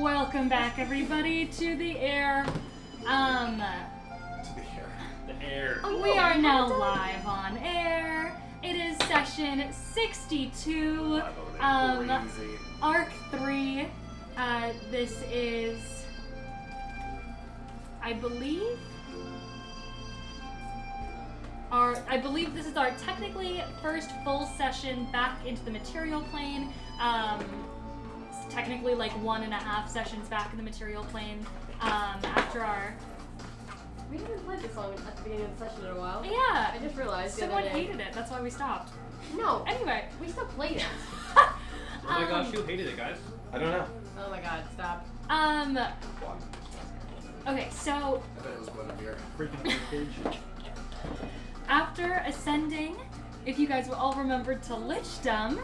Welcome back, everybody, to the air. The air. We are now live on air. It is session 62, Arc 3. This is, I believe this is our technically first full session back into the material plane. It's technically like 1.5 sessions back in the material plane. After our... We haven't played this song at the beginning of the session in a while. Yeah. I just realized Someone hated it. That's why we stopped. No. Anyway. We still played it. Oh my gosh, who hated it, guys? I don't know. Oh my god, stop. Okay, so... I bet it was Guinevere. Freaking page. After ascending, if you guys will all remember to Lichdom,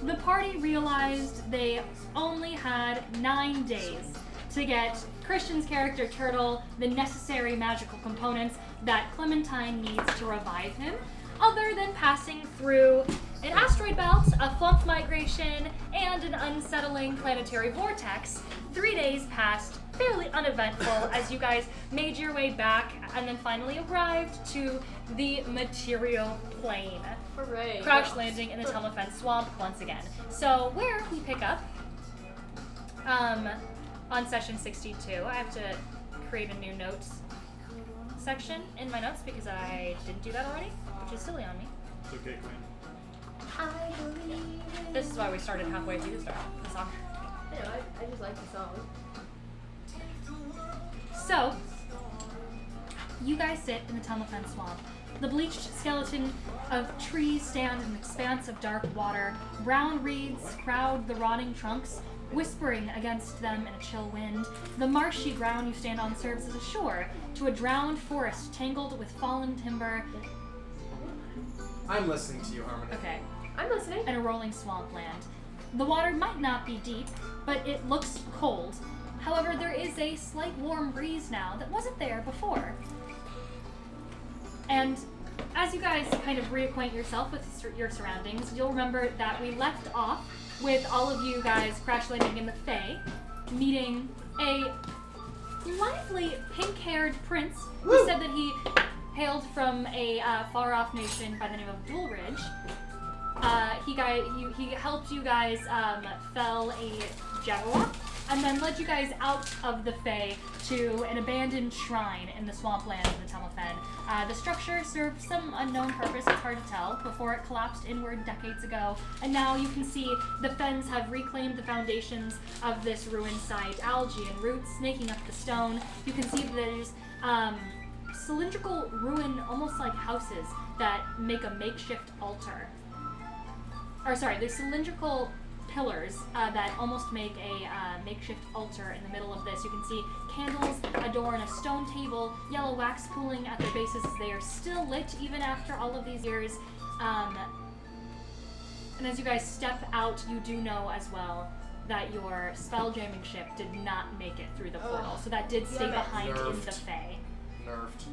the party realized they only had 9 days to get Christian's character Turtle the necessary magical components that Clementine needs to revive him, other than passing through an asteroid belt, a flump migration, and an unsettling planetary vortex. 3 days passed fairly uneventful as you guys made your way back and then finally arrived to the material plane. Hooray. Crash landing in the Telefence swamp once again. So where we pick up on session 62, I have to create a new notes section in my notes because I didn't do that already, which is silly on me. It's okay, Queen. I believe in... This is why we started halfway through the song. Yeah, I just like the song. So, you guys sit in the Telefence swamp. The bleached skeleton of trees stand in an expanse of dark water. Brown reeds crowd the rotting trunks, whispering against them in a chill wind. The marshy ground you stand on serves as a shore to a drowned forest tangled with fallen timber. I'm listening to you, Harmony. Okay. I'm listening. And a rolling swampland. The water might not be deep, but it looks cold. However, there is a slight warm breeze now that wasn't there before. And as you guys kind of reacquaint yourself with your surroundings, you'll remember that we left off with all of you guys crash landing in the Fae, meeting a lively pink-haired prince who said that he hailed from a far-off nation by the name of Dulridge. He helped you guys fell a Jaguar, and then led you guys out of the Fae to an abandoned shrine in the swampland of the Telefen. The structure served some unknown purpose, it's hard to tell, before it collapsed inward decades ago, and now you can see the Fens have reclaimed the foundations of this ruined site, algae and roots snaking up the stone. You can see that there's cylindrical ruin, almost like houses, that make a makeshift altar. There's cylindrical pillars that almost make a makeshift altar in the middle of this. You can see candles adorn a stone table, yellow wax pooling at their bases as they are still lit even after all of these years. And as you guys step out, you do know as well that your spell jamming ship did not make it through the portal, so that did stay behind in the Fae. Nerfed.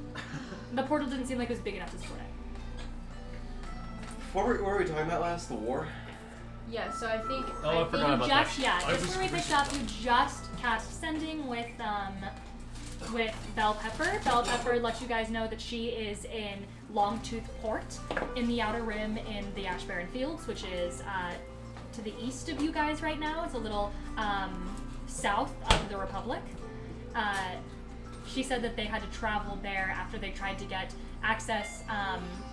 The portal didn't seem like it was big enough to support it. What were we talking about last? The war? Yeah, so I think... Oh, I forgot about that. Just where we picked up, you just cast Sending with Bell Pepper. Bell Pepper lets you guys know that she is in Longtooth Port in the Outer Rim in the Ash Barren Fields, which is to the east of you guys right now. It's a little south of the Republic. She said that they had to travel there after they tried to get access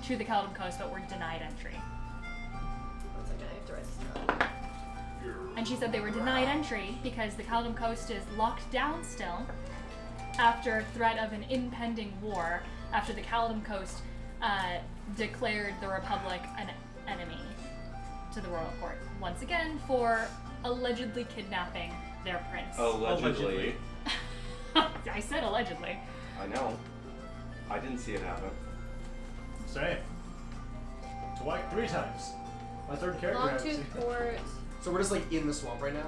to the Caledon Coast, but were denied entry. One second, I have to write this down. And she said they were denied entry because the Caledon Coast is locked down still after threat of an impending war, after the Caledon Coast declared the Republic an enemy to the royal court once again for allegedly kidnapping their prince. Allegedly. I said allegedly. I know. I didn't see it happen. Same. Twice, 3 times. My third character. Longtooth Port. So we're just like in the swamp right now?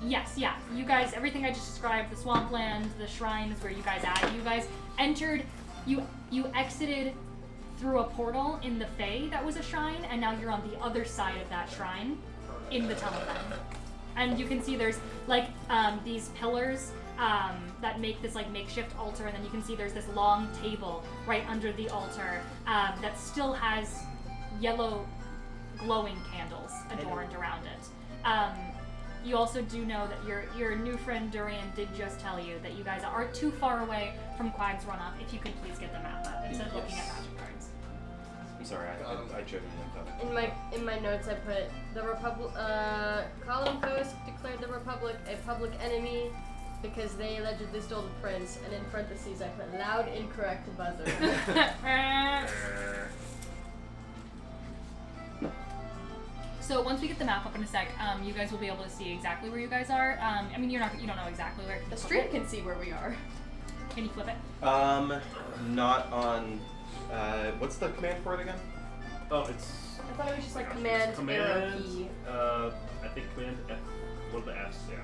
Yes, yeah. You guys, everything I just described, the swampland, the shrine is where you guys at. You guys entered, you exited through a portal in the Fae that was a shrine, and now you're on the other side of that shrine in the Telefen. And you can see there's like these pillars that make this like makeshift altar, and then you can see there's this long table right under the altar that still has yellow glowing candles adorned around it. You also do know that your new friend Durian did just tell you that you guys aren't too far away from Quag's Runoff. If you could please get the map up instead of looking at magic cards. I'm sorry, I genuinely thought. In my notes, I put the Republic. Colin Coast declared the Republic a public enemy because they allegedly stole the prince, and in parentheses, I put loud incorrect buzzer. So once we get the map up in a sec, you guys will be able to see exactly where you guys are. I mean, you don't know exactly where. The stream can see where we are. Can you flip it? Not on. What's the command for it again? Oh, it's. I thought it was just like command arrow key. I think command F. What are the F's? Yeah.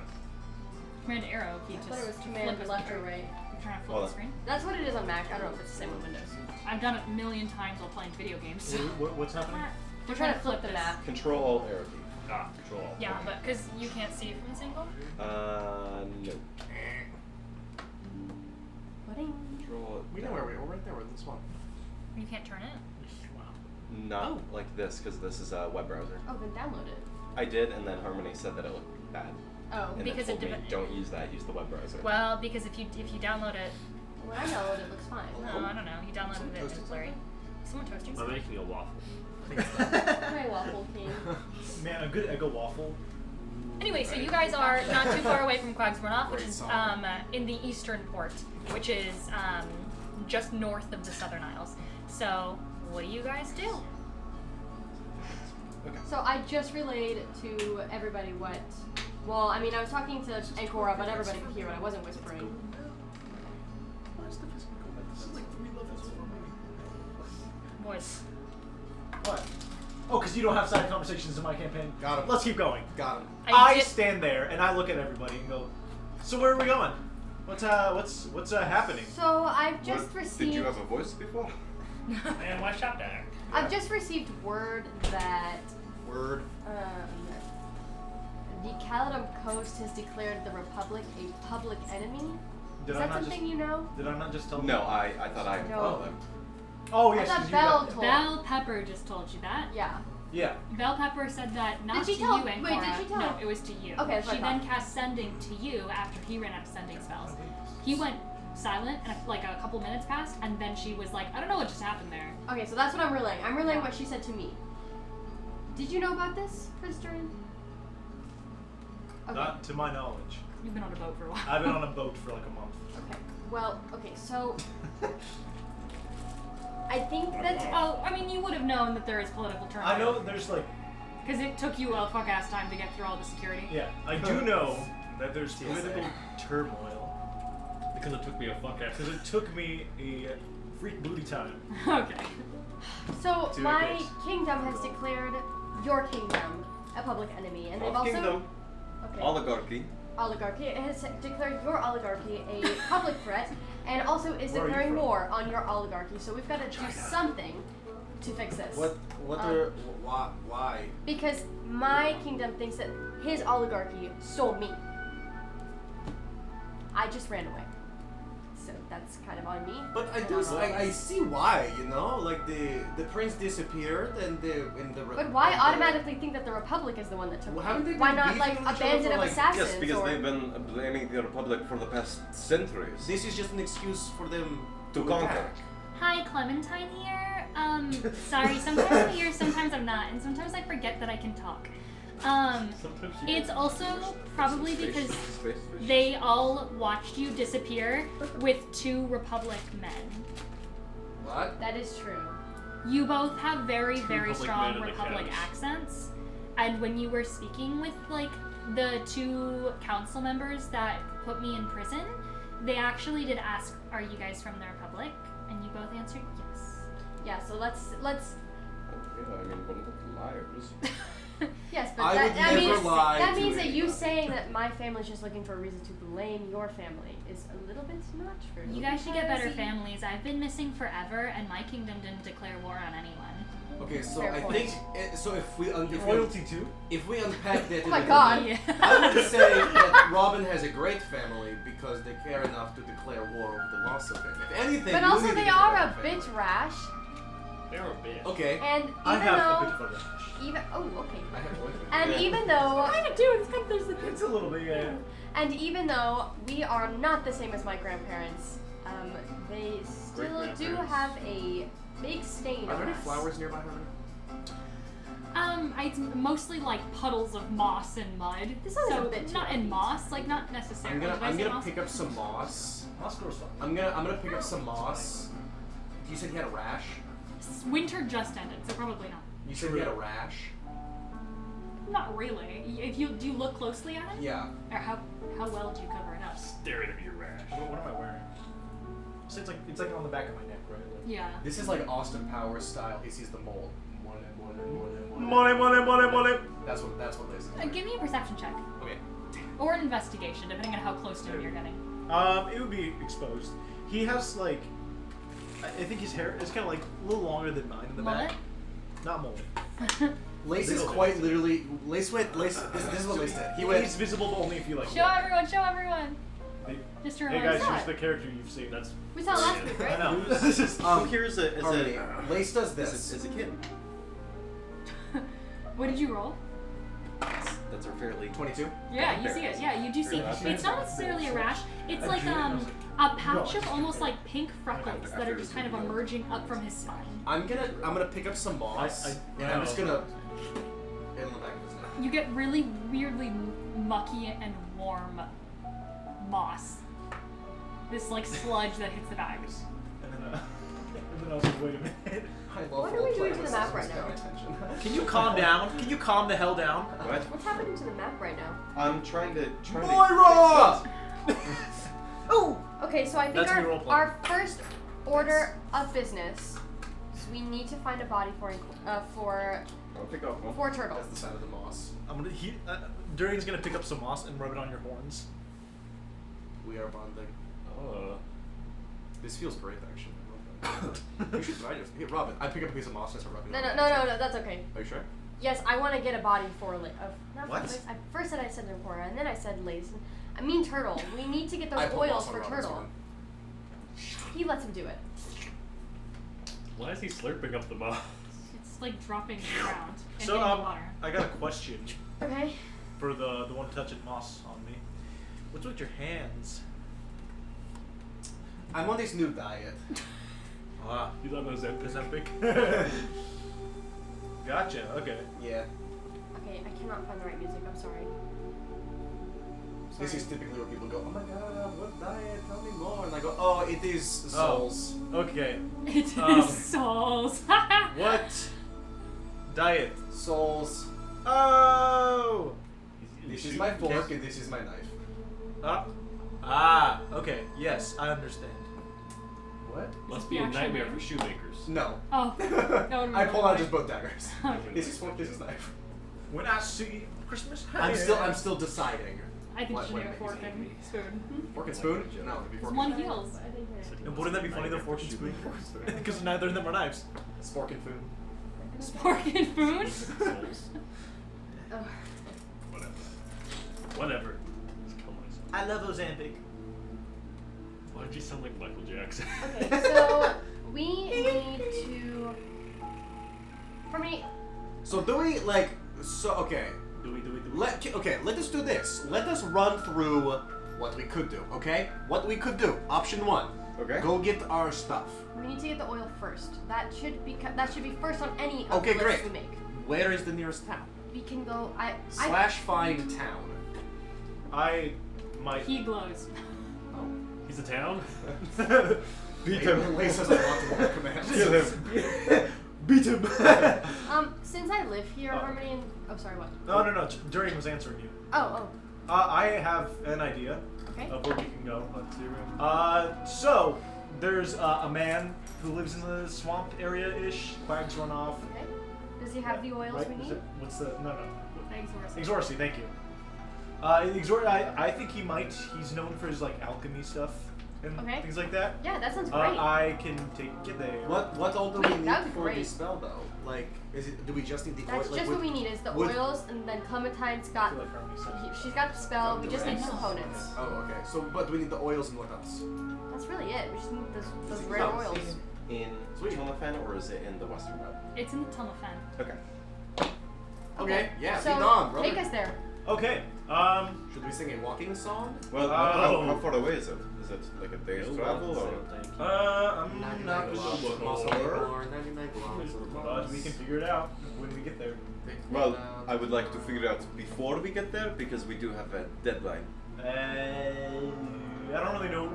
Command arrow key. I thought it was command left or right. I'm trying to flip the screen. That's what it is on Mac. I don't know if it's the same on Windows. I've done it a million times while playing video games. So. What's happening? We're trying to flip the map. Control Alt arrow key. Ah, control. Yeah, but because you can't see it from this angle. No. Wedding. Control. We know where we are. We're right there. We're in this one. You can't turn it. Not like this, because this is a web browser. Oh, then download it. I did, and then Harmony said that it looked bad. Oh. And Because then it told me, didn't- don't use that, use the web browser. Well, because if you download it, When I download it, it looks fine. I don't know. You downloaded it, it's blurry. Someone toasting I'm something? making a waffle. Hi, Waffle King. Man, a good Eggo waffle. Anyway, so you guys are not too far away from Quag's Runoff, which is in the eastern port, which is just north of the Southern Isles. So, what do you guys do? Okay. So I just relayed to everybody what. Well, I mean, I was talking to Ancora, but everybody could hear it. I wasn't whispering. Where's the physical combat? This is like 3 levels for me. Boys. What? Oh, because you don't have side conversations in my campaign. Got him. Let's keep going. Got him. I stand there and I look at everybody and go, "So where are we going? What's happening?" So I've just What, received. Did you have a voice before? And why shop there? I've just received word that Word. the Caledon Coast has declared the Republic a public enemy. Did Is I that not something just? you know? Did I not just tell them? No, I thought I No. told them. Oh I yes. thought 'cause you Belle got- told. Belle Pepper just told you that. Yeah. Yeah. Belle Pepper said that not Did she to tell- you and wait, did Cora. she tell No, her? it was to you. Okay, that's what She I then thought. cast sending to you after he ran out of sending spells. He went silent and like a couple minutes passed, and then she was like, I don't know what just happened there. Okay, so that's what I'm relaying. I'm relaying what she said to me. Did you know about this, Prince Durian? Okay. Not to my knowledge. You've been on a boat for a while. I've been on a boat for like a month. Okay. Well, okay, so I think that Oh, I mean, you would have known that there is political turmoil. I know there's like, Because it took you a fuck ass time to get through all the security. yeah, I do know that there's TSA. political turmoil Because it took me a fuck ass. because it took me a freak booty time. Okay. so Two my acres. kingdom has declared your kingdom a public enemy, and they've Of also Kingdom. okay. Oligarchy. Oligarchy. It has declared your oligarchy a public threat, and also is Where are you declaring from? war on your oligarchy. So we've got to do something to fix this. Why? Because my kingdom thinks that his oligarchy stole me. I just ran away. So that's kind of on me. But I And do. on I see why. You know, like the prince disappeared and the But why automatically think that the Republic is the one that took Well, me? haven't they Why been not beefing like with each other abandon for, of like- assassins? Yes, because or... they've been blaming the Republic for the past centuries. This is just an excuse for them To attack. conquer. Hi, Clementine here. Sorry, sometimes I'm here, sometimes I'm not, and sometimes I forget that I can talk. Sometimes you It's also probably Space- because space fish. they all watched you disappear with 2 Republic men. What? That is true. You both have very, very Republic strong men in the Republic couch. accents, and when you were speaking with like the 2 council members that put me in prison, they actually did ask, "Are you guys from the Republic?" And you both answered yes. Yeah. So let's. Yeah, I mean, we're not liars. Yes, but I that, would that never means lie that to means that you anyone. saying that my family's just looking for a reason to blame your family is a little bit not true. You guys should get better because- families. I've been missing forever, and my kingdom didn't declare war on anyone. Okay, so Fair I point. think so. If we Royalty too. if we unpack that, Oh my a little god. Yeah. I would say that Robin has a great family because they care enough to declare war over the loss of him. If anything, But you also need to they get are rid a of the family. bitch rash, They're a bitch. Okay. and I even have a though, bit of a rash. even okay, I have one. and Yeah. even though, kind of do. It's kind of there's the It's a little bit, yeah. and even though we are not the same as my grandparents, they still do Great-grandparents. have a big stain Are there on any us. flowers nearby, Harmony? It's mostly like puddles of moss and mud. This is so a bit too not in obvious. moss, like not necessarily. Did I I'm say gonna moss? pick up some moss. Moss grows fine. I'm gonna pick up some moss. You said he had a rash. Winter just ended, so probably not. You said he had a rash. Not really. If you do you look closely at it, Yeah. or how well do you cover it up? Staring at me, rash. What am I wearing? So it's like on the back of my neck, right? Like, Yeah. This is like Austin Powers style. He sees the mole. money. That's what Liz is. Give me a perception check Okay. or an investigation, depending on how close to him you're getting. It would be exposed. He has like, I think his hair is kind of like a little longer than mine in the Mullet? back. Not mullet. Lace is Little quite bit. literally. Lace went. Lace. This is what Lace did. He went. He's visible but only if you like. Show everyone! Show everyone! Hey, Just to hey remind guys, us. here's the character you've seen. That's. We saw last week, I right? know. Who here is a Harmony. Lace does is this. a kid? What did you roll? That's a fairly 22. Yeah, you see it. Yeah, you do see. It's not necessarily a rash. It's like a patch of almost like pink freckles that are just kind of emerging up from his spine. I'm gonna pick up some moss, and I'm just gonna. In the back of his neck. You get really weirdly mucky and warm moss. This like sludge that hits the bags. And then I was like, wait a minute. I love What are we doing to the map right now? Can you calm down? Can you calm the hell down? What? What's happening to the map right now? I'm trying to. Moira! Oh! Okay, so I think That's me role playing. our first order of business is we need to find a body for I'll pick up one. for That's turtles. the side of the moss. I'm gonna. Durian's gonna pick up some moss and rub it on your horns. We are bonding. This feels great, actually. I love that. You should try this. Hey, Robin, I pick up a piece of moss and start rubbing it No, on no, my no, chin. no, that's okay. Are you sure? Yes, I want to get a body for not What? For Lace. First said I said Lepora, and then I said Lace. I mean turtle. We need to get I those put oils moss on for Robin's turtle. horn. He lets him do it. Why is he slurping up the moss? It's like dropping to the ground and So hitting the water. I got a question Okay. for the one touching moss on me. What's with your hands? I'm on this new diet. Ah, He's on those Ozempic. Gotcha. Okay. Yeah. Okay, I cannot find the right music. I'm sorry. This is typically where people go, oh my god, what diet? Tell me more. And I go, oh, it is souls. Okay. It is Um, souls. What diet? Souls. Oh. This is my fork and this is my knife. Okay. Yes, I understand. What? Must be a nightmare for shoemakers. No. Oh. I pull out just both daggers. Okay. This is fork, this is knife. When I see Christmas, I'm still deciding. I think What- you should what do a fork makes and spoon. Fork and spoon? No, it'd be fork One and spoon. heals. I think And wouldn't that be funny though, fork and spoon? Because neither of them are knives. Spork and food. Fork and spoon? Souls. Oh. Whatever. Just kill myself. I love Ozempic. Why did you sound like Michael Jackson? Okay, so we need to. For me, So do we like? So okay. Do we? Let us do this. Let us run through what we could do. Okay. What we could do. Option 1. Okay. Go get our stuff. we need to get the oil first. That should be first on any of Okay, the lists great. we make. Where is the nearest town? We can go. Slash find town. I might. He glows. He's a town? Beat him. Lace doesn't want to work commands. Kill him. Beat him. Since I live here, Oh. Harmony and sorry, what? No. Durian was answering you. Oh, I have an idea okay. of where we can go. Let's see. So there's a man who lives in the swamp area-ish. Quags run off. Okay. Does he have the oils Right? we Is need? it, what's the no? Exorcist. Exoryxi, thank you. I think he might. He's known for his like alchemy stuff and Okay. things like that. Yeah, that sounds great. I can take it there. What all do Wait, we need that would be for great. the spell though? Like, is it? Do we just need the That's oil? Like, just what we need is the would- oils, and then Clementine's I got. feel like Harmony said. She's got the spell. We just need Nice. components. Oh, okay. So, but we need the oils and what else? That's really it. We just need those Is it rare oils. in Sweet. Tomafen or is it in the Western Web? It's in the Tumafen. Okay. Okay. Yeah. So lead on, brother. take us there. Okay. Should we sing a walking song? Well, Oh. how far away is it? Is it like a day's travel or? I'm not sure. 99 But we can figure it out when we get there. Well, I would like to figure it out before we get there because we do have a deadline. I don't really know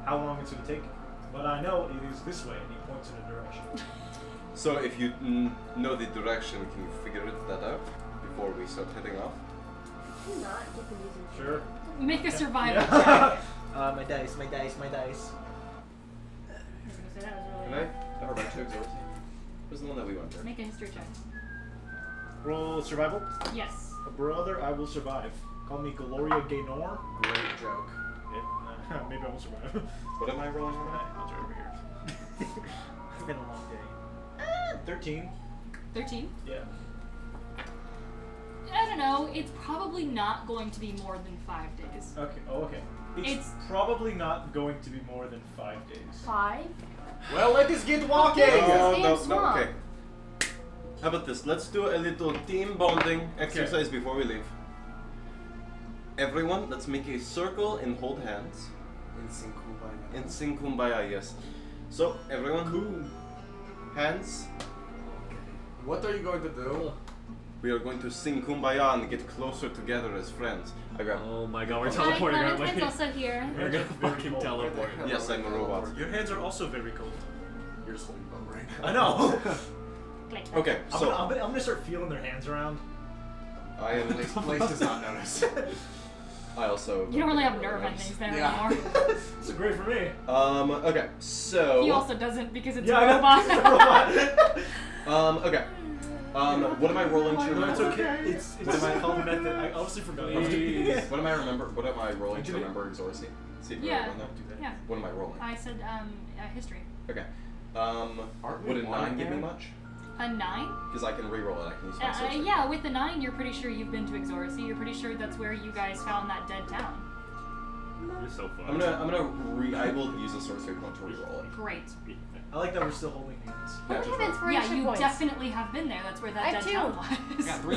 how long it's going to take, but I know it is this way, and he points in a direction. So if you know the direction, can you figure that out before we start heading off? Can you not get the music? Sure. Make a survival check. My dice. I was gonna say that was Can really. I? Never mind, to Exoryxi. Who's the one that we went there? Make a history check. Roll survival. Yes. Brother, I will survive. Call me Gloria Gaynor. Great joke. Maybe I will survive. What am I rolling on? I'll try over here. It's been a long day. 13. 13. Yeah. I don't know. It's probably not going to be more than 5 days. Okay. Oh, okay. It's It's- probably not going to be more than 5 days. 5. Well, let us get walking. Oh, No, Stay swamp. okay. How about this? Let's do a little team bonding exercise before we leave. Everyone, let's make a circle and hold hands. And sing Kumbaya, yes. So, everyone, hands. What are you going to do? We are going to sing Kumbaya and get closer together as friends. I grab. Oh my god, we're Hi, teleporting, aren't Clementine's we? also here. We're gonna fucking teleport. Yes, I'm a robot. Your hands are also very cold. You're just holding them right I know. Click. Okay, I'm, so gonna start feeling their hands around. I am. Place does not notice. I also. You don't really have nerve endings there Yeah. anymore. This is great for me. Okay, so. He also doesn't because it's Yeah, a I know. robot. It's a robot. Okay. What am I rolling to No, remember? it's okay. It's called method. I honestly forgot. What am I rolling to Did it- remember Exoryxi? See if Yeah. I remember that. Yeah. What am I rolling? I said history. Okay. Aren't we Would a one 9 give me here? much? A 9? Because I can re-roll it. I can use my sorcery. Yeah, with the 9, you're pretty sure you've been to Exoryxi. You're pretty sure that's where you guys found that dead town. You're so fun. I will use a sorcery point to re-roll it. Great. I like that we're still holding hands. I Yeah, have just- inspiration Yeah, you points. definitely have been there. That's where I that have dead 2. town was. I got 3.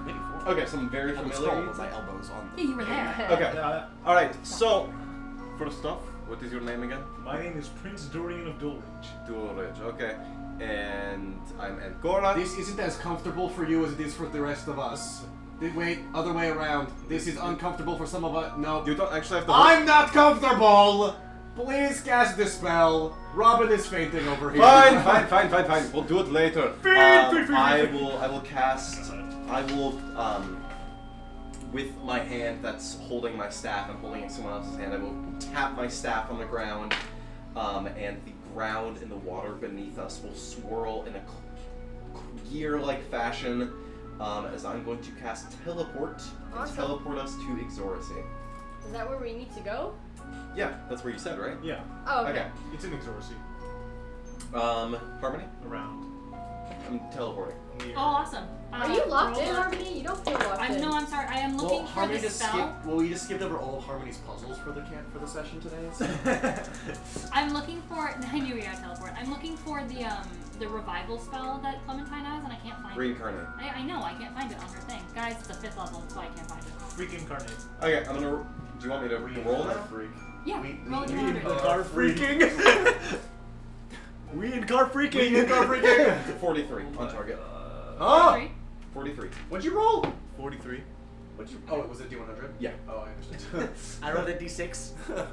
Maybe 4. Okay, so I'm very I was familiar. cold with my elbows on Yeah, you were there. Okay. Alright, so first off, what is your name again? My name is Prince Dorian of Dulwich. Dulwich, okay. And I'm Angora. This isn't as comfortable for you as it is for the rest of us. Wait, other way around. This is uncomfortable for some of us. No. You don't actually have to. I'm not comfortable! Please cast the spell. Robin is fainting over here. Fine. We'll do it later. I will cast. With my hand that's holding my staff and holding it in someone else's hand, I will tap my staff on the ground, and the ground and the water beneath us will swirl in a gear-like fashion, as I'm going to cast Teleport and Awesome. teleport us to Exoryxi. Is that where we need to go? Yeah, that's where you said, right? Yeah, Oh, okay. Okay. it's in Exoryxi. Harmony? Around. I'm teleporting. Near. Oh, awesome. Are you locked in, roll- Harmony? You don't feel locked in. No, I'm sorry. I am looking for the spell. we just skipped over all of Harmony's puzzles for the session today? I'm looking for. I knew we got teleport. I'm looking for the revival spell that Clementine has, and I can't find it. Reincarnate. I know, I can't find it on her thing. Guys, it's a 5th level, that's why I can't find it. Freak incarnate. Okay, I'm gonna. Do you want me to roll now? Freak. Yeah, roll a We d100. incar freaking. We incar freaking. We incar freaking. 43 on target. Oh! 3. 43. What'd you roll? 43. What'd you? Oh, it was a D100. Yeah. Oh, I understand. I rolled a d6. Do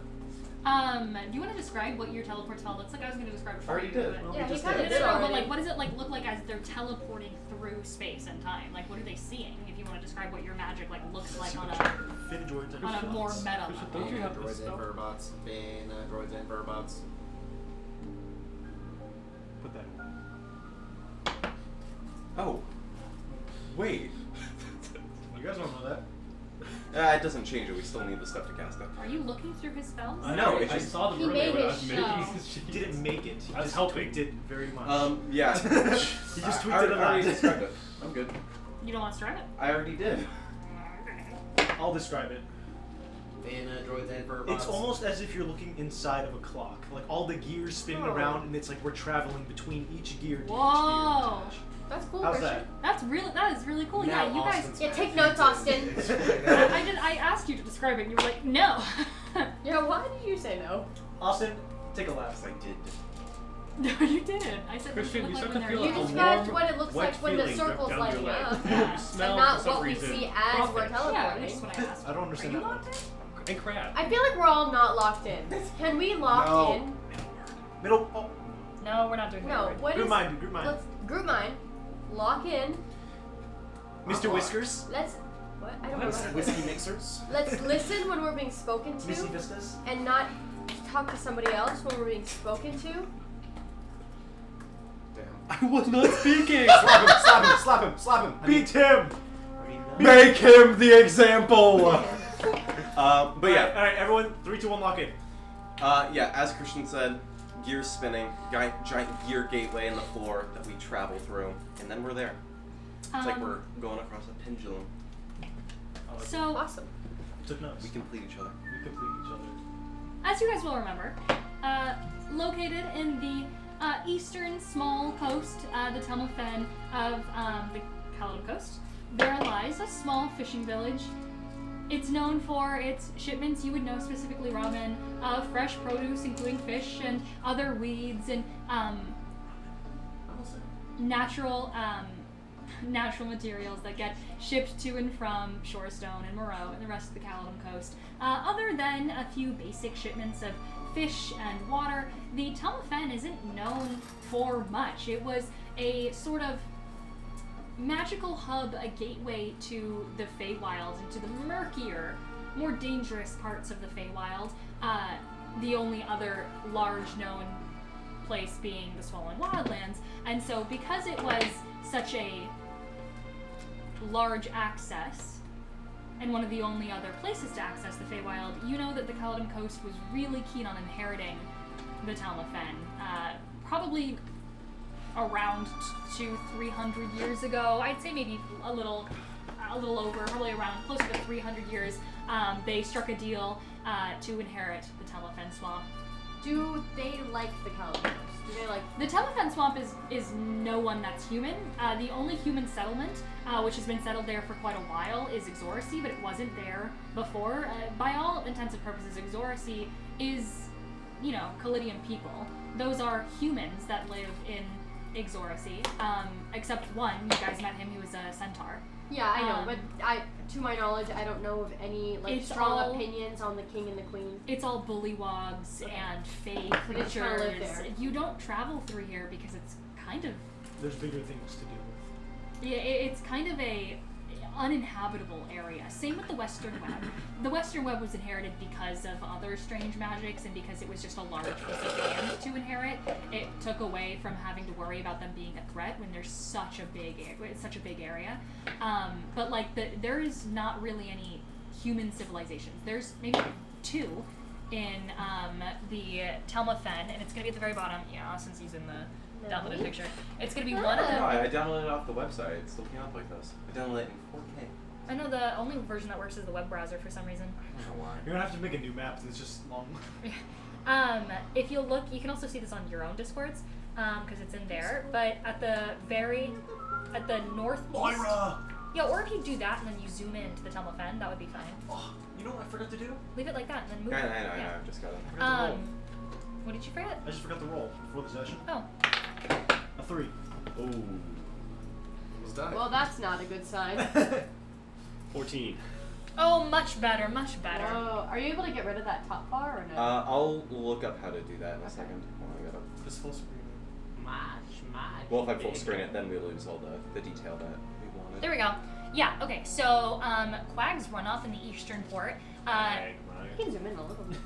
you want to describe what your teleport spell looks like? I was going to describe it for Already you. did. but- Well, Yeah, we he just kind did. of No, did no, but already. like, what does it like look like as they're teleporting through space and time? Like, what are they seeing? If you want to describe what your magic like looks like on a Fidgeoids and on a more shots. meta Don't level. you have this droids and spell? furbots. Bane, droids and furbots. Put that. Oh. Wait. You guys don't know that. It doesn't change it. We still need the stuff to cast it. Are you looking through his spells? No, I saw them He earlier made when I his was making show. his sheet. He didn't make it. He I was just helping. tweaked it very much. Yeah. He just tweaked it a I already lot. described it. I'm good. You don't want to try it? I already did. I'll describe it. And droids and for It's almost as if you're looking inside of a clock. Like all the gears spinning Oh. around, and it's like we're traveling between each gear to Whoa. each gear. That's cool, How's Christian. that? That is really cool. Now Yeah, you guys. Austin's Yeah, back. take notes, Austin. I asked you to describe it, and you were like, no. Yeah, why did you say no? Austin, take a laugh. Yes, I did. No, you didn't. I said Christian, what you it start looked to like feel when You a they're described warm, what it looks wet like when the feeling drip circle's down your lighting leg. up. Yeah. You smell And not for some what we reason. see as we're crawfish Yeah, teleporting. that's what I asked. I don't understand Are you that locked one. And crab. I feel like we're all not locked in. Can we lock No. in? Middle. Oh, in? No, we're not doing No. that. What group is? mind. Group mind. Let's group mind. Lock in. Mr. Whiskers. Let's. What? I don't know. Whiskey mixers. Let's listen when we're being spoken Missy to, Vistas. and not talk to somebody else when we're being spoken to. Damn. I was not speaking. Slap him! Slap him! Slap him! Slap him! Beat him. Make him the example. But yeah, All right, everyone. 3, 2, 1, lock in. yeah. As Christian said, gears spinning, giant gear gateway in the floor that we travel through, and then we're there. It's like we're going across a pendulum. So, Awesome. Took notes. We complete each other. We complete each other. as you guys will remember, located in the eastern small coast, the Telmafen of the Caledon coast, there lies a small fishing village. It's known for its shipments, you would know specifically ramen, of fresh produce, including fish and other weeds and natural materials that get shipped to and from Shorestone and Moreau and the rest of the Caledon coast. Other than a few basic shipments of fish and water, the Telmafen isn't known for much. It was a sort of magical hub, a gateway to the Feywild and to the murkier, more dangerous parts of the Feywild. The only other large known place being the Swollen Wildlands. And so because it was such a large access, and one of the only other places to access the Feywild, you know that the Caledon Coast was really keen on inheriting the Telmafen. Probably around 200-300 years ago, I'd say maybe a little over, probably around closer to 300 years, they struck a deal to inherit the Telmafen Swamp. Do they like the Caledon Coast? Do they like? The Telmafen Swamp is no one that's human. The only human settlement, which has been settled there for quite a while, is Exoryxi, but it wasn't there before. By all intents and purposes, Exoryxi is, Calidian people. Those are humans that live in Exoryxi, except one. You guys met him. He was a centaur. Yeah, I know, but to my knowledge, I don't know of any It's strong all- opinions on the king and the queen. It's all bullywogs and fake They just kinda live creatures. there. You don't travel through here because it's kind of There's bigger things to deal with. Yeah, it's kind of a uninhabitable area. Same with the Western Web. The Western Web was inherited because of other strange magics and because it was just a large piece of land to inherit. It took away from having to worry about them being a threat when there's such a big area. But there is not really any human civilizations. There's maybe 2 in the Telmafen, and it's gonna be at the very bottom. Yeah, since he's in the downloaded picture. It's gonna be one of Ah. them. No, I downloaded it off the website. It still came up like this. I downloaded it in 4K. I know the only version that works is the web browser for some reason. I don't know why. You're gonna have to make a new map that's just long. If you look, you can also see this on your own Discords, because it's in there. But at the northeast. Moira! Yeah, or if you do that and then you zoom in to the Telmafen, that would be fine. Oh, you know what I forgot to do? Leave it like that and then move I it. know, Yeah. I just got it. I forgot to roll. What did you forget? I just forgot to roll before the session. Oh, A 3. Ooh. Was done. Well, that's not a good sign. 14. oh, much better, much better. Oh, are you able to get rid of that top bar or no? I'll look up how to do that in a second. While I got up. Just full screen. Much. Well, if I full screen it, then we lose all the detail that we wanted. There we go. Yeah. Okay. So, Quag's runoff in the eastern port. You can zoom in a little bit.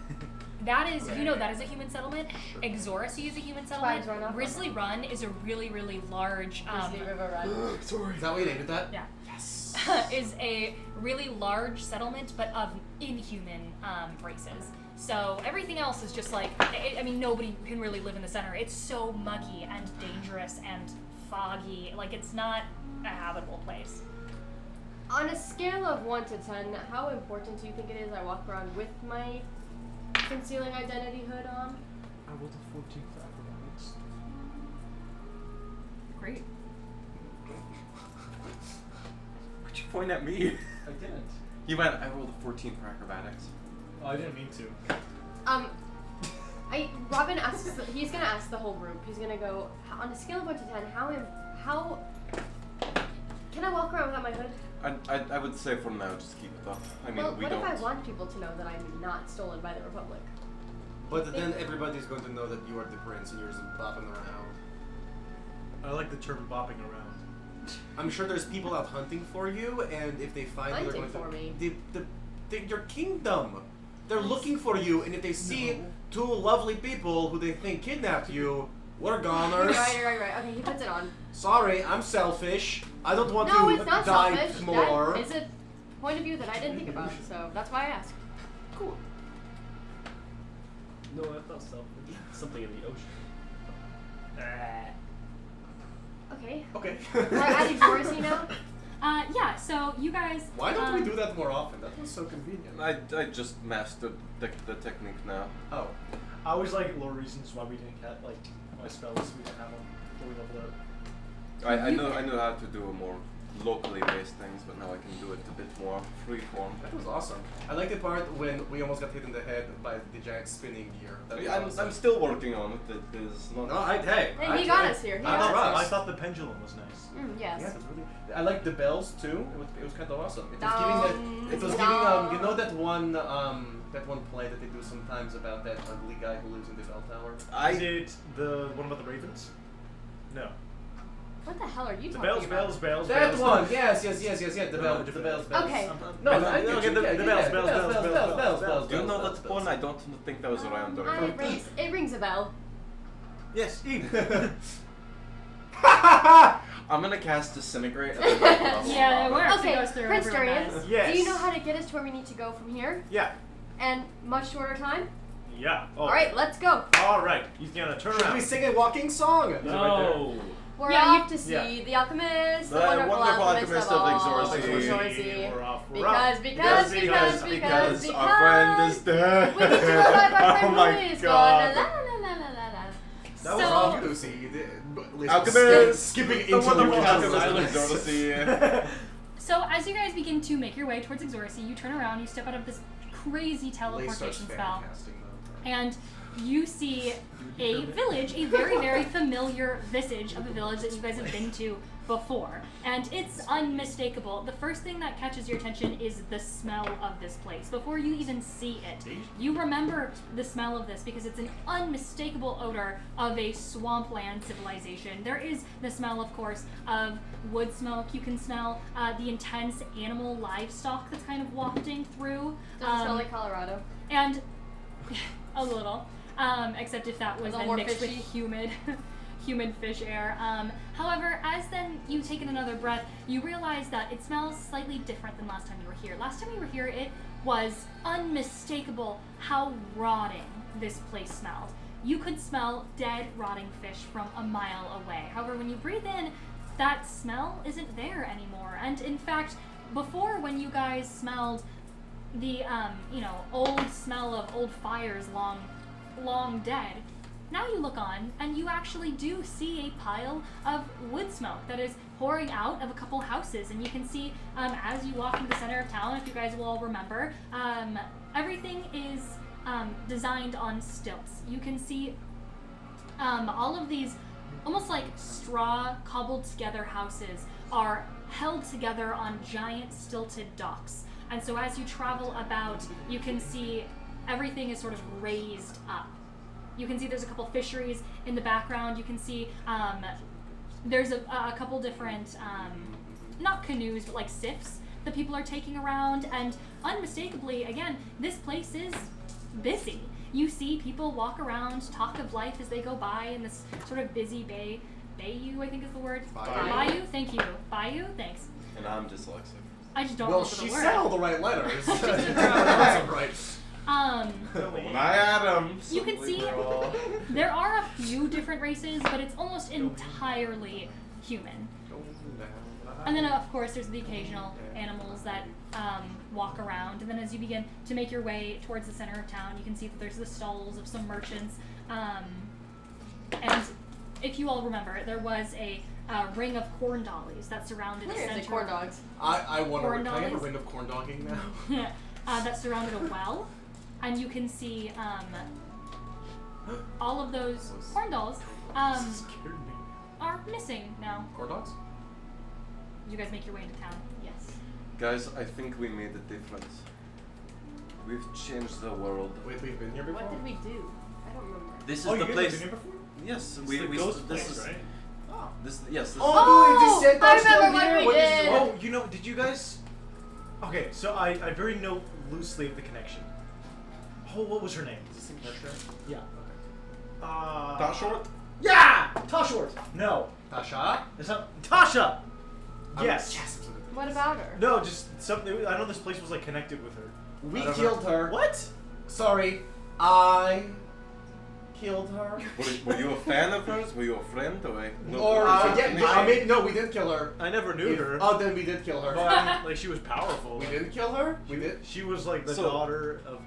That is, that is a human settlement. Exoryxi is a human settlement. Quag's Runoff. Grizzly Run is a really, really large. Grizzly River Run. Sorry. Is that what you named it that? Yeah. Yes. is a really large settlement, but of inhuman races. So everything else is just like, I mean, nobody can really live in the center. It's so muggy and dangerous and foggy. Like, it's not a habitable place. On a scale of 1 to 10, how important do you think it is I walk around with my concealing identity hood on? I rolled a 14 for acrobatics. Great. Why'd you point at me? I didn't. He went, I rolled a 14 for acrobatics. Oh, I didn't mean to. Robin asks, he's gonna ask the whole group, he's gonna go, on a scale of 1 to 10, how can I walk around without my hood? I would say for now, just keep it up. I mean, Well, we what don't. if I want people to know that I'm not stolen by the Republic? But then everybody's going to know that you are the prince and you're just bopping around. I like the term bopping around. I'm sure there's people out hunting for you, and if they find you, they're Hunting going for to me? your kingdom. They're looking for you, and if they see two lovely people who they think kidnapped you, we're goners. Right. Okay, he puts it on. Sorry, I'm selfish. I don't want No, to it's not die selfish. more. That is a point of view that I didn't think about, so that's why I asked. Cool. No, that's not selfish. Something in the ocean. Okay. Okay. We're at Exoryxi now? Yeah, so you guys... Why don't we do that more often? That was so convenient. I just mastered the technique now. Oh. I always like lore reasons why we didn't have, like, my spells, we didn't have them before we leveled up. I know how to do more locally based things, but now I can do it a bit more freeform. That was awesome. I like the part when we almost got hit in the head by the giant spinning gear. That was awesome. I'm still working on it. It is not. No, hey. Hey, he got us here. He I got trust. us. I thought the pendulum was nice. Yes. Yeah, that's really. I like the bells too. It was kind of awesome. It was Dum, giving it was dum. giving you know that one play that they do sometimes about that ugly guy who lives in the bell tower. Is it the one about the ravens? No. What the hell are you The talking bells. That bells. one. Yes. The bells. Okay. No, Okay, I get you. the bells. Bells. Do you know that one? I don't think that was around already. It rings a bell. Yes, Eve. I'm gonna cast Disintegrate at the right level. Yeah, it works. Okay, It goes through Prince everyone Durian, does. Yes. do you know how to get us to where we need to go from here? Yeah. And much shorter time? Yeah. Oh. Alright, let's go. All right. He's gonna turn Should around. we sing a walking song? No. We're Yeah, off to see yeah. the alchemist, the The wonderful alchemist of Exoryxi. Exoryxi. We're off. Because our friend is dead. we need to revive our friend Oh my who is God. gone. La, la, la, la, la, la. That was So- all you see. Alchemist. Skipping The into wonderful the alchemist of silence. Exoryxi. So as you guys begin to make your way towards Exoryxi, you turn around, you step out of this crazy teleportation spell, and you see a village, a very, very familiar visage of a village that you guys have been to before. And it's unmistakable. The first thing that catches your attention is the smell of this place. Before you even see it, you remember the smell of this because it's an unmistakable odor of a swampland civilization. There is the smell, of course, of wood smoke. You can smell the intense animal livestock that's kind of wafting through. Does it smell like Colorado? And a little, except if that was A little then more mixed fishy. with humid fish air. However, as then you take in another breath, you realize that it smells slightly different than last time you were here. Last time you were here, it was unmistakable how rotting this place smelled. You could smell dead, rotting fish from a mile away. However, when you breathe in, that smell isn't there anymore. And in fact, before when you guys smelled the old smell of old fires long dead, now you look on and you actually do see a pile of wood smoke that is pouring out of a couple houses, and you can see as you walk into the center of town, if you guys will all remember, everything is designed on stilts. You can see all of these almost like straw cobbled together houses are held together on giant stilted docks. And so as you travel about, you can see everything is sort of raised up. You can see there's a couple fisheries in the background. You can see there's a couple different, not canoes, but like skiffs that people are taking around. And unmistakably, again, this place is busy. You see people walk around, talk of life as they go by in this sort of busy bayou, I think is the word. Bayou. Bayou, thank you. Bayou, thanks. And I'm dyslexic. I just don't Well, remember she the said all word. the right letters. Just That's right. When I Adam. You can see there are a few different races, but it's almost entirely human. And then, of course, there's the occasional animals that walk around. And then as you begin to make your way towards the center of town, you can see that there's the stalls of some merchants. And if you all remember, there was a ring of corn dollies that surrounded the Where is center. it? Corn dogs. I wonder, Corn can I have a dollies? ring of corn dogging now? That surrounded a well. And you can see all of those corn dolls Scared me. are missing now. Corn dogs? You guys make your way into town. Yes. Guys, I think we made a difference. We've changed the world. Wait, we've been here before? What did we do? I don't remember. This is Oh, the you guys place. have been here before? Yes, It's we. the we ghost this place, is right? Oh. this. Yes. This Oh, dude, they I sent us remember down what we here. did. Oh, you know, did you guys... Okay, so I very know loosely of the connection. Oh, what was her name? Yeah. Okay. Tashort? Yeah! Tashort! No. Tasha? It's not... Tasha! Yes. Yes. What about her? No, just something... I know this place was, like, connected with her. We I don't killed know. her. What? Sorry, I killed her. Were you a fan of hers? Were you a friend or a? Or I maybe no, we didn't kill her. I never knew her. Oh, then we did kill her. But, I mean, like, she was powerful. We didn't kill her. We did. She was, like, the So- daughter of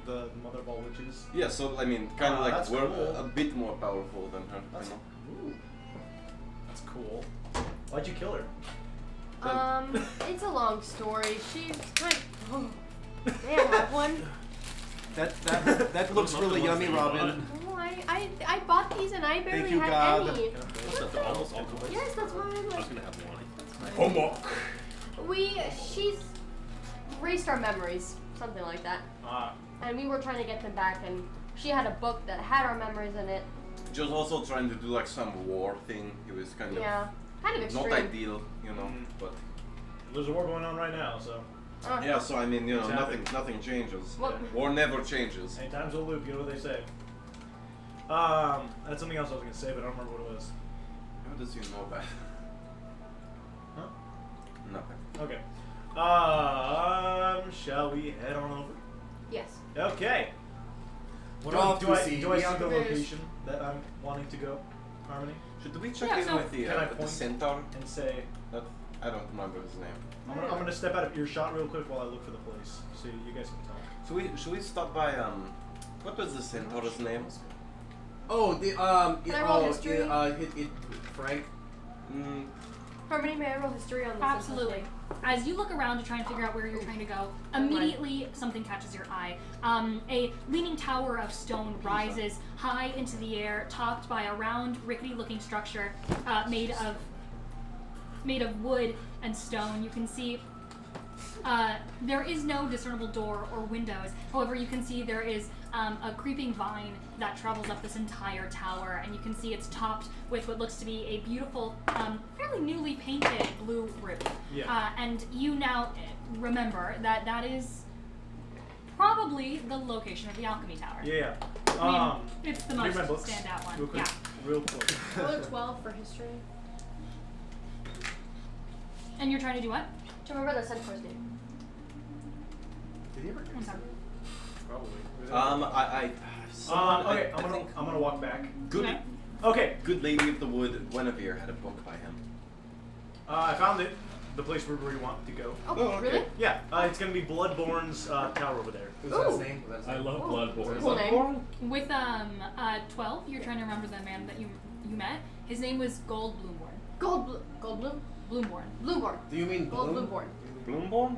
the mother of all witches. Yeah. So I mean, kind of like that's we're cool. a bit more powerful than her. That's, You know? ooh. That's cool. Why'd you kill her? It's a long story. She's kind of... May I have one? That looks Not really the ones yummy, that you Robin. Oh, I bought these and I barely you, had God. any. What's that? They're almost all toys. Yes, that's why I'm I was like... gonna have one. Homework. She's erased our memories, something like that. And we were trying to get them back, and she had a book that had our memories in it. Just also trying to do like some war thing. It was kind Yeah, kind of of extreme. not ideal, you know. But There's a war going on right now, so... yeah. So I mean, you know, It's happening. nothing changes. Well- War never changes. Hey, time's a loop, you know what they say. That's something else I was gonna say, but I don't remember what it was. How does you know about? Huh? Nothing. Okay. Shall we head on over? Yes. Okay. What Off do to I see see the the location that I'm wanting to go, Harmony, Should we check Yeah, in so- with the Can I the point? centaur? and say I don't remember his name. I'm gonna step out of earshot real quick while I look for the place, so you guys can tell. Should we stop by what was the centaur's name? Oh, the Can I roll history? Frank. Harmony, may I roll history on this? Absolutely. As you look around to try and figure out where you're trying to go, immediately something catches your eye. A leaning tower of stone rises high into the air, topped by a round, rickety-looking structure made of wood and stone. You can see there is no discernible door or windows. However, you can see there is a creeping vine that travels up this entire tower, and you can see it's topped with what looks to be a beautiful, fairly newly painted blue roof. Yeah. And you now I that is probably the location of the alchemy tower. Yeah. I mean, it's the read most my books standout one. real quick. Yeah. Real quick. Roll a 12 for history. And you're trying to do what? Do you remember the centaur's name? Did he ever I'm sorry. Probably. Okay, I'm gonna walk back. Good, Okay. Okay. good lady of the wood, Guinevere had a book by him. I found it. The place where we want to go. Oh, Oh, okay. really? Yeah. It's gonna be Bloodborne's tower over there. Was that his Ooh. name? Was that his I name? love Oh, Bloodborne. cool name. With 12, you're trying to remember the man that you met. His name was Gold Bloomborn. Goldblum? Bloomborn. Bloomborn. Do you mean Gold Bloom? Bloomborn. Bloomborn?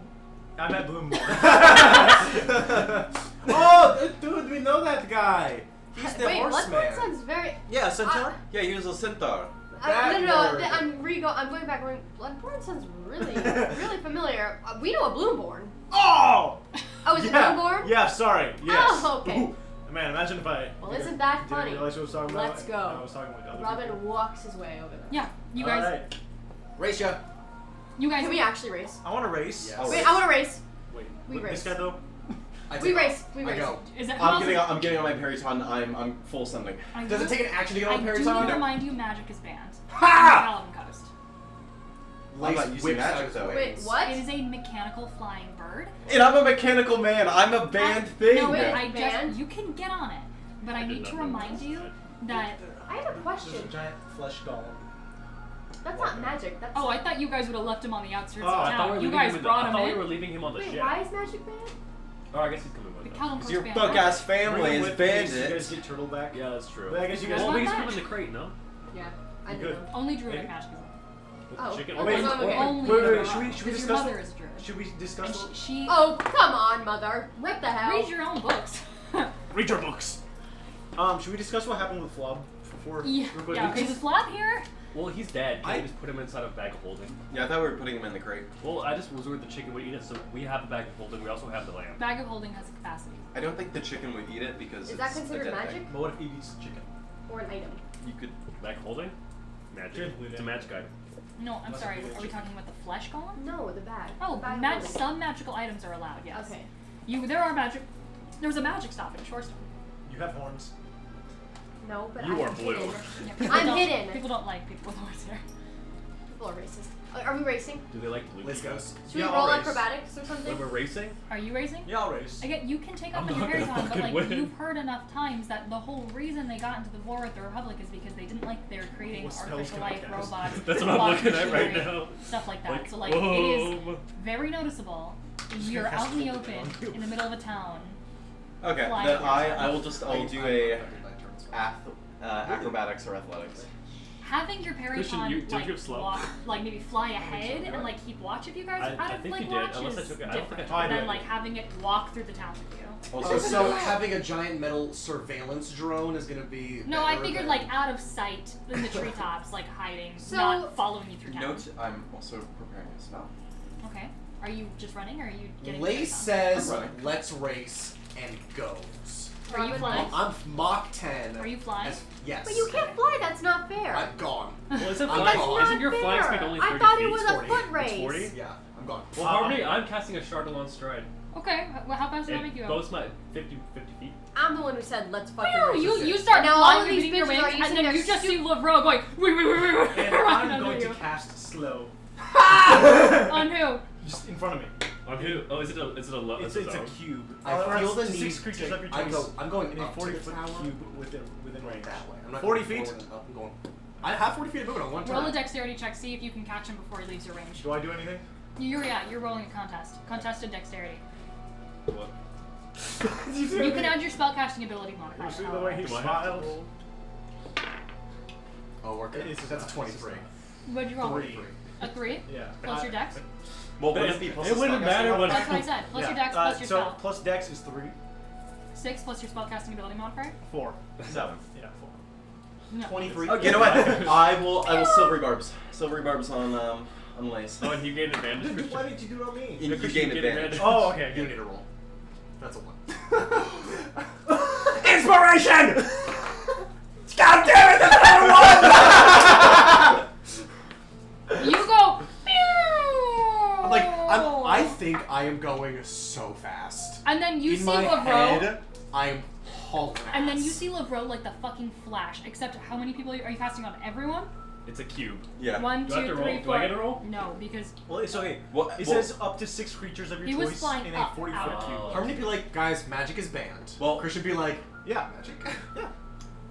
I met Bloomborn. Oh, dude, we know that guy. He's the Wait, horseman. Bloodborne sounds very... Yeah, Centaur. Yeah, he was a centaur. That no, word. I'm going back. Bloodborne sounds really, really familiar. We know a Bloomborn. Oh! Oh, is it Yeah. Bloomborn? Yeah, sorry. Yes. Oh, okay. Ooh. Man, imagine if I. Well, isn't that didn't funny? realize what I was talking about. Let's go. I was talking about other Robin walks his way over there. Yeah, you people. guys. Alright. Raisha. You guys. Can we actually race? I want to race. Yes. Wait, I want to race. Wait. We with race. This guy though. We race. We I race. go. Is that I'm getting on my Periton. I'm full sending. Does it take an action to get I on do Periton? need to remind you, magic is banned. Ha! On the Calvin Coast. I'm not Lace using whips magic out his though. Wait, what? It is a mechanical flying bird. And I'm a mechanical man. I'm a banned thing. No, Wait, I banned? just you can get on it, but I did need not to know remind you that. I have a There's question. a giant flesh golem. That's not magic. That's. Oh, I thought you guys would have left him on the outskirts Oh, of I I thought we town. were You leaving guys him in brought I him thought we in. were leaving him on the Wait, ship. why is magic banned? Oh, I guess he's coming The with us. Callum Your First fuck ass family Bring him is with in case You bandit. guys get turtle back. Yeah, that's true. But I guess you guys. Well, we Not just put him much. in the crate, no? Yeah, I You do. good? Only druidic Maybe. magic is allowed. With Oh, the chicken. okay. Wait, So I'm okay. Only Wait, in wait, a should we row, because discuss your mother what- is a druid. Should we discuss? And what- she Oh, come on, mother. What the hell? read your own books. Read your books. Should we discuss what happened with Flob before? Yeah, real quick? yeah. Okay, is Flop here? Well, he's dead. Can I- we just put him inside a bag of holding? Yeah, I thought we were putting him in the crate. Well, I just was worried the chicken would eat it, so we have the bag of holding. We also have the lamb. Bag of holding has a capacity. I don't think the chicken would eat it because Is it's that considered a dead magic? thing. But what if he eats chicken? Or an item? You could. Bag of holding? Magic. Good. It's a magic item. No, I'm Must sorry. be Are we chicken. talking about the flesh golem? No, the bag. Oh, The bag mag- holding. some magical items are allowed. Yes. Okay. There are magic. There's a magic stop in Shorestone. You have horns. No, but You I are am blue. hidden. Yeah, people I'm don't- hidden. People don't like people with horns here. People are racist. Are we racing? Do they like blue? Let's go. Should we Yeah, roll I'll race. acrobatics or When something? we're racing? Are you racing? Yeah, I'll race. Again, you can take off I'm on your not very gonna time, but fucking like win. you've heard enough times that the whole reason they got into the war with the Republic is because they didn't like they were creating What spells artificial can I life cast? robots. That's what I'm plot looking at right machinery, now. Stuff like that. Like, so like it is whoa. very noticeable. You're gonna out cast in the holding open, on you. in the middle of a town. Okay, Fly then it. I will just I'll do a I'm affected by turns. acrobatics or athletics. Having your Christian, Paracon you- don't like you have slow? walk, like maybe fly ahead and like keep watch of you guys I out of think like you did, watch unless I is took it- I don't think I different took it. than I like did. having it walk through the town with you. Also, So having a giant metal surveillance drone is gonna be. No, I better figured than- like out of sight in the treetops, like hiding, So- not following you through town. note I'm also preparing a spell. Okay. Are you just running or are you getting Lace to says, I'm running. "Let's race," and goes. Are you Robin, flying? I'm Mach 10. Are you flying? Yes. But you can't fly. That's not fair. I'm gone. Well, isn't, I'm flying, gone. isn't your Not flying fair. speed only 30 I thought feet? it was a 40. foot race. It's 40? Yeah, I'm gone. Well, pardon me, I'm casting a Chardonnay stride. Okay. Well, how fast does that make you It go? boasts my 50 feet. I'm the one who said let's fucking Whew, race. you start Now all flying, of you're these beating your bitches are wings, and using then their you just see stu- Lavro going And right I'm under going you. to cast slow. On who? Just in front of me. On who? Oh, is it a low? It's a cube. I feel the Six need. creatures of your I choice. go. I'm going in a up to 40-foot the tower. cube within range. That way. I'm not 40 going feet? forward and up. I'm going. I have 40 feet of movement on one Roll a turn. dexterity check. See if you can catch him before he leaves your range. Do I do anything? You're rolling a contest. Contested dexterity. What? You can add your spellcasting ability You modifier. see the way he Do I have to smiled? roll? Oh, we're good. That's a 23. What'd you roll? 3. A 3? Yeah. Plus your dex? Well, But would it- it be plus it the wouldn't spellcasting matter what- That's what I said. Plus Yeah. your dex, plus your so spell. plus dex is 3. 6 plus your spellcasting ability modifier? 4. 7. Yeah, 4. No. 23. Oh, you know what? I will silvery barbs. Silvery barbs on Lace. Oh, and you gained advantage, Why Christian. didn't you do it on me? You Because gain you advantage. Oh, okay. You don't need a roll. That's a 1. Inspiration! God damn it! That's another one! You go. I'm like, I think I am going so fast. And then you In see my Lavro. head, I am hauling ass. And then you see Lavro like the fucking Flash. Except how many people are you casting on everyone? It's a cube. Yeah. 1, Do I have 2, to roll? 3, Do 4. I get a roll? No, because Well, it's okay. Well, It says up to 6 creatures of your He was choice flying in up, a 40-foot out. cube. Harmony be like, guys, magic is banned. Well- Christian be like, Yeah. magic. Yeah.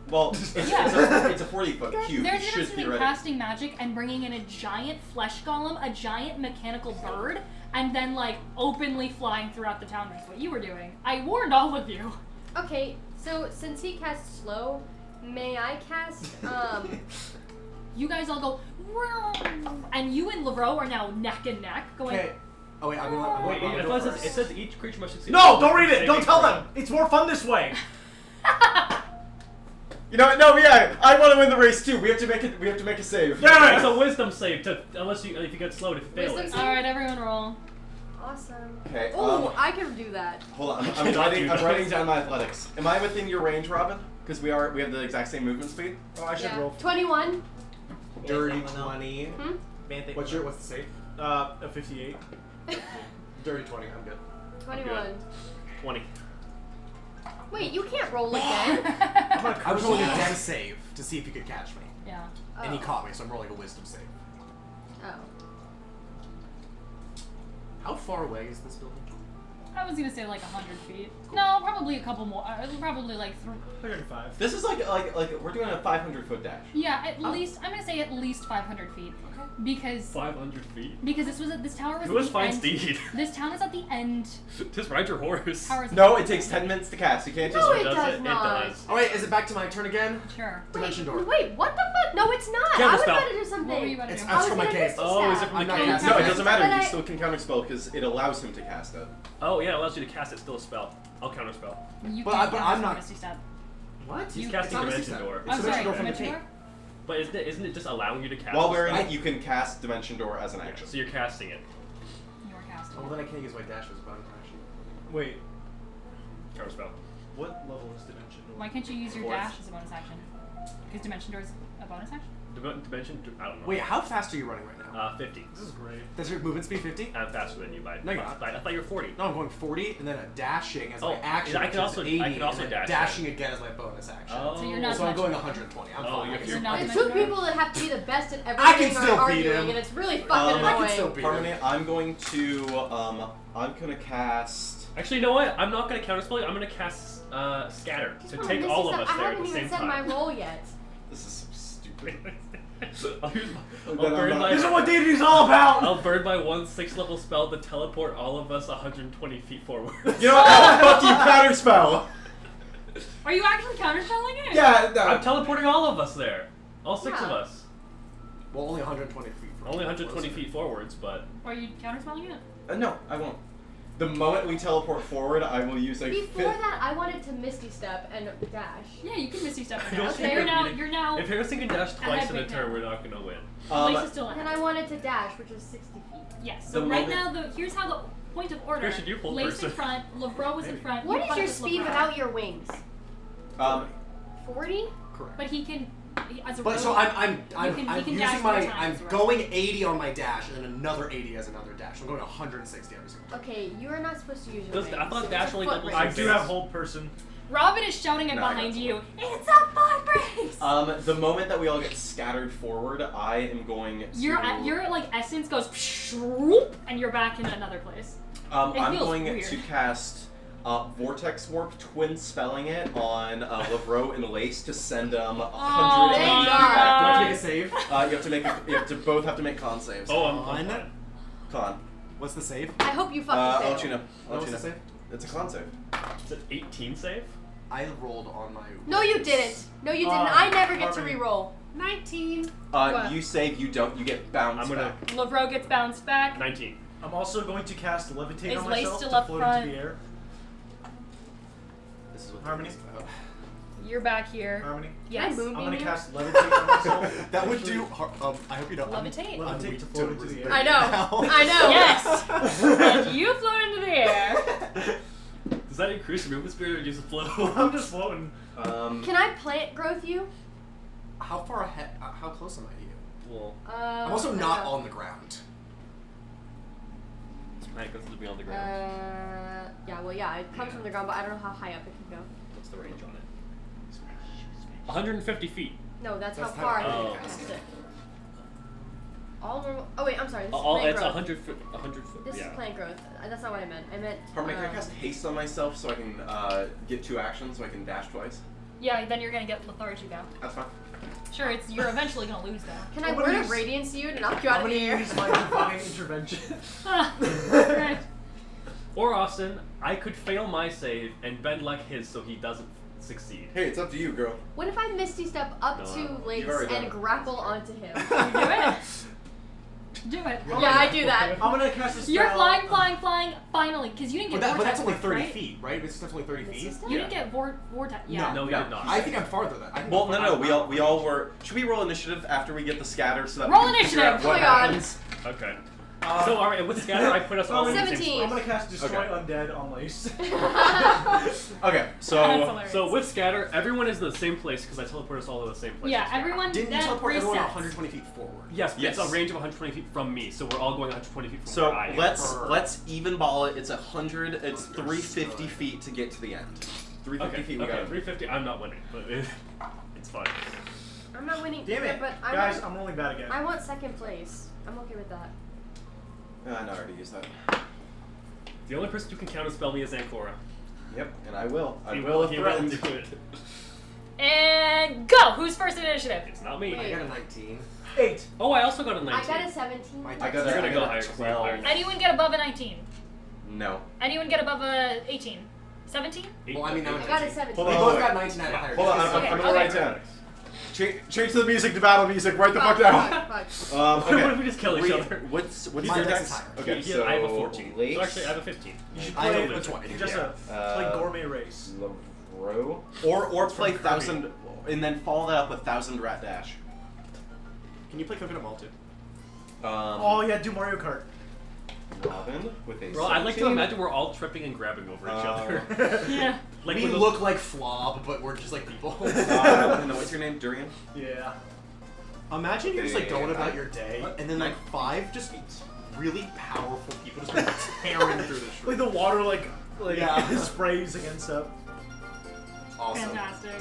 Well, it's a 40-foot cube. there's It a should difference between theoretically. casting magic and bringing in a giant flesh golem, a giant mechanical bird, and then like openly flying throughout the town. That's what you were doing. I warned all of you. Okay, so since he casts slow, may I cast You guys all go, "Vroom," and you and Lavro are now neck and neck, going. Okay. Oh wait, I'm gonna Wait, let I go thought first. it says each creature must succeed. No, don't read it. Saving Don't tell throw. them. It's more fun this way. You know what? No, yeah, I want to win the race too. We have to make it. We have to make a save. Damn It's it! a wisdom save to if you get slowed if you fail Wisdom it. save? All right, everyone roll. awesome. Okay. Oh, I can do that. Hold on. Not I'm writing. you. I'm writing down my athletics. Am I within your range, Robin? Because we have the exact same movement speed. Oh, I should Yeah. roll. 21. Dirty 20. Hmm? What's the save? A 58. Dirty 20. I'm good. 21. 20. Wait, you can't roll again. I'm gonna I was curse rolling a you. dex save to see if you could catch me, Yeah. and he Oh. caught me, so I'm rolling a wisdom save. Oh. How far away is this building? I was gonna say like 100 feet. No, probably a couple more. Probably like 105. This is like we're doing a 500-foot dash. yeah, at least I'm gonna say at least 500 feet. Okay. Because 500 feet? this tower was Who has at the fine end. steed? This town is at the end. Just ride your horse. Tower is No, it takes 10 minutes to cast. You can't just. No, it Does does it? not. It does. All right, is it back to my turn again? Sure. Dimension door. Wait, what the fuck? No, it's not. I Counter was spell. about to do something. What were you about to It's do? that's I from was my gonna case. miss Oh, is it that. from I'm the not cave? casting. No, it doesn't matter. But You I- still can counterspell because it allows him to cast it. Oh, yeah, it allows you to cast it. Still a spell. I'll counterspell. You But can't but cast I'm not- Misty Step. What? He's You- casting It's not Dimension Misty Step. Door. It's I'm Dimension sorry, Door from the Dimension cave. Door? But isn't it just allowing you to cast While a wearing spell? it, you can cast Dimension Door as an action. So you're casting it. You're casting. Oh, well, then I can't use my dash as a bonus action. Wait, Counterspell. what level is Dimension Door? Why can't you use your Fourth. dash as a bonus action? Because Dimension Door is a bonus action? Dimension? I don't know. Wait, how fast are you running right now? 50. This is great. Does your movement speed 50? I'm faster than you by. No, you're not. I thought you were 40. No, I'm going 40 and then a dashing as my Oh, action. I can which is also- 80, I can also and then dash dashing again as my bonus action. Oh. So you're not So I'm going Dimension Door. 120. I'm Oh, fine. you're You're not The Dimension two Door? people that have to be the best at I can everything still are beat arguing, him. and it's really fucking I annoying. can still beat him. Harmony, I'm going to I'm gonna cast. Actually, you know what? I'm not going to counterspell it. I'm going to cast Scatter. So Come on, take Misty all of Step, us there I at haven't the even same said time. my roll yet. This is so stupid. I'll use Then I'm burn not- my. This is what D&D's all about! I'll burn my 1 6-level spell to teleport all of us 120 feet forward. You know what? Fuck you, counterspell. Are you actually counterspelling it? Yeah, no. I'm teleporting all of us there. All 6 of Yeah. us. Well, only 120 feet. From Only 120 feet forwards, but. Are you counterspelling it? No, I won't. The moment we teleport forward, I will use a Before fifth. that, I wanted to Misty Step and dash. Yeah, you can Misty Step I it. don't Okay, think you're we're now. beating- You're now. If Harrison can dash twice ahead in a right turn, now. we're not gonna win. Place is still And ahead. then I wanted to dash, which was 60 feet. Yes. So The right moment- now, here's how the point of order. Christian, you pull Lace person. in front. Lavro was in Maybe. front. What you is fight your with speed Lavro. without your wings? 40? Correct. But he can, as a But rogue, so I'm he can using dash my 4 times, I'm right? going 80 on my dash and then another 80 as another dash. I'm going 160 every single time. Okay, you are not supposed to use your Does- wings. I thought It's dash a only foot doubles race. I your do have hold person. Robin is shouting it No, I behind got you. It's a foot race. The moment that we all get scattered forward, I am going to. Your like essence goes shroop, and you're back in another place. It I'm feels going weird. to cast Vortex Warp, twin spelling it on Lavro and Lace to send them 100 thank feet God. Do I have to back. make a save? You have to both have to make con saves. Oh, I'm Fine. fine. Con. What's the save? I hope you fucking I'll fail. let you know. I'll What's let the you know. save? It's a con save. Is it 18 save? I rolled on my. No, you didn't. No, you didn't. I never get to re-roll. 19. What? You save, you don't, you get bounced I'm gonna- back. Lavro gets bounced back. 19. I'm also going to cast Levitate Is on Lace myself still to up float front? into the air. This is what Harmony? this is about. You're back here. Harmony? Yes. Can I moonbeam I'm going to you? cast Levitate on myself. That would Actually, do. I hope you don't. Levitate. I'm Levitate weak to float to into the resist air. I know. now. I know. Yes. And you float into the air. Does that increase your movement speed or use the flow? I'm just floating. Can I plant growth you? How far ahead? How close am I to you? Well, I'm also not on the ground. Plant goes to be on the ground. Yeah, well, yeah, it comes from the ground, but I don't know how high up it can go. What's the range on it? 150 feet. No, that's That's how far how- I oh. can cast it. All normal. Oh wait, I'm sorry. This is All plant it's growth. 100 foot. 100 foot. This yeah. is plant growth. That's not what I meant. I meant. Harmony, can I cast haste on myself so I can get 2 actions so I can dash twice? Yeah, then you're gonna get lethargy now. That's fine. Sure, you're eventually gonna lose that. Can I I'm word gonna of use- radiance you to knock you out I'm of the going to air? use my divine intervention. Right. Or Austin, I could fail my save and bend like his so he doesn't succeed. Hey, it's up to you, girl. What if I misty step up No, to Lace you've already done and it. grapple onto him? You do it. Do it. Yeah, I do that. I'm going to cast a spell. You're flying, finally, because you didn't get But that's vortex only warp, 30 right? feet, right? It's only 30 feet. Misty step? You didn't get vortex. Yeah. No, you No. did not. I think I'm farther than. I think Well, I'm no, farther. we all were. Should we roll initiative after we get the scatter so that Roll we can figure out initiative! what Oh my God. happens? Okay. So, alright, with scatter, I put us all in the same 17. I'm spot. going to cast Destroy Okay. Undead on Lace. Okay, That's so hilarious. So with scatter, everyone is in the same place because I teleport us all to the same place. Yeah, everyone Didn't you that teleport everyone resets. 120 feet forward? Yes, but Yes. it's a range of 120 feet from me, so we're all going 120 feet from where I am. let's even ball it. It's 100. It's 350 feet to get to the end. 350 Okay, feet. We okay, got. 350. I'm not winning, but it's fine. I'm not winning Damn either, it. but I Guys, want, I'm rolling bad again. I want second place. I'm okay with that. No, I already used that. The only person who can counterspell me is Ancora. Yep, and I will. I He will if he will threatened. do it. And go! Who's first in initiative? It's not me. Wait. I got a 19. 8. Oh, I also got a 19. I got a 17. I I got You're a, gonna I go got higher, a 'cause you have 12. higher. Anyone get above a 19? No. Anyone get above a 18? 17? Well, I mean, I'm I got a 17. Hold We on, both wait. got 19 out of higher. Hold on, Just- I'm Okay, gonna okay. write down. Change the music to battle music right the fuck Fuck, now. fuck. What Okay. if we just kill each other? What's My your dex dex? is higher. Okay, Yeah, so I have a 14. Lace, So actually, I have a 15. You should I play have a 20. just Yeah. play gourmet race. Lavro. Or play Kirby. 1000, and then follow that up with 1000 Rat Dash. Can you play Coconut Mall too? Oh yeah, do Mario Kart. Robin with a Bro, I'd like to 17. imagine we're all tripping and grabbing over each other. Yeah. Like we with those- look like Flob, but we're just like people. And what's your name? Durian? Yeah. Imagine you're just like going about your day, What? and then like 5 just really powerful people just like tearing through the Like street. the water like Yeah. sprays against up. Awesome. Fantastic.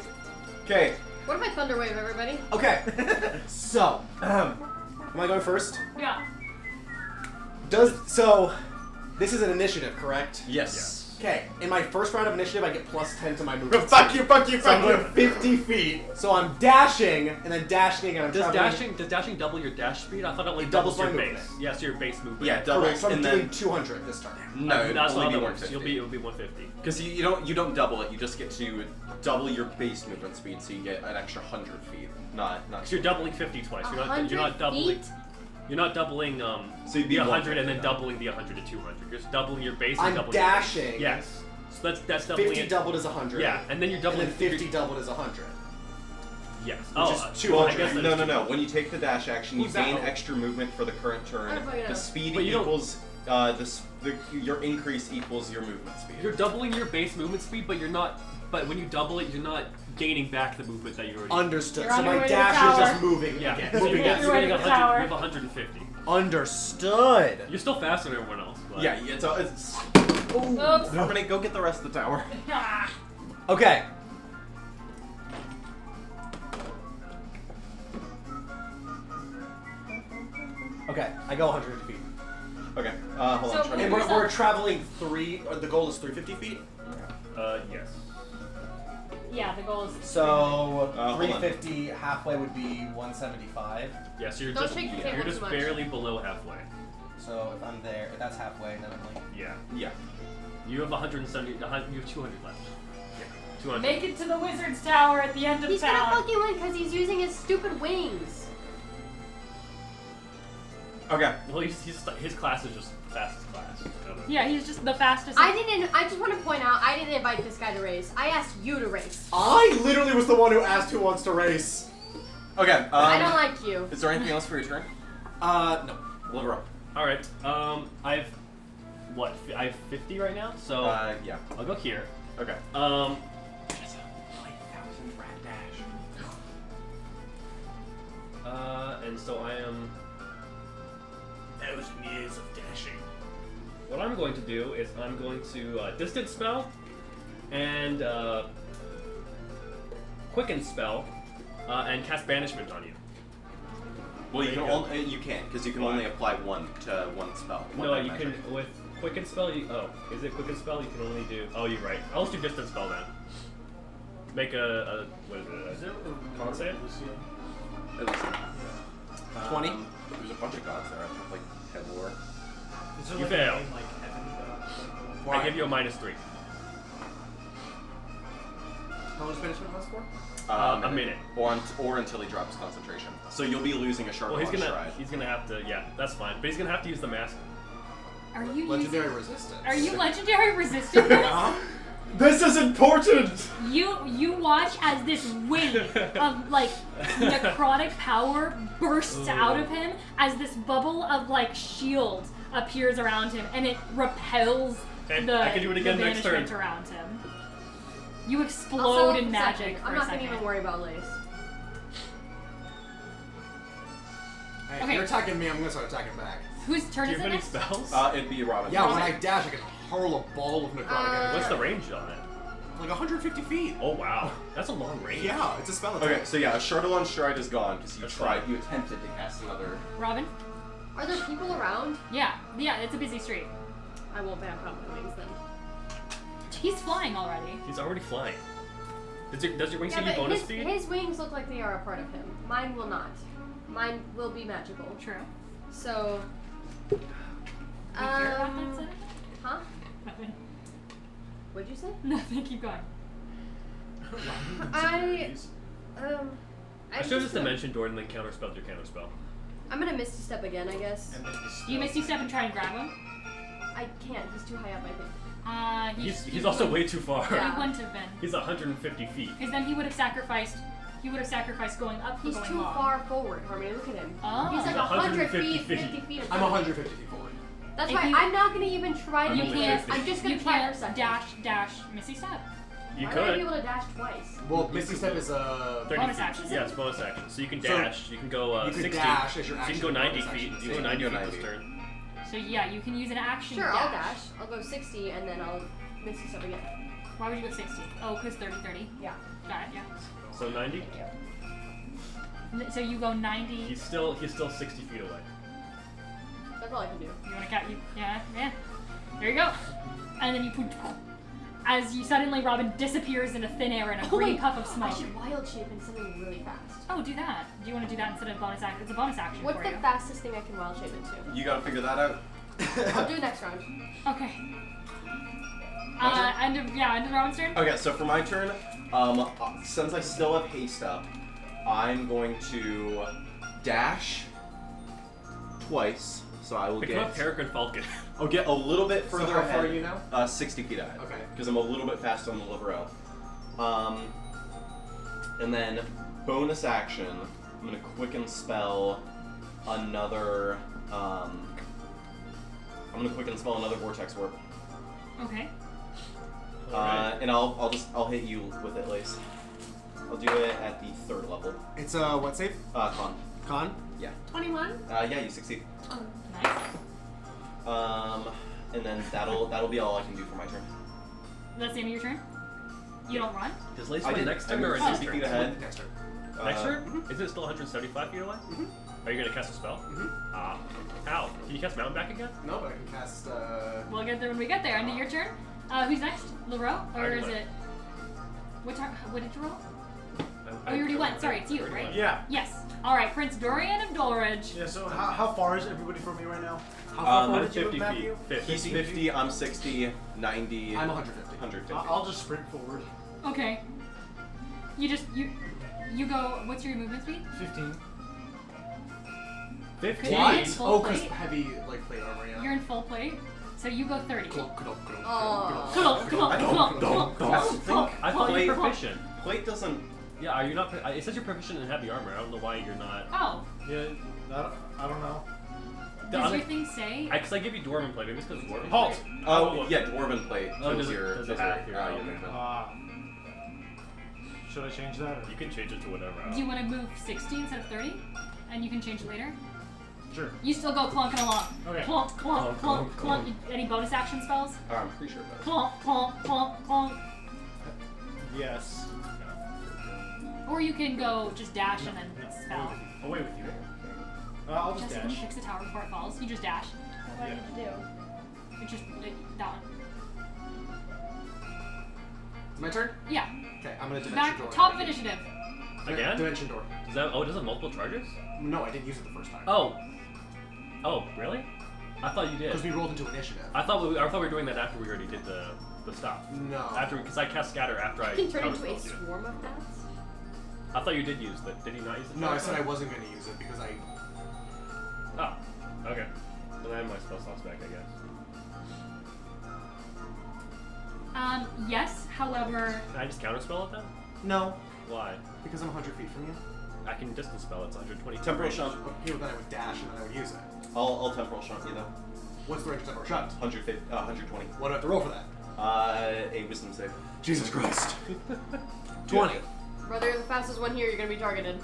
Okay. What if I thunder wave everybody? Okay, so am I going first? Yeah. This is an initiative, correct? Yes. Okay, in my first round of initiative, I get plus 10 to my movement. Fuck you, fuck you, So I'm fuck going you. 50 feet. So I'm dashing, and then dashing, and I'm Does traveling. dashing double your dash speed? I thought it only It doubles doubles your my base. movement. Yeah, so your base movement. Yeah, Correct, doubles, so I'm and doing then 200 this turn. no, it'd That's only not be how that works. 150. It'll be 150. Because you don't double it. You just get to double your base movement speed, so you get an extra 100 feet. Not. Because you're doubling 50 twice. You're not 100 doubling. feet? You're not doubling So you'd be the 100 and 150 then now. doubling the 100 to 200. You're just doubling your base and I'm doubling dashing. your base. Yes. So that's doubling 50 it. doubled is 100. Yeah, and then you're And doubling then 50 doubled is 100. Yes. is 200. Well, I guess that no, is no, no. 200. When you take the dash action, you Who's that? gain extra movement for the current I turn. don't fucking know. The speed But you don't- equals your increase equals your movement speed. You're doubling your base movement speed, but you're not. But when you double it, you're not gaining back the movement that you already. Understood. You're So on your my way to the dash is tower. just moving Yeah. again. So Moving you're You're again. right getting at the 100. tower. You have 150. Understood. You're still faster than everyone else. But Yeah, it's Oops. permanent. Go get the rest of the tower. Ah. Okay. Okay, I go 150 feet. Okay. Hold So on. Try And to we're traveling the goal is 350 feet? Yes. Yeah, the goal is. So hold on. 350 halfway would be 175. Yeah. So you're Don't just shake the you're table just too much. barely below halfway. So if I'm there, if that's halfway, then I'm like. Yeah. Yeah. You have 170. You have 200 left. Yeah. 200. Make it to the wizard's tower at the end of He's town. gonna fucking win because he's using his stupid wings. Okay. Well, his class is just the fastest class. Yeah, he's just the fastest. I just want to point out, I didn't invite this guy to race. I asked you to race. I literally was the one who asked who wants to race. Okay. I don't like you. Is there anything else for your turn? No. Liver All right. I've what? I have 50 right now. So Yeah. I'll go here. Okay. That's a 5,000 rat dash. And so I am. 1,000 years of dashing. What I'm going to do is I'm going to distance spell and quicken spell and cast banishment on you. Well, you There can you go. only you can't because you can Why? only apply one to one spell. one No, die you can magic. with quicken spell. Is it quicken spell? You can only do. Oh, you're right. I'll just do distance spell then. Make a what is it? Con save? At least, 20? There's a bunch of gods there. I think like head lore. Is there You like a fail. name, like heaven? I give you a -3. How much banishment last for? A minute. Or until he drops concentration. So you'll be losing a shard Well, stride. he's gonna have to. Yeah, that's fine. But he's gonna have to use the mask. Are you Legendary using, resistance. Are you legendary resistant? this? This is important. You watch as this wave of like necrotic power bursts out of him as this bubble of like shield appears around him and it repels Okay, the, I can do it again the next banishment turn. around him. You I'll explode settle in for magic second. for I'm a not second. gonna even worry about Lace. Hey, Okay. if you're attacking me, I'm gonna start attacking back. Whose turn Do you is have it any next? spells? It'd be Robin. Yeah, when I dash, I can hurl a ball of necrotic energy. What's the range on it? Like 150 feet. Oh wow, that's a long range. Yeah, it's a spell attack. Okay, so yeah, a Chardalon Stride is gone because you That's tried, fine. you attempted to cast another. Robin? Are there people around? Yeah, it's a busy street. I won't vamp out my wings then. He's flying already. He's already flying. Does your wings Yeah, give you but bonus his, speed? his wings look like they are a part of him. Mine will not. Mine will be magical. True. So. We care about that setting? Huh? Nothing. What'd you say? Nothing. Keep going. I I should just mention Jordan, then counterspell your counterspell. I'm gonna Misty Step again, I guess. And then You Misty Step and try and grab him? I can't. He's too high up, I think. He's also way too far. Yeah. He wouldn't have been. He's 150 feet. Because then he would have sacrificed. He would have sacrificed going up for He's going too long. far forward, Harmony. Look at him. Oh. He's like 100 feet, 50 feet. I'm 150 feet forward. That's If why you- I'm not gonna even try to I'm You use only can't. it. I'm just gonna you try for a can't second. dash Misty Step. You Why would I be could. able to dash twice? Well, Misty Step is 30 Bonus feet. action. Yeah, it's bonus action. So you can So dash. you can go you could 60. dash as your So you action. can go 90 bonus feet. action. You can go 90 go feet 90. this turn. So yeah, you can use an action Sure, dash. I'll dash. I'll go 60 and then I'll Misty Step again. Why would you go 60? Oh, because 30. Yeah. Got it, yeah. So 90. Thank you. So you go 90. He's still 60 feet away. That's all I can do. You want to cut you? Yeah. There you go. And then you put. As you suddenly, Robin disappears into thin air in a green wait, puff of I smoke. should wild shape into something really fast. Oh, do that. Do you want to do that instead of bonus action? It's a bonus action What's for the you. fastest thing I can wild shape into? You gotta figure that out. I'll do it next round. Okay. My End of Robin's turn. Okay, so for my turn, since I still have haste up, I'm going to dash twice. So I will Become a get. peregrine falcon. I'll get a little bit So further how ahead. far are you now? 60 feet ahead. Okay. Because I'm a little bit faster on the Livero. And then bonus action, I'm gonna quicken spell another. I'm gonna quicken spell another vortex warp. Okay. Alright. And I'll hit you with it, Lace. I'll do it at the 3rd level. It's a what save? Con. Con? Yeah. 21? Yeah, you succeed. Oh, nice. And then that'll be all I can do for my turn. That's the end of your turn? You don't run? Does Lace I win did next I turn or moved in this 60 turn? feet ahead. Next turn. Next turn? Isn't it still 175 feet away? Are you gonna cast a spell? Ah. How? Can you cast Mountain back again? No, but I can cast. We'll get there when we get there. End of your turn. Who's next? Leroy? Or already is went. it... What did you roll? Oh, you already went. Sorry, it's you, right? Yeah. Yes. Alright, Prince Dorian of Dorridge. Yeah. So how far is everybody from me right now? How Um, far did you 50 move, feet. Matthew? 50. He's 50, I'm 60, 90. I'm 150. 150. I'll just sprint forward. Okay. You go... What's your movement speed? 15. 15. What? Full Oh, because plate? heavy like plate armor. Yeah. You're in full plate. So you go 30. Aw. Come on, come on, I come on, don't- come on, come on, come on, I come on, thought you were come on. proficient. Plate doesn't. Yeah, are you not? It says you're proficient in heavy armor. I don't know why you're not. Oh, Yeah. I don't know. does your thing say? Because I give you dwarven plate. Maybe it's because dwarven Halt. plate. Oh, yeah, dwarven plate. Oh, Kills does it- your, does it does have your, your- your okay. movement. Should I change that? Or? You can change it to whatever. Do you want to move 60 instead of 30? And you can change it later? Sure. You still go clunking along. Okay. Clunk, clunk, Clunk, clunk, clunk, clunk. Any bonus action spells? I'm pretty sure it does. Clunk, clunk, clunk, clunk. Yes. Or you can go just dash and then spell. Away with you. I'll just Jessica, can you dash. fix the tower before it falls? You just dash. What do I need to do? It's just that one. It's my turn. Yeah. Okay, I'm gonna dimension Back door. top of initiative. Again? Dimension door. Does that? Oh, it does it have multiple charges? No, I didn't use it the first time. Oh. Oh, really? I thought you did. Because we rolled into initiative. I thought we were doing that after we already did the stuff. No. After, because I cast scatter after I. You can turn into a counterspelled you. swarm of bats? I thought you did use that. Did you not use it? No, I said I wasn't gonna use it because I. Oh. Okay. Then I have my spell slots back, I guess. Yes, however, Can I just counterspell it then? No. Why? Because I'm 100 feet from you. I can distance spell. It's 120. Temporal shunt. Okay, well, then I would dash and then I would use it. I'll temporal shunt you though. What's the range of temporal shunt? 120. What do I have to roll for that? A wisdom save. Jesus Christ. 20. Brother, you're the fastest one here, you're gonna be targeted.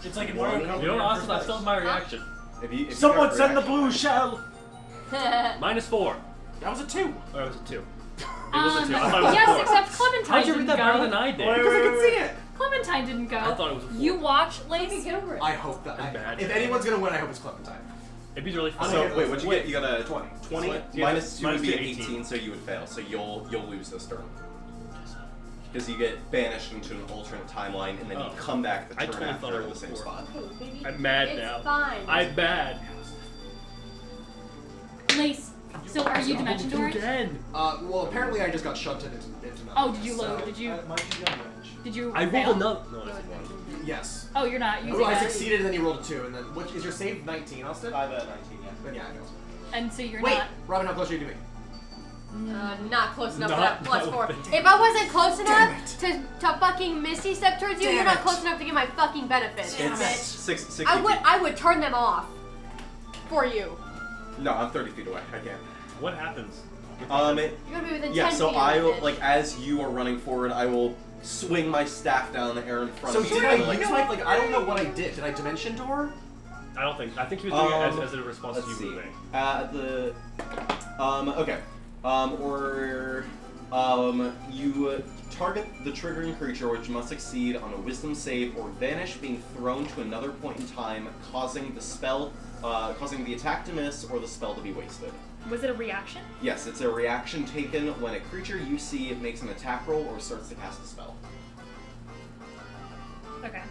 It's like in Mario Kart. You know what, Austin? I still have my reaction. If you Someone got send the reaction- blue shell. -4. That was a 2. Or was it 2? It was a 2. I thought it was a yes, 4. except Clementine How'd you didn't read that go. better than I did? Wait, Because I can see it. Clementine didn't go. I thought it was a 4. You watch, Okay, Lace. get over it. I hope that. I'm bad. If anyone's gonna win, I hope it's Clementine. It'd be really fun. So wait, what'd you get? You got a 20. 20 Yeah, minus 2 would be minus 2, 18, so you would fail. So you'll lose this turn. Because you get banished into an alternate timeline, and then you come back the I turn totally thought I after the rolled same 4. spot. Okay, baby. I'm mad It's now. fine. I'm mad. Lace. So are you dimension dooring? Again. Well, apparently I just got shoved into nothing. Oh, did you so- load? Did you? Might be gun range. Did you? I fail? rolled another. No, I said 1. Yes. Oh, you're not using Well, I that. succeeded and then you rolled a 2, and then which is your save 19, Austin? I bet 19, yeah. Then yeah, I failed. And so you're Wait, not. Robin, how close are you to me? Not close enough for Not- that plus not 4. with If I wasn't close Damn enough to fucking Misty step towards you, Damn you're not it. close enough to get my fucking benefits. Damn It's it. 60 I feet. would turn them off for you. No, I'm 30 feet away. I can't. What happens? You're gonna be within Yeah, 10 so feet of I me, will, bitch. like, as you are running forward, I will swing my staff down the air in front So of me. did to I kinda, use like I don't know what I did. Did I dimension door? I don't think. I think he was doing it as a response to Let's you see. moving. Okay. You target the triggering creature, which must succeed on a Wisdom save or vanish, being thrown to another point in time, causing the attack to miss or the spell to be wasted. Was it a reaction? Yes, it's a reaction taken when a creature you see makes an attack roll or starts to cast a spell. Okay.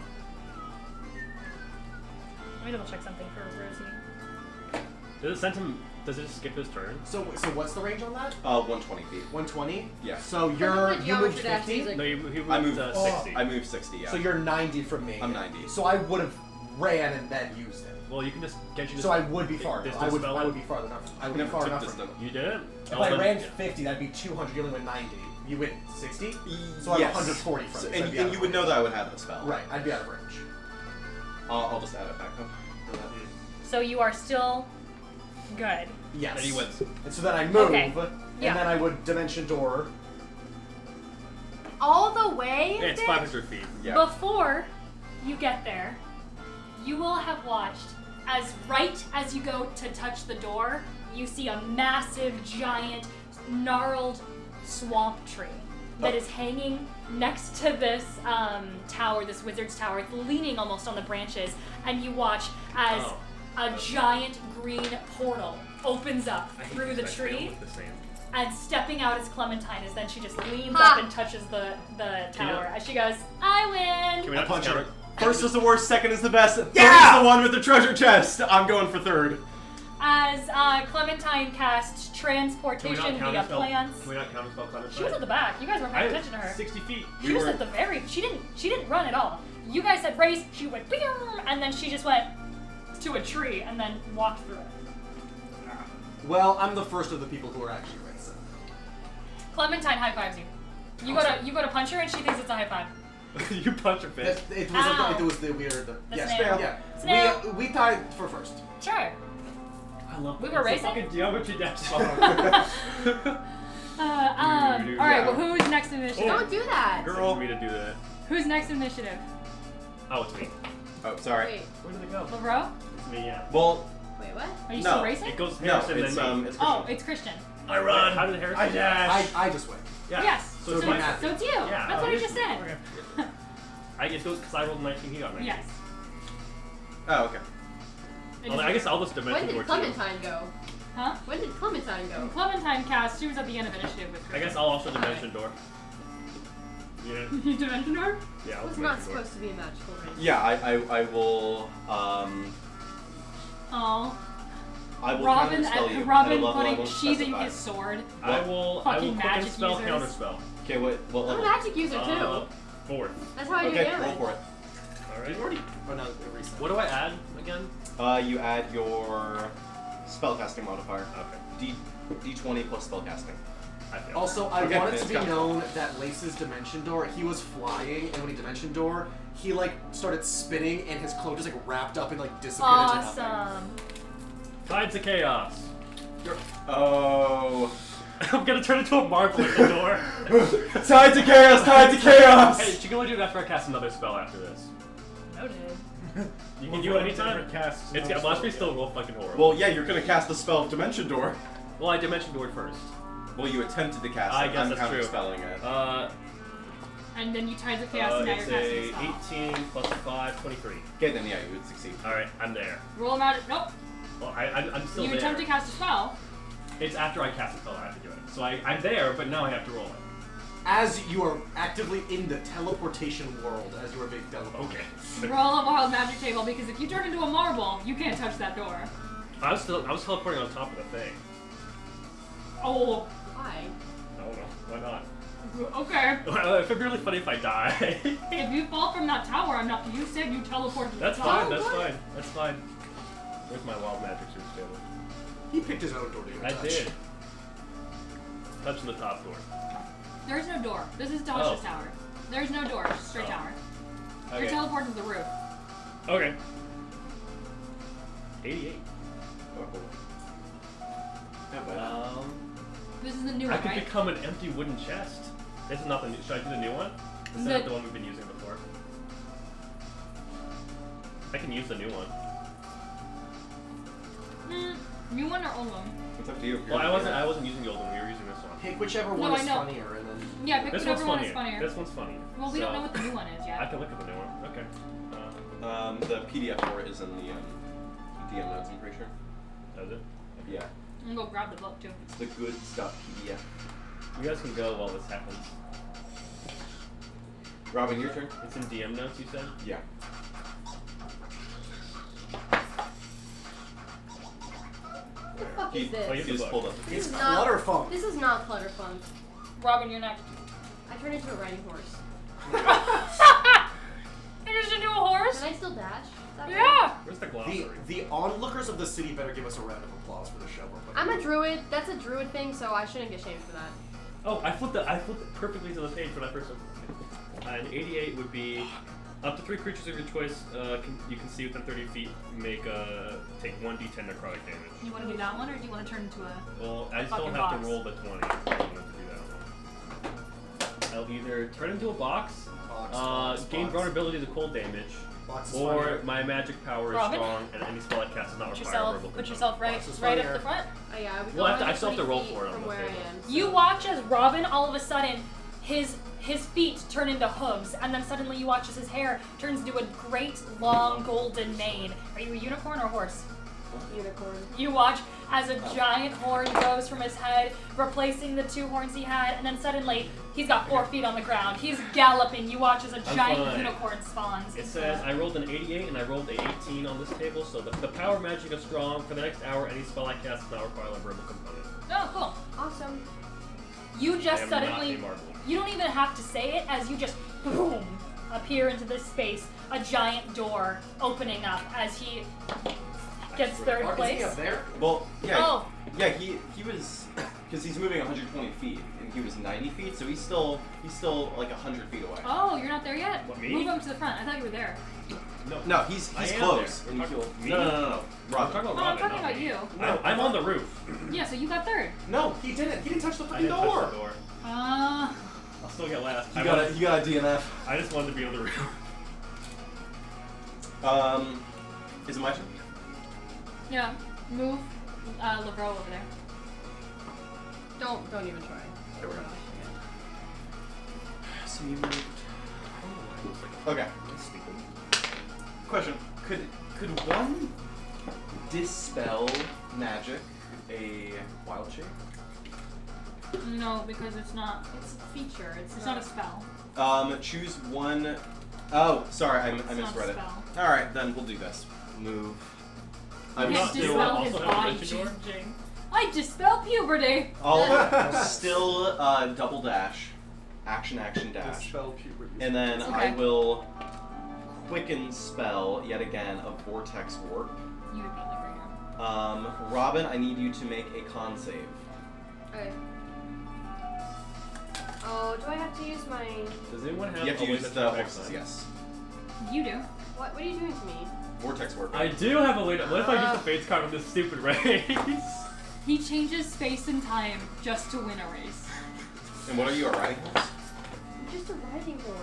Let me double check something for Rosie. Does it send him? Does it skip his turn? So what's the range on that? 120 feet. 120? Yeah. So Some of you the moved geometry dash 50? is like- No, he moved, I moved 60. I moved 60, yeah. So you're 90 from me. I'm 90. So I would have ran and then used it. Well, you can just get you. So I would be farther. Distance I would spell be farther enough. I would be Never far took enough. distance. You did. If I ran 50, that'd be 200. You only went 90. You went 60. So I'm Yes. 140 from So- it. and so I'd be out and of you would range. know that I would have that spell. Right, I'd be out of range. I'll just add it back up. for that. So you are still good. Yes. And he wins. And so then I move, Okay. and Yeah. then I would dimension door. all the way. Yeah, it's bitch? 500 feet. Yeah. Before you get there, you will have watched as right as you go to touch the door, you see a massive, giant, gnarled swamp tree that is hanging next to this tower, this wizard's tower. It's leaning almost on the branches, and you watch as a giant green portal opens up through the tree. And stepping out is Clementine, as then she just leans Ha! up and touches the tower. Yeah. As she goes, I win! Can we I not punch just her. count First is the worst, second is the best, third Yeah! is the one with the treasure chest. I'm going for third. As Clementine casts transportation via plants. Can we not counter spell Clementine? She was at the back. You guys weren't paying attention to her. 60 feet. She was at the very. She didn't run at all. You guys said race. She went boom, and then she just went to a tree and then walked through it. Well, I'm the first of the people who are actually racing. Clementine high fives you. You go to punch her and she thinks it's a high five. You punch her face. It was Ow. it was the weird. The Yes, snail. yeah. Snail. We tied for first. Sure. I love We were racing? fucking geometry dash song. All right. Well, who's next in initiative? Don't do that. Girl. Me to do that. Who's next in initiative? Oh, it's me. Oh, sorry. Wait, Where did it go? LeBro? It's me, yeah. Well, wait, what? Are you No, still racing? It goes no, Harrison it's then me. it's Oh, Christian. it's Christian. I run. How did Harrison? I dash. I just win. Yeah. Yes. So So, it's my it's, so it's you. Yeah. That's Oh, what I it just is. said. Okay. I guess because I rolled 19, he got 19. Yes. Oh, okay. Well, I guess I'll just When dimension did door too. Clementine go? Huh? When did Clementine go? When Clementine cast, she was at the end of initiative with I Christian. guess I'll also dimension door. Yeah. You dimension door? Yeah, I'll It was dimension not door. supposed to be a magical range. Yeah, I will Oh. I will Robin, counterspell you. Robin at a level I putting, won't sheathing specify. his sword. I will Fucking quicken magic spell, users. counter spell. Okay, what I'm a level? magic user too. 4. That's how I do Okay, damage. roll for it. Alright. Oh no, it reset. What do I add again? You add your spellcasting modifier. Okay. D20 plus spellcasting. I failed. Also, I Okay, want it it's to be got it. known that Lace's dimension door, he was flying, and when he dimension door, he like started spinning, and his cloak just like wrapped up and like disappeared into nothing. Awesome. Tides of Chaos. Oh. I'm gonna turn into a marble at the door. Tied to chaos! Tied to chaos! Hey, she can only do that after I cast another spell after this. Noted. You can do it anytime. Cast It's got must be still real fucking horrible. Well, yeah, you're gonna cast the spell of Dimension Door. Well, I dimension door first. Well, you attempted to cast I it. guess I'm that's true. counterspelling it. And then you tied the chaos, and now you're It's casting a a spell. 18 plus 5, 23. Okay, then yeah, you would succeed. Alright, I'm there. Roll them out. Nope. Well, I'm still You there. attempt to cast a spell. It's after I cast a spell I have to do it. So I'm there, but now I have to roll it. As you are actively in the teleportation world, as you are being teleported. Okay. Roll a wild magic table because if you turn into a marble, you can't touch that door. I was teleporting on top of the thing. Oh, Why? I don't know. Why not? okay. Well, it'd be really funny if I die. If you fall from that tower, I'm not. You said you teleport to the That's top. fine. That's fine. That's fine. Where's my wild magic search table? He picked his own door to go I touch. did. Touching the top door. There's no door. This is Tasha's Oh. tower. There's no door. It's just straight tower. You're Okay. teleporting to the roof. Okay. 88. This is the new I one, could right? become an empty wooden chest. This is not the new. Should I do the new one? Is The- that the one we've been using before? I can use the new one. New one or old one? It's up to you. Well, I wasn't using the old one. We were using this one. Pick whichever No, one I is know. funnier, and then. Yeah, pick This whatever one's one is funnier. funnier. This one's funnier. Well, we don't So, know what the new one is I yet. can look at the new one. Okay. The PDF for it is in the DM notes, I'm pretty sure. Does it? Yeah. I'm gonna go grab the book too. It's the good stuff PDF. You guys can go while this happens. Robin, your turn. It's in DM notes, you said? Yeah. What the fuck is Oh, you this? have He just the pulled book. up. This It's is not. Clutterfunk. This is not Clutterfunk. Robin, you're next. I turned into a riding horse. You're just into a horse? Can I still dash? Is that right? Yeah! Where's the glossary? The onlookers of the city better give us a round of applause for the show. I'm a druid. That's a druid thing, so I shouldn't get shamed for that. Oh, I flipped it perfectly to the page for that person. And 88 would be up to 3 creatures of your choice you can see within 30 feet take 1d10 necrotic damage. You want to do that one, or do you want to turn into a... Well, I still Fucking have box. to roll the 20 if I wanted to do that one. I'll either turn into a box, gain vulnerability to cold damage, Box is or funnier. my magic power is Robin? strong and any spell I cast does not Put require verbal yourself component. right, Box is right up funnier. the front. Oh yeah, we Well, go I still have to 120 roll feet for it on from the where I table. am. You watch as Robin, all of a sudden, his feet turn into hooves, and then suddenly you watch as his hair turns into a great, long, golden mane. Are you a unicorn or a horse? Unicorn. You watch as a giant horn goes from his head, replacing the 2 horns he had, and then suddenly he's got 4 feet on the ground. He's galloping. You watch as a giant fine. unicorn spawns. It says I rolled an 88 and I rolled a 18 on this table, so the power magic is strong. For the next hour, any spell I cast does not require a verbal component. Oh, cool. Awesome. You I just am suddenly, not a marble. you don't even have to say it, as you just boom appear into this space, a giant door opening up as he gets third Mark, is he place. up there? Well, yeah. Oh. Yeah, he was because he's moving 120 feet and he was 90 feet, so he's still like 100 feet away. Oh, you're not there yet. What, me? Move him to the front. I thought you were there. No, he's I am close. there. And We're he'll, talking- me? no. I'm Robin. talking about Oh, I'm Robin, talking not about me. you. I'm on the roof. Yeah, so you got third. No, he didn't. He didn't touch the I fucking didn't door. touch the door. Uh, I'll still get last. You got a DNF. I just wanted to be on the roof. Is it my turn? yeah. Move Lavro over there. Don't even try. There we go. So you moved. Okay. Question: Could one dispel magic a wild shape? No, because it's not. It's a feature. It's not a spell. Choose one. Oh, sorry, I It's not misread a it. spell. All right, then we'll do this. Move. I'm You can't still- dispel also his have a body dimension door? changing. I dispel puberty. I'll still double dash, action dash, Dispel puberty. and then It's I okay. will quicken spell yet again a vortex warp. You would be like right here. Robin, I need you to make a con save. Okay. Oh, do I have to use my? Does anyone have You have to a way use that the protects horses, them? yes. You do. What are you doing to me? Vortex warp. I do have a way to. What if I use the Fates card with this stupid race? He changes space and time just to win a race. And what are you, a riding horse? I'm just a riding horse.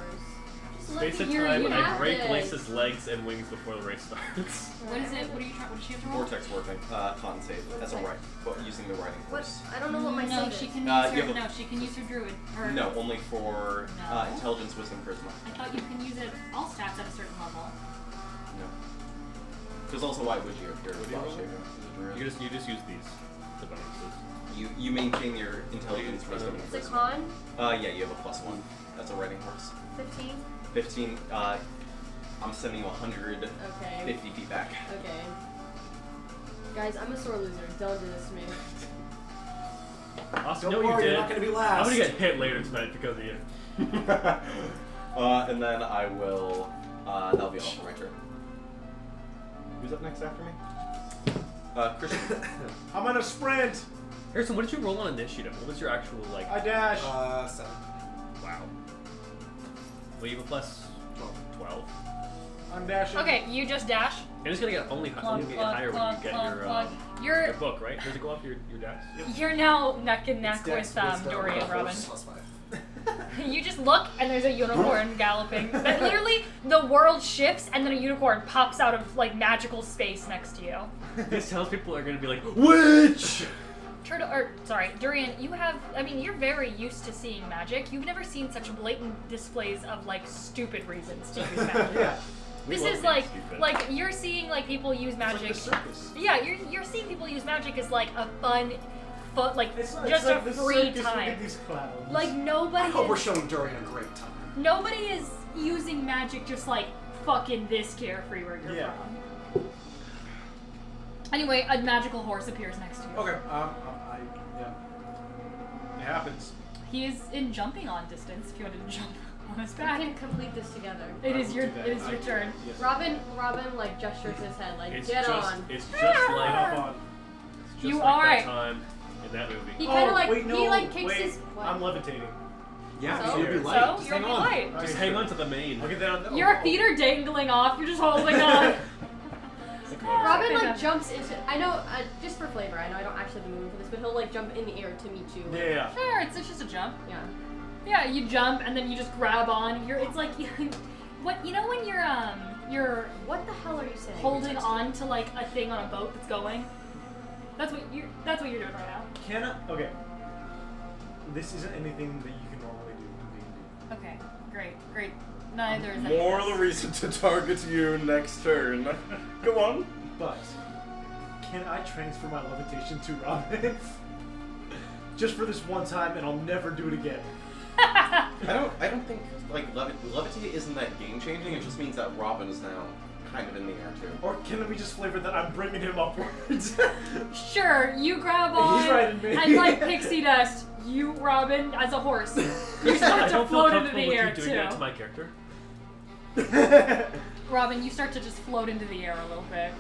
Just let Space me and hear time, you and I have break this. Lace's legs and wings before the race starts. What is it? What are you trying? What does she have to roll? Vortex warping, con save as a Okay. ride, but using the riding What? horse. I don't know what my No, save she is. can You use have her. a- No, she can use her druid. Her, No, only for No. intelligence, wisdom, charisma. I thought you can use it all stats at a certain level. No. There's also why would you if you're What do you roll? shaping? You just use these. The bonuses. You maintain your intelligence, wisdom, and It's a charisma. con. Yeah, you have a +1. That's a writing horse. 15. 15. I'm sending you 150 Okay. feet back. Okay. Guys, I'm a sore loser. Don't do this to me. Austin, Don't no, worry, you you're did. not gonna be I'm last. gonna get hit later tonight because of you. And then I will. That'll be all for my turn. Who's up next after me? Christian. I'm on a sprint. Harrison, what did you roll on initiative? What was your actual like? I dash. 7. Wow. Well, you have a plus 12. I'm dashing. Okay, you just dash. And it's gonna get only Clunk, get clunk, higher clunk, when you get clunk, your clunk. You're your book, right? Does it go off your dash? you're now neck and neck Dex, with wisdom, Dorian Robin. +5. You just look and there's a unicorn galloping. But literally, the world shifts and then a unicorn pops out of like magical space next to you. These townspeople are gonna be like, witch! Durian, you're very used to seeing magic. You've never seen such blatant displays of like stupid reasons to use magic. Yeah. We This love is being like stupid. you're seeing like people use It's like magic. the circus. Yeah, you're seeing people use magic as like a fun, like It's just like a the free circus. Look time. at these clowns. Like I nobody hope we're is, showing Dorian a great time. nobody is using magic just like fucking this carefree where you're Yeah. from. Anyway, a magical horse appears next to you. Okay. Yeah. It happens. He is in jumping on distance. If you wanted to jump on his We back, can complete this together. it is will your do that. it is your turn. Yes. Robin like gestures his head like, It's get just, on. It's just Hop like on. it's just You like alright. that time in that movie. He kind of like wait, no, he like kicks wait. his. What? I'm levitating. Yeah, So? so you'll be So, light. So Just you'll hang be on. light. Okay, Just hang on to the mane. Okay, then. Your feet are dangling off. You're just holding on. Robin like jumps into. I know, just for flavor. I know I don't actually have the movement for this, but he'll like jump in the air to meet you. Yeah. Sure, it's just a jump. Yeah. Yeah, you jump and then you just grab on. It's like what you know when you're What the hell are you saying? holding on to like a thing on a boat that's going. That's what you're doing right now. Can I? Okay. This isn't anything that you can normally do in D&D. Okay, great. Neither is More any the reason to target you next turn. Go on. But can I transfer my levitation to Robin? Just for this one time, and I'll never do it again. I don't think like levitate isn't that game changing. It just means that Robin is now kind of in the air too. Or can we just flavor that I'm bringing him upwards? Sure, you grab on He's riding me. and like pixie dust, you Robin as a horse. You I start to don't feel float into comfortable the with air you doing that to too. my character. Robin, you start to just float into the air a little bit.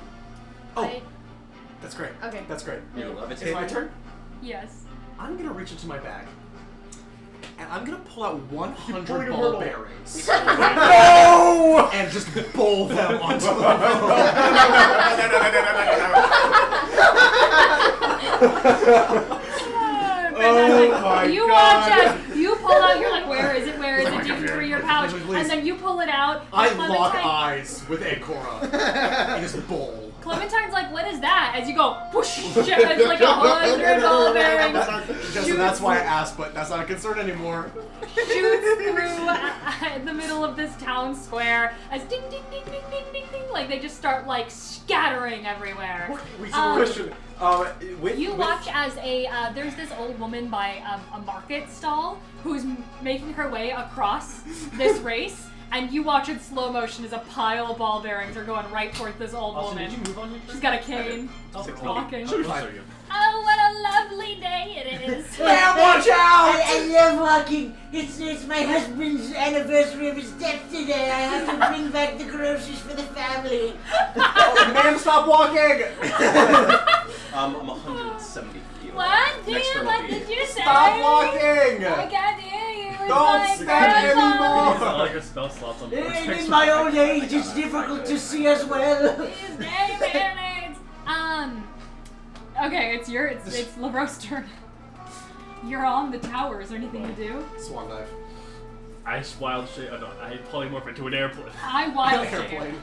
Oh, that's great. Okay. That's great. You're It's levitating. my turn. Yes. I'm gonna reach into my bag. And I'm gonna pull out 100 pulling a ball hurdle. bearings No! and just bowl them onto the Fantastic. my You God. watch as you pull out. You're like, where is it? Where is it? Dig through your pouch, Please. and then you pull it out. I and lock Clementine- eyes with Akora and just bowl. Clementine's like, what is that? As you go, whoosh, it's like 100 ball bearings. Justin, that's why I asked, but that's not a concern anymore. Shoots through the middle of this town square as ding, ding, ding, ding, ding, ding, ding. Like they just start like scattering everywhere. Wait, so question. You watch as there's this old woman by a market stall who's making her way across this race, and you watch in slow motion as a pile of ball bearings are going right towards this old Austin, woman. did you move on your turn? She's got a cane. Also, walking. How close are you? Oh, what a lovely day it is! Man, watch out! I love walking. It's my husband's anniversary of his death today. I have to bring back the groceries for the family. Oh, man, stop walking! I'm 170 feet. What? Next turn will What be- did you say? Stop walking! I can't hear you. It's Don't my stand grandma. It's not like your spell slots on In my old age, it's difficult to see as well. His name is Okay, it's Lavro's turn. You're on the tower. Is there anything to do? Swan dive. I wild shape. No, I polymorph into an airplane. I wild shape. Airplane.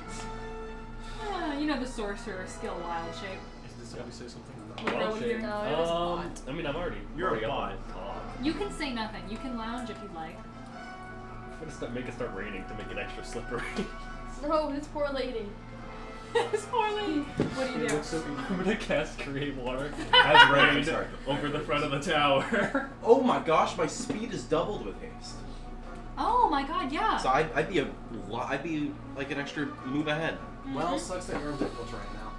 You know the sorcerer skill wild shape. Is this how we say something? You know what you're- No, it was hot. I mean, I'm already. You're already a up bot. on top. You can say nothing. You can lounge if you'd like. I'm gonna make it start raining to make it extra slippery. No, this poor lady. It's poorly. What do you do? I'm gonna cast Create Water as rain Sorry. over the front of the tower. Oh my gosh, my speed is doubled with haste. Oh my god, yeah. So I'd be like an extra move ahead. Well, sucks that you're in difficult terrain now.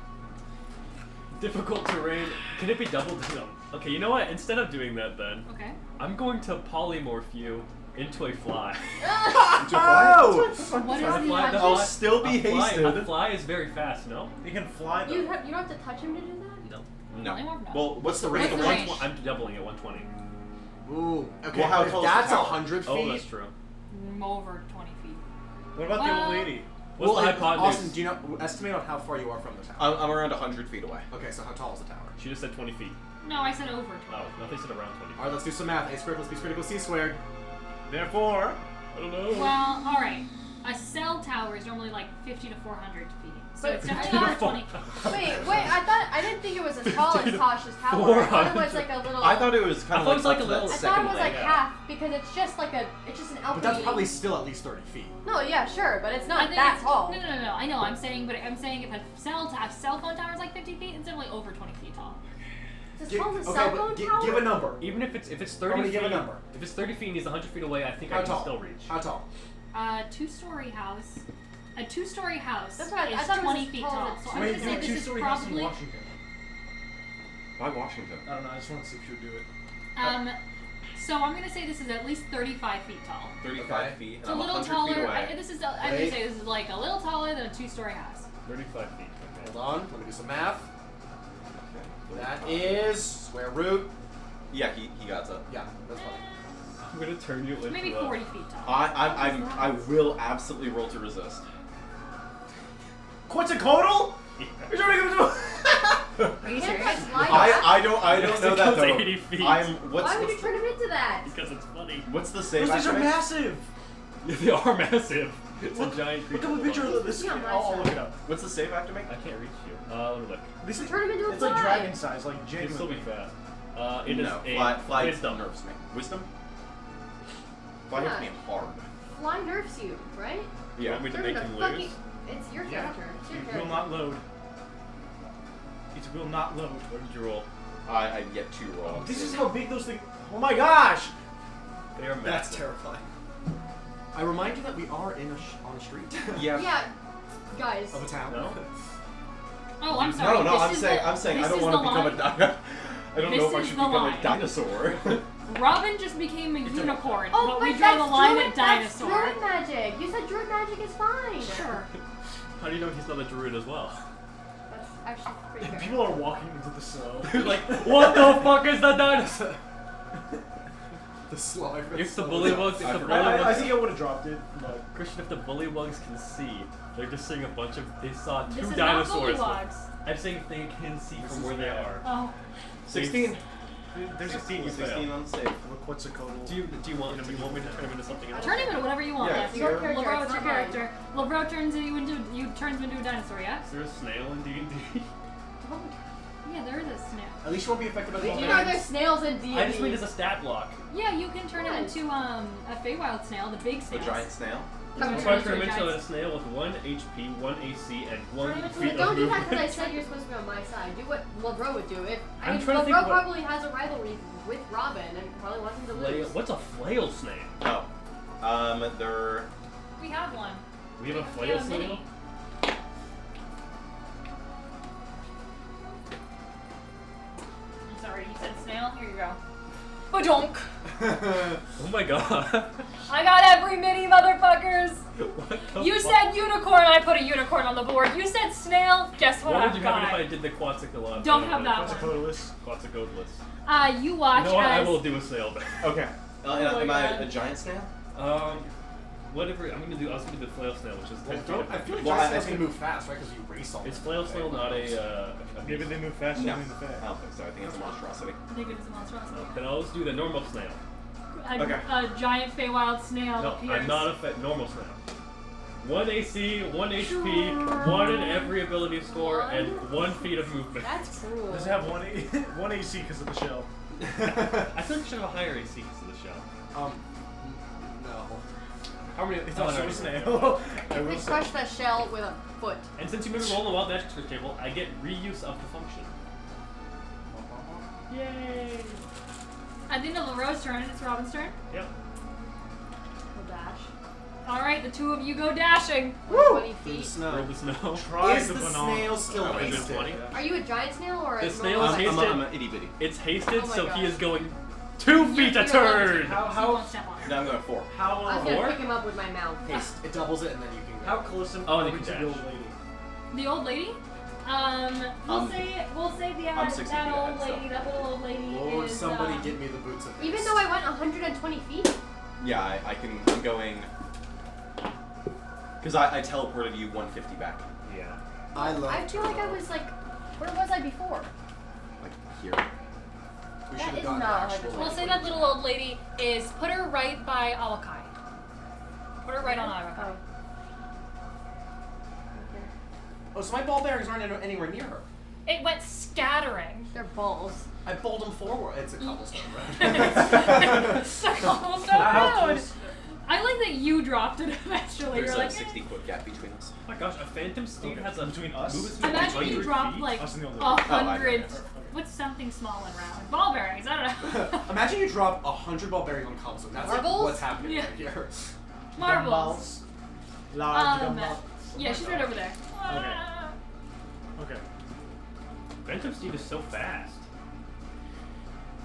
Difficult terrain. Can it be doubled? No. Okay, you know what? Instead of doing that, then Okay. I'm going to polymorph you into a fly. Oh! What A is fly- the the I'll fly- still be a fly- hasted. A fly is very fast. No. You can fly though. You don't have to touch him to do that? No. No. Polymorph? No. Well, what's the range? What's the range? I'm doubling it 120. Ooh. Okay. Well, how if tall is the that's tower? 100 feet. Oh, that's true. Over 20 feet. What about the Well- old lady? What's the Well, hypotenuse? Austin, do you know? Estimate on how far you are from the tower. I'm around 100 feet away. Okay, so how tall is the tower? She just said 20 feet. No, I said over 20. Oh, no, they said around 20. All right, let's do some math. A squared plus b squared equals c squared. Therefore, I don't know. Well, alright. A cell tower is normally like 50 to 400 feet. So But it's I definitely over thought- 20. Wait, I didn't think it was as tall as Tasha's tower. I thought it was like a little. I thought it was kind I of thought it was like up a to that little- I second thought it was like layer. half because it's just like an But alpine. that's probably still at least 30 feet. No, yeah, sure, but it's I not think that it's, tall. No. I know. I'm saying if a cell phone tower is like 50 feet, it's definitely over 20 feet tall. It's as tall as a okay, cell but phone gi- tower. give a number. Even if it's I'm 30 gonna feet, give a number. if it's 30 feet and he's 100 feet away, I think How I can tall? still reach. How tall? Two-story house. A two-story house That's what I is thought it was 20 as feet tall tall. as So a I'm wait, gonna say do a this is two-story house in probably. Washington. Why Washington? I don't know. I just want to see if she would do it. So I'm gonna say this is at least 35 feet tall. 35 Okay. feet. And It's a I'm little 100 taller. feet away. I'm gonna say this is like a little taller than a two-story house. 35 feet. Okay. Hold on. Let me do some math. That is square root. Yeah, he got that. Yeah, that's funny. I'm gonna turn you into Maybe a... 40 feet tall. I will absolutely roll to resist. Quetzalcoatl? You're trying to give it to Are you Can't serious? touch light. I don't Yes, know it that goes though. 80 feet. Why would you turn him into that? Because it's funny. What's the save? Those things are activate? massive. They are massive. It's a giant Look creature. up a picture of this. It's on my I'll side. look it up. What's the save I have to make? I can't reach you. Let me look. This is, Turn him into a it's like fly. dragon size, like You can still be genuinely. fast. It is No, a fly wisdom. nerfs me. Wisdom? Fly hits Yeah. me hard. Fly nerfs you, right? You want me to Turn make him him into lose? It's your Yeah. character. It's your It will character. not load. It will not load. What did you roll? I get 2 rolls. This is how big those things. Oh my gosh! They are That's massive. terrifying. I remind you that we are in on a street Yeah. Yeah, guys. of a town. No? Oh, I'm sorry. No, This I'm is saying the- I this don't is want the to become a line. dinosaur. I don't This know if I is should the become line. a dinosaur. Robin just became a unicorn, Oh, but but we draw the that's line druid, at that's dinosaur. druid magic. You said druid magic is fine. Sure. How do you know he's not a druid as well? That's actually pretty good. People are walking into the snow. Like, what the fuck is that dinosaur? The slime. If the bullywugs, if the I think bullywugs, I would have dropped it, but Christian, if the bullywugs can see, they're just seeing a bunch of. They saw two This is dinosaurs. not Bullywugs. I'm saying if they can see This from is where they bad. are. Oh. 16. there's a 16, you 16 on the save. Quetzalcoatl. Do you want me to turn him into something else? Turn him into whatever you want. Yeah, That's it's your your character, Lebro, it's it's your not mine. character. Lebro turns you into a dinosaur, yeah? Is there a snail in D&D? Yeah, there is a snail. At least you won't be affected by the You know there's snails in D&D. I just mean as a stat block. Yeah, you can turn him What? into a Feywild snail, the big A snail. giant snail. You can If turn I him turn him into a into giant a snail with 1 HP, 1 AC, and 1 Turn him into feet a- of Don't do that movement. because I said you're supposed to be on my side. Do what Lebro would do. If I I'm mean, trying to think Lebro what- probably has a rivalry with Robin and probably wants him to Flail- lose. What's a flail snail? Oh. They're. We have one. We have a We flail have a mini. snail? I'm sorry, you said snail? Here you go. Badonk! Oh my god. I got every mini, motherfuckers! What the You fuck? said unicorn, I put a unicorn on the board. You said snail, guess what What I've would you have got? if I did the Quetzalcoatl? Don't have that one. Quetzalcoatlus. Quetzalcoatlus. You watch No, I as... will do a snail then. Okay. Oh my Am I God. a giant snail? Whatever. I was gonna do the flail snail, which is 10 feet. I feel like Well, giant I snails can think- move fast, right? Because you race all Is the flail time. snail not a Maybe they move faster No. than the I Fae. don't think so. I think it's a monstrosity. I think it is a monstrosity. Then I'll just do the normal snail. Okay. A giant Feywild snail No, appears. I'm not a normal snail. 1 AC, 1 HP, 1 in every ability score, and 1 feet of movement. That's cruel. Does it have one AC because of the shell? I think we should have a higher AC because of the shell. No. How many? It's oh, also no, a snail. I You will could say. crush that shell with a foot. And since you made me roll on the wild magic search table, I get reuse of the function. Yay! At the end of LaRoe's turn, it's Robin's turn. Yep. We'll dash. All right, the two of you go dashing. 120 Through the feet. snow. Roll the snow. Try Is the the banana. snail still Oh, is it hasted? 20? Are you a giant snail or a The snail normal is hasted. I'm a itty bitty. It's hasted, Oh my so he God. is going 2 feet a You're turn. How- So you how- won't step on it. Now I'm going 4. How I'm gonna Four? pick him up with my mouth. Haste. It doubles it, and then you can go. how close am Oh, I they to can the dash. old lady? The old lady. We'll say I'm 60 that feet old ahead, so. lady, that little old lady Lord, is. somebody get me the boots of haste. Even though I went 120 feet? Yeah, I can. I'm going. Because I teleported you 150 back. Yeah. I love. I feel like I was like, where was I before? Like here. We That should have is gone not actual. We'll say that little old lady is. Put her right by Awakai. Put her right on Awakai. Oh. Oh, so my ball bearings aren't anywhere near her. It went scattering. They're balls. I bowled them forward. It's a cobblestone road. It's a cobblestone How road. close? I like that you dropped it eventually. There's You're like like, 60-foot gap between us. Oh my gosh, a phantom steed Okay. has a Between us? movement speed of imagine you 100 dropped feet? like Us and the old lady. 100. Oh, What's something small and round? Ball bearings. I don't know. Imagine you drop 100 ball bearings on cobblestone. That's like Marbles? what's happening Yeah. right here. Marbles. Large gumballs. Yeah, she's right over there. Okay. Phantom steed is so fast.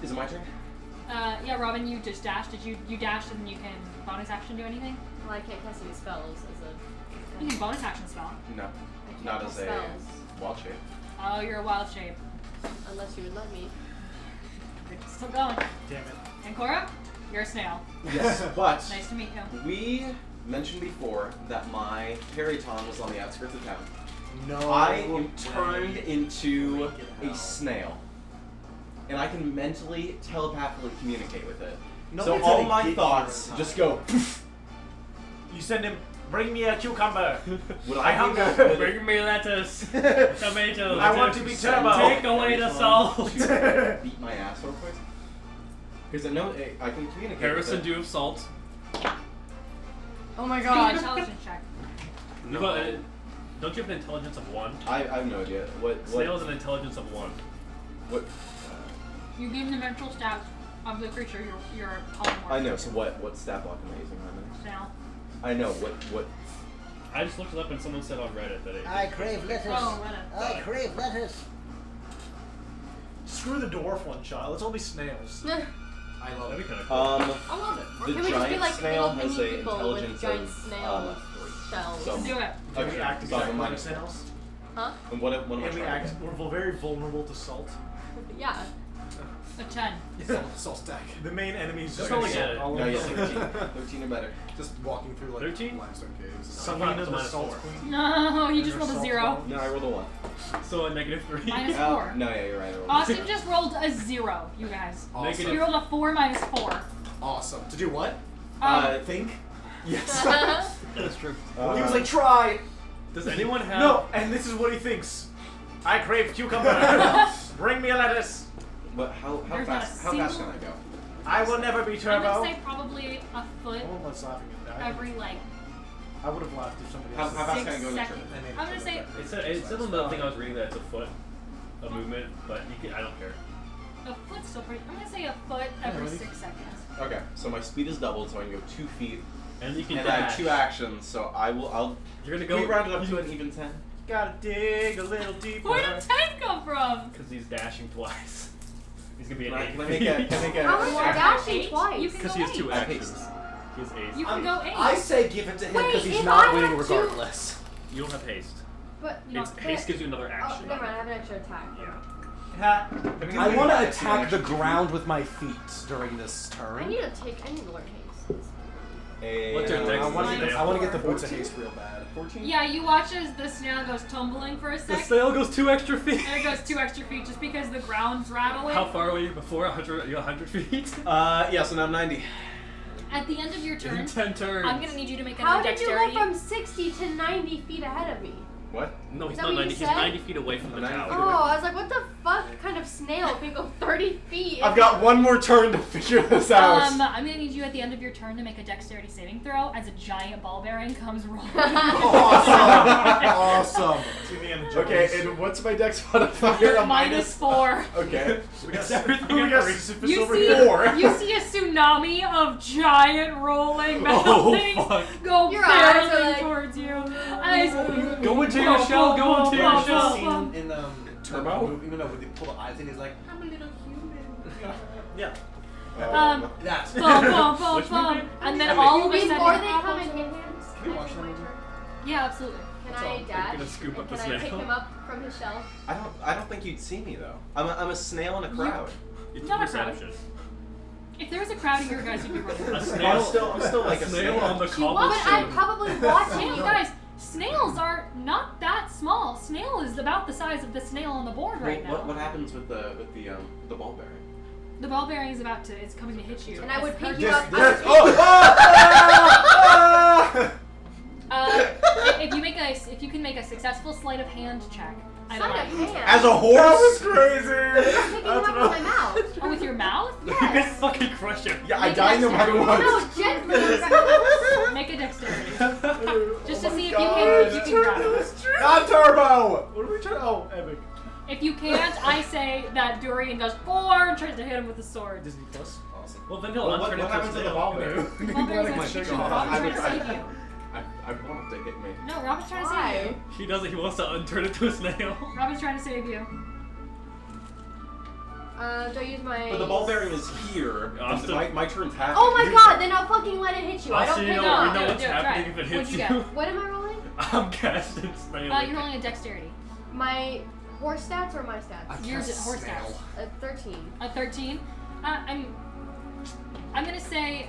Is it my turn? Yeah, Robin, you just dashed. Did you dashed and you can bonus action do anything? Well, I can't cast any spells as a. You can bonus action spell. No. I can't Not cast as a spells wild shape. Oh, you're a wild shape. unless you would let me. It's still going. Damn it. And Cora, you're a snail. Yes, but Nice to meet you. we mentioned before that my Periton was on the outskirts of town. No. I am way. turned into Freaking a hell. snail. And I can mentally, telepathically communicate with it. No So one's all gonna my get here thoughts in time. just go. You send him. Bring me a cucumber. Would I I hunger. be able Bring me lettuce, I tomatoes. want to be turbo. Take away the salt. to beat my ass real quick? Because I know I can communicate Harrison, with do you have salt? Oh my Do god. intelligence check. No. But, don't you have an intelligence of 1? I have no idea. What? Snail is an intelligence of 1. What? You gain the mental stats of the creature you're polymorph. I know. So what stat block am I using right now? Snail. I know. What? I just looked it up and someone said on Reddit that it. I crave lettuce. Oh, Reddit. I crave lettuce. Screw the dwarf one shot. Let's all be snails. I love That'd it. be kind of cool. I love it. The Can we just be giant like snail little has mini a people intelligence with giant of, snail shells? so- Do it. Can Okay, we act so exactly I'm like minus snails? Huh? And what am I Can we trying act? to get? We're very vulnerable to salt. Yeah. A 10. Soul stack. The main enemy is Just gonna roll be again. salt all No, over yeah, the 13. 13 or better. Just walking through like 13? limestone caves. Selena the Minus Salt 4. Queen. No, you And just her rolled a salt 0. ball. No, I rolled a 1. So a -3. Minus 4. No, yeah, you're right. I rolled a Austin just rolled a 0, you guys. Awesome. You rolled a 4 minus 4. Awesome. To do what? Think. Yes. That's true. He was like, try. Does anyone have? No, and this is what he thinks. I crave cucumber. Bring me a lettuce. But how There's not a fast? How fast can single- I go? I will never be I'm turbo. gonna say probably a foot No one was laughing at that. every like. I would have laughed if somebody How else. fast 6 can I go in the seconds. turn? I made I'm gonna say It said on the thing I was reading that it's a foot of movement, but you can. I don't care. a foot's still pretty. I'm gonna say a foot every really? 6 seconds. Okay, so my speed is doubled, so I can go 2 feet, And you can and I have dash. 2 actions. So I'll. You're gonna Can go. we round it up to an even 10? Gotta dig a little deeper. Where did 10 come from? Because he's dashing twice. He's gonna be an Can I, 8. can I make a? Can I make a? How is Or dashing 8? twice? You can Because go he has 2 8. actions. He has 8. You can go 8. I say give it to him Wait, because he's if not I winning have to- regardless. You don't have haste. But You It's, don't- haste gives you another oh, action. never mind. I have an extra attack. Yeah. Ha. I want to attack the ground with my feet during this I turn. need to learn haste. What's your dex? I want to Minus get, I want to get the 4. boots of haste real bad. 14. Yeah, you watch as the snail goes tumbling for a The sec, snail goes 2 extra feet. and it goes 2 extra feet just because the ground's rattling. How far away before? 100? You're 100 feet? Yeah. So now I'm 90. At the end of your In turn, 10 turns. I'm gonna need you to make How another did you dexterity. go from 60 to 90 feet ahead of me? What? No, he's Is that not what you 90. He's said? 90 feet away from the 90 tower. feet Oh, I was like, what the fuck kind of snail can go 30 feet? I've got one more turn to figure this out. I'm gonna need you at the end of your turn to make a dexterity saving throw as a giant ball bearing comes rolling. Awesome. Okay, and what's my dex modifier? A -4. Okay. We got everything we got over. Sisyphus You over see, here. you see a tsunami of giant rolling metal Oh, things fuck. go Your eyes are barreling like- towards you. And Go into your shell, go into your shell. In Turbo? movie, no, when they pull the eyes in, he's like, I'm a little human. Yeah. That's. Bum, bum, bum, Which bum. movie? And then Epic. all of a Before sudden, they come in hands, Can we watch that movie? yeah, absolutely. can That's all. I They're dash? gonna scoop up And the can I pick snail. him up from his shell? I don't think you'd see me though. I'm a snail in a crowd. It's Not a crowd. perception. If there was a crowd of you guys, you'd be running. A I'm snail, still like a snail on the But I'm cobblestone. probably watching Snail, you. guys, snails are not that small. Snail is about the size of the snail on the board right now. What happens with the ball bearing? The ball bearing is it's coming to hit you. And I would pick It's you up. Yes. if you can make a successful sleight of hand check. I Sleight don't of know. hand. As a horse? crazy. I'm picking him up with my mouth. Oh, with your mouth? You can fucking crush him. Yeah, I die no matter what. No, gently. Make a dexterity. Just to Oh see my if you can grab it. Not turbo. What are we trying? Oh, epic. If you can't, I say that Durian goes 4 and tries to hit him with the sword. Disney Plus. Awesome. Well, then he'll Well, what turn into happens a to the snail. ball bearing? The ball bearing's gonna hit you. Robin's trying to save you. I want him to hit me. No, Robin's trying to save Why? you. He doesn't. He wants to unturn into a snail. Robin's trying to save you. Do I use my... But the ball bearing is here. I'm still- My turn's happening. Oh my god, then I'll fucking let it hit you. I don't So you pick know, it up. we know No, what's do it, happening try if it. it hits What'd you you. get? What am I rolling? I'm casting snail. You're rolling a dexterity. My horse stats or my stats? Yours cast is horse snail. stats. A 13. A 13. I'm gonna say.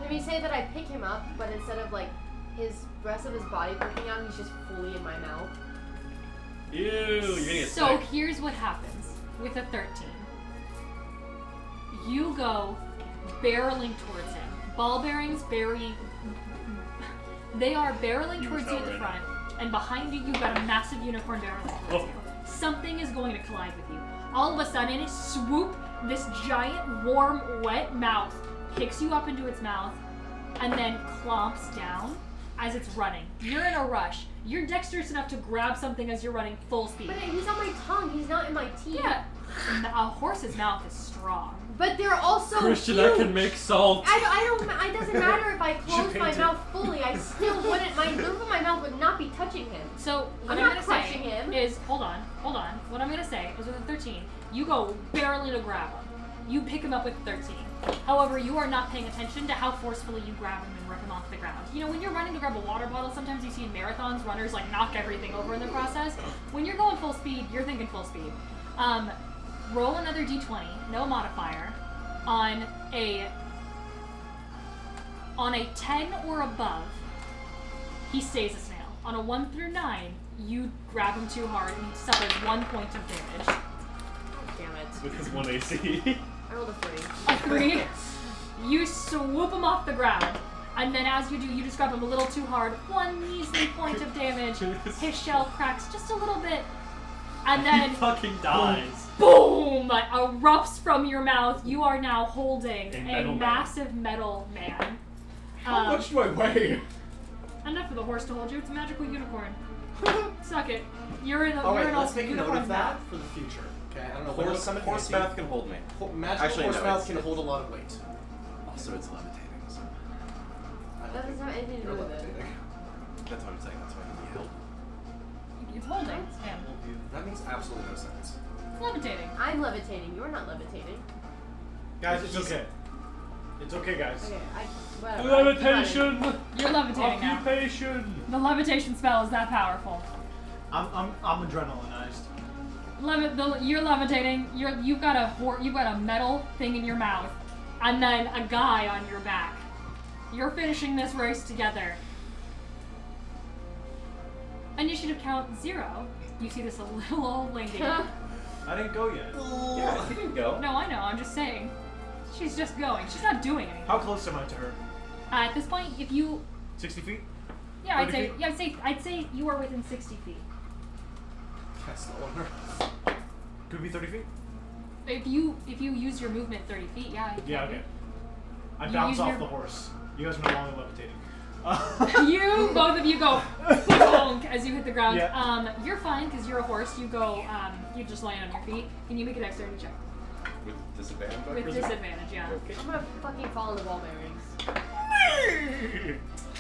Can we say that I pick him up, but instead of like his rest of his body poking out, he's just fully in my mouth? Ew, you're gonna get So sick. here's what happens with a 13. You go barreling towards him. Ball bearings they are barreling You towards you at the tell front, and behind you you've got a massive unicorn barreling towards Oh. you. Something is going to collide with you. All of a sudden, swoop, this giant, warm, wet mouth picks you up into its mouth, and then clomps down as it's running. You're in a rush. You're dexterous enough to grab something as you're running full speed. But he's on my tongue, he's not in my teeth. Yeah, a horse's mouth is strong. But they're also Christian, huge. I can make salt. It doesn't matter if I close my paint it. mouth fully, I still wouldn't, my roof of my mouth would not be touching him. So what I'm I'm not gonna crushing say him. is, hold on. What I'm gonna say is with a 13, you go barely to grab him. You pick him up with 13. However, you are not paying attention to how forcefully you grab him and rip him off the ground. You know, when you're running to grab a water bottle, sometimes you see in marathons, runners like knock everything over in the process. When you're going full speed, you're thinking full speed. Roll another d20, no modifier, on a 10 or above, he stays a snail. On a 1 through 9, you grab him too hard and he suffers 1 point of damage. Damn it. With his 1 AC. I rolled a 3. A 3, you swoop him off the ground. And then as you do, you just grab him a little too hard. 1 measly point of damage. His shell cracks just a little bit. And He then, fucking dies. boom! Erupts from your mouth. You are now holding A a metal man. massive metal man. How much do I weigh? Enough for the horse to hold you. It's a magical unicorn. Suck it. You're in a, Oh you're wait, in let's a make a note unicorn of that mouth. for the future. Okay, I don't know when it'll Horse, come in horse handy. mouth can hold me. Magical Actually, horse no, mouth it's- can hold a lot of weight. Also, it's levitating. So I don't That doesn't think have anything to you're do with it. levitating. that's what I'm saying. That's why I need help. It's holding him. That makes absolutely no sense. It's levitating. I'm levitating, you're not levitating. Guys, it's okay. It's okay, guys. Okay, whatever. Levitation. You're levitating now. Occupation. The levitation spell is that powerful. I'm adrenalinized. You're levitating. You've got a metal thing in your mouth, and then a guy on your back. You're finishing this race together. Initiative count 0. You see this little old lady. I didn't go yet. Yeah, he didn't go. No, I know. I'm just saying. She's just going. She's not doing anything. How close am I to her? At this point, if you, 60 feet? Yeah, I'd 30 say. feet? Yeah, I'd say you are within 60 feet. That's no wonder. Could it be 30 feet? If you use your movement 30 feet, yeah. it Yeah, can okay. I You bounce use off your- the horse. You guys are no longer levitating. You, both of you go bonk as you hit the ground. Yeah. You're fine because you're a horse. You go, you just land on your feet. Can you make a dexterity check? With disadvantage. With disadvantage, yeah. I'm gonna fucking fall in the ball bearings.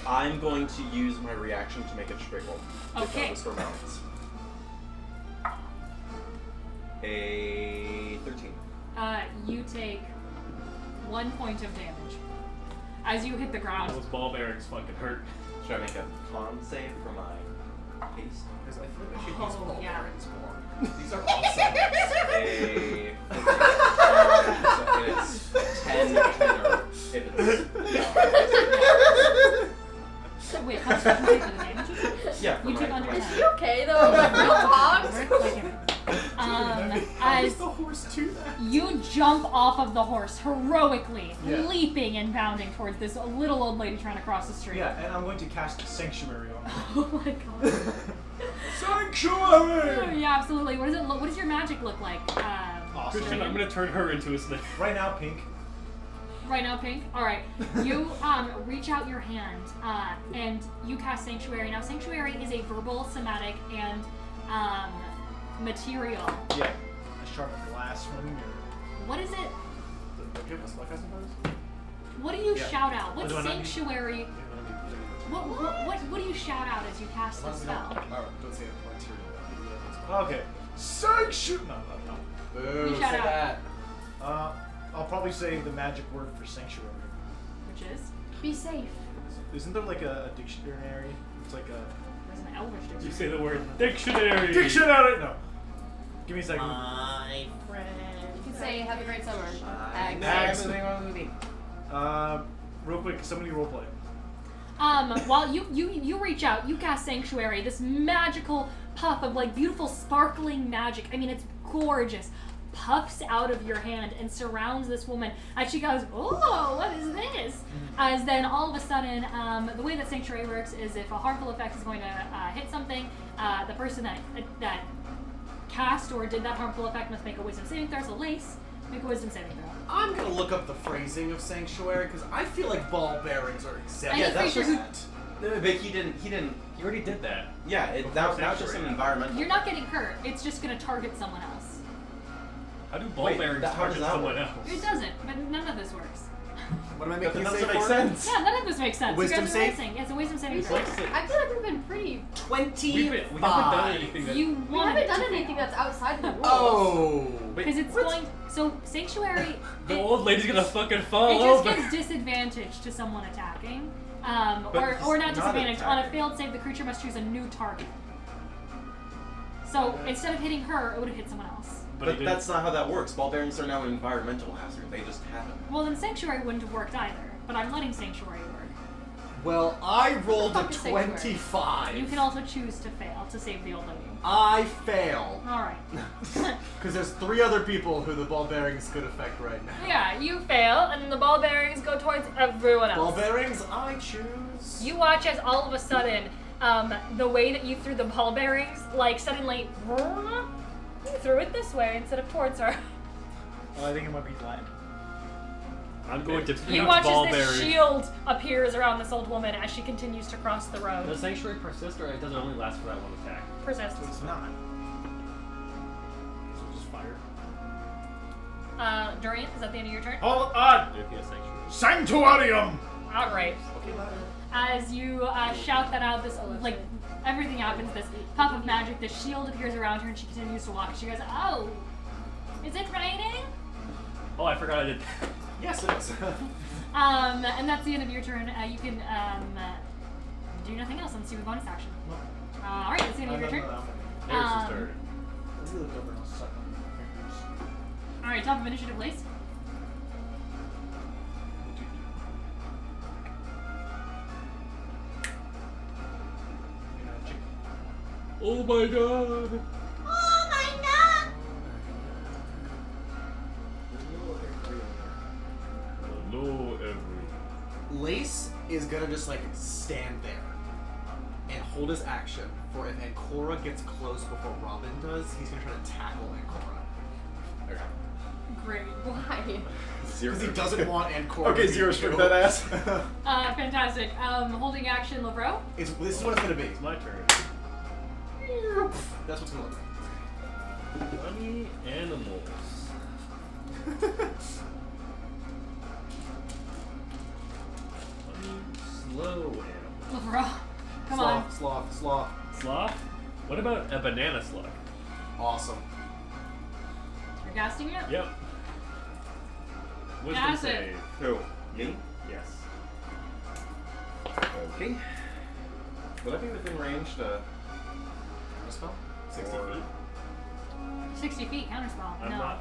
I'm going to use my reaction to make a straight roll. Okay. Restore balance. A 13. You take 1 point of damage as you hit the ground. Those ball bearings fucking hurt. Should I make a con save for my haste? Because I feel like I should Oh, use ball yeah. bearings more. These are awesome. A 15. So it's 10 or if it's Wait, how much did you take for the damage? yeah. For You my, took for under my 10. Is he okay though? Like, no hogs? How does As the horse do that? you jump off of the horse heroically, Yeah. leaping and bounding towards this little old lady trying to cross the street. Yeah, and I'm going to cast Sanctuary on her. Oh my god. Sanctuary! Yeah, absolutely. What does it look? What does your magic look like? Awesome. Christian, I'm gonna turn her into a snake. Right now, pink. Right now, Pink. All right. You reach out your hand and you cast Sanctuary. Now, Sanctuary is a verbal, somatic, and material. Yeah. A shard of glass from a mirror. What is it? Okay, what's my custom bonus? What do you Yeah. shout out? What do I not need? Sanctuary? What do you shout out as you cast the spell? Don't say material. Okay. Sanctuary! No. Boo, You shout say out. that. I'll probably say the magic word for sanctuary. Which is? Be safe. Isn't there like a dictionary? It's like a... There's an Elvish You dictionary. say the word dictionary. Dictionary! No. Give me a second. My friend. You can say, have a great summer. Next. moving on. Real quick, somebody roleplay. While you reach out, you cast Sanctuary, this magical puff of like beautiful sparkling magic. I mean, it's gorgeous. Puffs out of your hand and surrounds this woman as she goes, "Oh, what is this?" As then all of a sudden, the way that Sanctuary works is if a harmful effect is going to hit something, the person that cast or did that harmful effect must make a wisdom saving throw. So Lace, make a wisdom saving throw. I'm gonna look up the phrasing of sanctuary because I feel like ball bearings are exactly Any that's creature just- But he didn't. You already did that. Yeah, that was just an environmental. You're not getting hurt. It's just going to target someone else. How do ball Wait, bearings how target does that someone work? else? It doesn't, but none of this works. What am I That making you doesn't say make for? sense. Yeah, none of this makes sense. Wisdom you guys are save? racing. It's a wisdom saving It's throw. like six. I feel like we've been pretty. 25. We haven't done anything that. You We wanted haven't it done to anything fail. that's outside the rules. Oh. Because it's going. So Sanctuary. The old lady's gonna fucking fall It just over. gives disadvantage to someone attacking, But or he's not not disadvantage. On a attacking. failed save, the creature must choose a new target. So instead of hitting her, it would have hit someone else. But But that's not how that works. Ball bearings are now an environmental hazard. They just happen. Well, then Sanctuary wouldn't have worked either. But I'm letting Sanctuary work. Well, I rolled a fuck is sanctuary? 25. You can also choose to fail to save the old lady. I fail. All right. Because there's 3 other people who the ball bearings could affect right now. Yeah, you fail, and then the ball bearings go towards everyone else. Ball bearings, I choose. You watch as all of a sudden, the way that you threw the ball bearings, like suddenly, you threw it this way instead of towards her. I think it might be Latin. I'm going to You pick watch ball as this bearings. shield appears around this old woman as she continues to cross the road. Does sanctuary persist, or it doesn't only last for that one attack? Persist. It's not. So just fire. Durian, is that the end of your turn? Hold on! If he has sanctuary. Sanctuarium! All right. As you shout that out, this like everything happens. This puff of magic, this shield appears around her, and she continues to walk. She goes, "Oh, is it raining?" Oh, I forgot I did. Yes, it is. And that's the end of your turn. You can do nothing else unless you have a bonus action. All right, that's the end of your turn. There's his turn. Let's look over and I'll suck on your fingers. All right, top of initiative, Lace. Oh my god! Oh my god! Hello, everyone. Lace is gonna just like stand there. hold his action for if Ancora gets close before Robin does, he's gonna try to tackle Ancora. Okay. Great. Why? Zero. Because he doesn't want Ancora. Okay, to Zero, be strip killed. that ass. Fantastic. Holding action, Lavro. This is what it's gonna be. It's my turn. That's what's gonna look like. Funny animals. Funny, slow animals. Lavro. Come on. Sloth. Sloth? What about a banana slug? Awesome. You're casting it? Yep. Wisdom Cast it. save. Who? Me? Yes. Okay. Would I be within range to... Spell? 60 Or- feet? 60 feet, counterspell. I'm no. not.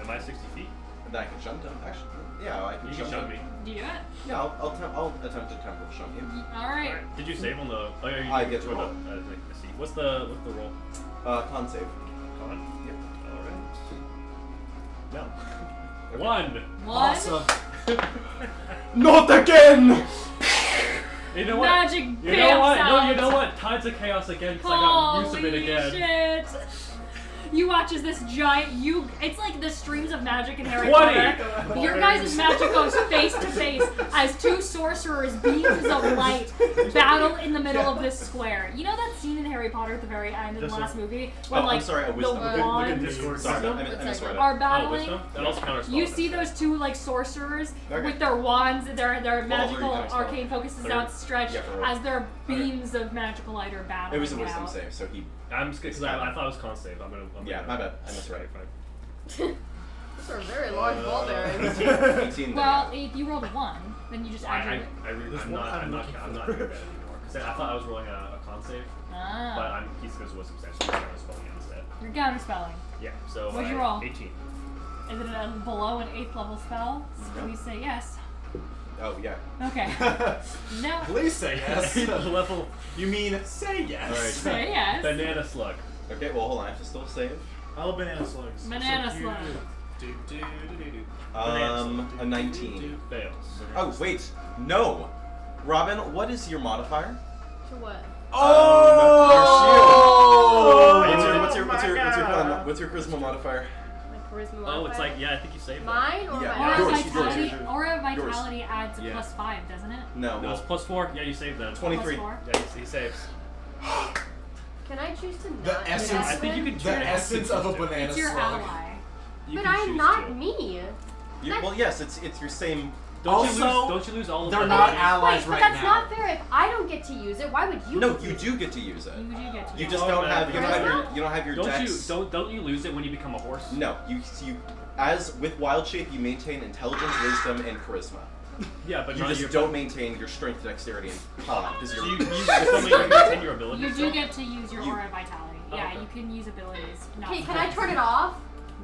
Am I 60 feet? That I can shunt him, actually. Yeah, I can You shunt can shove him. me. Do you do it? Yeah, I'll attempt to temporal shunt him. Alright. Alright. Did you save on the? Oh yeah, you I did get to for the- roll. I see. What's the roll? Con save. Con. Yep. Alright. No. One. One. Awesome. Not again! You know what? Magic You bam know what? No, sounds. you know what? Tides of Chaos again, because I got use of it again. Shit. You watch as this giant, it's like the streams of magic in Harry 20. Potter. Your guys' magic goes face to face as two sorcerers, beams of light, battle in the middle of this square. You know that scene in Harry Potter at the very end in the last movie? When Oh, like I'm sorry, a the wisdom. Look at wands Discord. Sorry, Wisdom? I misread it. are Oh, battling. wisdom? That also counters You spell. see those two like sorcerers Okay. with their wands, their magical kind of spell. arcane focuses Okay. outstretched Yeah, for real. as their beams of magical light are battling. It was a wisdom out. save, so he... I'm just because I thought it was con save. I'm Yeah, gonna my bad. I misread it. Fine. Those are very large ball bearings. 18 Well, then, if you rolled a 1, then you just add your. There's I'm one not I'm doing looking that for. anymore. Because I thought I was rolling a con save, but Ah. he's because it was substantial. I'm counter spelling it instead. You're counterspelling. Yeah. So What'd you roll? 18. Is it a below an 8th level spell? No. Please say yes. Oh, yeah. Okay. No. Please say yes. Level. You mean say yes. Alright. Say yes. Banana slug. Okay, well, hold on. I have to still save. I love banana slugs. Banana So slug. cute. A 19. Fails. Oh, wait. No. Robin, what is your modifier? To what? Oh! Oh! What's your charisma modifier? My charisma Oh, modifier? it's like yeah, I think you saved that. Mine or Yeah. my Aura Yours, Vitality, yours. Aura Vitality adds a Yeah. +5, doesn't it? No. No, it's +4. Yeah, you saved that. 23. +4. Yeah, he saves. Can I choose to not The do essence- that I think you then? could The turn it essence of a banana It's your slug. ally. You But can I'm choose not to. me. Well, yes, it's your same. Don't you Also, lose all of they're the not abilities? allies Wait, right but that's now. not fair. If I don't get to use it, why would you? No, get to you use do get to use it. You do get to You use just it. don't Oh, have you don't have Charisma? your dex. Don't you lose it when you become a horse? No, you as with wild shape you maintain intelligence, wisdom, and charisma. Yeah, but You not just your. don't maintain your strength, dexterity, and con. Because So you're you still maintain your abilities. You do still? get to use your You- Aura Vitality. Oh, Yeah, okay. you can use abilities. Not Okay, can I turn it off?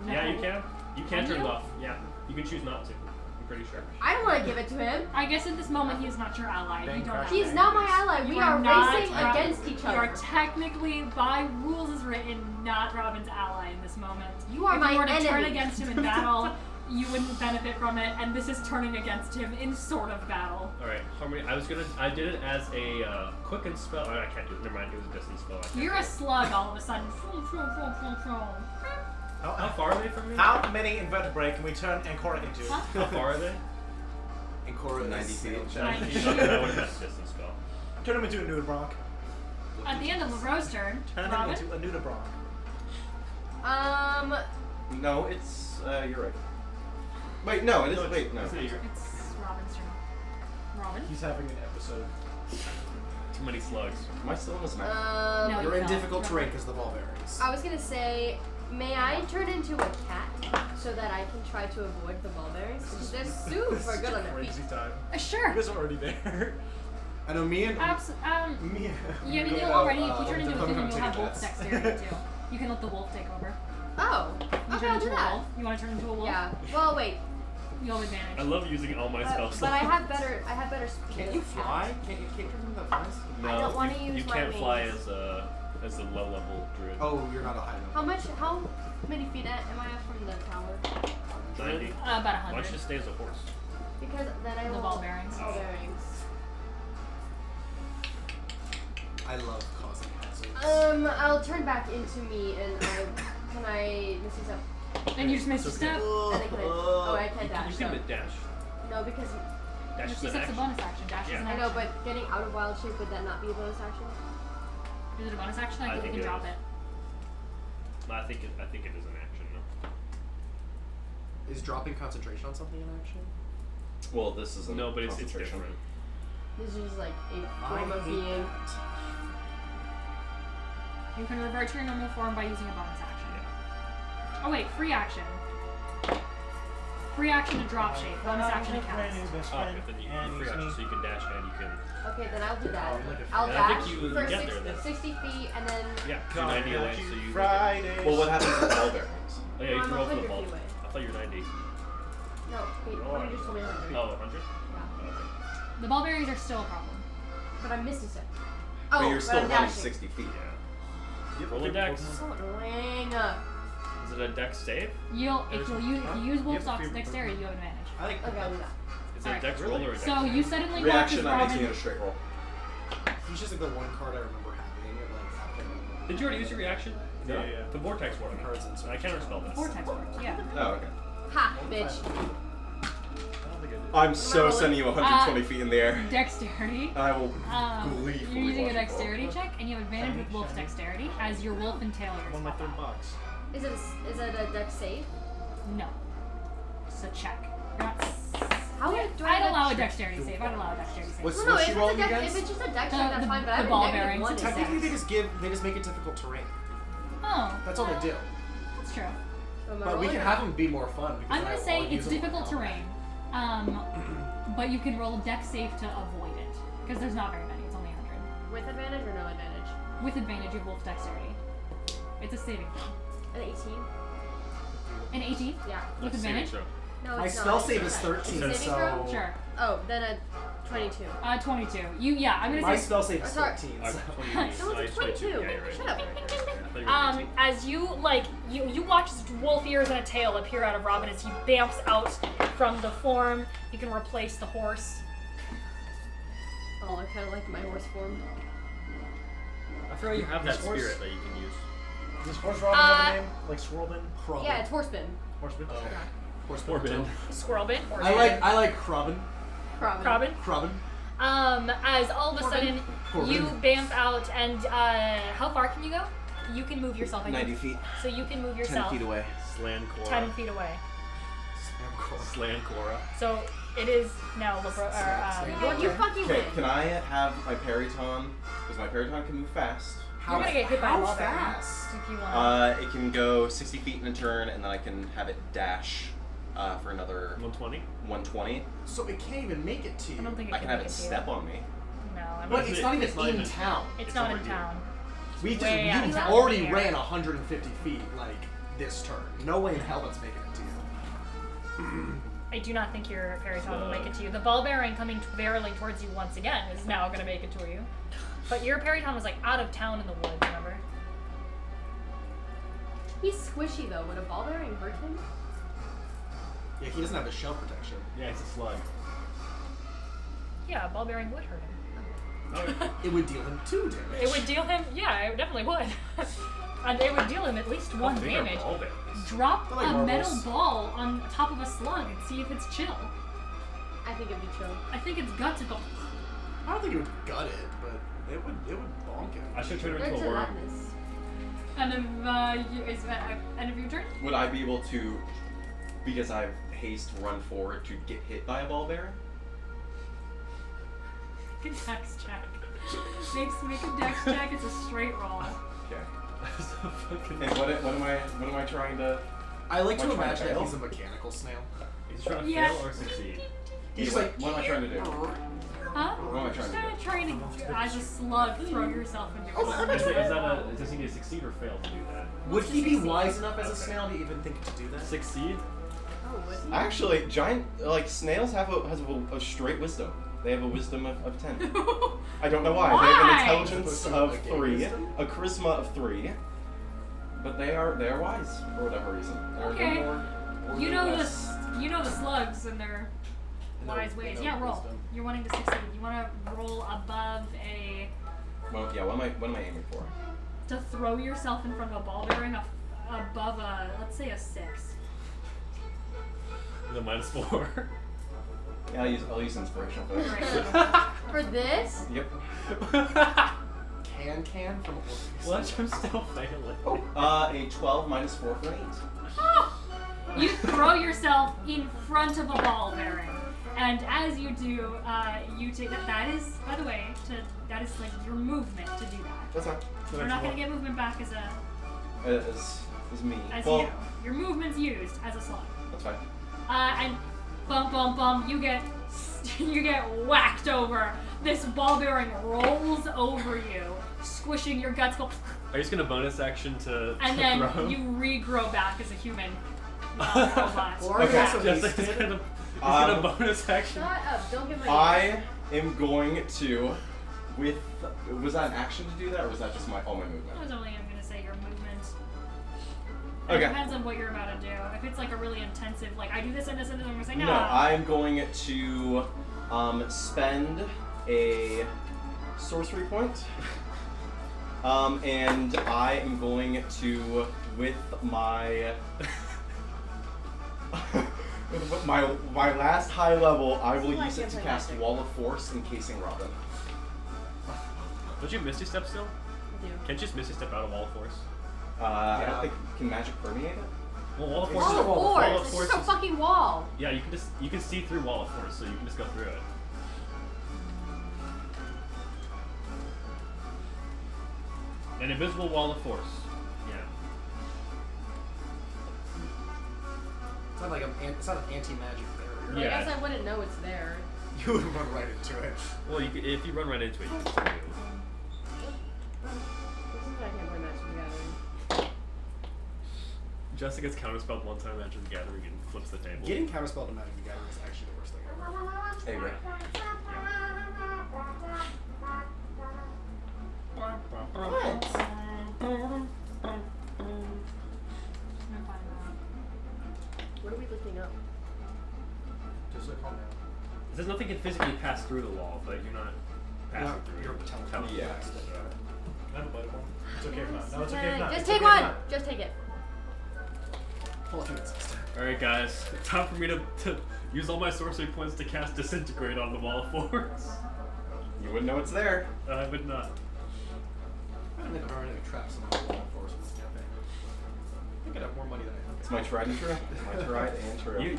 No. Yeah, you can. You can Can turn it you? off. Yeah, you can choose not to. I'm pretty sure. I don't want to give it to him. I guess at this moment he is not your ally. Bang You don't crash. have He's to. not my ally. We You are not racing Rob- against each You are other. technically, by rules as written, not Robin's ally in this moment. You are if my you were to turn enemy. against him in battle, you wouldn't benefit from it, and this is turning against him in sort of battle. All right, Harmony. I did it as a quicken spell. Oh, I can't do it. Never mind. It was a distance spell. I can't You're do a it. slug all of a sudden. Vroom, vroom, vroom, vroom, vroom. How far are they from me? How many invertebrae can we turn Ancora into? Huh? How far are they? And Cora 90 is feet. sailed. 90 Okay, that would have been a distance spell. Turn him into a nudibranch. At the end of LaRoe's turn, Turn him Robin, into a nudibranch. No, it's you're right. Wait, no, it is. Wait, no. It's it's Robin's turn. Robin? He's having an episode. too many slugs. Am I still in this map? No. You're in No. difficult terrain because the ball bearings. I was gonna say, may I turn into a cat so that I can try to avoid the ball bearings? Because they're super good on their feet. Crazy time. Sure. You guys are already there. I know me and Me. Yeah, I mean, Go you'll to, already, if you turn the into a Comic human, Con you'll have wolf tickets. dexterity too. You can let the wolf take over. Oh, You okay, turn I'll into do a that. wolf. You want to turn into a wolf? Yeah. Well, wait. You'll have advantage. I love using all my spell slots. But I have better speed. Can't as you a cat. fly? Can't you turn into that flies? No, I don't wanna you use my can't fly wings. as a low level druid. Oh, you're not a high How level. many feet am I up from the tower? 90. About Why 100. don't you just stay as a horse? Because then I The will. ball bearings. Ball bearings. I love causing hazards. I'll turn back into me and can I Misty Step? And you just missed a step. And then can I can't You dash. can So. dash. No, because Dash Misty is an Step's a action. bonus action. Dash is an Yeah. I action. know, but getting out of wild shape, would that not be a bonus action? Is it a bonus action? I I think you think can it drop is. it. I think it is an action. No. Is dropping concentration on something an action? Well, this isn't. No, but it's concentration. different. This is like a I form of hate being. that. You can revert to your normal form by using a bonus action. Oh wait, free action. Free action to drop shape. Bonus action to cast. Oh, okay, then you free action, so you can dash and you can. Okay, then I'll do that. Oh, I'll I dash think you for get 60, there then. 60 feet and then. Yeah, 'cause you're 90 away, so you. Fridays. Well, what happens with ball bearings? Oh yeah, you I'm can roll for the 100 ball. feet away. I thought you were 90. No, wait, Oh, what you just told me 100. Oh, 100? Yeah. Okay. The ball bearings are still a problem. But I'm Misty Step. But Oh, you're still I'm running dashing. 60 feet. Yeah. Roll a dex. So annoying. Is it a dex save? If you use wolf have socks to- dexterity, you have advantage. I like Okay, I'll do that. Is it a Alright. dex roll or a dex So save? you suddenly watch as Reaction, I'm making it Robin. a straight roll. He's just like the one card I remember having. Like after Did you already use your reaction? Yeah, yeah. The vortex worked. cards and I counterspell this. Vortex works, yeah. Oh, okay. Ha, bitch. I don't think I did. I'm so rolling? sending you 120 feet in the air. Dexterity. I will You're gleefully using a watch you fall. dexterity check, and you have advantage with wolf dexterity as your wolf and tail One of my pop third out. box. Is it a dex save? No. It's a check. You're not How Yeah, do I'd I allow a dexterity save. I'd allow a dexterity save. What's No, she if rolling it's, against? if it's just a dex The- check, that's the- fine, but I the have ball a negative bearings. 1 to Technically, dex. they just make it difficult terrain. Oh. That's all they do. That's true. So am I But we rolling can or have not? them be more fun. Because I'm then gonna say I'll it's use them difficult all. terrain, but you can roll a dex save to avoid it because there's not very many. It's only 100. With advantage or no advantage? With advantage, you have wolf dexterity. It's a saving throw. An 18? An 18 Yeah. with That's saving advantage. throw. No, My it's spell not. save is It's 13, saving so throw? Sure. Oh, then a 22. 22. I'm gonna my say. spell save is Sorry. 13. Uh, So. 20, No, it's a 22. Yeah, you're right. Shut up. I thought you were 18. As you watch his wolf ears and a tail appear out of Robin as he bamps out from the form. You can replace the horse. Oh, I kind of like my horse form. I forgot you have that This horse- spirit that you can use. Does Horse Robin have a name? Like Swirlbin? Krubben. Yeah, it's horseman. Horsebin? Corbin. Squirrelbin. I like Krubben. Probably. Robin. Krubben. As all of a sudden Corbin. you bamf out, and how far can you go? You can move yourself. I think. 90 feet. So you can move 10 yourself feet away. Slan Cora. 10 feet away. Slan Cora. So it is now your You turn. fucking Okay, win. can I have my Periton? Because my Periton can move fast. How, gonna get hit by a how ball bearing. fast? If you want. It can go 60 feet in a turn, and then I can have it dash for another 120. 120. So it can't even make it to you. I don't think it I can can have make it to you. step on me. No, I'm But not. it's not even It's not in even- town. It's it's not over in here. town. We way out of you've town. already Yeah. ran 150 feet like this turn. No way in hell that's making it to you. I do not think your Periton will make it to you. The ball bearing coming barreling towards you once again is now going to make it to you. But your Periton was like out of town in the woods, remember? He's squishy though. Would a ball bearing hurt him? Yeah, he doesn't have a shell protection. Yeah, it's a slug. Yeah, a ball bearing would hurt him. It would deal him 2 damage. It would deal him, yeah, it definitely would. And it would deal him at least 1 How big are damage. ball bearings? Drop They're like a metal marbles. ball on top of a slug and see if it's chill. I think it'd be chill. I think it's gut to go. I don't think it would gut it, but it would bonk it. I should turn it They're into a worm. gelatinous. And is that end of your turn? Would I be able to, because I have haste, run forward to get hit by a ball bearing? Make a dex check. Make a dex check. It's a straight roll. Okay. And what am I trying to? I like to Am I trying imagine to that fail? he's a mechanical snail. He's trying to Yeah. fail or succeed. He's just what, like, what am I trying to do? Huh? What am I trying to Just do? trying to, as a slug, throw yourself into Does he need to succeed or fail to do that? would he be wise enough as a snail to even think to do that? Succeed? Oh, would he? Actually, giant snails have a straight wisdom. They have a wisdom of 10. I don't know why. They have Why? an intelligence Supposed to of be like a 3, wisdom? a charisma of 3, but they are wise for whatever reason. They're Okay. more You know less- you know the slugs and their And their- wise ways. and Yeah, their roll. wisdom. You're wanting to succeed. You want to roll above a. What am I aiming for? To throw yourself in front of a ball bearing above a, let's say a 6. The -4. Yeah, I'll use inspiration for that. Right. For this? Yep. Can from Watch him still failing. A 12 minus 4 for an 8. You throw yourself in front of a ball bearing, and as you do, you take that is, by the way, that is like your movement to do that. That's fine. You're not gonna get movement back as me. as Well, you. Your movement's used as a slug. that's fine. And bum, you get whacked over. This ball bearing rolls over you, squishing your guts. Go, Are you just gonna bonus action to and to then throw him? you regrow back as a human robot. Or Okay. also Just he's he's gonna bonus action. Shut up, don't give my I am going to, was that an action to do that, or was that just all my movement? I was only I'm gonna say your movement. It Okay. depends on what you're about to do. If it's like a really intensive, like I do this and this and this, I'm gonna say no. No, I'm going to spend a sorcery point. And I am going to, with my my last high level, I will use it to cast Wall of Force, encasing Robin. Don't you Misty Step still? I do. Can't you just Misty Step out of Wall of Force? I Yeah. don't think, can magic permeate it? Well, Wall of Force Wall is of Wall Force! of It's Force just a is- fucking wall! Yeah, you can see through Wall of Force, so you can just go through it. An invisible Wall of Force. Yeah. It's not like it's not an anti-magic barrier. Yeah. I guess I wouldn't know it's there. You would run right into it. Well, if you run right into it, you can just do it. This is why I can't play Magic the Gathering. Jessica's counterspelled one time Magic the Gathering and flips the table. Getting counterspell to Magic the Gathering is actually the worst thing ever. Hey, Ray. What are we looking up? Just like calm down. It says nothing can physically pass through the wall, but you're not passing through You're it. teleporting. Yeah. Can I have a bite of one? It's okay if not. No, it's okay if not. Just It's take okay if one! not. Just take it. Pull a few minutes. Alright guys, time for me to use all my sorcery points to cast Disintegrate on the Wall of Force. You wouldn't know it's there. I would not. I don't think I've already trapped some of the Wall of Force in this campaign. I think I'd have more money than I think. It's my tried and true. It's my tried and true.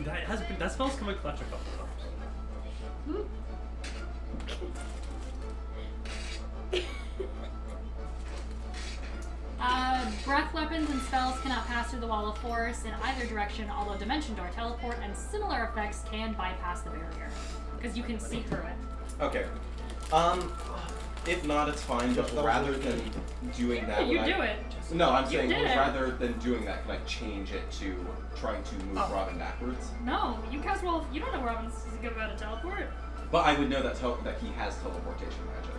That spell's come in clutch a couple times. Breath weapons and spells cannot pass through the Wall of Force in either direction, although Dimension Door, Teleport, and similar effects can bypass the barrier. Because you can see through it. Okay. If not, it's fine, but rather than doing that, You would do I- it. No, I'm You saying did it. rather than doing that, can I change it to trying to move Robin backwards? No, you cast Wall. You don't know Robin's good about a teleport. But I would know that that he has teleportation magic.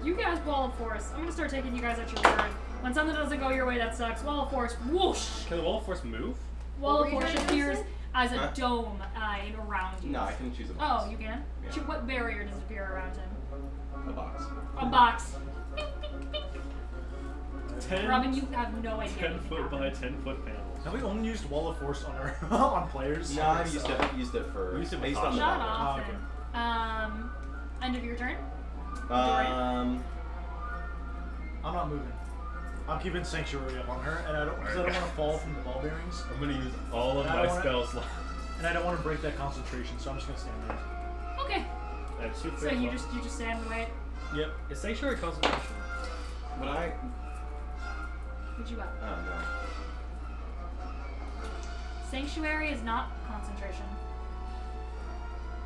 You cast Wall of Force. I'm gonna start taking you guys at your word. When something doesn't go your way, that sucks. Wall of Force, whoosh! Can the Wall of Force move? Wall What of were you Force trying to appears say? as a Huh? dome around you. No, I can choose a box. Oh, you can? Yeah. What barrier does appear around him? A box. A box. 10, Robin, you have no idea. 10 anything foot by happened. 10 foot panels. Have we only used Wall of Force on our on players? No, I've used it for Used it based with on the Not Oh, often. End of your turn? Um, I'm not moving. I'm keeping Sanctuary up on her, and I don't want to fall from the ball bearings, I'm gonna use all of I my don't wanna- spell slots. and I don't want to break that concentration, so I'm just gonna stand there. Okay. I have 2 So you just stand and wait. Yep. It's Sanctuary Concentration. but I What you got? don't know. Sanctuary is not concentration.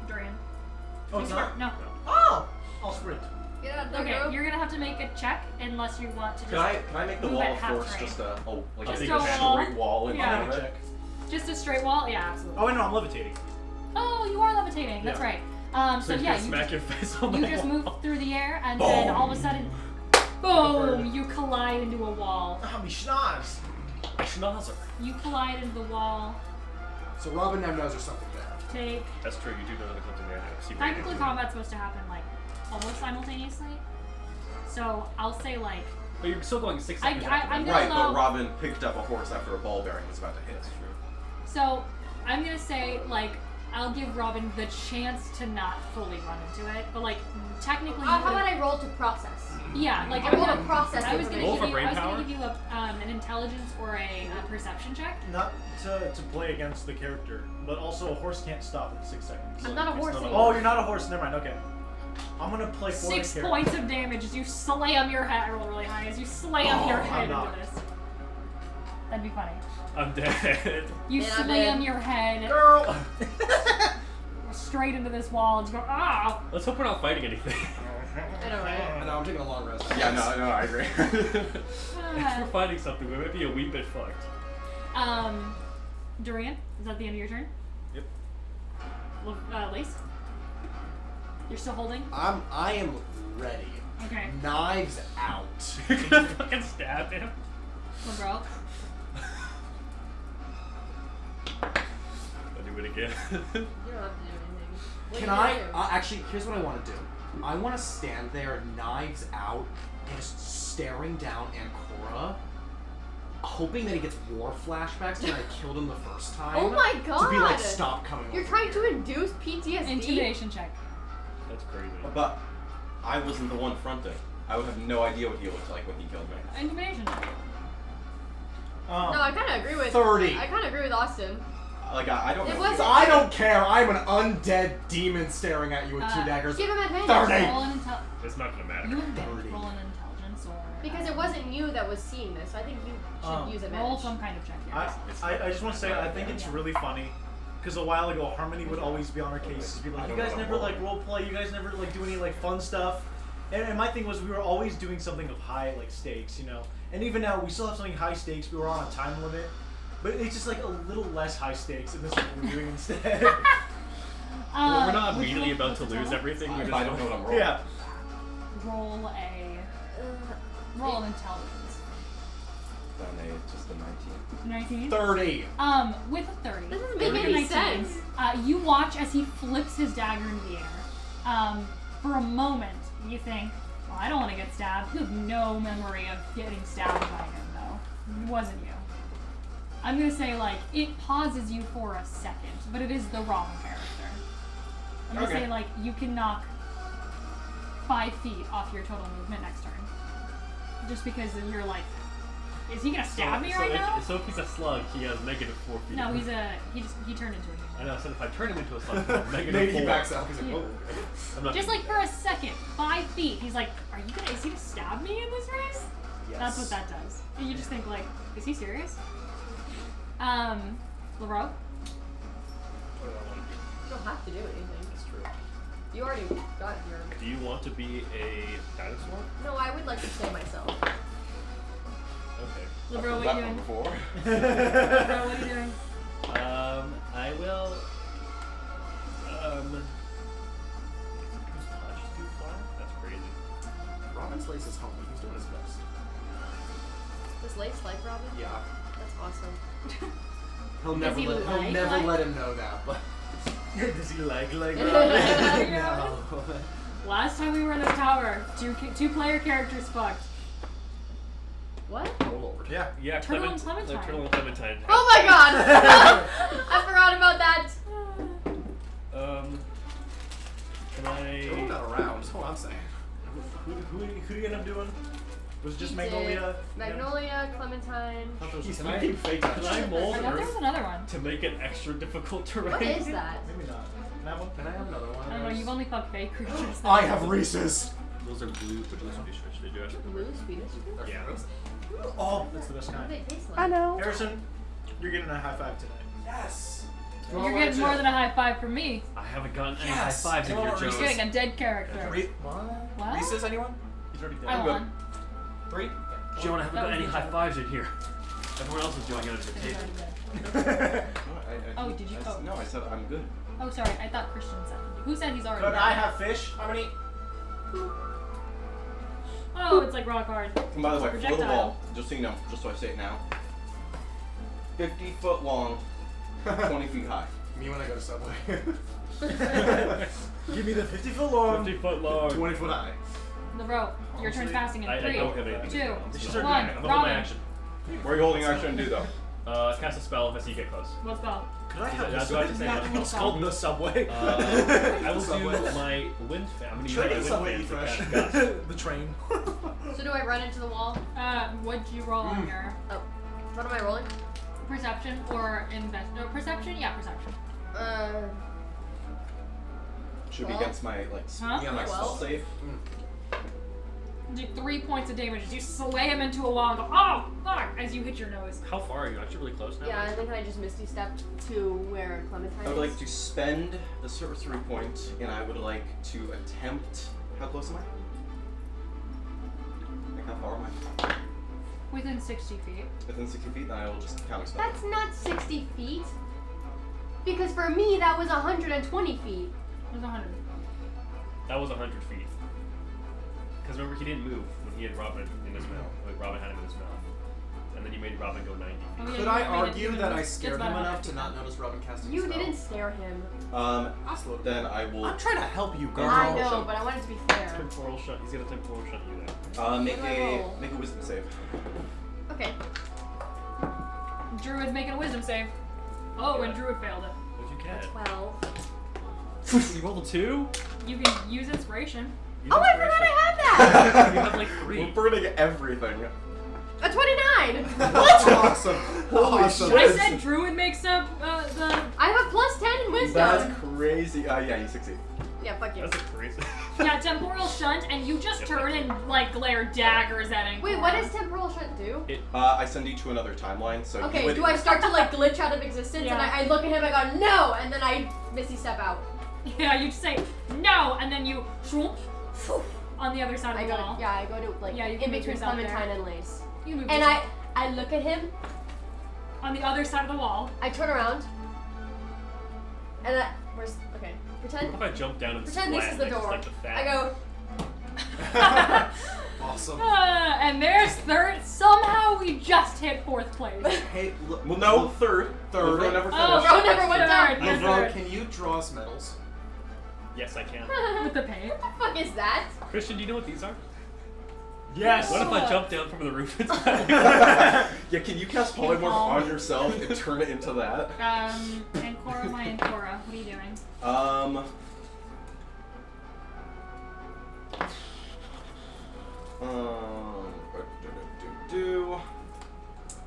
Dorian. Oh, it's not? No. Oh! I'll sprint. Get out of the Okay, room. you're gonna have to make a check unless you want to just Can I make the move wall at of half force terrain. just like Just a a wall. straight wall in Yeah. front of it? Check. just a straight wall? Yeah, absolutely. Oh, wait, no, I'm levitating. Oh, you are levitating. That's Yeah. right. So So you yeah, can you smack just, your face on the you just wall. move through the air, and then all of a sudden, boom! You collide into a wall. Ah, me schnoz! Schnauzer. You collide into the wall. So Robin now knows there's something there. Take. That's true, you do know the something there. See where you Technically, can- combat's supposed to happen like almost simultaneously. So I'll say like. But you're still going 6 seconds. I'm gonna Right, allow- but Robin picked up a horse after a ball bearing was about to hit. So I'm gonna say like I'll give Robin the chance to not fully run into it, but like technically. How about I roll to process? Yeah, like I roll to process I was gonna Roll give for you. brain I was power? gonna give you an intelligence or a perception check. Not to play against the character, but also a horse can't stop in 6 seconds. I'm not a horse not a anymore. Oh, you're not a horse. Never mind. Okay. I'm gonna play for the 6 character. points of damage as you slam your head. I roll really high as you slam your head I'm not. into this. That'd be funny. I'm dead. You And I'm slam dead. your head Girl. straight into this wall and just go ah. Let's hope we're not fighting anything. I know, right? I know, I'm taking a long rest. Yeah, no, I agree. If we're fighting something, we might be a wee bit fucked. Dorian, is that the end of your turn? Yep. Lace? You're still holding? I am ready. Okay. Knives out. You're gonna fucking stab him. LeBro? I'll do it again. You don't have to do anything. What Can are you I? gonna do? Actually, here's what I want to do. I want to stand there, knives out, and just staring down Ancora, hoping that he gets war flashbacks when I killed him the first time. Oh my god! To be like, stop coming You're over trying here. to induce PTSD? Intimidation check. That's crazy. But I wasn't the one fronting. I would have no idea what he looked like when he killed me. Intimidation check. No, I kind of agree with 30. I kind of agree with Austin. Like, I don't It know. wasn't- I don't care. I'm an undead demon staring at you with two daggers. Give him advantage. 30. Roll an It's not gonna matter. You have advantage. Roll an intelligence or. Because it wasn't you that was seeing this, so I think you should use advantage. Roll some kind of check here. I just want to say I think it's really funny because a while ago Harmony would always be on her case, be like, you guys never like role play, you guys never like do any like fun stuff. And my thing was we were always doing something of high like stakes, you know. And even now we still have something high stakes. We were on a time limit, but it's just like a little less high stakes, and this is what we're doing instead. Well, we're not would you immediately like about to what's lose total? everything. We're If just I don't know what I'm rolling. Yeah. Roll an intelligence. Then it's just a 19. 19. 30. With a 30. This doesn't make with a any 19, sense. You watch as he flips his dagger into the air. For a moment, you think, well, I don't want to get stabbed. You have no memory of getting stabbed by him, though. It wasn't you. I'm gonna say, like, it pauses you for a second, but it is the wrong character. I'm gonna Okay. say, like, you can knock 5 feet off your total movement next turn. Just because you're like, is he gonna stab me right now? So if he's a slug, he has negative 4 feet. No, he turned into a human. I know. So if I turn him into a slug, he'll negative Maybe 4. he backs out. He's like, Yeah. whoa. I'm not Just like for a second, 5 feet. He's like, is he gonna stab me in this race? Yes. That's what that does. And you just think like, is he serious? LaRoe? You don't have to do anything. That's true. You already got your. Do you want to be a dinosaur? No, I would like to say myself. Okay. LaRoe, what That are you one doing? before. LaRoe, what are you doing? I will. Who's touch too far? That's crazy. Robin's lace is homie. He's doing his best. Does Lace like Robin? Yeah. That's awesome. He'll Does never he let like- he'll never let him know that, but Does he like no. Last time we were in this tower, two player characters fucked. What? Oh Lord. Yeah. Yeah, Turtle and Clementine. Turtle and Clementine. Oh my god! I forgot about that. Can I? Turtle got around. That's what I'm saying. Who do you end up doing? Was it just He Magnolia? did Magnolia, Clementine. He's Can I- fucking fake Can I mold I thought there was Earth another one. to make it extra difficult terrain? What is that? Maybe not. Can I have one? Can I have another one? I don't know, you've only fucked fake creatures. I have Reese's. Those are blue, but those fish. Did you ask? Blue Swedish? Yeah. Oh, that's the best What kind. do they taste like? know. Harrison, you're getting a high five tonight. Yes. You're getting more than a high five from me. I haven't gotten any Yes. high fives in Come here, on, Joe. You're getting a dead character. What? Reese's, anyone? He's already I dead. won. 3? Joe, I haven't That got was any a high joke. fives in here. Everyone else is doing it under the He's table. already dead. Good. Oh, did you- oh. No, I said I'm good. Oh, sorry. I thought Christian said. Who said he's already dead? I have fish? How many? Oh, it's like rock hard. And by the way, for the Projectile. ball, just so you know, just so I say it now, 50 foot long, 20 feet high. Me when I go to Subway. Give me the 50-foot long. 50 foot long. 20 foot high. The rope. Your turn's passing in I 3, don't have anything to 2, do. It's just 1. our I'm gonna hold my Robin. action. What are you holding action to do though? Cast a spell as you get close. What spell? Could I Do have I have to say that? It's called the subway. I will do my wind fan. I'm gonna use my Train wind subway fan to fresh. cast gust. The train. So do I run into the wall? What'd you roll on your Oh. What am I rolling? perception or invest? No, perception? Yeah, perception. Should be 12? against my like Huh? Yeah, my 12? save. Do 3 points of damage as you slay him into a wall and go, oh, fuck, as you hit your nose. How far are you? Actually, really close now. Yeah, and then can I just Misty Step to where Clementine I would is? like to spend the sorcery point, and I would like to attempt. How close am I? Like how far am I? Within 60 feet. Within 60 feet, then I will just counter spell. That's not 60 feet. Because for me, that was 120 feet. It was 100. That was 100 feet. Because remember, he didn't move when he had Robin in his mouth. Like Robin had him in his mouth, and then you made Robin go 90 feet. Oh, yeah, Could you I made it argue even- that I it's scared him about enough 100 to feet. not notice Robin casting You a spell? didn't stare him. Absolutely. Then I will I'm trying to help you, girl. I roll know, shot. but I want it to be fair. Temporal shot. He's gonna temporal shot you there. make What do I a roll? make a wisdom save. Okay. Druid's making a wisdom save. Oh, and Druid failed it. What'd you get? 12. You rolled a 2? You can use inspiration. Use Oh, I inspiration. forgot I had that! You have like We're 3. burning everything. A 29! Awesome. Holy Awesome. shit. I said Druid makes up the. I have a plus 10 in wisdom. That's crazy. Yeah, you succeed. Yeah, fuck you. That's a crazy. Yeah, temporal shunt, and you just turn and like glare daggers at him. Wait, what does temporal shunt do? I send you to another timeline, so you Okay, would, do I start to like glitch out of existence Yeah. and I look at him, I go, no! And then I Misty Step out. Yeah, you just say no, and then you swoop on the other side of I the go wall. to, yeah, I go to like Yeah, you in can move between yourself Clementine there. and Lace. You move And yourself. I look at him, On the other side of the wall. I turn around, and where's, okay, pretend, What if I jump down and pretend this splat is the like, just door. like the fat? I go, Awesome. And there's third. Somehow we just hit 4th place. Hey, look. well, no, third. Third. We'll never finish. Oh, Bro never went third, down. you're Bro, third. can you draw us medals? Yes, I can. With the paint. what the fuck is that? Christian, do you know what these are? Yes. What if I jump down from the roof and Yeah, can you cast polymorph on yourself and turn it into that? Ancora, my Ancora, what are you doing?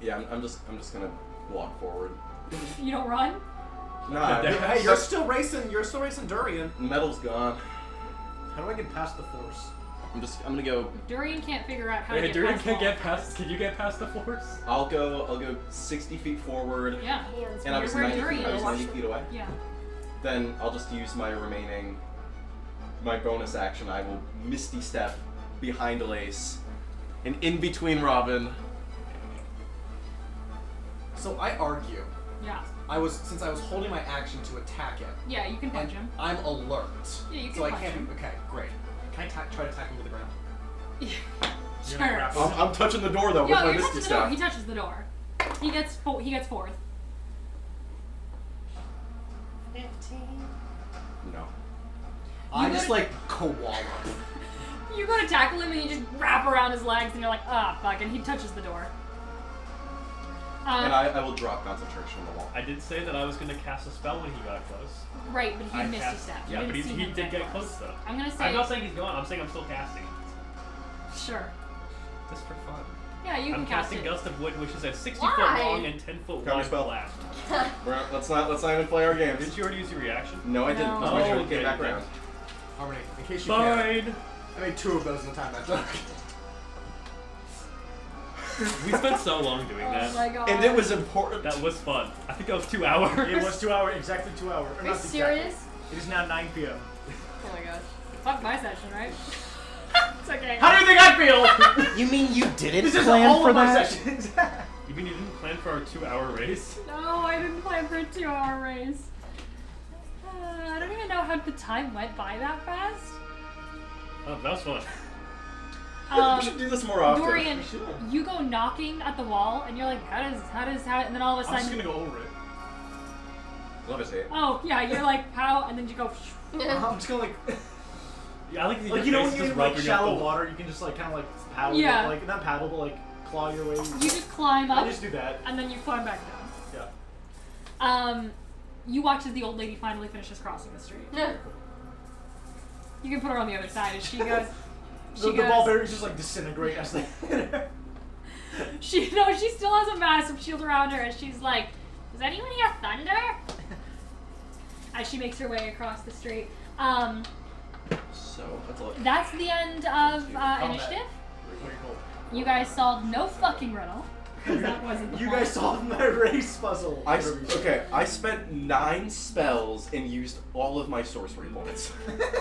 Yeah, I'm just gonna walk forward. You don't run? Nah, Hey, you're still racing. You're still racing Durian. metal's gone. How do I get past the force? I'm gonna go. Durian can't figure out how to Hey, get Durian past can't the wall. get past. Can you get past the force? I'll go 60 feet forward. Yeah. Hands. And I was You're where 90 feet, Durian I was is. 90 feet away. Yeah. Then I'll just use my bonus action. I will Misty Step behind Lace and in between Robin. So I argue. Yeah. Since I was holding my action to attack it, Yeah, you can punch and him. I'm alert. Yeah, you can So I punch can't. him. Okay, great. Can I try to attack him to the ground? Sure. I'm touching the door though with Yo, my you're Misty touching the door. Step. He touches the door. He gets 4th. 15. No. I You just gotta- like koala. You go to tackle him and you just wrap around his legs and you're like, ah, fuck, and he touches the door. And I will drop concentration on the wall. I did say that I was gonna cast a spell when he got close. Right, but he I missed his cast- step. You Yeah, but didn't see he him did get close though. I'm gonna say, I'm not saying he's gone. I'm saying I'm still casting. sure. Just for fun. Yeah, you I'm can cast casting it. Gust of Wind, which is a 60 Why? foot long and 10 foot Counter wide spell. blast. Let's not even play our games. Did you already use your reaction? No, I didn't. No. Let's make sure Oh, it came okay, back okay. around. Harmony, in case you care. Fine. I made 2 of those in the time that took. We spent so long doing Oh that. my god. And it was important. That was fun. I think that was 2 hours. It was 2 hours, exactly 2 hours. Or Are you not exactly. serious? It is now 9 p.m. Oh my gosh. Fuck my session, right? It's okay. How do you think I feel? You mean you didn't This is plan all for of my that? sessions. You mean you didn't plan for our 2 hour race? No, I didn't plan for a 2-hour race. I don't even know how the time went by that fast. Oh, that was fun. We should do this more often. Dorian, you go knocking at the wall, and you're like, how, and then all of a I'm just sudden, gonna go over it. Love it. oh yeah, you're like, how, and then you go, I'm just gonna like. Yeah, I like the Like, you know when interface you're just in like rubbing shallow up the- water, you can just like kind of like paddle, Yeah. like not paddle, but like claw your way. You just climb I up, just do that. and then you climb back down. Yeah. You watch as the old lady finally finishes crossing the street. You can put her on the other side as she goes. The ball bearings just like disintegrate as they hit her. She still has a massive shield around her, and she's like, "Does anyone hear thunder?" As she makes her way across the street. So that's all. That's the end of initiative. You guys solved no fucking riddle. 'Cause that wasn't the You point. guys solved my race puzzle. I spent 9 spells and used all of my sorcery points.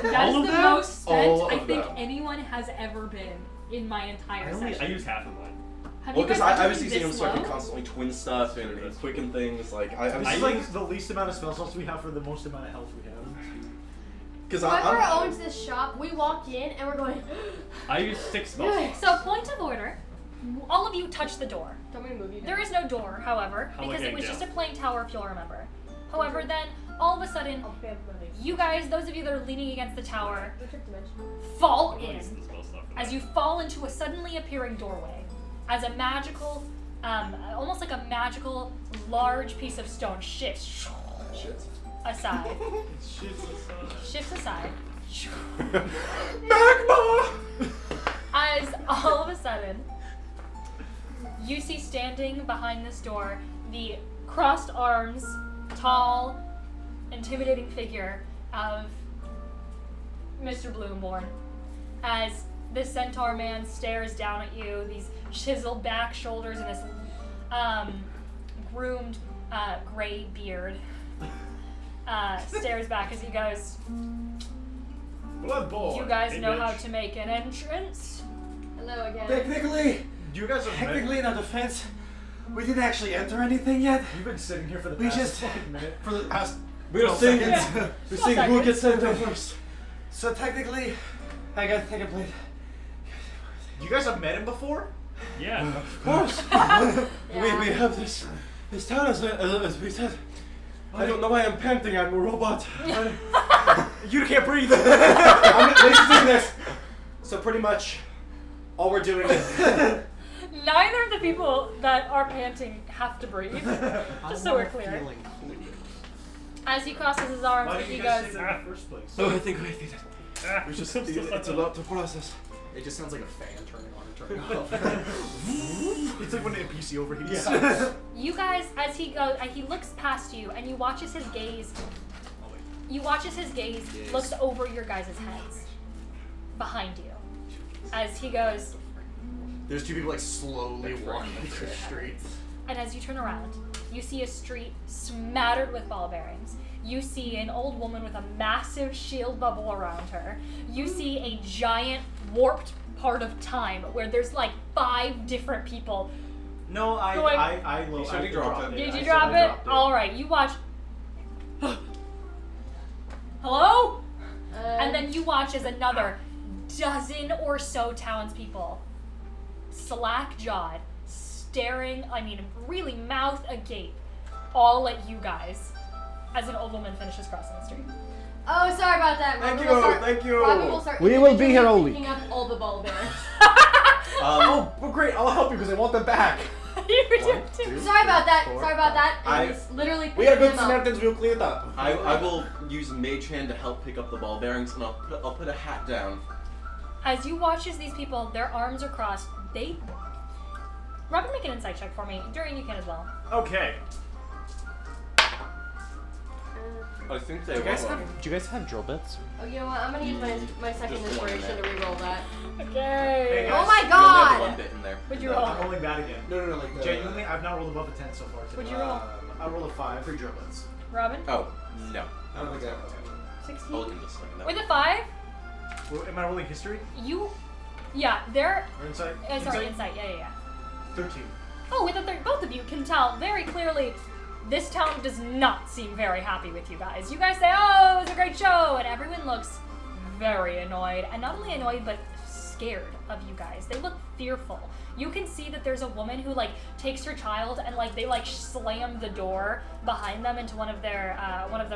That All is of the them? most spent All I of think them. anyone has ever been in my entire session. I used half of mine. Have Well, you guys because I ever was been using them this so I could low? constantly twin stuff and quicken things. Like I This was is like the least amount of spell slots we have for the most amount of health we have. because Whoever I'm owns this shop, we walk in and we're going. I used 6 spell slots. So, point of order. All of you touch the door. Don't me move you. There is no door, however, How am I because it getting was down? just a plain tower, if you'll remember. However, then, all of a sudden, I'll pay everybody. you guys, those of you that are leaning against the tower, Go check dimension. fall I'm not in using the spell slot for as that. you fall into a suddenly appearing doorway. As a magical, almost like a magical, large piece of stone shifts aside. Shifts aside. Magma. As all of a sudden, you see standing behind this door the crossed arms, tall, intimidating figure of Mr. Bloomborn. As this centaur man stares down at you, these chiseled back shoulders and this groomed gray beard, stares back as he goes, Bloodborne. "You guys Hey, know how bitch. to make an entrance?" Hello again. Technically, You guys have met. in our defense, we didn't actually enter anything yet. You've been sitting here for the We past just- fucking minute. For the past We're 12 seeing seconds. we're 12 seeing who seconds. gets sent out first. So technically, I got to take a plate. You guys have met him before? Yeah. Of course. we have this town as we said. I don't know why I'm panting. I'm a robot. You can't breathe. I'm doing this. So pretty much, all we're doing is. Neither of the people that are panting have to breathe. Just so we're clear. As he crosses his arms, Why and did he you guys goes, say that in the first place? Oh, I think we did it. Ah, It's just I'm still it's a stuck lot to process. It just sounds like a fan turning on and turning off. It's like when an NPC overheats. you guys, as he goes, he looks past you, and you watch as his gaze. You watch as his gaze looks over your guys' heads, behind you, as he goes, There's 2 people like slowly walking through the street. and as you turn around, you see a street smattered with ball bearings. You see an old woman with a massive shield bubble around her. You see a giant warped part of time where there's like 5 different people. No, I He said he dropped it. Did I you said drop I it? dropped All right, you watch. Hello? And then you watch as another dozen or so townspeople, slack-jawed, staring, really mouth agape, all at you guys, as an old woman finishes crossing the street. Oh, sorry about that. Thank Robbie you, will start, thank you. Robbie will start We will be here all picking up all the ball bearings. Oh, well, great. I'll help you because I want them back. You do One, too. two, Sorry about that. four, Sorry about that. I- And he's literally We are picking good them up. Samaritans. We'll clean it up. I will use Mage Hand to help pick up the ball bearings, and I'll put a hat down. As you watch as these people, their arms are crossed, Robin, make an insight check for me. Durian, you can as well. Okay. I think they Do you guys will. have drill bits? Oh, you know what? I'm gonna use my second Just one in inspiration to reroll that. Okay. Hey, Oh guys. my You only have god! 1 bit in there. What'd you No. roll? I'm rolling that again. No, like the. Genuinely, I've not rolled above a 10 so far today. What'd you roll? I rolled a 5. 3 drill bits. Robin? Oh, no. I don't think I have 16? I'll look into this thing. No. With a 5, Well, am I rolling history they're, or insight? sorry, insight, yeah. 13. Oh, with a both of you can tell very clearly this town does not seem very happy with you guys. You guys say, oh, it was a great show, and everyone looks very annoyed. And not only annoyed, but scared of you guys. They look fearful. You can see that there's a woman who like takes her child and like they like slam the door behind them into one of their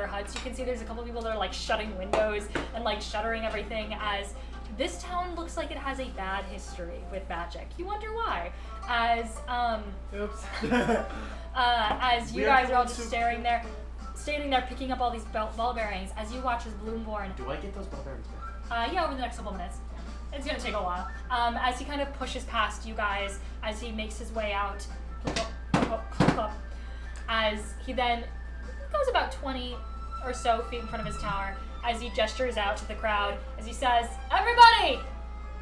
huts. You can see there's a couple people that are like shutting windows and like shuttering everything, as this town looks like it has a bad history with magic. You wonder why. As as you guys are all just standing there picking up all these ball bearings, as you watch as Bloomborn. Do I get those ball bearings back? Yeah, over the next couple minutes. It's gonna take a while. As he kind of pushes past you guys, as he makes his way out, as he then goes about 20 or so feet in front of his tower, as he gestures out to the crowd, as he says, "Everybody,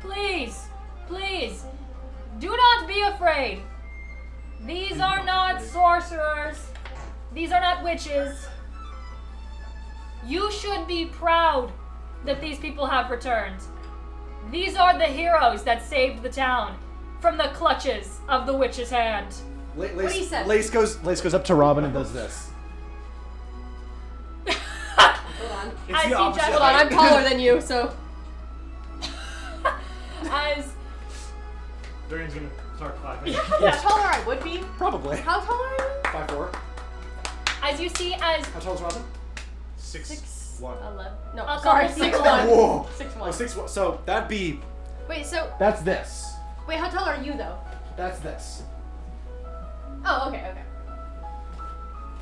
please, please, do not be afraid. These are not sorcerers. These are not witches. You should be proud that these people have returned. These are the heroes that saved the town from the clutches of the witch's hand." What he said. Lace goes up to Robin and does this. Hold on. It's the opposite. Hold on, I'm taller than you, so. As Dorian's gonna start clapping. You know how much taller I would be? Probably. How tall are you? 5'4". as you see as How tall is Robin? 6'1". 11. No, A sorry, couple 6'1". Whoa. 6'1". Oh, 6'1". So that'd be. Wait, so. That's this. Wait, how tall are you, though? That's this. Oh, okay.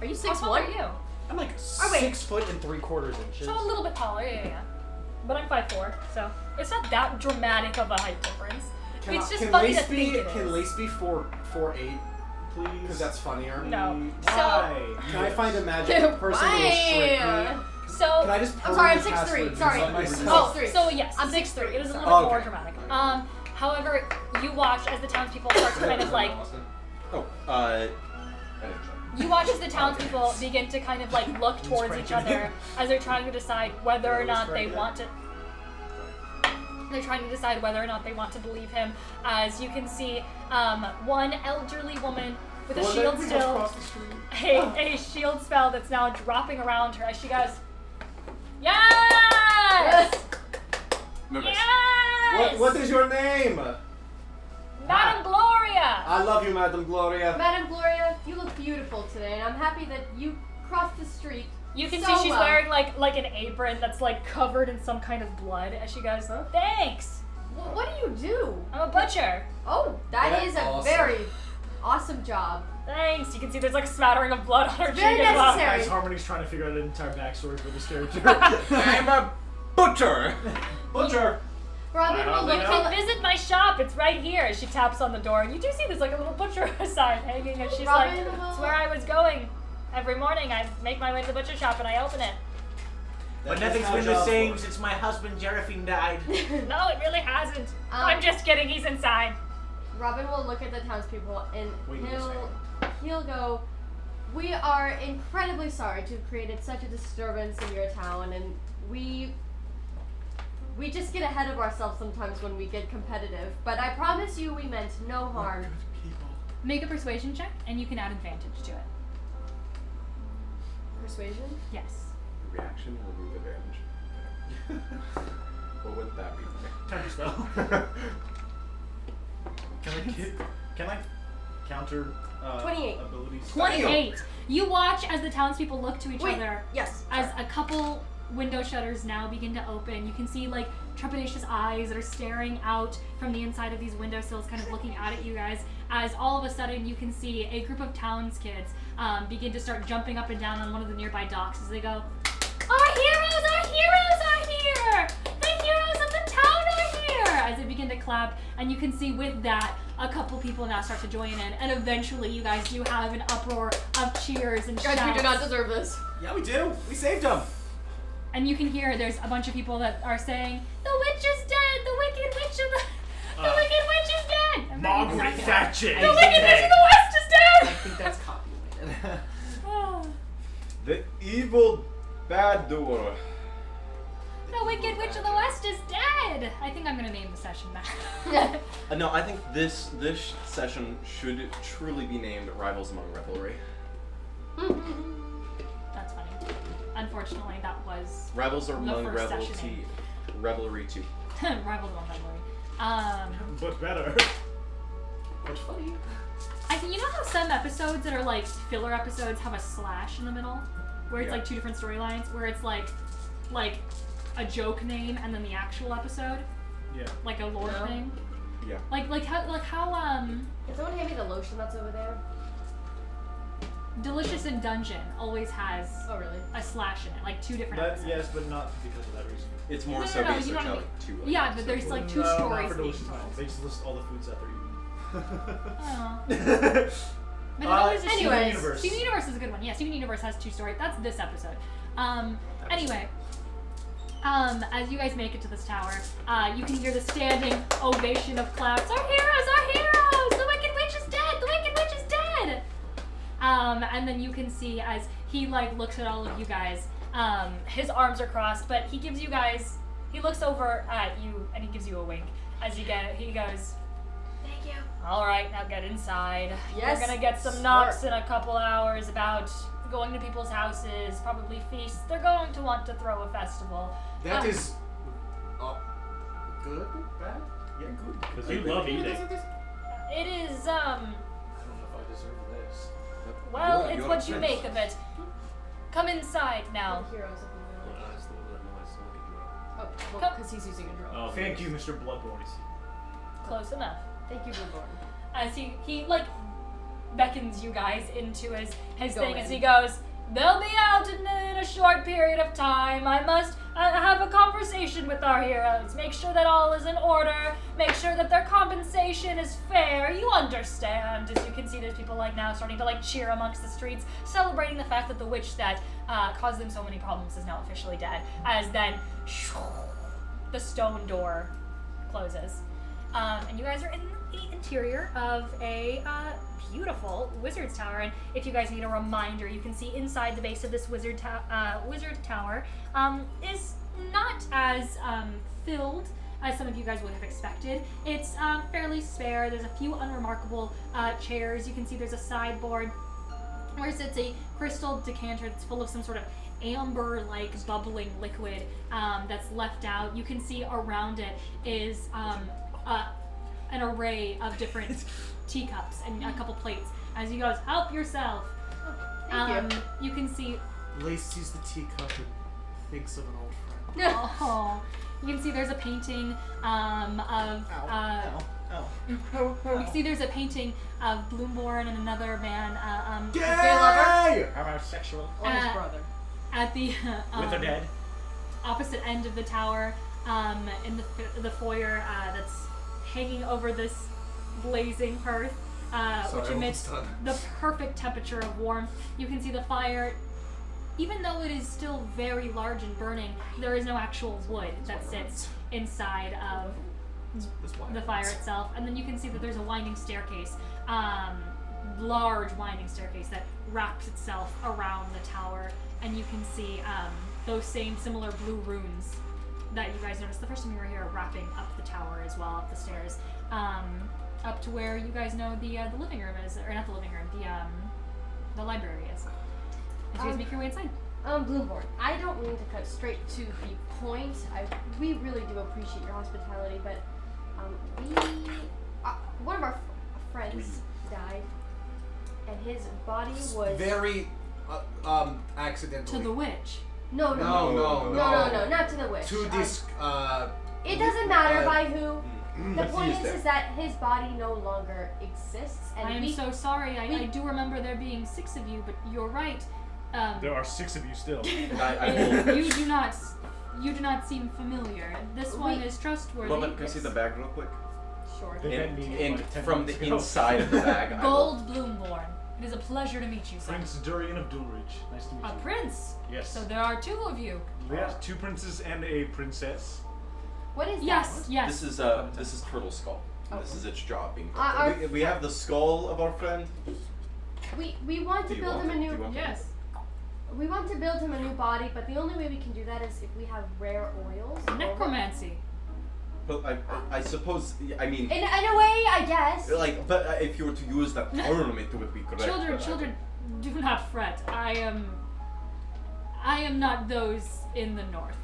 Are you 6'1"? how tall are you? I'm like Oh, wait. 6 foot and 3/4 inches. So a little bit taller, yeah. But I'm 5'4", so it's not that dramatic of a height difference. It's just funny to think it Can is. Lace be 4'8", Please. because that's funnier. No. Why? Can I find a magic person who will shrink me? So Can I just? I'm sorry, I'm permanently 6'3". cast Sorry. reduce my Oh, resistance? so yes, I'm 6'3". It was a little Oh, bit more okay. dramatic. However, you watch as the townspeople start to kind of like Oh, I didn't check. you watch as the townspeople begin to kind of like look towards each other as they're trying to decide whether or not they want to. They're trying to decide whether or not they want to believe him. As you can see, one elderly woman with a shield still, a shield spell that's now dropping around her as she goes, "Yes! Yes! What is your name? Madam Gloria!" I love you, Madam Gloria. Madam Gloria, you look beautiful today, and I'm happy that you crossed the street. You can so see she's well. wearing like an apron that's like covered in some kind of blood as she goes, "Thanks. What do you do? I'm a butcher. Oh, that That's is a awesome. very awesome job. Thanks." You can see there's like a smattering of blood on her It's cheek very as well. necessary. As Harmony's trying to figure out an entire backstory for this character. I'm a butcher. Butcher. Robin will You look can to visit my shop. It's right here. As she taps on the door, and you do see there's like a little butcher sign hanging, and she's like, Robin will- "It's where I was going every morning. I make my way to the butcher shop and I open it." But nothing's been the same since my husband Jerafine died. No, it really hasn't. I'm just kidding. He's inside. Robin will look at the townspeople and Wait a he'll go, "We are incredibly sorry to have created such a disturbance in your town, and we just get ahead of ourselves sometimes when we get competitive. But I promise you we meant no harm." Make a persuasion check, and you can add advantage to it. Persuasion? Yes. Reaction or remove advantage? What would that be? Counter spell. Can I counter 28. abilities? 28. You watch as the townspeople look to each Wait, other. yes. As a couple window shutters now begin to open, you can see like trepidatious eyes that are staring out from the inside of these windowsills, kind of looking out at you guys. As all of a sudden you can see a group of towns kids begin to start jumping up and down on one of the nearby docks as they go, "Our heroes! Our heroes are here! The heroes of the town are here!" As they begin to clap, and you can see with that a couple people now start to join in, and eventually you guys do have an uproar of cheers and Guys, shouts. we do not deserve this. Yeah, we do. We saved him. And you can hear there's a bunch of people that are saying, "The witch is dead! The wicked witch of the wicked witch is dead!" I'm not Margaret exactly- Thatcher. The wicked witch of the west is I dead! think that's copyrighted. Oh, The evil bad doer. the wicked witch of the west is dead! I think I'm gonna name the session that. No, I think this session should truly be named Rivals Among Revelry. That's funny. Unfortunately, that was Rivals Among first session Revelry 2. Rivals on memory. But better. But funny. I think you know how some episodes that are like filler episodes have a slash in the middle, where it's like two different storylines, where it's like a joke name and then the actual episode, Yeah. like a lore No. thing. Yeah. Like how Can someone hand me the lotion that's over there? Delicious in Dungeon always has Oh, really? a slash in it, like two different That, episodes. yes, but not because of that reason. It's more No, so no, no, based you on know how what like two. Yeah, but there's like two No, stories not for being delicious told. times. They just list all the foods that they're Oh. eating. But it always is anyways, Universe. Steven Universe is a good one. Yeah, Steven Universe has two stories. That's this episode. Anyway, as you guys make it to this tower, you can hear the standing ovation of claps. Our heroes! Our heroes! The Wicked Witch is dead! The Wicked Witch is dead! And then you can see as he like looks at all of you guys, his arms are crossed, but he gives you guys, he looks over at you and he gives you a wink as he goes, Thank you. all right, now get inside. Yes, You're gonna get some sir. knocks in a couple hours about going to people's houses, probably feasts. They're going to want to throw a festival. That is good, bad? Yeah, good. Because you love eating. It is, I don't know if I deserve this. well, You're it's a what you prince. make of it. Come inside now. The heroes of the Well, village. that's the little bit noise, so look at you. Oh, well, because he's using a drone. Oh, Thank you, Mr. Bloodborne. Close enough. Thank you, Bloodborne. As he like beckons you guys into his Go thing as in. he goes, they'll be out in a short period of time. I must have a conversation with our heroes. Make sure that all is in order. Make sure that their compensation is fair. You understand. As you can see, there's people like now starting to like cheer amongst the streets, celebrating the fact that the witch that caused them so many problems is now officially dead. As then the stone door closes. And you guys are in the interior of a beautiful wizard's tower. And if you guys need a reminder, you can see inside the base of this wizard tower is not as filled as some of you guys would have expected. It's fairly spare. There's a few unremarkable chairs. You can see there's a sideboard where sits a crystal decanter that's full of some sort of amber-like bubbling liquid that's left out. You can see around it is an array of different teacups and a couple plates. As he goes, help yourself. Thank you. You can see, Lace sees the teacup and thinks of an old friend. oh, you can see there's a painting of, you can see there's a painting of Bloomborn and another man, Gay! I'm sexual. Or his brother. at the With her dead. opposite end of the tower, in the foyer that's hanging over this blazing hearth, which Sorry, emits almost done. the perfect temperature of warmth. You can see the fire, even though it is still very large and burning, there is no actual wood that sits inside of That's why. the fire itself. And then you can see that there's a winding staircase, large winding staircase that wraps itself around the tower. And you can see those same similar blue runes that you guys noticed the first time you were here, wrapping up the tower as well, up the stairs, up to where you guys know the living room is, or not the living room, the library is. As you guys make your way inside. Bloomborn, I don't mean to cut straight to the point. We really do appreciate your hospitality, but one of our friends died, and his body was Very accidentally. To the witch. no, not to the witch. To this It doesn't matter by who. The But point he is there. is that his body no longer exists, and I am we so sorry. I do remember there being 6 of you, but you're right. There are 6 of you still. I will. You do not seem familiar. This one is trustworthy. Moment, can I see the bag real quick? sure. They met me And like 10 from the minutes ago. inside of the bag, I will. Gold Bloomborn. It is a pleasure to meet you, sir. Prince Durian of Dulridge. Nice to meet A you. prince. Yes. So there are 2 of you. Yeah, 2 princes and a princess. What is Yes, that? yes. This is Turtle Skull. This is its job being. Our- we have the skull of our friend. We want to Do you build want him a it? Do you new. want it? Yes. We want to build him a new body, but the only way we can do that is if we have rare oils. Necromancy. But I suppose I mean In a way, I guess. like but if you were to use that term it would be correct. Children, do not fret. I am not those in the north.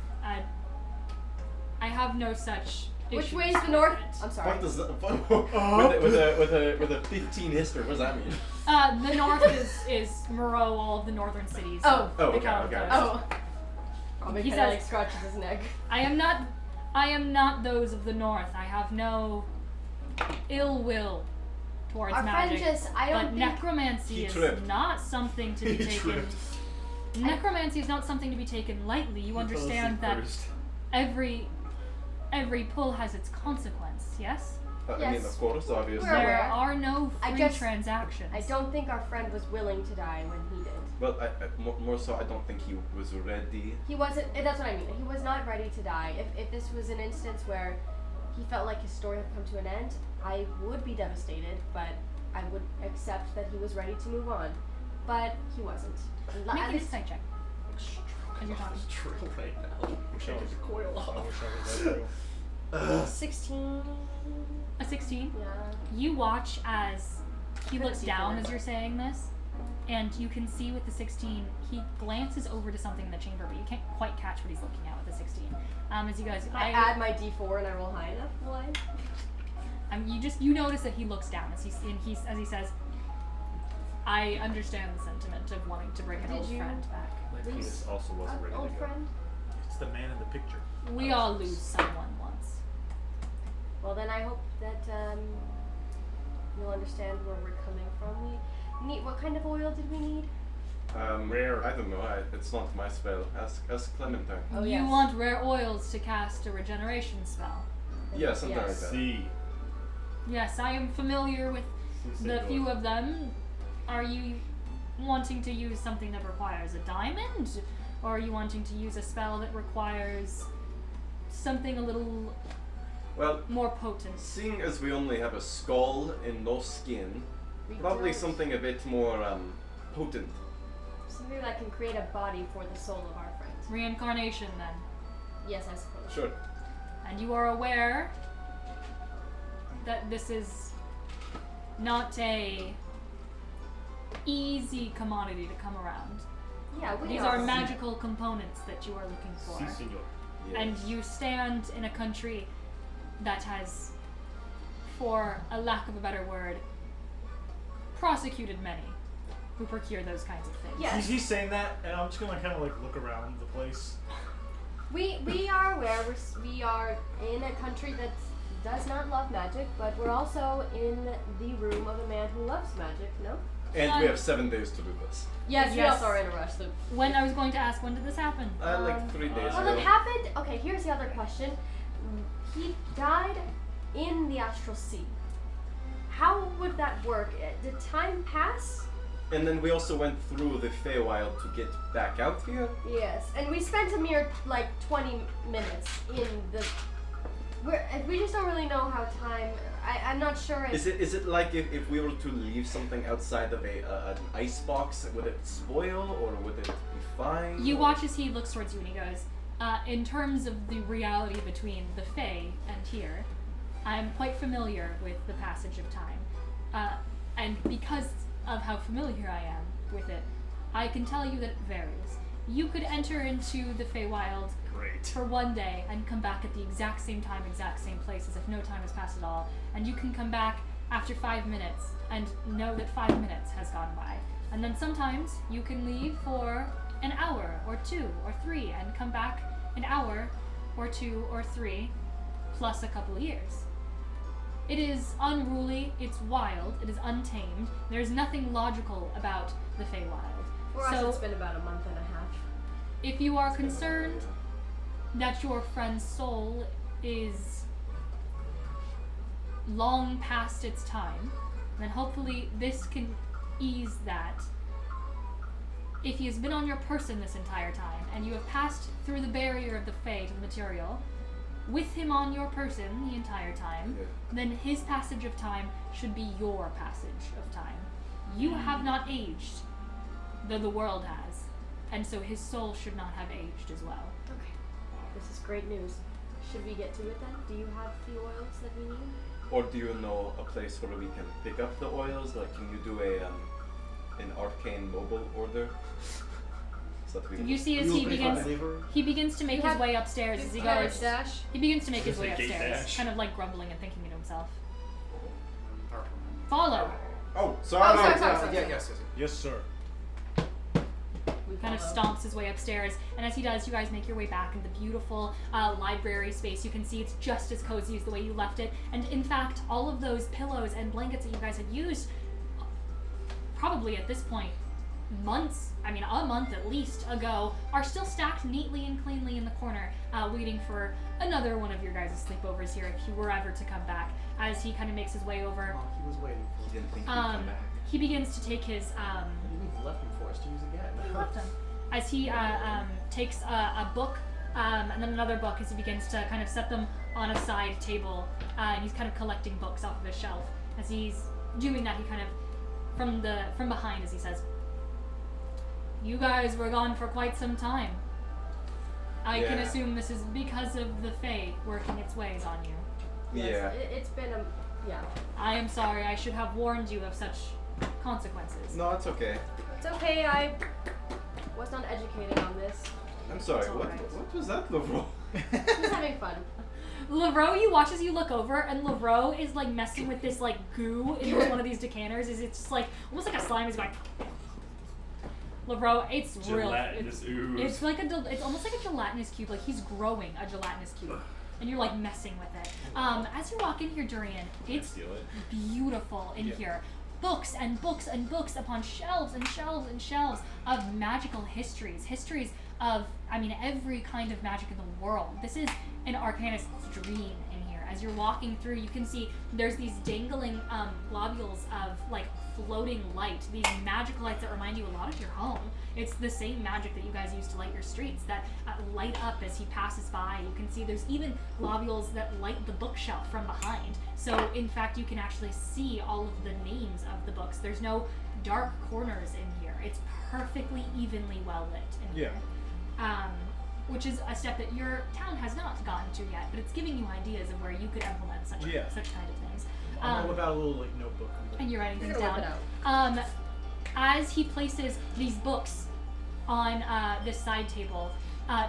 I have no such Which issues way is the with north? it. I'm sorry. What does that, with a 15 history? What does that mean? The north is Moreau, all of the northern cities. Oh. of Oh, the okay, Calif okay. Coast. Oh. Probably He kind of says- like scratches his neck. I am not those of the north. I have no ill will towards Our magic. friend just, I don't But think. necromancy He is tripped. not something to be He taken. tripped. Necromancy is not something to be taken lightly. You understand that every pull has its consequence. Yes. I mean, Yes. of course, obviously. We're There aware. are no I free just- transactions. I don't think our friend was willing to die when he did. Well, more so, I don't think he was ready. He wasn't. That's what I mean. He was not ready to die. If this was an instance where he felt like his story had come to an end, I would be devastated, but I would accept that he was ready to move on. But he wasn't. Make At a least- insight check. As you're talking. Drill right now. Wish I was- Coil I off. wish I was that real. 16. A 16. Yeah. You watch as he Couldn't looks see down from as you're saying this, and you can see with the 16, he glances over to something in the chamber, but you can't quite catch what he's looking at with the 16. As you guys, If I add my D4 and I roll high enough, will I? you notice that he looks down as he says, "I understand the sentiment of wanting to bring an Did old you- friend back. My Please. penis also wasn't ready Old to go. friend? It's the man in the picture. We all lose someone once." Well, then I hope that you'll understand where we're coming from. We need. What kind of oil did we need? Rare. I don't know. It's not my spell. Ask Clementine. Oh, You yes. want rare oils to cast a regeneration spell. Yeah, something like that. See. Yes, I am familiar with the few of them. Are you wanting to use something that requires a diamond? Or are you wanting to use a spell that requires something a little Well, more potent? seeing as we only have a skull and no skin, We probably don't- something a bit more potent. Something that can create a body for the soul of our friend. Reincarnation, then. Yes, I suppose. Sure. And you are aware that this is not a easy commodity to come around. Yeah, we These are. are magical components that you are looking for. Si, senor. And Yes. you stand in a country that has, for a lack of a better word, prosecuted many who procure those kinds of things. Yes. He's saying that, and I'm just gonna kind of like look around the place. We are aware we are in a country that does not love magic, but we're also in the room of a man who loves magic. No. And we have 7 days to do this. Yes, we Yes. also are in a rush. So. When I was going to ask, when did this happen? Like 3 days Well, ago. it happened. Okay, here's the other question. He died in the astral sea. How would that work? Did time pass? And then we also went through the Feywild to get back out here. Yes, and we spent a mere like 20 minutes in the. We just don't really know how time. I'm not sure. If, Is it like if we were to leave something outside of an ice box, would it spoil or would it be fine? You or- watch as he looks towards you and he goes, in terms of the reality between the Fae and here, I'm quite familiar with the passage of time. And because of how familiar I am with it, I can tell you that it varies. You could enter into the Feywild Great. for one day and come back at the exact same time, exact same place, as if no time has passed at all. And you can come back after 5 minutes and know that 5 minutes has gone by. And then sometimes you can leave for an hour or 2 or 3 and come back an hour or 2 or 3 plus a couple of years. It is unruly, it's wild, it is untamed. There's nothing logical about the Feywild. for us, So- it's been about a month and a half. If you are concerned that your friend's soul is long past its time, then hopefully this can ease that. If he has been on your person this entire time, and you have passed through the barrier of the Fae to the material, with him on your person the entire time, Yeah. then his passage of time should be your passage of time. You have not aged, though the world has, and so his soul should not have aged as well. Okay, this is great news. Should we get to it then? Do you have the oils that we need? Or do you know a place where we can pick up the oils? Like, can you do an arcane mobile order? It's that we. You see as he begins to make You his have- way upstairs as he goes. Dash. He begins to make his way Gate upstairs, dash. kind of like grumbling and thinking to himself. Follow. Oh, Sorry. yes. Yes, sir. We Kind of follow. stomps his way upstairs, and as he does, you guys make your way back in the beautiful library space. You can see it's just as cozy as the way you left it, and in fact, all of those pillows and blankets that you guys had used, probably at this point, a month at least ago, are still stacked neatly and cleanly in the corner, waiting for another one of your guys' sleepovers here if you were ever to come back. As he kind of makes his way over, He was waiting for He didn't think he'd come back. he begins to take his He left him for us to use again. He left him. As he takes a book and then another book as he begins to kind of set them on a side table, and he's kind of collecting books off of his shelf. As he's doing that, he kind of from behind, as he says, "You guys were gone for quite some time. I can Yeah. assume this is because of the Fae working its ways on you. Yes, it's been a yeah. I am sorry. I should have warned you of such consequences." No, it's okay. It's okay. I was not educated on this. I'm sorry. It's all right. What was that, Lovro? He's having fun. Lavro, you watch as you look over, and Lavro is like messing with this like goo in one of these decanters. It's just like almost like a slime. He's going. Lavro, it's real. Gelatinous ooze. It's like it's almost like a gelatinous cube. Like he's growing a gelatinous cube, and you're like messing with it. As you walk in here, Durian, it's Steal it. beautiful in here. Books and books and books upon shelves and shelves and shelves of magical histories of, every kind of magic in the world. This is an arcanist's dream in here. As you're walking through, you can see there's these dangling globules of like floating light, these magical lights that remind you a lot of your home. It's the same magic that you guys use to light your streets that light up as he passes by. You can see there's even globules that light the bookshelf from behind. So in fact, you can actually see all of the names of the books. There's no dark corners in here. It's perfectly evenly well lit in here. Which is a step that your town has not gotten to yet, but it's giving you ideas of where you could implement such kind of things. I'm gonna whip out a little like notebook. And you're writing things You're gonna down. whip it As he places these books on this side table,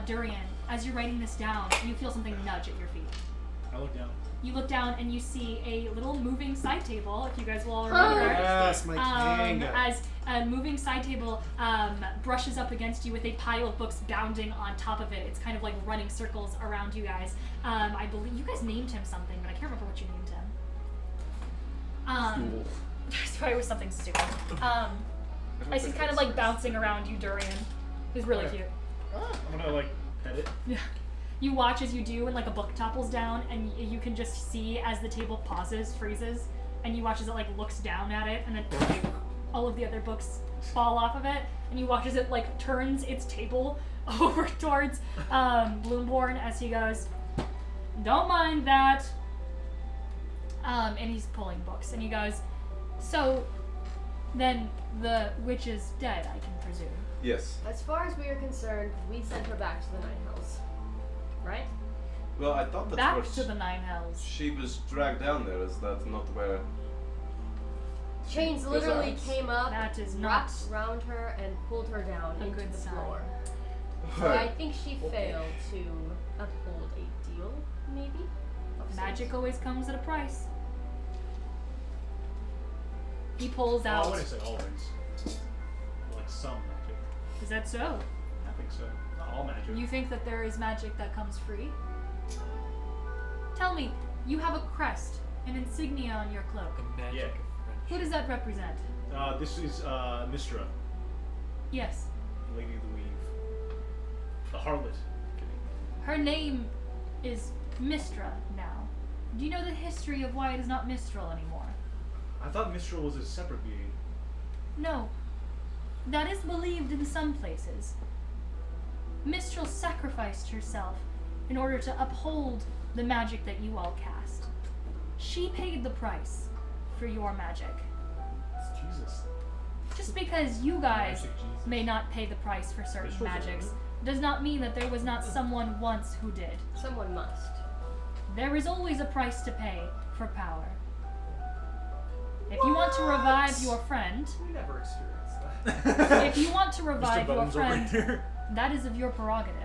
Durian, as you're writing this down, you feel something nudge at your feet. I look down. You look down and you see a little moving side table, if you guys will all remember. Yes, my king. As a moving side table brushes up against you with a pile of books bounding on top of it. It's kind of like running circles around you guys. I believe you guys named him something, but I can't remember what you named him. It's probably was something stupid. As he's kind of like bouncing around you, Durian. He's really cute. I'm gonna like pet it. Yeah. You watch as you do, and like a book topples down, and you can just see as the table pauses, freezes, and you watch as it like looks down at it, and then all of the other books fall off of it, and you watch as it like turns its table over towards Bloomborn as he goes, "Don't mind that." And he's pulling books, and he goes, "So, then the witch is dead, I can presume." Yes. As far as we are concerned, we sent her back to the Nine Hells. Right? Well, I thought that's Back where to the Nine Hells. she was dragged down there. Is that not where? Chains she literally resides? came up, That is not wrapped around her, and pulled her down a into good the sign. floor. So I think she failed to uphold a deal, maybe? of Magic sorts. always comes at a price. He pulls Oh, out. I wouldn't say always. Like some magic. Is that so? I think so. Not all magic. You think that there is magic that comes free? Tell me, you have a crest, an insignia on your cloak. The magic Yeah. of Who friendship. does that represent? This is Mistra, Yes. Lady of the Weave. The harlot. Her name is Mistra now. Do you know the history of why it is not Mistral anymore? I thought Mistral was a separate being. No. That is believed in some places. Mistral sacrificed herself in order to uphold the magic that you all cast. She paid the price for your magic. It's Jesus. Just because you guys Magic Jesus. may not pay the price for certain Mistral's magics alright. does not mean that there was not someone once who did. Someone must. There is always a price to pay for power. If you want to revive your friend, We never experienced that. if you want to revive Mr. your Bones over friend here. that is of your prerogative.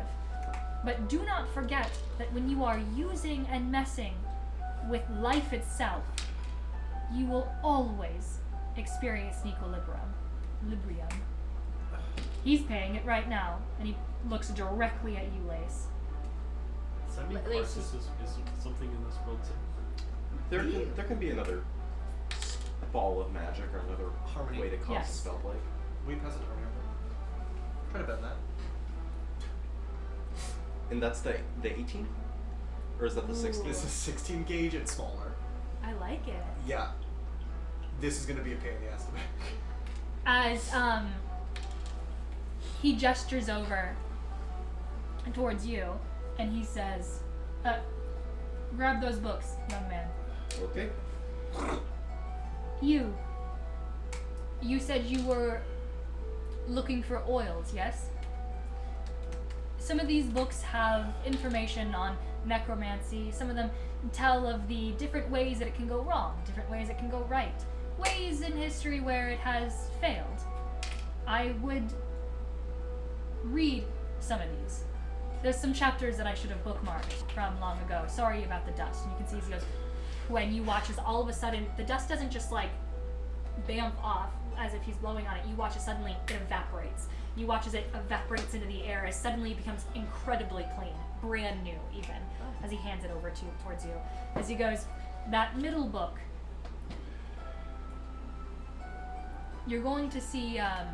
But do not forget that when you are using and messing with life itself, you will always experience equilibrium. He's paying it right now, and he looks directly at you, Lace. Does that mean Lace Crisis is something in this world too? There can be another ball of magic or another Harmony. way to cast Yes. a spell blade. We pass it to Harmony. Try to bend that. And that's the 18? Or is that the 16? This is 16 gauge and smaller. I like it. Yeah. This is gonna be a pain in the ass to make. As he gestures over towards you, and he says, grab those books, young man. Okay. You said you were looking for oils, yes? Some of these books have information on necromancy. Some of them tell of the different ways that it can go wrong, different ways it can go right, ways in history where it has failed. I would read some of these. There's some chapters that I should have bookmarked from long ago. Sorry about the dust. And you can see as he goes, when you watch as all of a sudden, the dust doesn't just like bamf off as if he's blowing on it. You watch as suddenly it evaporates. You watch as it evaporates into the air, as suddenly it becomes incredibly clean, brand new even, as he hands it over towards you. As he goes, that middle book, you're going to see a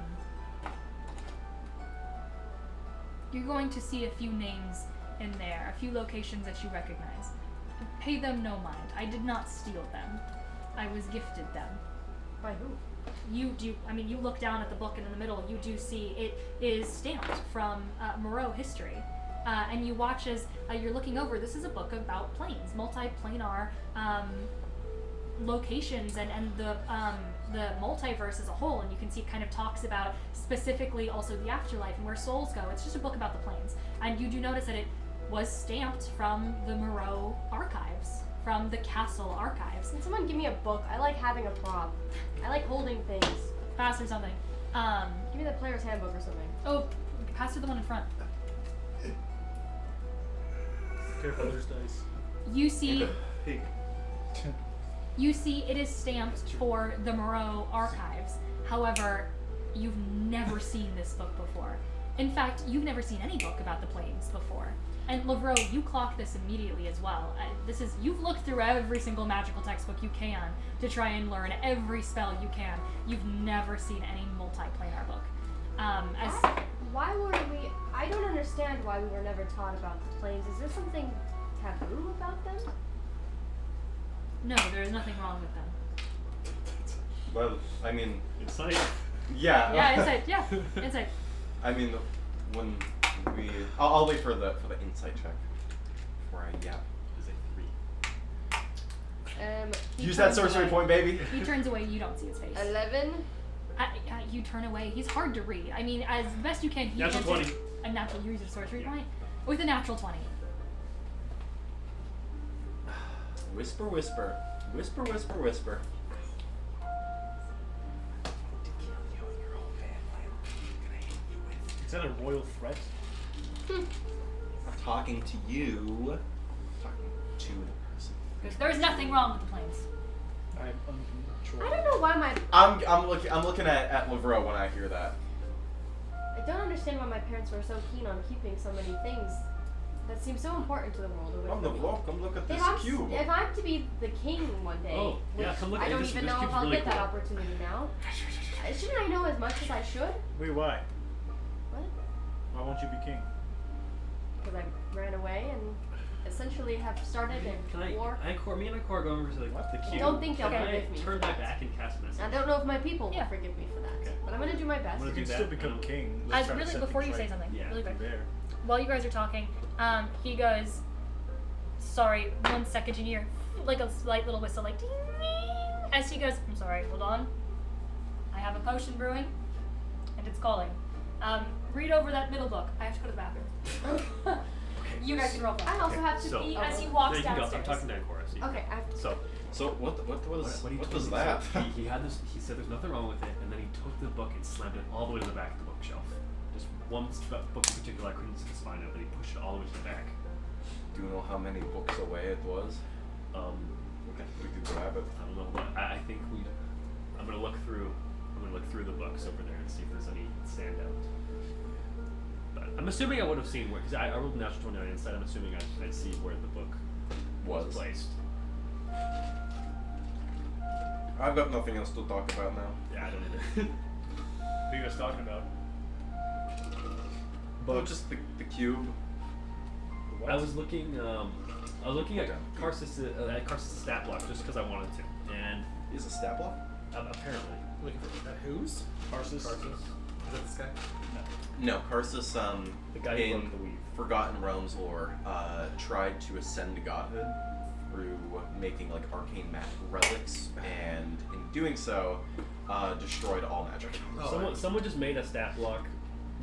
few names in there, a few locations that you recognize. Pay them no mind. I did not steal them. I was gifted them. By who? You look down at the book, and in the middle you do see it is stamped from Moreau history. And you watch as you're looking over. This is a book about planes, multi-planar locations, and the multiverse as a whole. And you can see it kind of talks about specifically also the afterlife and where souls go. It's just a book about the planes. And you do notice that it was stamped from the Moreau archives, from the castle archives. Can someone give me a book? I like having a prop. I like holding things. Pass or something. Give me the player's handbook or something. Oh, pass her the one in front. Careful, there's dice. You see. Hey. You see, it is stamped for the Moreau archives. However, you've never seen this book before. In fact, you've never seen any book about the planes before. And Lavro, you clock this immediately as well. You've looked through every single magical textbook you can to try and learn every spell you can. You've never seen any multi-planar book. Why were we? I don't understand why we were never taught about the planes. Is there something taboo about them? No, there is nothing wrong with them. Well, I mean, Insight. yeah. Yeah, insight. Yeah, insight. I mean, when we, I'll wait for the insight check before I yap. Is a 3. He Use that turns sorcery away. point, baby. He turns away. You don't see his face. 11. You turn away. He's hard to read. I mean, as best you can. He Natural answers 20. A natural. You use a sorcery Yeah. point with a natural 20. Whisper, whisper, whisper, whisper, whisper. Is that a royal threat? I'm talking to you. I'm talking to the person. Because there's nothing wrong with the planes. I'm unsure. I don't know why my. I'm looking at Lavro when I hear that. I don't understand why my parents were so keen on keeping so many things that seem so important to the world away Come from me. come look at this If I'm, cube. if I'm to be the king one day, Oh, yeah, which come look I at don't this- even this know if cube's I'll really get that cool. opportunity now. Shouldn't I know as much as I should? Wait, why? What? Why won't you be king? Because I ran away and essentially have started a war. Me and Icor go over to the I cube. don't think they'll Can forgive I me turn for my that. back and cast message? I don't know if my people Yeah. will forgive me for that, Okay. but I'm gonna do my best. I'm gonna You do can that. still become king. I Let's try to really set before you things say right. something, Yeah. really quick. There. While you guys are talking, he goes, "Sorry, 1 second." You hear like a slight little whistle, like ding, ding, as he goes. I'm sorry. Hold on. I have a potion brewing, and it's calling. Read over that middle book. I have to go to the bathroom. You guys can roll for it. I also have to So- be. As he walks There you go. downstairs. I'm talking to Icor. So you Okay, I have to. So So what was what he what told was me, that? so he had this. He said there's nothing wrong with it, and then he took the book and slammed it all the way to the back of the bookshelf. Just book in particular I couldn't just find it, but he pushed it all the way to the back. Do you know how many books away it was? Okay. We could grab it. I don't know, but I think I'm gonna look through the books over there and see if there's any standout. But I'm assuming I would have seen where, because I rolled a natural 29 instead. I'm assuming I'd see where the book was placed. I've got nothing else to talk about now. Yeah, I don't either. What are you guys talking about? But just the cube. I was looking at Karsus' stat block just because I wanted to, and Is a stat block? apparently. Looking for who's? Karsus. Is that this guy? No, Karsus, The guy who in broke the weave. Forgotten Realms lore, tried to ascend to godhood through making like arcane relics, and in doing so, destroyed all magic. Someone just made a stat block,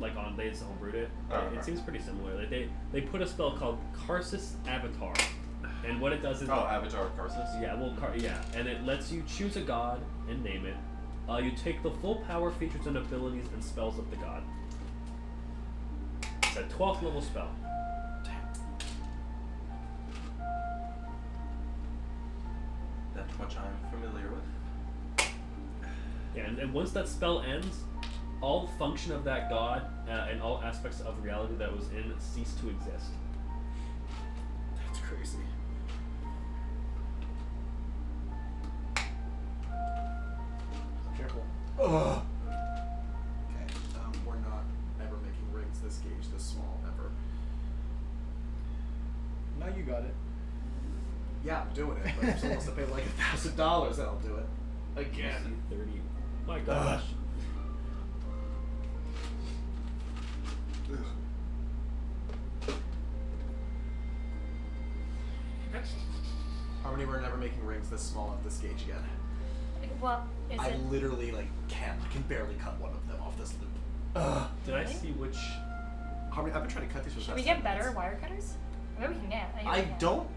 like they just homebrewed it. It seems pretty similar. Like they put a spell called Karsus Avatar, and what it does is Avatar Karsus? yeah, and it lets you choose a god and name it. You take the full power, features, and abilities and spells of the god. It's a 12th level spell. That much I'm familiar with. Yeah, and once that spell ends, all function of that god and all aspects of reality that was in cease to exist. That's crazy. Careful. Ugh. Okay, we're not ever making rings this gauge, this small, ever. Now you got it. Yeah, I'm doing it, but if someone wants to pay like $1,000, then I'll do it. Again. 30. My gosh. How many we're never making rings this small at this gauge again? Well, is I it? literally I can barely cut one of them off this loop. Ugh. Did I see which? How many? I've been trying to cut these for the Should past we get 10 better minutes. wire cutters? Maybe we can get. I don't.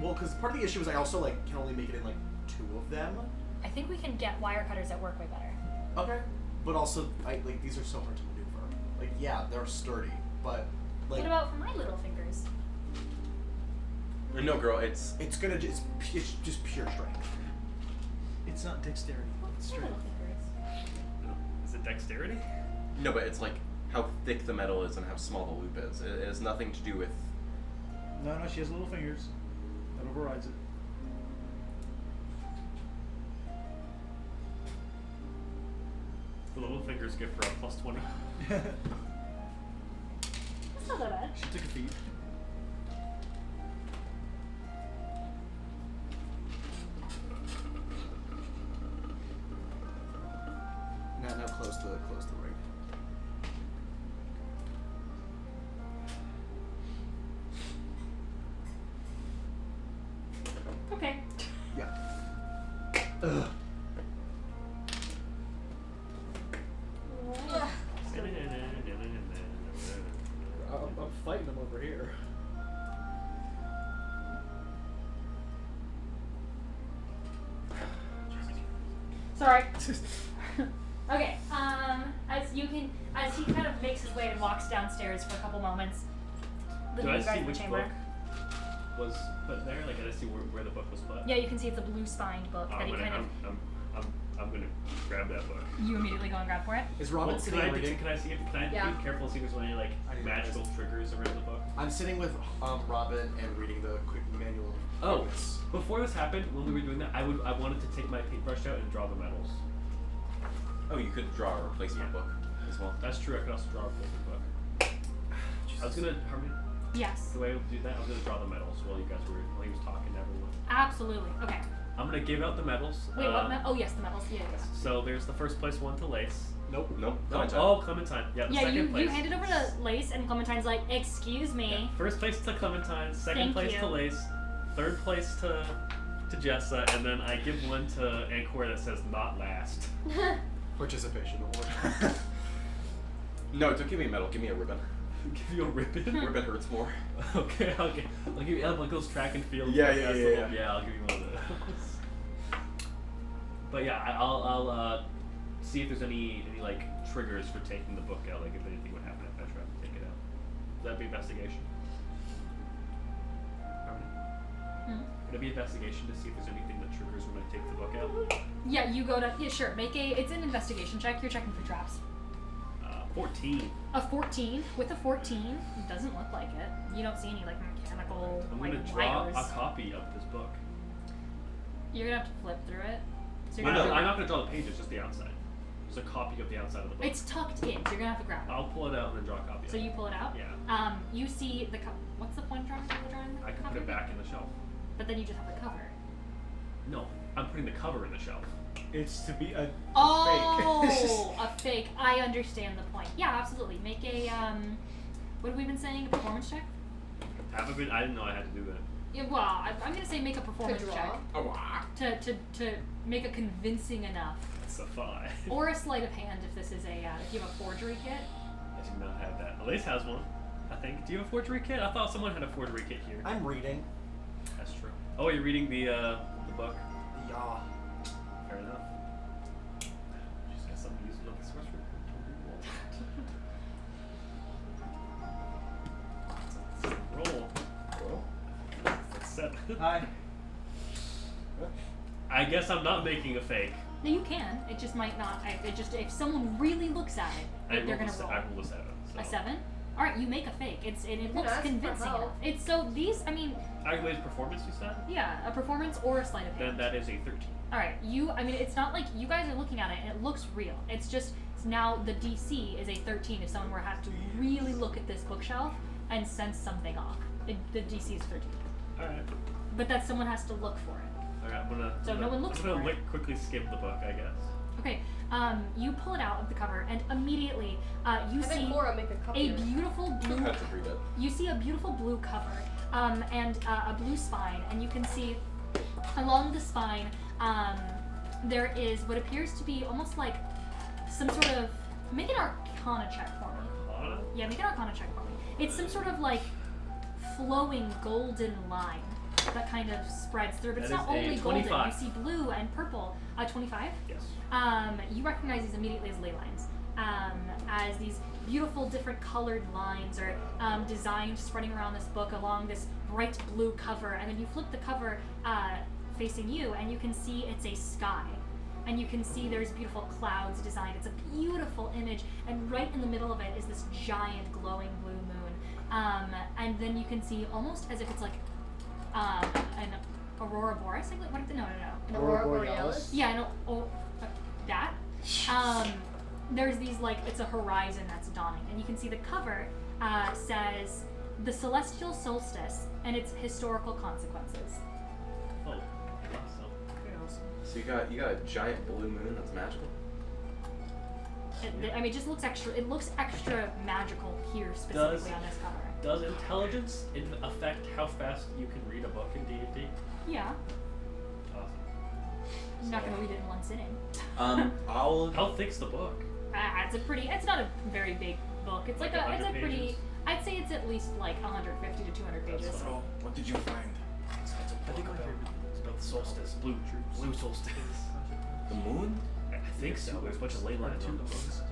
Well, because part of the issue is I also can only make it in 2 of them. I think we can get wire cutters that work way better. Okay. But also, these are so hard to maneuver. Yeah, they're sturdy, but What about for my little fingers? No, girl, it's it's just pure strength. It's not dexterity. It's My strength. little fingers. Is it dexterity? no, but it's like how thick the metal is and how small the loop is. It has nothing to do with. No, she has little fingers. That overrides it. The little fingers give her a plus 20. That's not that bad. She took a feat. Now close the ring. Okay. Yeah. Ugh. I'm fighting them over here. Sorry. Okay. As he kind of makes his way and walks downstairs for a couple moments, Do leaving I you guys see in the which chamber. book was put there? Like, I see where the book was put. Yeah, you can see it's a blue spined book that he kind of. I'm gonna grab that book. You immediately go and grab for it. Is Robin Well, sitting and reading? can I see? Can I Yeah. be careful to see if there's any I need to magical triggers around the book? I'm sitting with Robin and reading the quick manual. Oh, Fitness. before this happened, when we were doing that, I wanted to take my paintbrush out and draw the metals. Oh, you could draw a replacement Yeah. book as well. That's true. I could also draw a replacement book. I was gonna, Harmony, Yes. the way I would do that, I was gonna draw the metals while he was talking to everyone. Absolutely. Okay. I'm gonna give out the medals. Wait, what? Oh, yes, the medals. Yeah. So there's the first place one to Lace. Nope. Clementine. Oh, Clementine. Yeah, the Yeah, second you place. handed over to Lace, and Clementine's like, "Excuse me." Yeah, first place to Clementine, second Thank place you. to Lace, third place to Jessa, and then I give one to Ancor that says not last. Participation award. No, don't give me a medal. Give me a ribbon. Give you a ribbon. Ribbon hurts more. Okay. I'll give you like those track and field. Yeah, podcasts, yeah. Yeah, I'll give you one of those. But yeah, I'll see if there's any like triggers for taking the book out, like if anything would happen at bedroom. That'd be investigation. Hmm? Would it be investigation to see if there's anything that triggers when I take the book out? Yeah, you go to. Yeah, sure. It's an investigation check. You're checking for traps. 14. A 14. With a 14, it doesn't look like it. You don't see any like mechanical I'm like gonna draw wires. a copy of this book. You're gonna have to flip through it. So I'm you're gonna have to- not gonna draw the pages, just the outside. Just a copy of the outside of the book. It's tucked in, so you're gonna have to grab it. I'll pull it out and then draw a copy. So of it. you pull it out. Yeah. You see the what's the point of drawing the I can copy put it of back in the shelf. But then you just have the cover. No, I'm putting the cover in the shelf. It's to be a Oh, fake. a fake. I understand the point. Yeah, absolutely. Make a what have we been saying? A performance check. I didn't know I had to do that. Yeah, well, I'm gonna say make a performance draw. check Oh, wow. to make a convincing enough, It's a 5. or a sleight of hand if this is a if you have a forgery kit. I do not have that. Elise has one, I think. Do you have a forgery kit? I thought someone had a forgery kit here. I'm reading. That's true. Oh, you're reading the book? Yeah. Fair enough. She's got something using on the sorcery. Roll. That's 7. Hi. I guess I'm not making a fake. No, you can. It just might not. It just if someone really looks at it, they're gonna roll. I roll a 7. So. A 7. All right, you make a fake. It looks ask for convincing help. enough. It's so these. I mean, Wait, performance you said? yeah, a performance or a sleight of hand. Then that is a 13. All right, I mean, it's not like you guys are looking at it and it looks real. It's just now the DC is a 13 if someone were to have to really look at this bookshelf and sense something off. The DC is 13. Alright. But that someone has to look for it. Alright, So no one looks I'm gonna for it. quickly skim the book, I guess. Okay, you pull it out of the cover and immediately you Have see Cora make a copy a of it. beautiful blue. I had to read it. You see a beautiful blue cover and a blue spine, and you can see along the spine there is what appears to be almost like some sort of. Make an Arcana check for me. Arcana? Yeah, make an Arcana check for me. It's some sort of like flowing golden line that kind of spreads through, but it's That not is a only golden. 25. You see blue and purple. 25. Yes. You recognize these immediately as ley lines, as these beautiful different colored lines are designed spreading around this book along this bright blue cover, and then you flip the cover facing you and you can see it's a sky, and you can see there's beautiful clouds designed. It's a beautiful image, and right in the middle of it is this giant glowing blue moon, and then you can see almost as if it's like an aurora borealis. No. An Aurora Borealis. Yeah, no, that. There's these it's a horizon that's dawning, and you can see the cover says the celestial solstice and its historical consequences. Oh, awesome. So you got a giant blue moon that's magical. I mean, it just looks extra. It looks extra magical here specifically on this cover. Does intelligence affect how fast you can read a book in D&D? Yeah, Awesome. I'm not gonna read it in one sitting. I'll. How thick's the book? It's not a very big book. It's Like it's 100 a pretty. pages? I'd say it's at least like 150 to 200 pages. That's So, what did you find? I think it's about the solstice. Blue solstice. The moon? I think so. There's a bunch of ley lines on the books.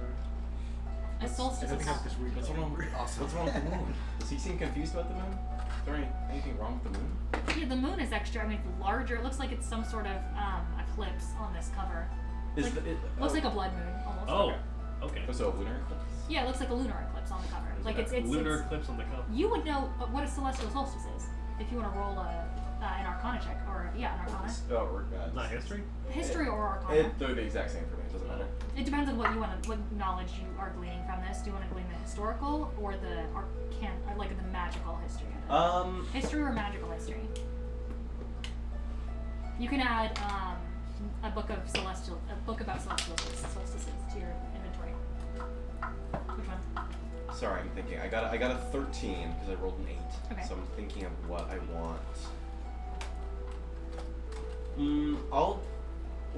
A solstice. Is What's wrong with the moon? Does he seem confused about the moon? Is there anything wrong with the moon? yeah, the moon is extra. I mean, it's larger. It looks like it's some sort of eclipse on this cover. Looks like a blood moon almost. Oh, okay. So a lunar eclipse? Yeah, it looks like a lunar eclipse on the cover. Like it's lunar eclipse on the cover. You would know what a celestial solstice is if you want to roll an Arcana check or an Arcana. Oh, Not history? History or Arcana. They're the exact same for me. It doesn't matter. It depends on what knowledge you are gleaning from this. Do you want to glean the historical or the the magical history of it? History or magical history? You can add a book about celestial solstices to your inventory. Which one? Sorry, I'm thinking. I got a 13 because I rolled an 8. Okay. So I'm thinking of what I want.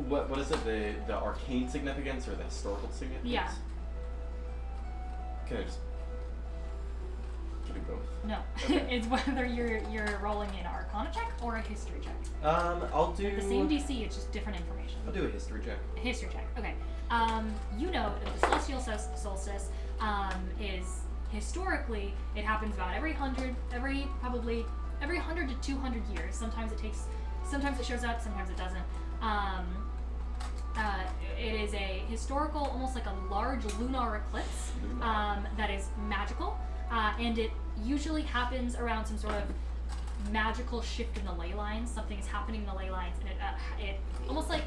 What is it? The arcane significance or the historical significance? Yeah. Can I just do both? No, it's whether you're rolling an Arcana check or a history check. I'll do The same DC, it's just different information. I'll do a history check. A history check. Okay. You know that the celestial solstice is historically, it happens about every 100 to 200 years. Sometimes it shows up, sometimes it doesn't. It is a historical, almost like a large lunar eclipse that is magical, and it usually happens around some sort of magical shift in the ley lines. Something is happening in the ley lines, and it almost like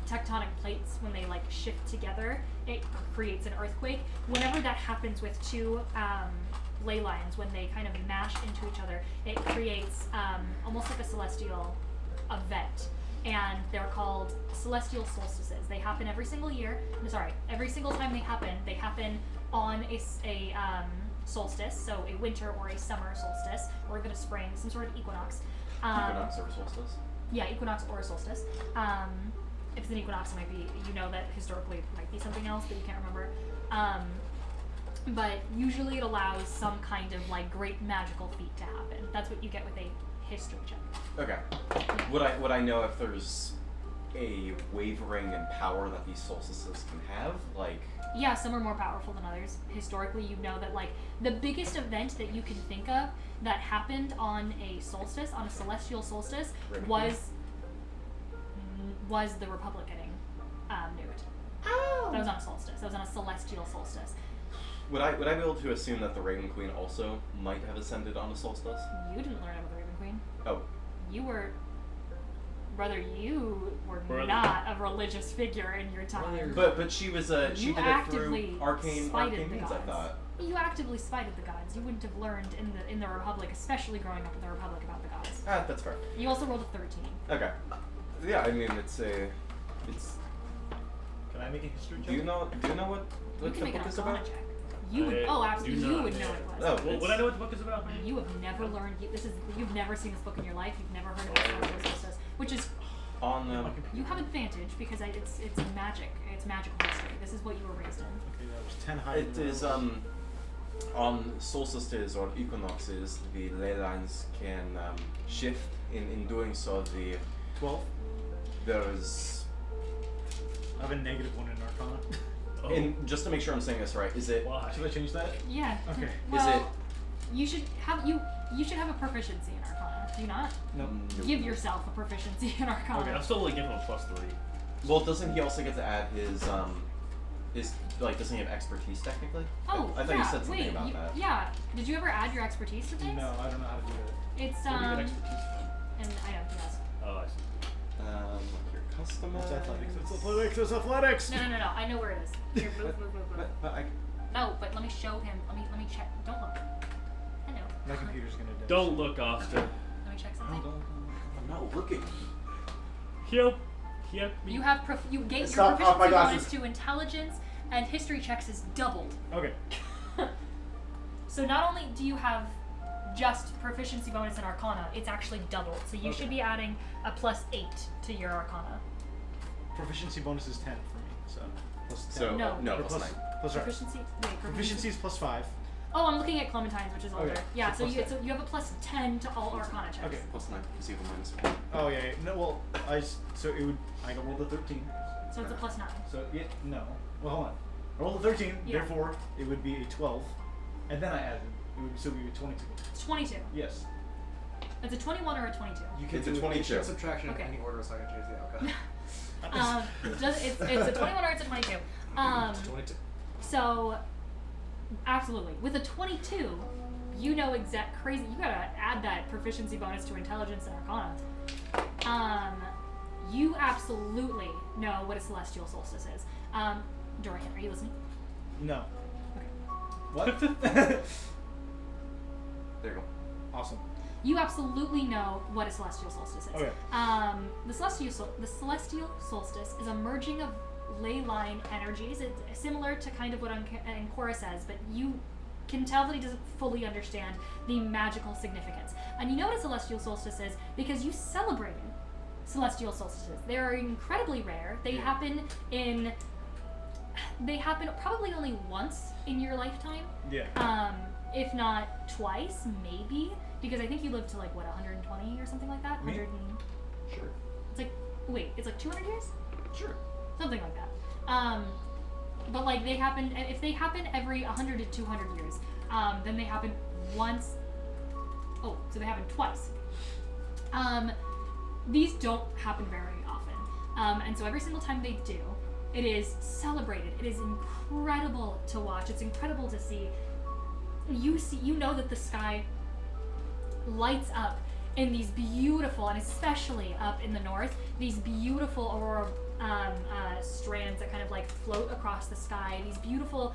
tectonic plates when they like shift together, it creates an earthquake. Whenever that happens with two ley lines, when they kind of mash into each other, it creates almost like a celestial event. And they're called celestial solstices. They happen every single year. Every single time they happen on a solstice, so a winter or a summer solstice, or even a spring, some sort of equinox. Equinox or solstice? Yeah, equinox or a solstice. If it's an equinox, it might be, that historically it might be something else, but you can't remember. But usually it allows some kind of like great magical feat to happen. That's what you get with a history check. Okay. Would I know if there's a wavering in power that these solstices can have? Like. Yeah, some are more powerful than others. Historically, you know that like the biggest event that you can think of that happened on a solstice, on a celestial solstice, was the Republic getting nuked. Oh. That was on a solstice. That was on a celestial solstice. Would I be able to assume that the Raven Queen also might have ascended on a solstice? You didn't learn about the Raven Queen. Oh. You were not a religious figure in your time. But she was she You did it actively through arcane spited the means, I gods. thought. You actively spited the gods. You wouldn't have learned in the Republic, especially growing up in the Republic, about the gods. Ah, that's fair. You also rolled a 13. Okay. Yeah, I mean it's. Can I make a history check? Do you know what You the can make an book is Arcana about? check. You would. I Oh, absolutely. do You not. would know it was. Oh, Well, would I know what the book is about? You have never learned. You've never seen this book in your life. You've never heard of Celestial Solstice, which is On you have advantage because it's magic. It's magical history. This is what you were raised in. Okay, that was 10 higher. it is on solstices or equinoxes the ley lines can shift. In doing so, 12. there's I have a negative one in Arcana. Oh. and just to make sure I'm saying this right, is it Why? Should I change that? Yeah. Okay. Well, you should have a proficiency in Arcana. Do you not? Nope. Give yourself a proficiency in Arcana. Okay, I'm still only giving him a +3. Well, doesn't he also get to add his doesn't he have expertise technically? Oh, I thought yeah. you said something Wait, about that. Yeah. Did you ever add your expertise to things? No, I don't know how to do that. It's Where do you get expertise and I know, yes. from? Oh, I see. Your customer. It's athletics. It's athletics. It's athletics. No. I know where it is. Here, move. But I. No, but let me show him. Let me check. Don't look. I know. My computer's gonna die. Don't look, Austin. Let me check something. I'm not looking. Yep. You have you gain your Stop, off my proficiency bonus glasses. to intelligence and history checks is doubled. Okay. So not only do you have just proficiency bonus in Arcana, it's actually doubled. So you should be adding a +8 to your Arcana. Proficiency bonus is 10 for me, so plus 10. So No. no Or plus 9. Plus right. Proficiency. Wait, Proficiency is +5. Oh, I'm looking at Clementine's, which is older. Okay, Yeah, so so plus you have a +10 to all Arcana checks. Okay. Plus 9 because you have a -1. Oh yeah. No. Well, I rolled a 13. So it's a +9. So yeah. No. Well, hold on. I rolled a 13. Yeah. Therefore, it would be a 12, and then I added. It would still be a 22. It's 22. Yes. It's a 21 or a 22. You can It's a do 22. addition, subtraction Okay. in any order so I can change the outcome. It's a 21 or it's a 22. 22. So, absolutely. With a 22, you know crazy. You gotta add that proficiency bonus to intelligence and Arcana. You absolutely know what a celestial solstice is. Dorian, are you listening? No. Okay. What? There you go. Awesome. You absolutely know what a celestial solstice is. Okay. The celestial solstice is a merging of ley line energies. It's similar to kind of what Ancora says, but you can tell that he doesn't fully understand the magical significance. And you know what a celestial solstice is because you celebrated celestial solstices. They are incredibly rare. They happen probably only once in your lifetime. Yeah. If not twice, maybe. Because I think you lived to like, what, 120 or something like that? Me? 100 and... Sure. It's like, wait, it's like 200 years? Sure. Something like that. but like they happen. If they happen every 100 to 200 years, then they happen once. Oh, so they happen twice. These don't happen very often, and so every single time they do, it is celebrated. It is incredible to watch. It's incredible to see. You know that the sky lights up in these beautiful, and especially up in the north, these beautiful aurora strands that kind of like float across the sky. These beautiful,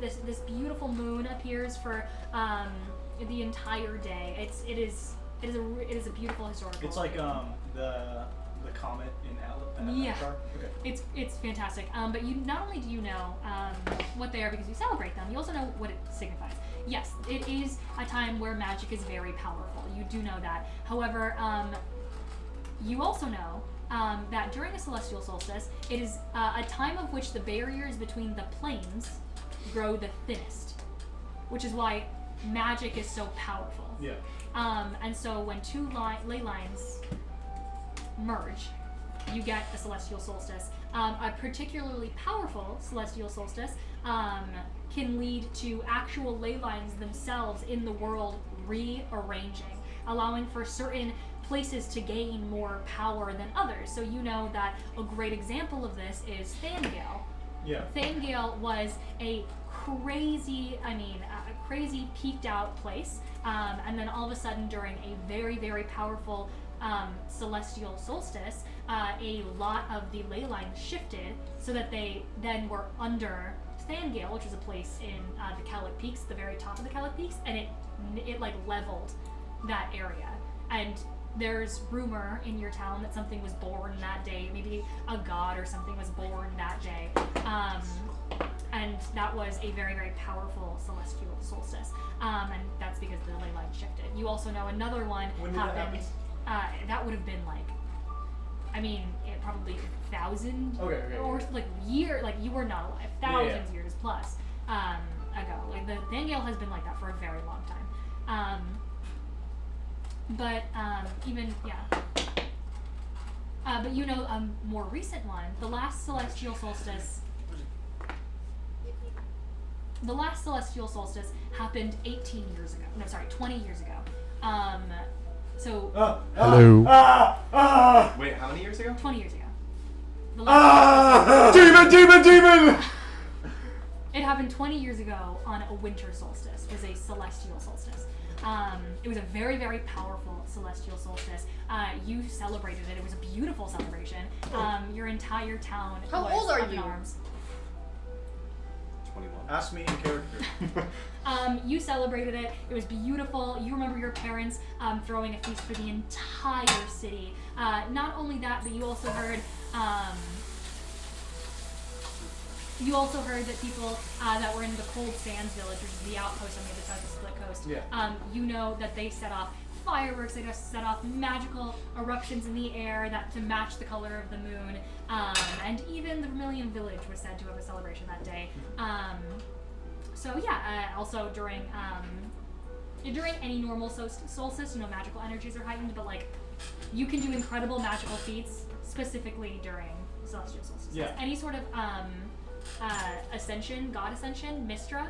this beautiful moon appears for the entire day. It is a beautiful historical. It's like the comet in Yeah. Avatar. Okay. It's fantastic. But you not only do you know what they are because you celebrate them, you also know what it signifies. Yes, it is a time where magic is very powerful. You do know that. However, you also know that during a celestial solstice, it is a time of which the barriers between the planes grow the thinnest, which is why magic is so powerful. Yeah. And so when two ley lines merge, you get a celestial solstice. A particularly powerful celestial solstice can lead to actual ley lines themselves in the world rearranging, allowing for certain places to gain more power than others. So you know that a great example of this is Thangale. Yeah. Thangale was a crazy peaked out place, and then all of a sudden during a very, very powerful celestial solstice, a lot of the ley lines shifted so that they then were under Thangale, which is a place in the Calic Peaks, the very top of the Calic Peaks, and it like leveled that area. And there's rumor in your town that something was born that day, maybe a god or something was born that day, and that was a very, very powerful celestial solstice, and that's because the ley line shifted. You also know another one When did that happened. That would have been like, I mean, it probably 1,000 or like year, like you were not alive, thousands years plus ago. Like the Thangale has been like that for a very long time. But you know a more recent one, the last celestial solstice. The last celestial solstice happened 18 years ago. No, sorry, 20 years ago. Hello. Wait, how many years ago? 20 years ago. The last Demon! It happened 20 years ago on a winter solstice. It was a celestial solstice. It was a very, very powerful celestial solstice. You celebrated it. It was a beautiful celebration. Your entire town How was old are up in you? arms. 21. Ask me in character. You celebrated it. It was beautiful. You remember your parents throwing a feast for the entire city. Not only that, but you also heard that people that were in the Cold Sands village, which is the outpost on the other side of the Split Coast, you know that they set off fireworks. They just set off magical eruptions in the air that to match the color of the moon. And even the Vermilion village was said to have a celebration that day. Also during any normal solstice, you know, magical energies are heightened, but like you can do incredible magical feats specifically during celestial solstice. Yeah. Any sort of ascension, god ascension, Mistra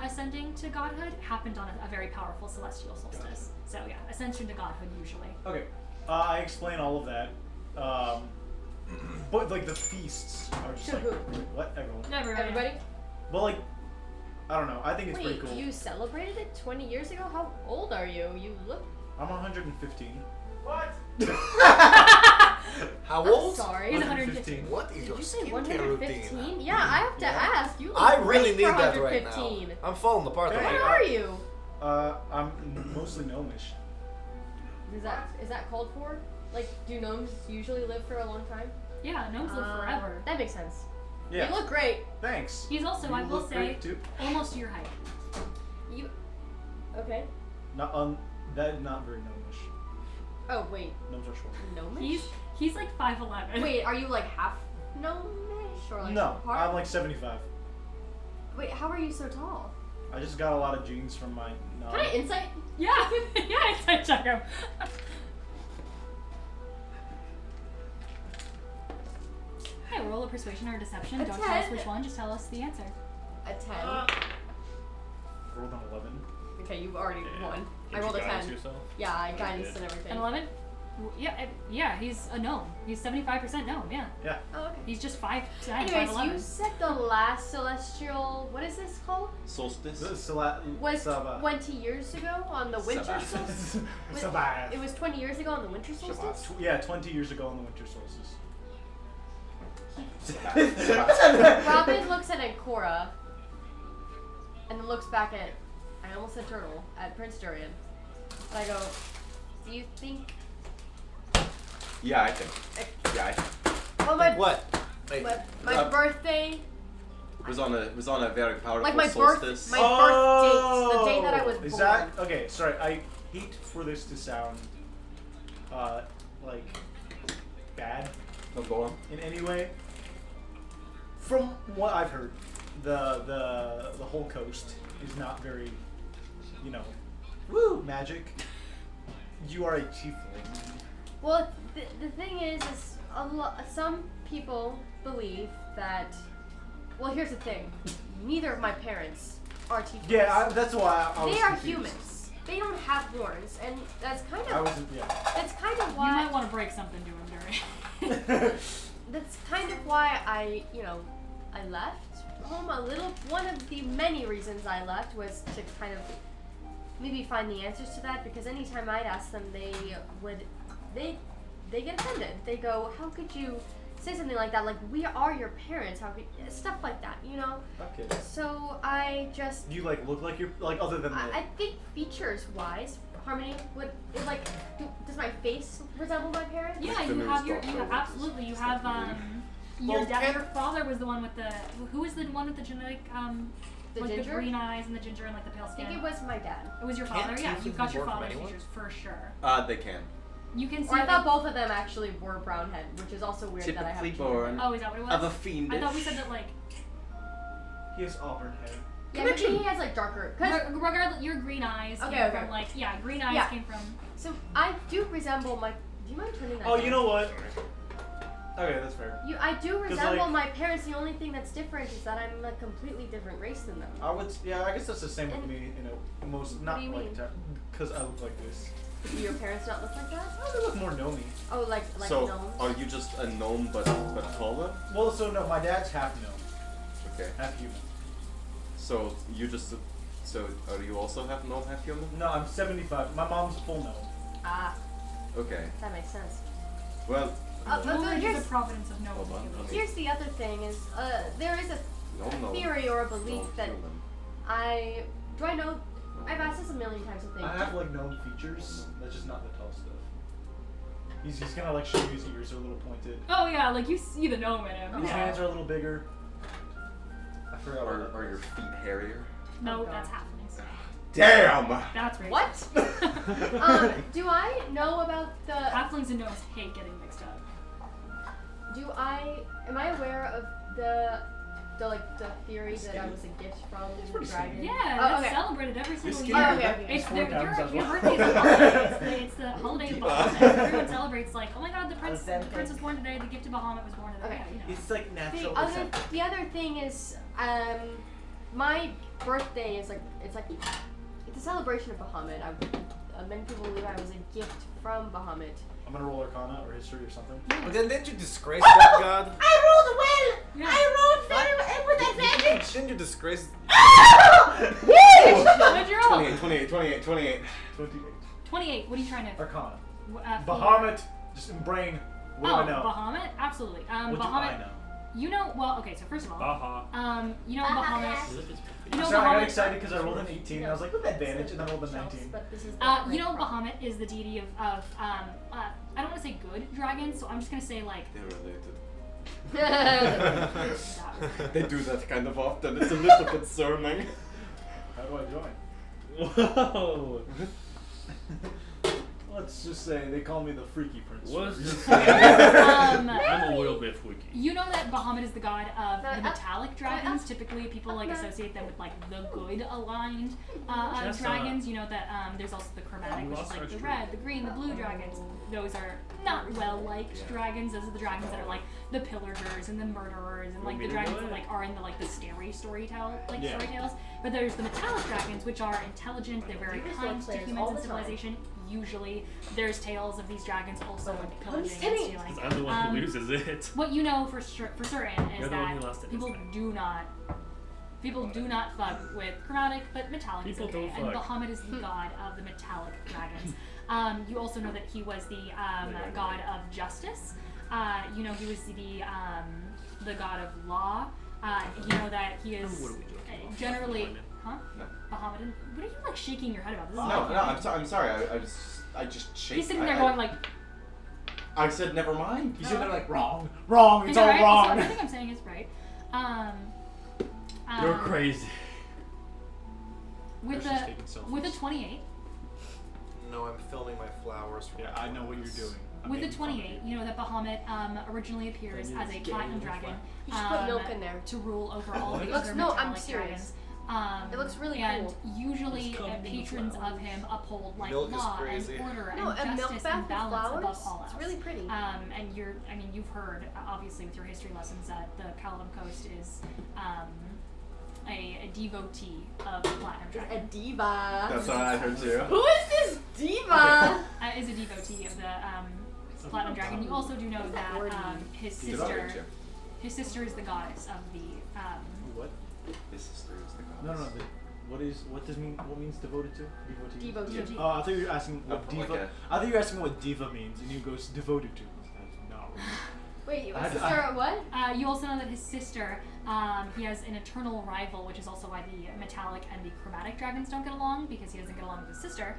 ascending to godhood happened on a very powerful celestial solstice. So yeah, ascension to godhood usually. Okay. I explain all of that. But like the feasts are just To like who? what everyone. Everybody? But like I don't know. I think it's Wait, pretty cool. you celebrated it 20 years ago? How old are you? You look... I'm 115. What? How I'm old? sorry. He's 115. What is Did your you say skincare 115? routine? Yeah, I have to ask. You look I really great need for that right now. 115. I'm falling apart. Okay. What though. are you? I'm mostly gnomish. Is that called for? Like, do gnomes usually live for a long time? Yeah, gnomes live forever. That makes sense. Yeah. You look great. Thanks. He's also, You I will look say, great, too. almost your height. You... Okay. Not that is not very gnomish. Oh, wait. Gnomes are short. Gnomish? He's like 5'11". Wait, are you like half gnomish? Or like No, part? I'm like 75. Wait, how are you so tall? I just got a lot of genes from my gnome. Can I insight? Yeah, yeah, I check him. roll a persuasion or a deception. A Don't tell us 10. which one. Just tell us the answer. A 10. Rolled an 11. Okay, you've already won. I Did rolled you a guidance 10. yourself? Yeah, I guidance and everything. An 11? Yeah, he's a gnome. He's 75% gnome, yeah. Yeah. Oh, okay. He's just 5'10", Anyways, 5'11". you said the last celestial. What is this called? Solstice. Was 20 years ago on the winter Sabbath. solstice. Sabbath. It was 20 years ago on the winter solstice. Yeah, 20 years ago on the winter solstice. Robin looks at Ancora and then looks back at, I almost said Turtle, at Prince Durian. And I go, do you think... Yeah, I think. Yeah, I think. Well, my, What? Wait. my birthday, Was on a very powerful like my solstice. birth date, the day that I was Is born. that okay? Sorry, I hate for this to sound like bad No, go on. in any way. From what I've heard, the whole coast is not very, magic. You are a tiefling. Well, the thing is some people believe that. Well, here's the thing. Neither of my parents are teachers. Yeah, that's why I was They are confused. humans. They don't have horns, and that's kind I of. wasn't. Yeah. That's kind of You why. might want to break something to him, Dury. That's kind of why I left home a little. One of the many reasons I left was to kind of maybe find the answers to that, because anytime I'd ask them, they get offended. They go, "How could you say something like that? Like, we are your parents. How could stuff like that? Okay. So I just. Do you look like you're other than the? I think features wise, Harmony would does my face resemble my parents? Yeah, Like you the have news your doctor absolutely. You is have like your Well, dad. Your father was the one with the who was the one with the genetic The like ginger? the green eyes and the ginger and like the pale I skin. think it was my dad. It was your Can't father. Yeah, tieflings you've got be your born from father's anyone? features for sure. They can. You can see. Or I like- thought both of them actually were brown head, which is also weird that I have. Typically children. born Oh, is that what it was? of a fiendish. I thought we said that like. He has auburn hair. Yeah, maybe he has like darker. Cause Regardless, your green eyes Okay, came okay. from like green eyes Yeah. came from. so I do resemble my. Do you mind turning that? Oh, down? you know what? Okay, that's fair. I do 'Cause, resemble like- my parents. The only thing that's different is that I'm a completely different race than them. I would. Yeah, I guess that's the same with And- me. Most What not do you like mean? because I look like this. Do your parents not look like that? Oh, they look more gnomey. Oh, like So, gnomes. are you just a gnome but taller? Well, so no, my dad's half gnome, Okay. half human. So you just. So are you also half gnome, half human? No, I'm 75. My mom's full gnome. Ah, Okay. that makes sense. Well, Knowledge here's- is the providence of no Hold on, humans. Here's the other thing: is there is a gnome. theory or a belief gnome that human. do I know? I've asked this a million times. I think. I have gnome features. That's just not the tall stuff. He's gonna show you his ears are a little pointed. Oh yeah, like you see the gnome in him. His Yeah. hands are a little bigger. I forgot what that Are your was. feet hairier? No, Oh, God. that's halflings. Damn! That's racist. What? Do I know about the? Halflings and gnomes hate getting mixed up. Am I aware of the theory that I was a gift from the pretty dragon? sweet. Yeah, Oh, that's okay. celebrated every single skinny year. Oh, okay, okay. It's Four times as your well. birthday is a holiday. It's the holiday of Diva. Bahamut. Everyone celebrates like, oh my god, the prince was born today. The gift of Bahamut was born today. Okay. Yeah, you know. It's like natural. The other thing is, my birthday is it's a celebration of Bahamut. Many people believe I was a gift from Bahamut. I'm gonna roll Arcana or History or something. But then didn't you disgrace that god? I rolled well. Yeah. I rolled very with advantage. Didn't you disgrace? What'd you roll? 28. 28. 28. What are you trying to? Arcana. For? Bahamut. Just in brain. What do I know? Bahamut? Absolutely. What do Bahamut. I know? You know, well, okay, so first of all, Baha. you know Bahamut. You know Sorry, I got Bahamut. excited because I rolled an 18. I was like, with advantage, and then I rolled a 19. But this is You know Bahamut is the deity of I don't want to say good dragons, so I'm just gonna say like They're related. They do that kind of often. It's a little concerning. How do I join? Whoa. Let's just say they call me the Freaky Prince. Was just Um, I'm a little bit freaky. You know that Bahamut is the god of the Up. metallic dragons. Up. Typically, people Up like now. associate them with like the good aligned Just, dragons. You know that there's also the chromatic, we which is lost like our the streak. red, the green, the blue dragons. Those are not well liked dragons. Those are the dragons that are like the pillagers and the murderers and like Want me the to dragons do that it? like are in the like the scary storytales. Yeah. But there's the metallic dragons, which are intelligent. They're very You just kind want to players humans all and the time. civilization. Usually, there's tales of these dragons also pillaging and kidding. stealing. 'Cause I'm the one who loses it. What you know for certain is You're the one who that lost it this people time. do not fuck with chromatic, but metallic People is okay. don't And fuck. Bahamut is the god of the metallic dragons. You also know that he was the god of justice. You know he was the god of law. You know that he is What are we joking about? generally, huh? No. Bahamut. What are you like shaking your head about? This is No, not I'm sorry. I just shake. He's sitting there I- going like. I said never mind. He's sitting there like, wrong, it's Is all that right? wrong. So everything I'm saying is right. You're crazy. With They're just a taking selfies. with a 28. No, I'm filming my flowers. For Yeah, my I know what you're flowers. doing. I'm With the making fun of 28, you know that Bahamut originally appears as a platinum dragon You should put milk in there. to rule over all the It looks- other no, I'm metallic serious. dragons. It looks really and cool. usually It's called patrons flowers. of him uphold like Milk is law crazy. and order No, and a milk justice bath and with balance flowers. above all else. It's really pretty. And you've heard obviously with your history lessons that the Caledon Coast is a devotee of the platinum A dragon. diva. That's what I heard too. Who is this diva? Is a devotee of the platinum dragon. You also do know that word his Good on you, sister. Jim. His sister is the goddess of the. What? His sister is the No, goddess. what means devoted to? Devotee. Devotee. Oh, I thought you were asking what Like diva. a- I thought you were asking what diva means, and you goes devoted to. No. Wait, your I had to- sister what? You also know that his sister, he has an eternal rival, which is also why the metallic and the chromatic dragons don't get along, because he doesn't get along with his sister.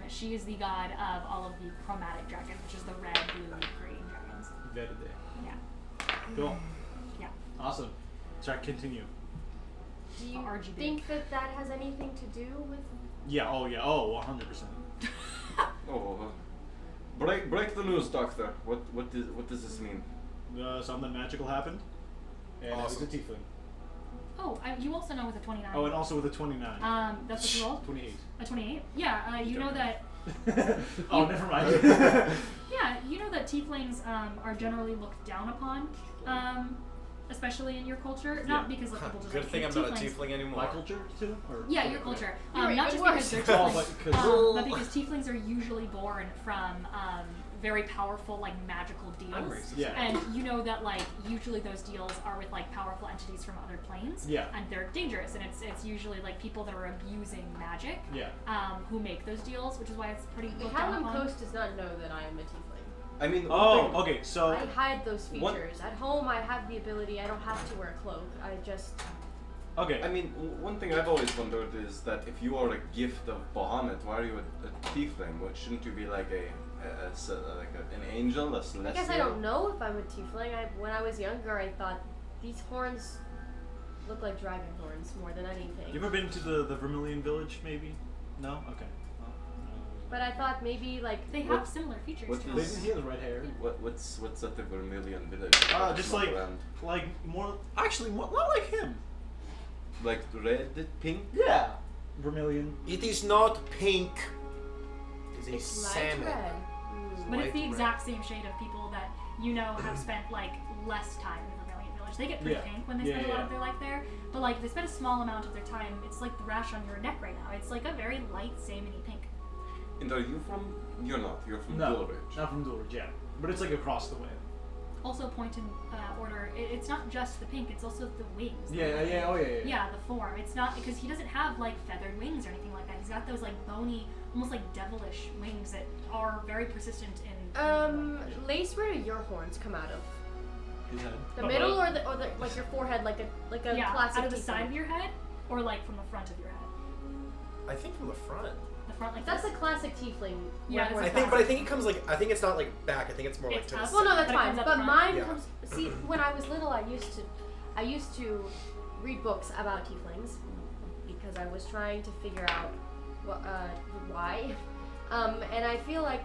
She is the god of all of the chromatic dragons, which is the red, blue, green dragons. Verde. Yeah. Cool. Yeah. Awesome. Sorry, continue. Do you RGB. think that that has anything to do with? Yeah. Oh yeah. Oh, 100%. Oh, break the news, Doctor. What does this mean? Something magical happened, and Awesome. it was a tiefling. Oh, you also know with a 29. Oh, and also with a 29. That's what you rolled? 28. A 28? Yeah, you know that. Oh, never mind. Yeah, you know that tieflings are generally looked down upon, especially in your culture. Not because like people just Good like, thing hate I'm not a tieflings. tiefling anymore. My culture too? Or Yeah, your culture. You're Not even just because worse. they're Oh, tieflings, but 'cause- but because tieflings are usually born from very powerful, like magical I'm deals. racist. Yeah. And you know that like usually those deals are with like powerful entities from other planes. Yeah. And they're dangerous, and it's usually like people that are abusing magic. Yeah. Who make those deals, which is why it's pretty The looked down Caledon upon. Coast does not know that I am a tiefling. I mean, Oh, one okay. So I hide those What- features. At home, I have the ability. I don't have to wear a cloak. I just. okay. I mean, one thing I've always wondered is that if you are a gift of Bahamut, why are you a tiefling? What, shouldn't you be like an angel, a I celestial? guess I don't know if I'm a tiefling. When I was younger, I thought these horns look like dragon horns more than anything. You ever been to the Vermilion Village? Maybe. No. Okay. But I thought maybe like They have similar features what to Maybe us. he has red hair. What's at the Vermilion Village? Just Look like around. more. Actually, more, not like him. Like red, pink. Yeah. Vermilion. It is not pink. It is it's light salmon. red. But it's White the red. exact same shade of people that you know have spent like less time in the Vermilion Village. They get pretty Yeah. pink when they Yeah, spend a lot yeah. of their life there, but like they spend a small amount of their time. It's like the rash on your neck right now. It's like a very light, salmony pink. And are you from? You're not. You're from No. Dulwich. Not from Dulwich. Yeah. But it's like across the way. Also, point in order. It's not just the pink; it's also the wings. Yeah. Oh yeah. Yeah, the form. It's not because he doesn't have like feathered wings or anything like that. He's got those like bony, almost like devilish wings that are very persistent in. Lace, where do your horns come out of? His head. The middle or the like your forehead, like a Yeah, classic. out of the tiefling? side of your head, or like from the front of your head. I think from the front. The front, like That's this. a classic tiefling. Yeah, where it's horns I come think it comes like I think it's not like back. I think it's more like It's to the up. side. Well, no, that's But it fine. comes up But front. mine Yeah. comes. See, when I was little, I used to read books about tieflings because I was trying to figure out why. And I feel like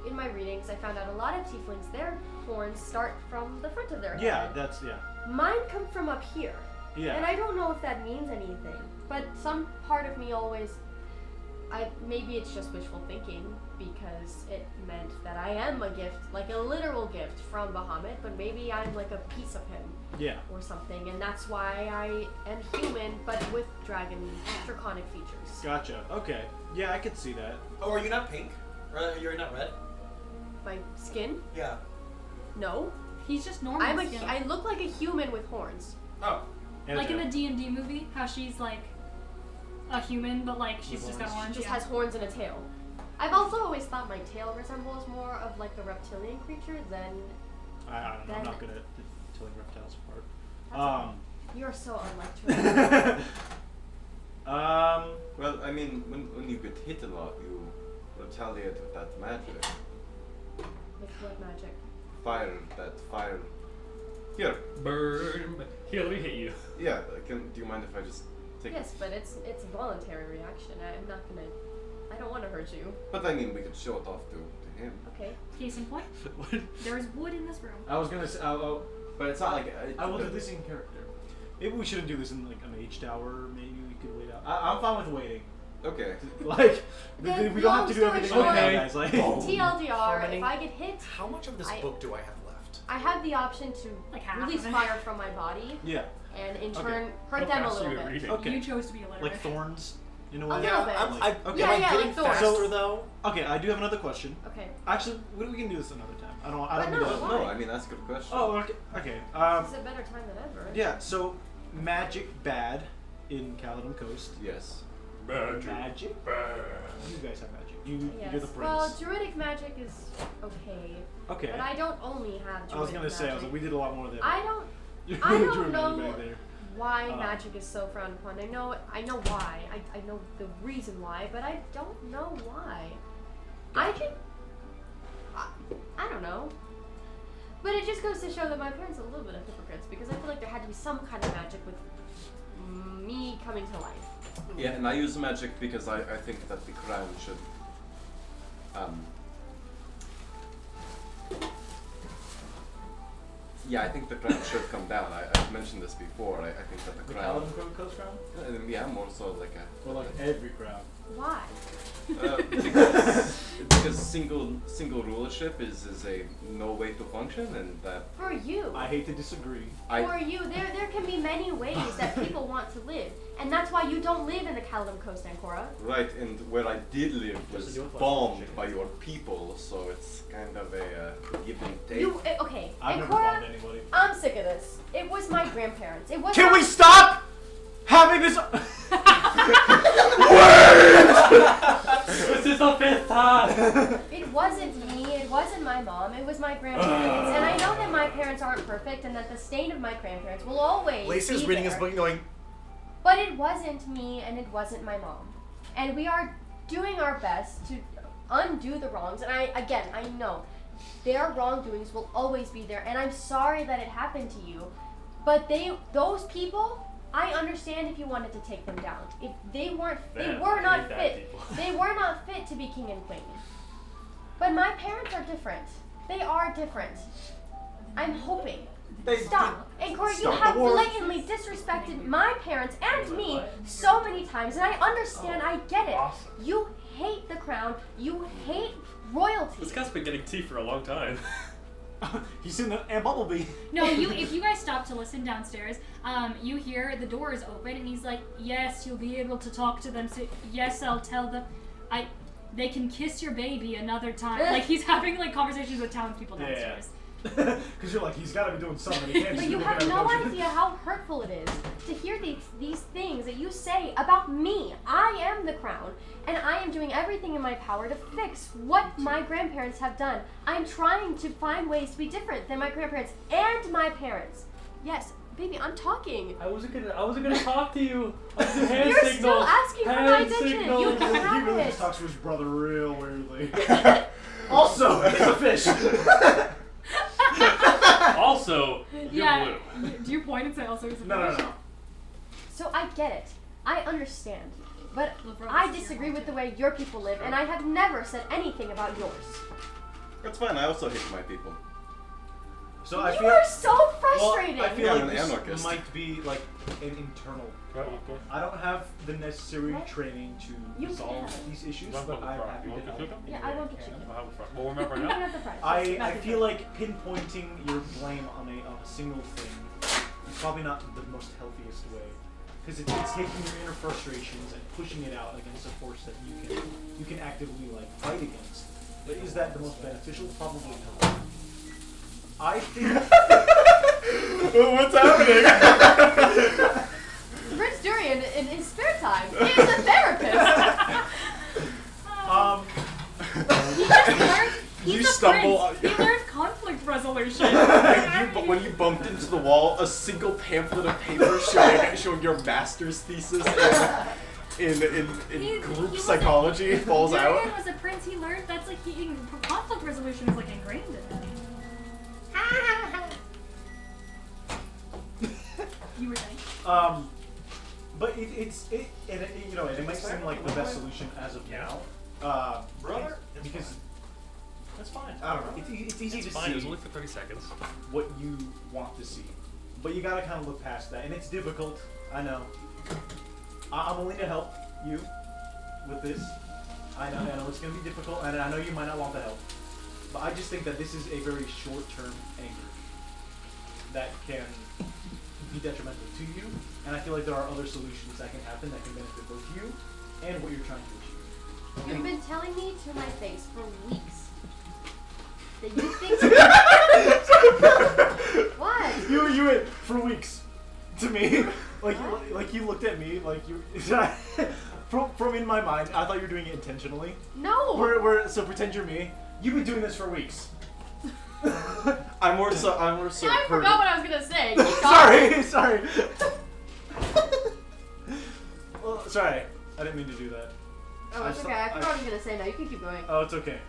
in my readings, I found out a lot of tieflings, their horns start from the front of their head. Yeah. Mine come from up here. Yeah. And I don't know if that means anything, but some part of me always, maybe it's just wishful thinking because it meant that I am a gift, like a literal gift from Bahamut, but maybe I'm like a piece of him. Yeah. Or something, and that's why I am human, but with draconic features. Gotcha. Okay. Yeah, I could see that. Oh, are you not pink? Or you're not red? My skin? Yeah. No. He's just normal skin. I look like a human with horns. Oh. Like in the D&D movie, how she's like a human, but like she's just got horns. She just has horns and a tail. I've also always thought my tail resembles more of like a reptilian creature than. I don't know. I'm not good at telling reptiles apart. You're so unlike Well, I mean, when you get hit a lot, you retaliate with that magic. With what magic? Fire. Here. Burn. Here, let me hit you. Yeah. Do you mind if I just take? Yes, but it's a voluntary reaction. I'm not gonna. I don't want to hurt you. But I mean, we could show it off to him. Okay. Case in point, there's wood in this room. I was gonna say, But it's not like I will do this in character. Maybe we shouldn't do this in like a mage tower. Maybe we could wait out. I'm fine with waiting. Okay. Like, The we don't have to do long everything story right now, short- guys. Like, TLDR, Harmony. if I get hit, How much of this book do I have left? I have the option to Like half release of it. fire from my body yeah. and in Okay. turn How hurt them a fast are little you bit. reading? Okay. You chose to be illiterate. Like thorns, in a A way. little bit. Okay. Yeah, am I yeah, getting like thorns. faster though? Okay, I do have another question. Okay. Actually, we can do this another time. I don't But know. no, why? No, I mean that's a good question. Oh, okay. Okay. This is a better time than ever. Yeah. So, magic bad in Caledon Coast. Yes. Magic bad. You guys have magic. You're the Yes. prince. Well, druidic magic is okay. Okay. But I don't only have druidic I was gonna say, I was magic. like, we did a lot more than I don't Druid know magic back there. why magic is so frowned upon. I know why. I know the reason why, but I don't know why. I don't know. But it just goes to show that my parents are a little bit of hypocrites because I feel like there had to be some kind of magic with me coming to life. Yeah, and I use magic because I think that the crown should yeah, I think the crown should come down. I've mentioned this before. I think that the crown. Coast crown? Yeah, more so like a. Or like every crown. Why? Because single rulership is a no way to function, and that. For you. I hate to disagree. For you, there can be many ways that people want to live, and that's why you don't live in the Caledon Coast, Ancora. Right, and where I did live was Just do it bombed by your people, so it's kind of a give and take. Okay, I've never Ancora, bombed anybody. I'm sick of this. It was my grandparents. It was. Can we stop having this? This is the fifth time! It wasn't me. It wasn't my mom. It was my grandparents. And I know that my parents aren't perfect, and that the stain of my grandparents will always Lacey's be reading there. his book and going, But it wasn't me, and it wasn't my mom. And we are doing our best to undo the wrongs. And I know their wrongdoings will always be there. And I'm sorry that it happened to you. But those people, I understand if you wanted to take them down. If they were not fit. They were not fit to be king and queen. But my parents are different. They are different. I'm hoping. Stop. And Corey, you have blatantly disrespected my parents and me so many times, and I understand, I get it. Awesome. You hate the crown, you hate royalty. This guy's been getting tea for a long time. He's in the and Bumblebee. No, if you guys stop to listen downstairs, you hear the door is open and he's like, "Yes, you'll be able to talk to them. So, yes, I'll tell them. They can kiss your baby another time." Like he's having like conversations with townspeople downstairs. Because you're like, he's got to be doing something. He can't But just you be have looking at no a bunch of- idea how hurtful it is to hear these things that you say about me. I am the crown, and I am doing everything in my power to fix what my grandparents have done. I'm trying to find ways to be different than my grandparents and my parents. Yes, baby, I'm talking. I wasn't gonna talk to you. I was doing hand You're signals. still asking for my attention. You can He have really it. just talks to his brother real weirdly. Also, he's a fish. Also, you're Yeah. blue. Do you point and say also? He's a No. So I get it. I understand, but Lavrova's I your disagree mom, with too. the way your people live, and I have never said anything about yours. That's fine. I also hate my people. So I You feel are so well, frustrating. I feel Yeah, like I'm an this anarchist. might be like an internal problem. Okay. I don't have the necessary What? training to You resolve can. these issues, Want but the I'm fry? happy You want to the help. chicken? Yeah, any I way want the can. chicken. I'll have a fry. Well, remember You now. can have the fries. I That's feel like pinpointing your blame on a single thing is probably not the most healthiest way, because it's taking your inner frustrations and pushing it out against a force that you can actively like fight against. But is that the most beneficial? Probably not. I think. What's happening? Prince Durian, in his spare time, he is a therapist. He just learned. He's You a stumble prince. He learned conflict resolution. But when you bumped into the wall, a single pamphlet of paper showing your master's thesis in group wasn't- psychology falls out. Durian was a prince. He learned that's like conflict resolution is like ingrained in him. You were saying? But it might seem like the best solution as of now. Brother? Because That's fine. I don't know. It's easy It's to fine. It was see only for 30 seconds. what you want to see, but you gotta kind of look past that, and it's difficult. I know. I'm willing to help you with this. I know it's gonna be difficult, and I know you might not want the help, but I just think that this is a very short-term anger that can be detrimental to you, and I feel like there are other solutions that can happen that can benefit both you and what you're trying to achieve. You've been telling me to my face for weeks that you think. What? You went for weeks to me, like you looked at me like you. From in my mind, I thought you were doing it intentionally. No. So pretend you're me. You've been doing this for weeks. I'm more so. I forgot what I was gonna say. Keep going. Sorry. Well, sorry. I didn't mean to do that. Oh, it's okay. I forgot what I was gonna say. Now you can keep going. Oh, it's okay.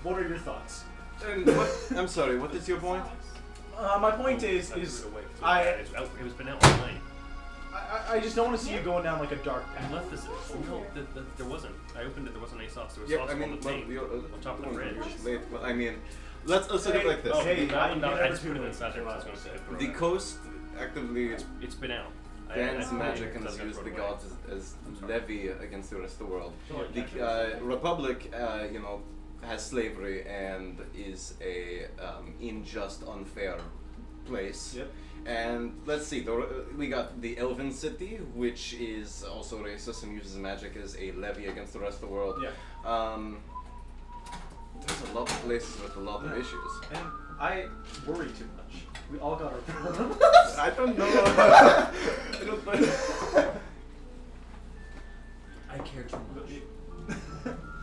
What are your thoughts? And I'm sorry. What is your point? My point is It was been out all night. I just don't want to see you going down like a dark I path. left this. No, there wasn't. I opened it. There wasn't any sauce. There was Yeah, sauce I on mean, the thing on top of the fridge. late. Well, I mean, let's look at it like this. Hey, I you just never put it too inside there. late. So I was going to The coast actively It's been out. bans magic and doesn't has used throw the it away. gods as levy against the rest of the world. Sure. The Republic, has slavery and is a unjust, unfair place. Yep. And let's see, we got the Elven City, which is also racist and uses magic as a levy against the rest of the world. Yeah. There's a lot of places with a lot of Yeah. issues. And I worry too much. We all got our problems. I don't know. I don't know. I care too much.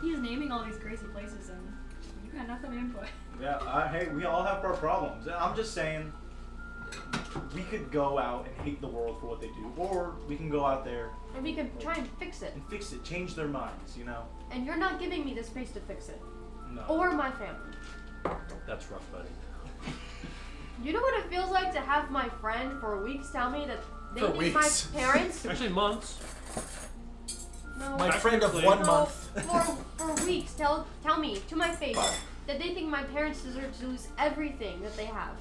He's naming all these crazy places and you got nothing to input. Yeah, hey, we all have our problems. And I'm just saying, we could go out and hate the world for what they do, or we can go out there And we can try and fix it. and fix it, change their minds, you know? And you're not giving me the space to fix it. No. Or my family. That's rough, buddy. You know what it feels like to have my friend for weeks tell me that they For need weeks. my parents? Actually, months. No. My friend of 1 month. For weeks, tell me to my face that they think my parents deserve to lose everything that they have.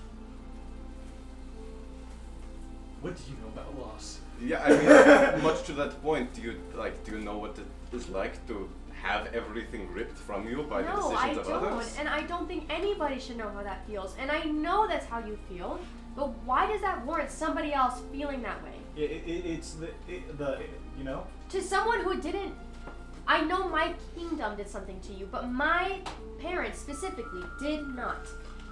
What do you know about loss? Yeah, I mean, much to that point, do you know what it is like to have everything ripped from you by the No, I decisions of don't, others? and I don't think anybody should know how that feels. And I know that's how you feel, but why does that warrant somebody else feeling that way? It's the you know? To someone who didn't. I know my kingdom did something to you, but my parents specifically did not.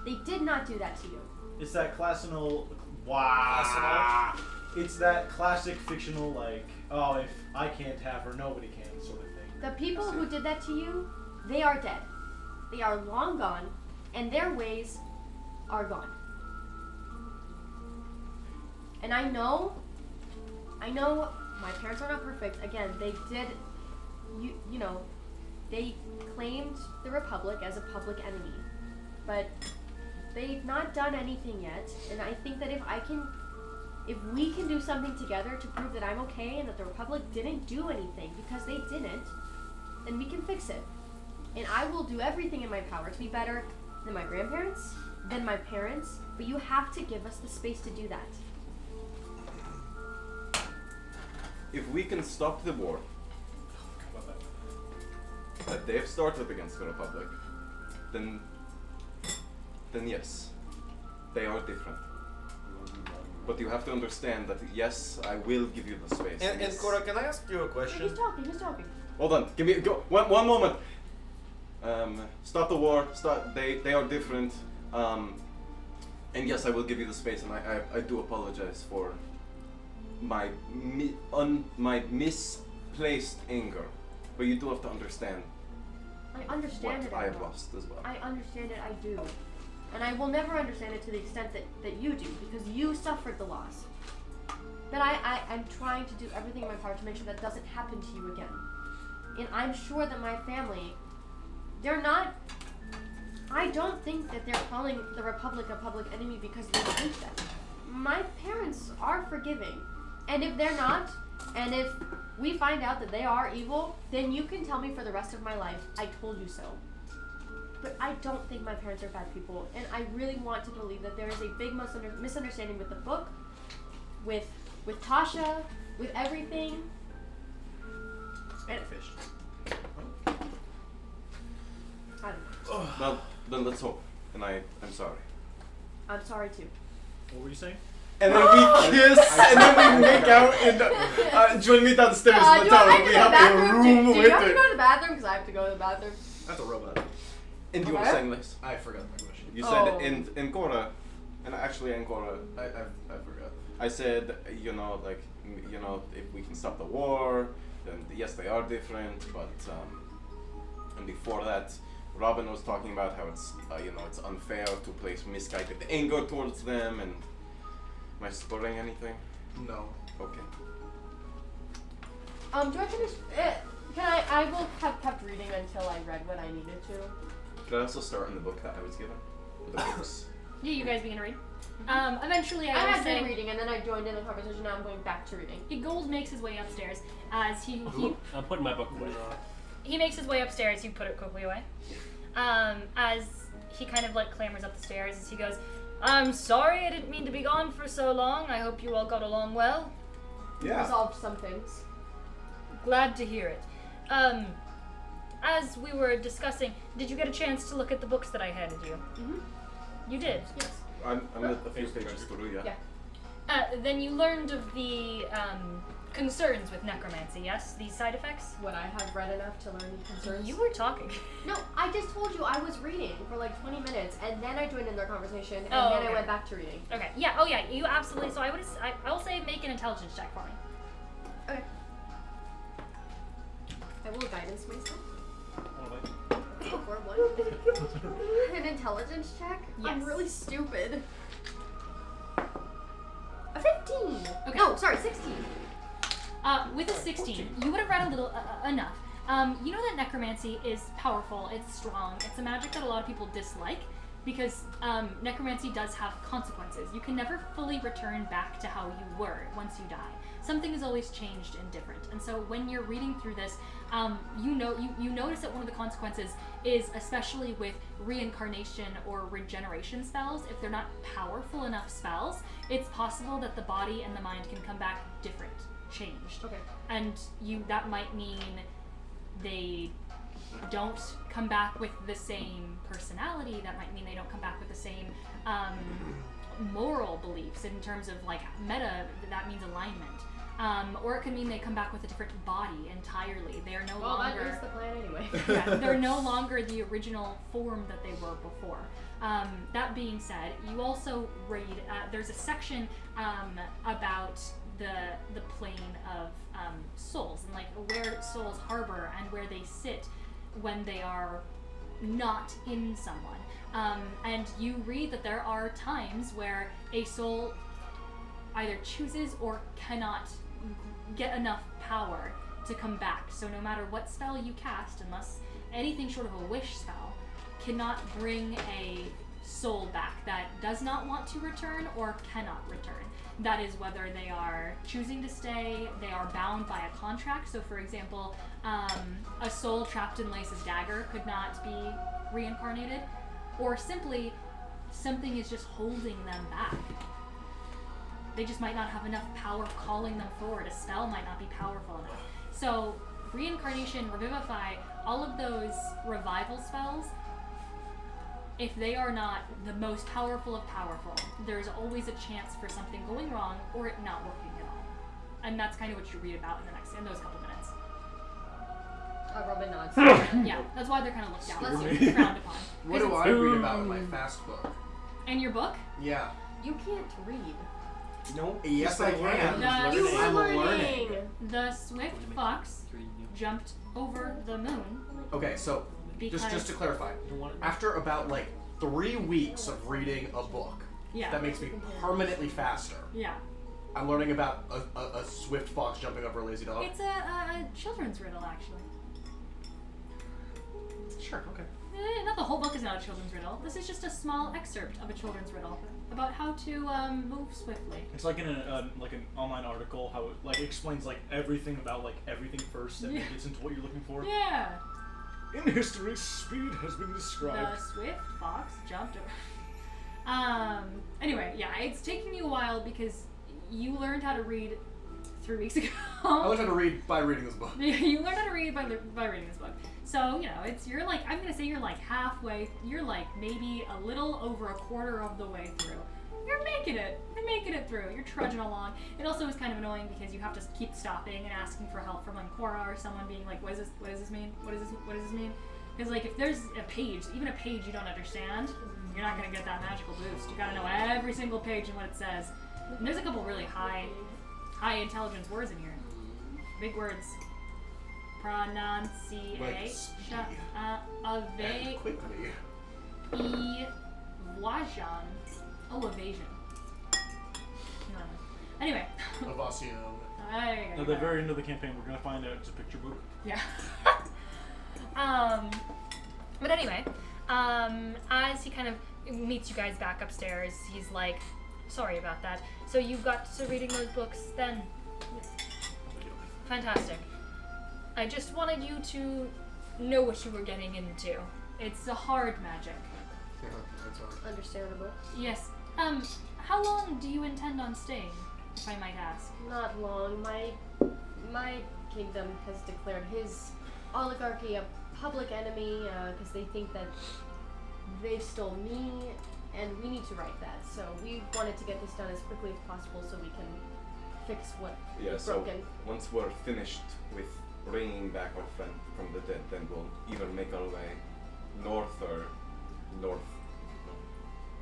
They did not do that to you. It's that classical. Wow. It's that classic fictional, like, oh, if I can't have her, nobody can, sort of thing. The people who did that to you, they are dead. They are long gone, and their ways are gone. And I know my parents are not perfect. Again, they did, you know, they claimed the Republic as a public enemy. But they've not done anything yet, and I think that if I can if we can do something together to prove that I'm okay and that the Republic didn't do anything because they didn't, then we can fix it. And I will do everything in my power to be better than my grandparents, than my parents, but you have to give us the space to do that. If we can stop the war that they've started against the Republic, then yes, they are different. But you have to understand that yes, I will give you the space. And yes. Cora, can I ask you a question? He's talking. Hold on, give me one moment. Stop the war. They are different. And yes, I will give you the space, and I do apologize for my misplaced anger. But you do have to understand. I understand what it. I have lost as well. I understand it, I do. And I will never understand it to the extent that you do, because you suffered the loss. But I'm trying to do everything in my power to make sure that doesn't happen to you again. And I'm sure that my family, I don't think that they're calling the Republic a public enemy because they hate them. My parents are forgiving. And if they're not, and if we find out that they are evil, then you can tell me for the rest of my life, I told you so. But I don't think my parents are bad people, and I really want to believe that there is a big misunderstanding with the book, with Tasha, with everything. And Fish. I don't know. Well, then let's hope. And I'm sorry. I'm sorry too. What were you saying? And then we kiss, and then we make out, and join me downstairs in the tower. We have a room do with you have to it. go to the bathroom? Because I have to go to the bathroom. That's a robot. And you were Okay. saying this. I forgot my question. You Oh. said in Cora, and actually in Cora, I forgot. I said, if we can stop the war, then yes, they are different, but and before that, Robin was talking about how it's it's unfair to place misguided anger towards them, and am I spoiling anything? No. Okay. Do I finish? I will have kept reading until I read what I needed to. Could I also start in the book that I was given? With the books. Yeah, you guys begin to read. Eventually, I I will had been say, reading and then I joined in the conversation. Now I'm going back to reading. Gold makes his way upstairs as he I'm putting my book away. he makes his way upstairs. You put it quickly away. As he kind of like clambers up the stairs, as he goes, "I'm sorry, I didn't mean to be gone for so long. I hope you all got along well. Resolved some things. Glad to hear it. As we were discussing, did you get a chance to look at the books that I handed you? Mhm. You did. Yes. I'm a few pages through, yeah. Yeah. Then you learned of the concerns with necromancy, yes? These side effects? Would I have read enough to learn concerns? You were talking. No, I just told you I was reading for like 20 minutes, and then I joined in their conversation, and Oh, then okay. I went back to reading. Okay. Yeah. Oh, yeah. You absolutely. So I will say make an intelligence check for me. Okay. I will guidance myself. Oh, for one. An intelligence check? I'm Yes. really stupid. A 15. Okay. No, sorry, 16. With a 16, you would have read a little enough. You know that necromancy is powerful. It's strong. It's a magic that a lot of people dislike because necromancy does have consequences. You can never fully return back to how you were once you die. Something is always changed and different. And so when you're reading through this, you notice that one of the consequences is, especially with reincarnation or regeneration spells, if they're not powerful enough spells, it's possible that the body and the mind can come back different, changed. Okay. And that might mean they don't come back with the same personality. That might mean they don't come back with the same moral beliefs in terms of like meta. That means alignment. Or it could mean they come back with a different body entirely. They are no longer. That is the plan anyway. Yeah, they're no longer the original form that they were before. That being said, you also read. There's a section about the plane of souls and like where souls harbor and where they sit when they are not in someone. And you read that there are times where a soul either chooses or cannot get enough power to come back. So no matter what spell you cast, unless anything short of a wish spell, cannot bring a soul back that does not want to return or cannot return. That is whether they are choosing to stay, they are bound by a contract. So for example, a soul trapped in Lace's dagger could not be reincarnated, or simply something is just holding them back. They just might not have enough power calling them forward. A spell might not be powerful enough. So reincarnation, revivify, all of those revival spells, if they are not the most powerful of powerful, there's always a chance for something going wrong or it not working at all. And that's kind of what you read about in those couple minutes. Robin nods. Yeah, that's why they're kind of looked down Bless on, you. frowned upon. What do I read about in my fast book? In your book? Yeah. You can't read. No. Yes, I can. The, You were I'm learning. learning. the swift fox jumped over the moon Okay, so because just to clarify, after about like 3 weeks of reading a book, yeah, that makes me permanently faster. yeah. I'm learning about a swift fox jumping over a lazy dog. It's a children's riddle, actually. Sure. Okay. Not the whole book is not a children's riddle. This is just a small excerpt of a children's riddle about how to move swiftly. It's like in like an online article how it like explains like everything about like everything first and then gets into what you're looking for. Yeah. In history, speed has been described. The swift fox jumped over. Anyway, yeah, it's taking you a while because you learned how to read 3 weeks ago. I learned how to read by reading this book. You learned how to read by reading this book. So, you know, you're like, I'm gonna say you're like halfway, you're like maybe a little over a quarter of the way through. You're making it through. You're trudging along. It also is kind of annoying because you have to keep stopping and asking for help from like Cora or someone being like, what does this mean? What does this mean? Because like if there's a page, even a page you don't understand, you're not gonna get that magical boost. You gotta know every single page and what it says. And there's a couple really high intelligence words in here. Big words. Pronunciation. And quickly. Evasion. Oh, evasion. No. Anyway. Evasion. There you go. At the very end of the campaign, we're gonna find out it's a picture book. Yeah. But anyway, as he kind of meets you guys back upstairs, he's like, sorry about that. So you got to reading those books then? Fantastic. I just wanted you to know what you were getting into. It's a hard magic. Yeah, that's all right. Understandable. Yes. How long do you intend on staying, if I might ask? Not long. My kingdom has declared his oligarchy a public enemy because they think that they stole me, and we need to right that. So we wanted to get this done as quickly as possible so we can fix what is broken. So once we're finished with bringing back our friend from the dead, then we'll either make our way north or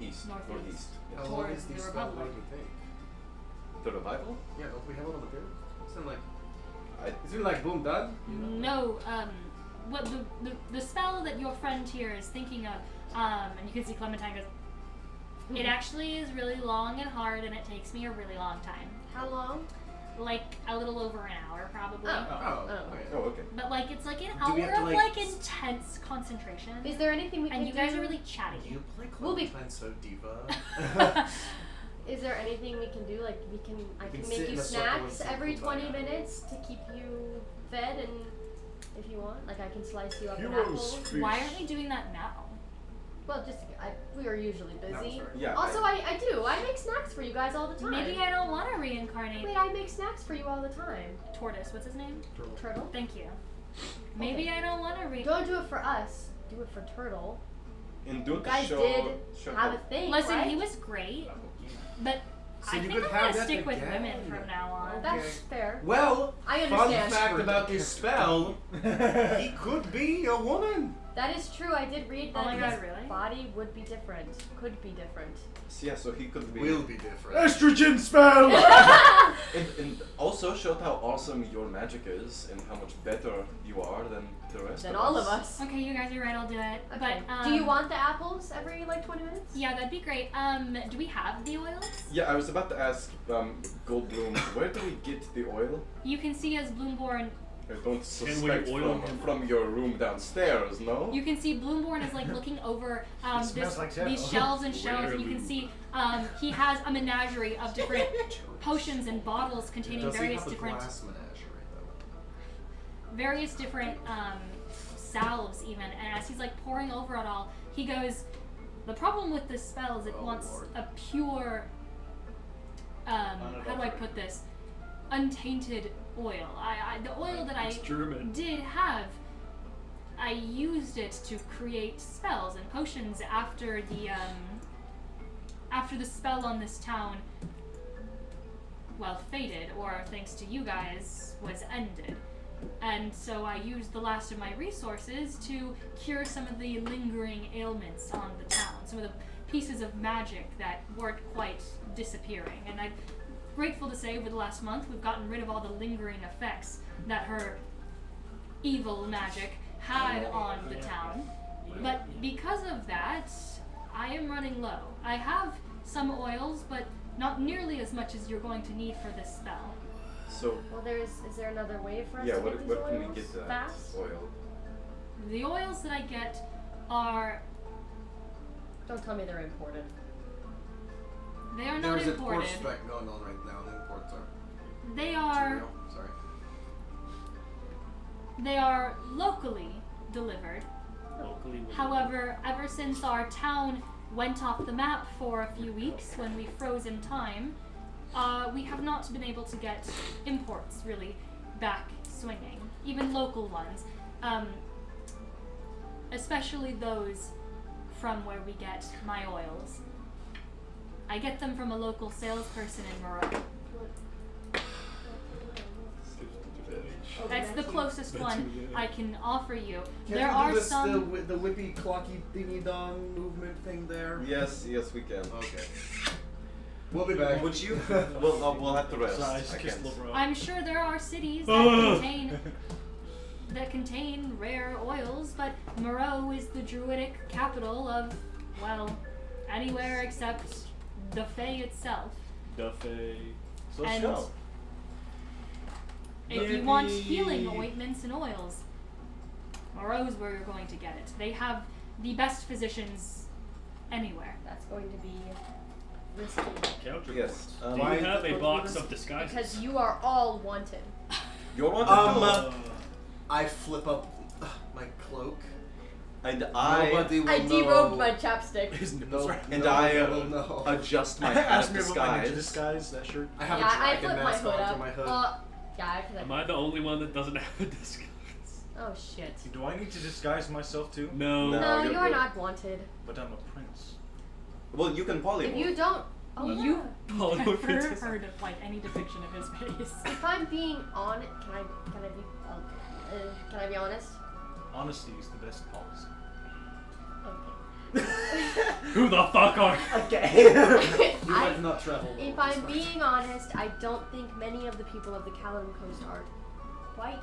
east. Northeast. Northeast. Yes. How long Towards is the the spell Republic. going to take? The revival? Yeah, don't we have it on the paper? Isn't it like, I, isn't it like boom done? No, what the spell that your friend here is thinking of, and you can see Clementine goes, it actually is really long and hard, and it takes me a really long time. How long? Like a little over an hour, probably. Oh, Oh. okay. oh, okay. But like it's like an Do we hour have to, of like, like intense concentration. Is there anything we can And do? you guys are really chatty. You play We'll be- Clementine so diva. Is there anything we can do? Like I can can sit make in you a circle and snacks sip every kumbaya. 20 minutes to keep you fed, and if you want, like I can slice you up an Heroes apple. feast. Why aren't we doing that now? Well, just we are usually That was busy. very- Yeah. Also, I do. I make snacks for you guys all the time. Maybe I don't want to reincarnate. Wait, I make snacks for you all the time. Tortoise, what's his name? Turtle. Thank you. Maybe I don't want to Don't do it for us. Do it for Turtle. And You don't guys show, did show have how- a thing, Listen, right? he was great, but So I you think could I'm have gonna that stick with again. women from now on. That's fair. Well, I fun understand. fact about this spell, he could be a woman. That is true. I did read Oh that my God, his really? body would be different. Could be different. Yeah, so he could be. Will be different. Estrogen spell! And also showed how awesome your magic is and how much better you are than the rest Than of all us. of us. Okay, you guys are right. I'll do it. Okay. But Do you want the apples every like 20 minutes? Yeah, that'd be great. Do we have the oils? Yeah, I was about to ask Goldbloom, where do we get the oil? You can see as Bloomborn I don't when you suspect oil from your room downstairs, no? You can see Bloomborn is like looking over smells like jello. these shelves and shelves, and you can see he has a menagerie of different potions and bottles containing Does he various have the different glass menagerie, different salves even. And as he's like pouring over it all, he goes, "The problem with this spell is it wants Lord. a pure how do I put this? Untainted oil. The oil that I It's German. did have, I used it to create spells and potions after the spell on this town, well, faded, or thanks to you guys, was ended. And so I used the last of my resources to cure some of the lingering ailments on the town, some of the pieces of magic that weren't quite disappearing. And I'm grateful to say over the last month we've gotten rid of all the lingering effects that her evil magic had on the town. But because of that, I am running low. I have some oils, but not nearly as much as you're going to need for this spell. So, Well, is there another way for us yeah, to what get these can we oils get that fast? oil? The oils that I get are... Don't tell me they're imported. They are not There's a imported. port strike going on right now. The imports are. They are... Real? Sorry. They are locally delivered. Locally. However, ever since our town went off the map for a few weeks when we froze in time, we have not been able to get imports really back swinging, even local ones, especially those from where we get my oils. I get them from a local salesperson in Moreau. That's the closest one I can offer you. Can There we are do this, some. the whippy clocky thingy dong movement thing there? Yes, we can. Okay. We'll be back. Would you? We'll have to rest. So I just kissed seconds. LeBron. I'm sure there are cities that contain rare oils, but Moreau is the druidic capital of, well, anywhere except the Fae itself. Duffy. So let's And go. if you want healing ointments and oils, Moreau's where you're going to get it. They have the best physicians anywhere. That's going to be risky. Counterpoint. Yes. Do you Why have the a fuck box was- of disguises? Because you are all wanted. You're wanted too. I flip up my cloak. And Nobody will I derobed know. my chapstick. His nipples No, right. And nobody I will know. adjust my I hat asked of me about my ninja disguise. disguise, that shirt. I have Yeah, a I dragon flipped my mask hood onto up. my hood. Yeah, cause Am I the only one that doesn't have a disguise? Oh shit. Do I need to disguise myself too? No. No. No, you're you are good. not wanted. But I'm a prince. Well, you can polymorph. If you don't, oh You've yeah. never heard of like any depiction of his face. If I'm being honest, can I be honest? Honesty is the best policy. Who the fuck are you? Okay. You have not traveled. If I'm being honest, I don't think many of the people of the Callum Coast are quite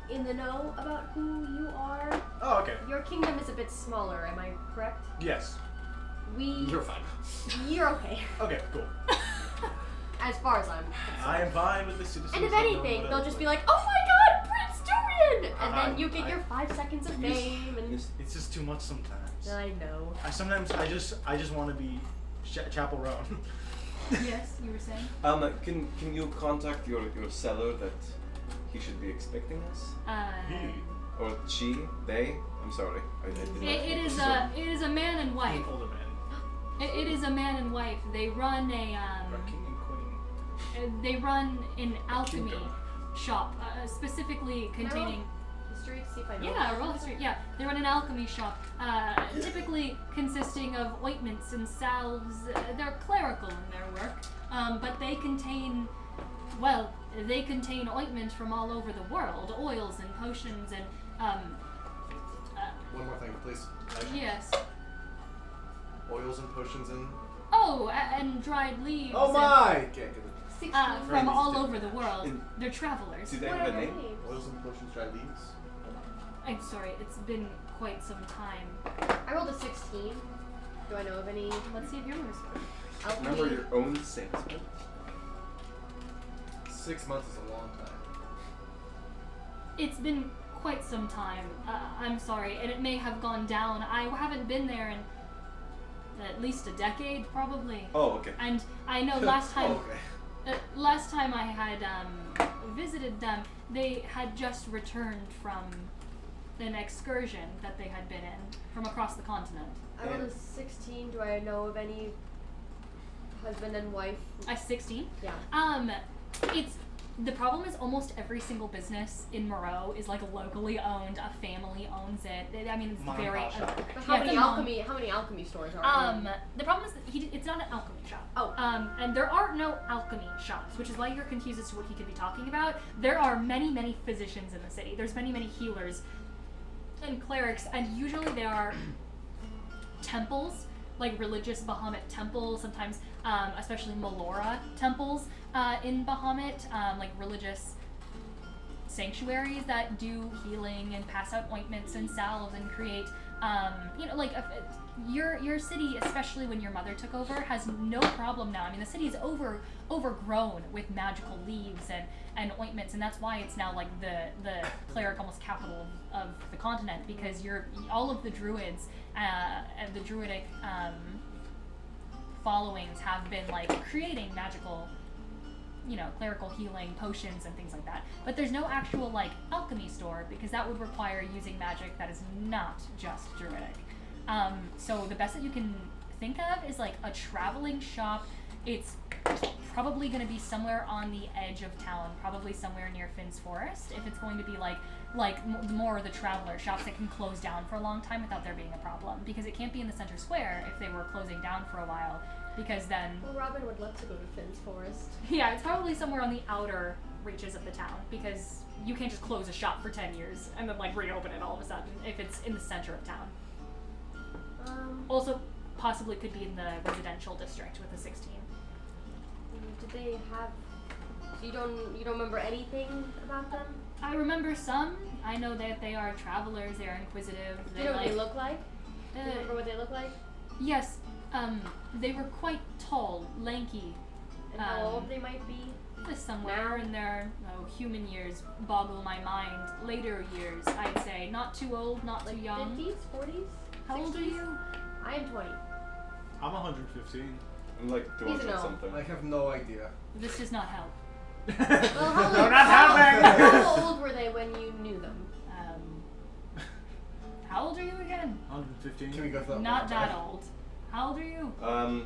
in the know about who you are. Oh, okay. Your kingdom is a bit smaller, am I correct? Yes. You're fine. You're okay, Okay, cool. as far as I'm I am concerned. fine with the citizens. And if not knowing anything, what I they'll look just be like. like, "Oh my God, Prince Dorian!" And then you get I- your 5 seconds of fame. And It's just too much sometimes. I know. I just want to be Chapel Roan. Yes, you were saying. Can you contact your seller that he should be expecting us? Or she? They? I'm sorry. I did not It is so- it is a man and wife. Older man. It is a man and wife. They run a Our king and queen. they run an alchemy Kingdom. shop, specifically containing. History to see if I know. Yeah, roll history. Yeah, they run an alchemy shop, typically consisting of ointments and salves. They're clerical in their work, but they contain, well, they contain ointment from all over the world, oils and potions and, One more thing, please. yes. Oils and potions and. Oh, and dried leaves. Oh my! Can't get it. 16. From all over the world. And- They're travelers. Do they What have are a their name? names? Oils and potions, dry leaves. I'm sorry, it's been quite some time. I rolled a 16. Do I know of any Let's see if yours. alchemy? Remember your own salesman? 6 months is a long time. It's been quite some time. I'm sorry, and it may have gone down. I haven't been there in at least a decade, probably. Oh, okay. And I know last time, okay. last time I had visited them, they had just returned from an excursion that they had been in from across the continent. I rolled a 16. Do I know of any husband and wife? A 16? Yeah. It's the problem is almost every single business in Moreau is like locally owned. A family owns it. I mean, it's Mom and very. pop shop. But Yeah, it's a mom. how many alchemy stores are there? The problem is that it's not an alchemy shop. Oh. And there are no alchemy shops, which is why you're confused as to what he could be talking about. There are many, many physicians in the city. There's many, many healers and clerics, and usually there are temples, like religious Bahamut temples, sometimes, especially Melora temples in Bahamut, like religious sanctuaries that do healing and pass out ointments and salves and create, like your city, especially when your mother took over, has no problem now. I mean, the city is overgrown with magical leaves and ointments, and that's why it's now like the cleric almost capital of the continent, because all of the druids and the druidic followings have been like creating magical, clerical healing potions and things like that. But there's no actual like alchemy store, because that would require using magic that is not just druidic. So the best that you can think of is like a traveling shop. It's probably going to be somewhere on the edge of town, probably somewhere near Finn's Forest, if it's going to be like more of the traveler shops that can close down for a long time without there being a problem, because it can't be in the center square if they were closing down for a while, because then... Well, Robin would love to go to Finn's Forest. Yeah, it's probably somewhere on the outer reaches of the town, because you can't just close a shop for 10 years and then like reopen it all of a sudden if it's in the center of town. Also, possibly could be in the residential district with a 16. Did they have... You don't remember anything about them? I remember some. I know that they are travelers, they are inquisitive. Do you know what they look like? Do you remember what they look like? Yes, they were quite tall, lanky. And how old they might be? Somewhere in their human years boggle my mind. Later years, I'd say. Not too old, not too young. 50s, 40s? How old are you? I am 20. I'm 115. I'm like He's a 200 no. something. I have no idea. This does not help. Well, how old were they when you knew them? How old are you again? 115. Can we go through that Not one that more time? old. How old are you?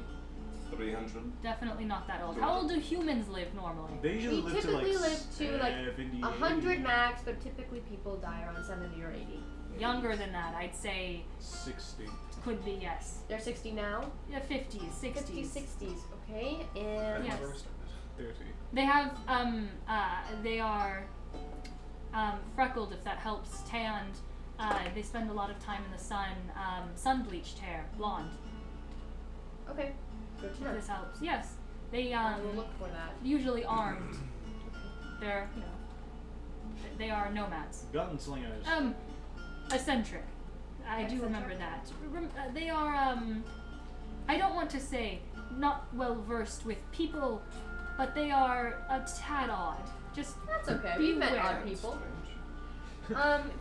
300. Definitely not that old. How old do humans live normally? They usually We live to like typically live to like 70, 100 80, max, but typically people die around 70 or 80. Younger than that, I'd say 60. could be, yes. They're 60 now? Yeah, 50s, 60s. 50s, 60s, okay. And Yes. 30. They have, they are freckled, if that helps, tanned. They spend a lot of time in the sun. Sun-bleached hair, blonde. okay, good to know. If this helps. Yes. They, We'll look for that. usually armed. They're, they are nomads. Gunslingers. Eccentric. I do remember that. They are, I don't want to say not well versed with people, but they are a tad odd. Just That's okay. We've met beware. odd people.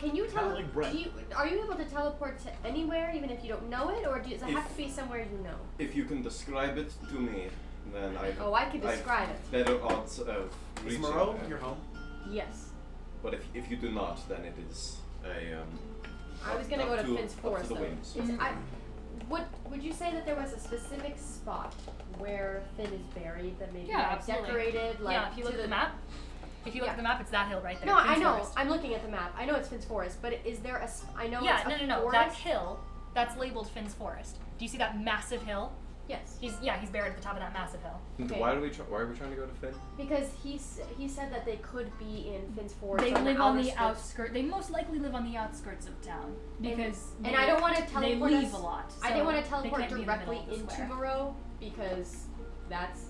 Can you Not like Brett. are you able to teleport to anywhere even if you don't know it, or does it have to be somewhere you know? If you can describe it to me, then I I can describe it. better odds of Is reaching Moreau it. your home? Yes. But if you do not, then it is a I was gonna up go to to- Finn's up to Forest the though. winds. Would you say that there was a specific spot where Finn is buried that maybe Yeah, like absolutely. decorated like yeah, if you look to at the map, Yeah. it's that hill right there. No, I Finn's know. Forest. I'm looking at the map. I know it's Finn's Forest, but is there a? I know Yeah, it's a no. forest. That hill, that's labeled Finn's Forest. Do you see that massive hill? Yes. He's buried at the top of that massive hill. And Okay. why are we trying to go to Finn? Because he said that they could be in Finn's Forest. They on live the on outer the skirts. outskirts. They most likely live on the outskirts of town because And I don't want to they teleport leave us. a lot. I so didn't want to they teleport can't be in the directly middle of the into square. Moreau because that's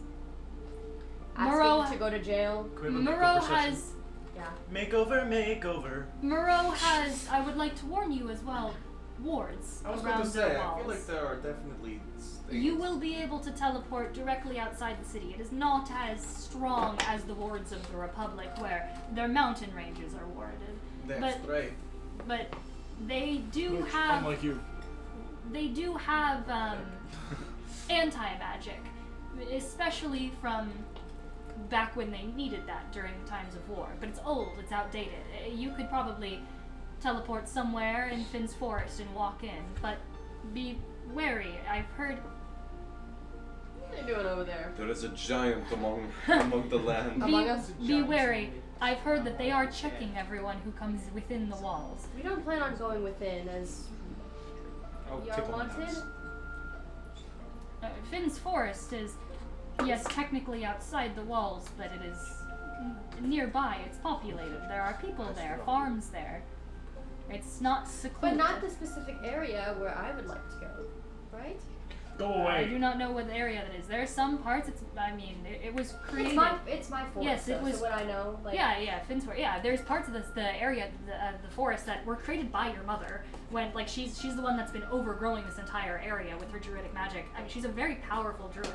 Moreau- asking to go to jail. Moreau has Yeah. Makeover. Moreau has. I would like to warn you as well. Wards I was around going to say, their I walls. feel like there are definitely things. You will be able to teleport directly outside the city. It is not as strong as the wards of the Republic, where their mountain ranges are warded. That's But- right. But they do Which, have unlike you. they do have anti-magic, especially from back when they needed that during times of war. But it's old, it's outdated. You could probably teleport somewhere in Finn's Forest and walk in, but be wary. I've heard. What are you doing over there? There is a giant among the land. Among us? Be wary. I've heard that they are checking everyone who comes within the walls. We don't plan on going within as I'll we are tickle my wanted. nose. Finn's Forest is, yes, technically outside the walls, but it is nearby. It's populated. There are people there, farms there. It's not But secluded. not the specific area where I would like to go, right? Go I away. do not know what area that is. There are some parts. It was created. It's my forest. Yes, it though, was- So what I know, like Yeah, Finn's Forest. Yeah, there's parts of the area, the forest that were created by your mother. When she's the one that's been overgrowing this entire area with her druidic magic. I mean, she's a very powerful druid.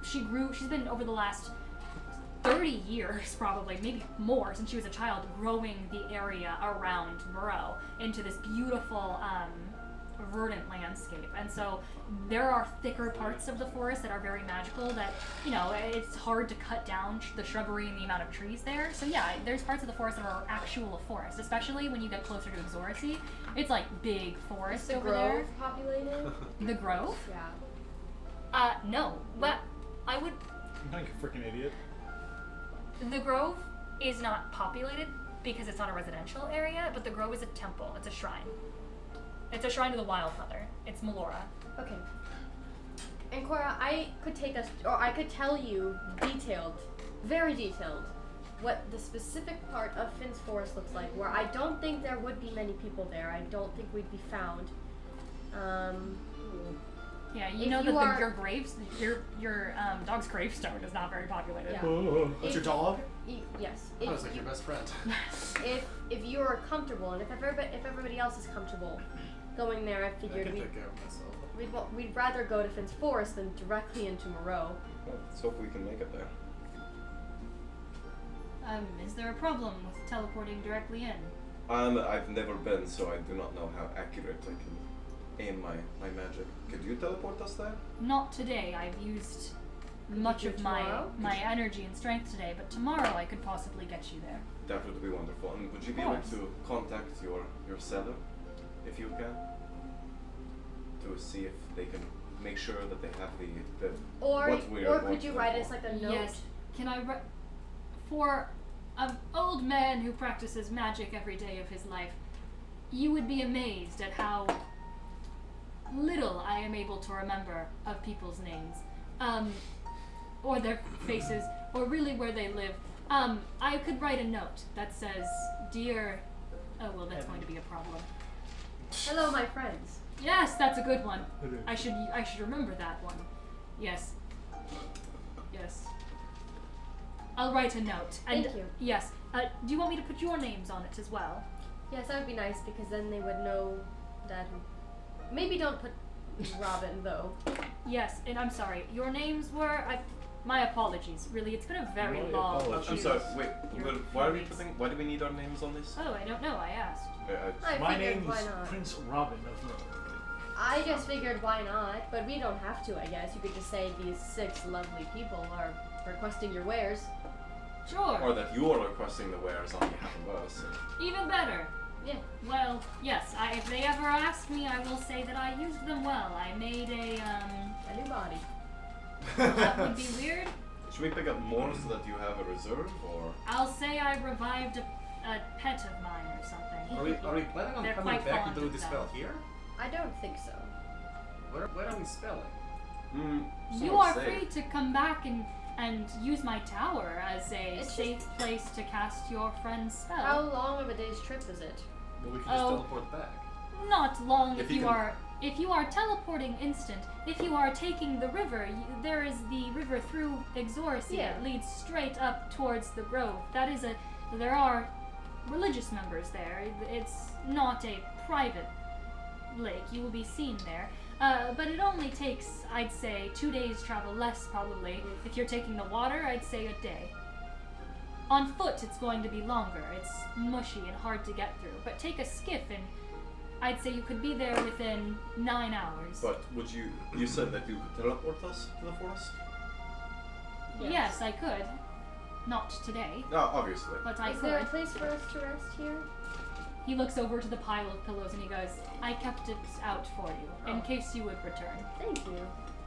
She's been over the last 30 years, probably, maybe more, since she was a child, growing the area around Moreau into this beautiful, verdant landscape. And so there are thicker parts of the forest that are very magical that, it's hard to cut down the shrubbery and the amount of trees there. So yeah, there's parts of the forest that are actual forest, especially when you get closer to Exoryxi. It's like big forest the over grove there. populated. The Grove? Yeah. No. But I would. You're like a freaking idiot. The Grove is not populated because it's not a residential area, but the Grove is a temple. It's a shrine. It's a shrine to the Wild Mother. It's Melora. Okay. And Cora, I could tell you very detailed, what the specific part of Finn's Forest looks like, where I don't think there would be many people there. I don't think we'd be found. Yeah, If know you that are- your dog's gravestone is not very populated. Yeah. What's your dog? Yes. I was like your best friend. If you're comfortable, and if everybody else is comfortable going there, I I figured can take care of myself. we'd rather go to Finn's Forest than directly into Moreau. Well, let's hope we can make it there. Is there a problem with teleporting directly in? I've never been, so I do not know how accurate I can aim my magic. Could you teleport us there? Not today. I've used much you of do my tomorrow? energy and strength today, but tomorrow I could possibly get you there. That would be wonderful. And would you Of be able course. to contact your seller, if you can, to see if they can make sure that they have the Or what we are or going could you to write look us for. like a note? Yes. Can I for an old man who practices magic every day of his life, you would be amazed at how little I am able to remember of people's names, or their faces, or really where they live. I could write a note that says, "Dear," oh well, that's going to be a problem. Hello, my friends. Yes, that's a good one. I should remember that one. Yes. Yes. I'll write a note. And Thank you. yes. Do you want me to put your names on it as well? Yes, that would be nice because then they would know that. Maybe don't put Robin though. Yes, and I'm sorry. Your names were my apologies. Really, it's been a very My long. apologies. I'm sorry. Wait. Your Well, why are we colleagues. putting? Why do we need our names on this? Oh, I don't know. I asked. I My figured name why is not. Prince Robin of Moreau. I just figured why not, but we don't have to. I guess you could just say these 6 lovely people are requesting your wares. Sure. Or that you are requesting the wares on behalf of us. Even better. Yeah. Well, yes. If they ever ask me, I will say that I used them well. I made a A new body. That would be weird. Should we pick up more so that you have a reserve, or? I'll say I revived a pet of mine or something. Are we planning on They're coming quite back fond to do of this them. spell here? I don't think so. Where are we spelling? You Some are say. free to come back and use my tower as a It's safe place to cast your friend's spell. How long of a day's trip is it? Well, we can just Oh. teleport back. Not long If if you you can- are. If you are teleporting instant, if you are taking the river, there is the river through Exoryxi. Yeah. It leads straight up towards the grove. There are religious members there. It's not a private lake. You will be seen there. But it only takes, I'd say, 2 days travel less probably. If you're taking the water, I'd say a day. On foot, it's going to be longer. It's mushy and hard to get through. But take a skiff, and I'd say you could be there within 9 hours. But would you? You said that you could teleport us to the forest. Yes, I could. Not today, No, obviously. but I Is there a could. place for us to rest here? He looks over to the pile of pillows and he goes, I kept it out for you, in case you would return. Thank you.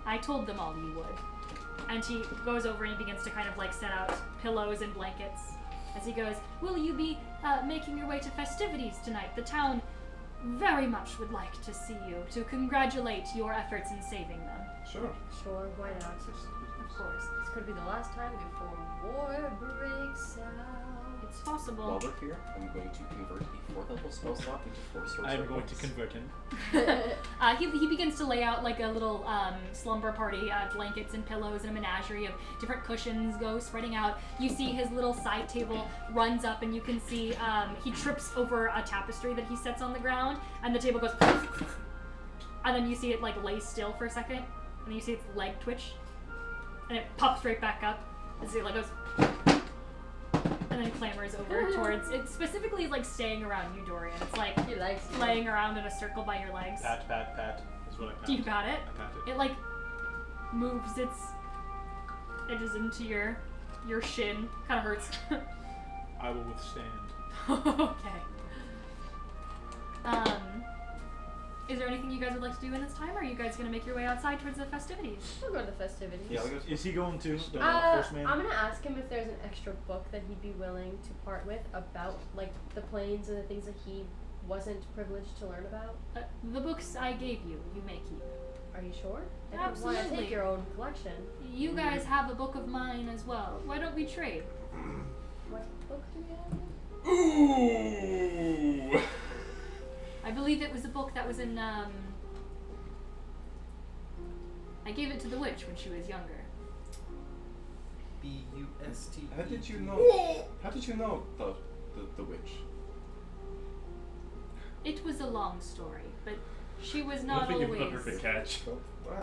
I told them all you would. And he goes over and he begins to kind of like set out pillows and blankets. As he goes, will you be making your way to festivities tonight? The town very much would like to see you, to congratulate your efforts in saving them. Sure. Sure, why not? Of course. This could be the last time before war breaks out. It's possible. While we're here, I'm going to convert the 4th level spell slot into 4 sorcerer I'm going to points. convert him. He begins to lay out like a little slumber party, blankets and pillows and a menagerie of different cushions go spreading out. You see his little side table runs up and you can see he trips over a tapestry that he sets on the ground and the table goes and then you see it like lay still for a second and then you see its leg twitch and it pops right back up and see it like goes and then clambers over towards it. Specifically is like staying around you, Dorian. It's like He likes you. laying around in a circle by your legs. Pat, pat, pat is what I pat. Do you got it? I pat it. It like moves its edges into your shin. Kind of hurts. I will withstand. Okay. Is there anything you guys would like to do in this time, or are you guys gonna make your way outside towards the festivities? We'll go to the festivities. Yeah, I'll go. Is he going to? The I'm first man? gonna ask him if there's an extra book that he'd be willing to part with about like the planes and the things that he wasn't privileged to learn about. The books I gave you, you may keep. Are you sure? I don't want to Absolutely. take your own collection. You guys have a book of mine as well. Why don't we trade? What book do we have? Ooh. I believe it was a book that was in, I gave it to the witch when she was younger. B-U-S-T. How did you know? How did you know the witch? It was a long story, but she was not Nothing you've always... never been catch. Wow.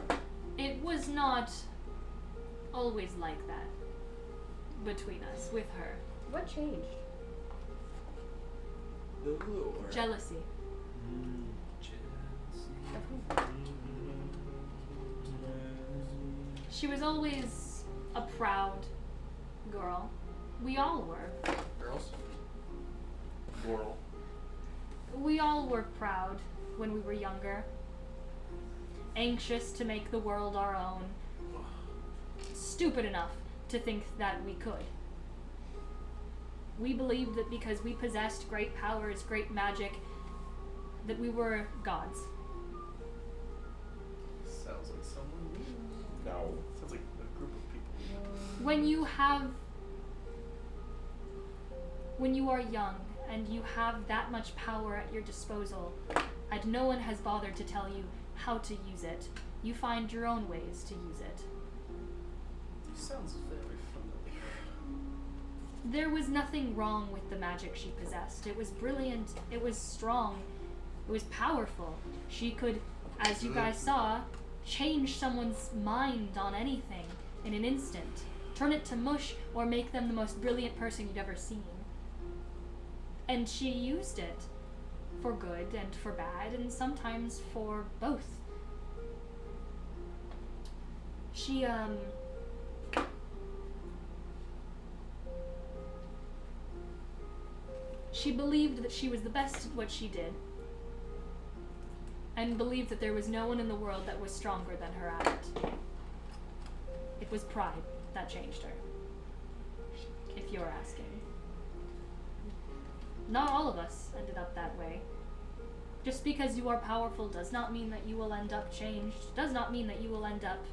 It was not always like that between us, with her. What changed? The lure. Jealousy. She was always a proud girl. We all were. Girls? Whirl. We all were proud when we were younger. Anxious to make the world our own. Stupid enough to think that we could. We believed that because we possessed great powers, great magic, that we were gods. Sounds like someone we know. No. Sounds like a group of people. When you are young and you have that much power at your disposal, and no one has bothered to tell you how to use it, you find your own ways to use it. Sounds very familiar. There was nothing wrong with the magic she possessed. It was brilliant, it was strong, it was powerful. She could, as you guys saw, change someone's mind on anything in an instant. Turn it to mush or make them the most brilliant person you'd ever seen. And she used it for good and for bad, and sometimes for both. She believed that she was the best at what she did, and believed that there was no one in the world that was stronger than her at it. It was pride that changed her, if you're asking. Not all of us ended up that way. Just because you are powerful does not mean that you will end up changed, does not mean that you will end up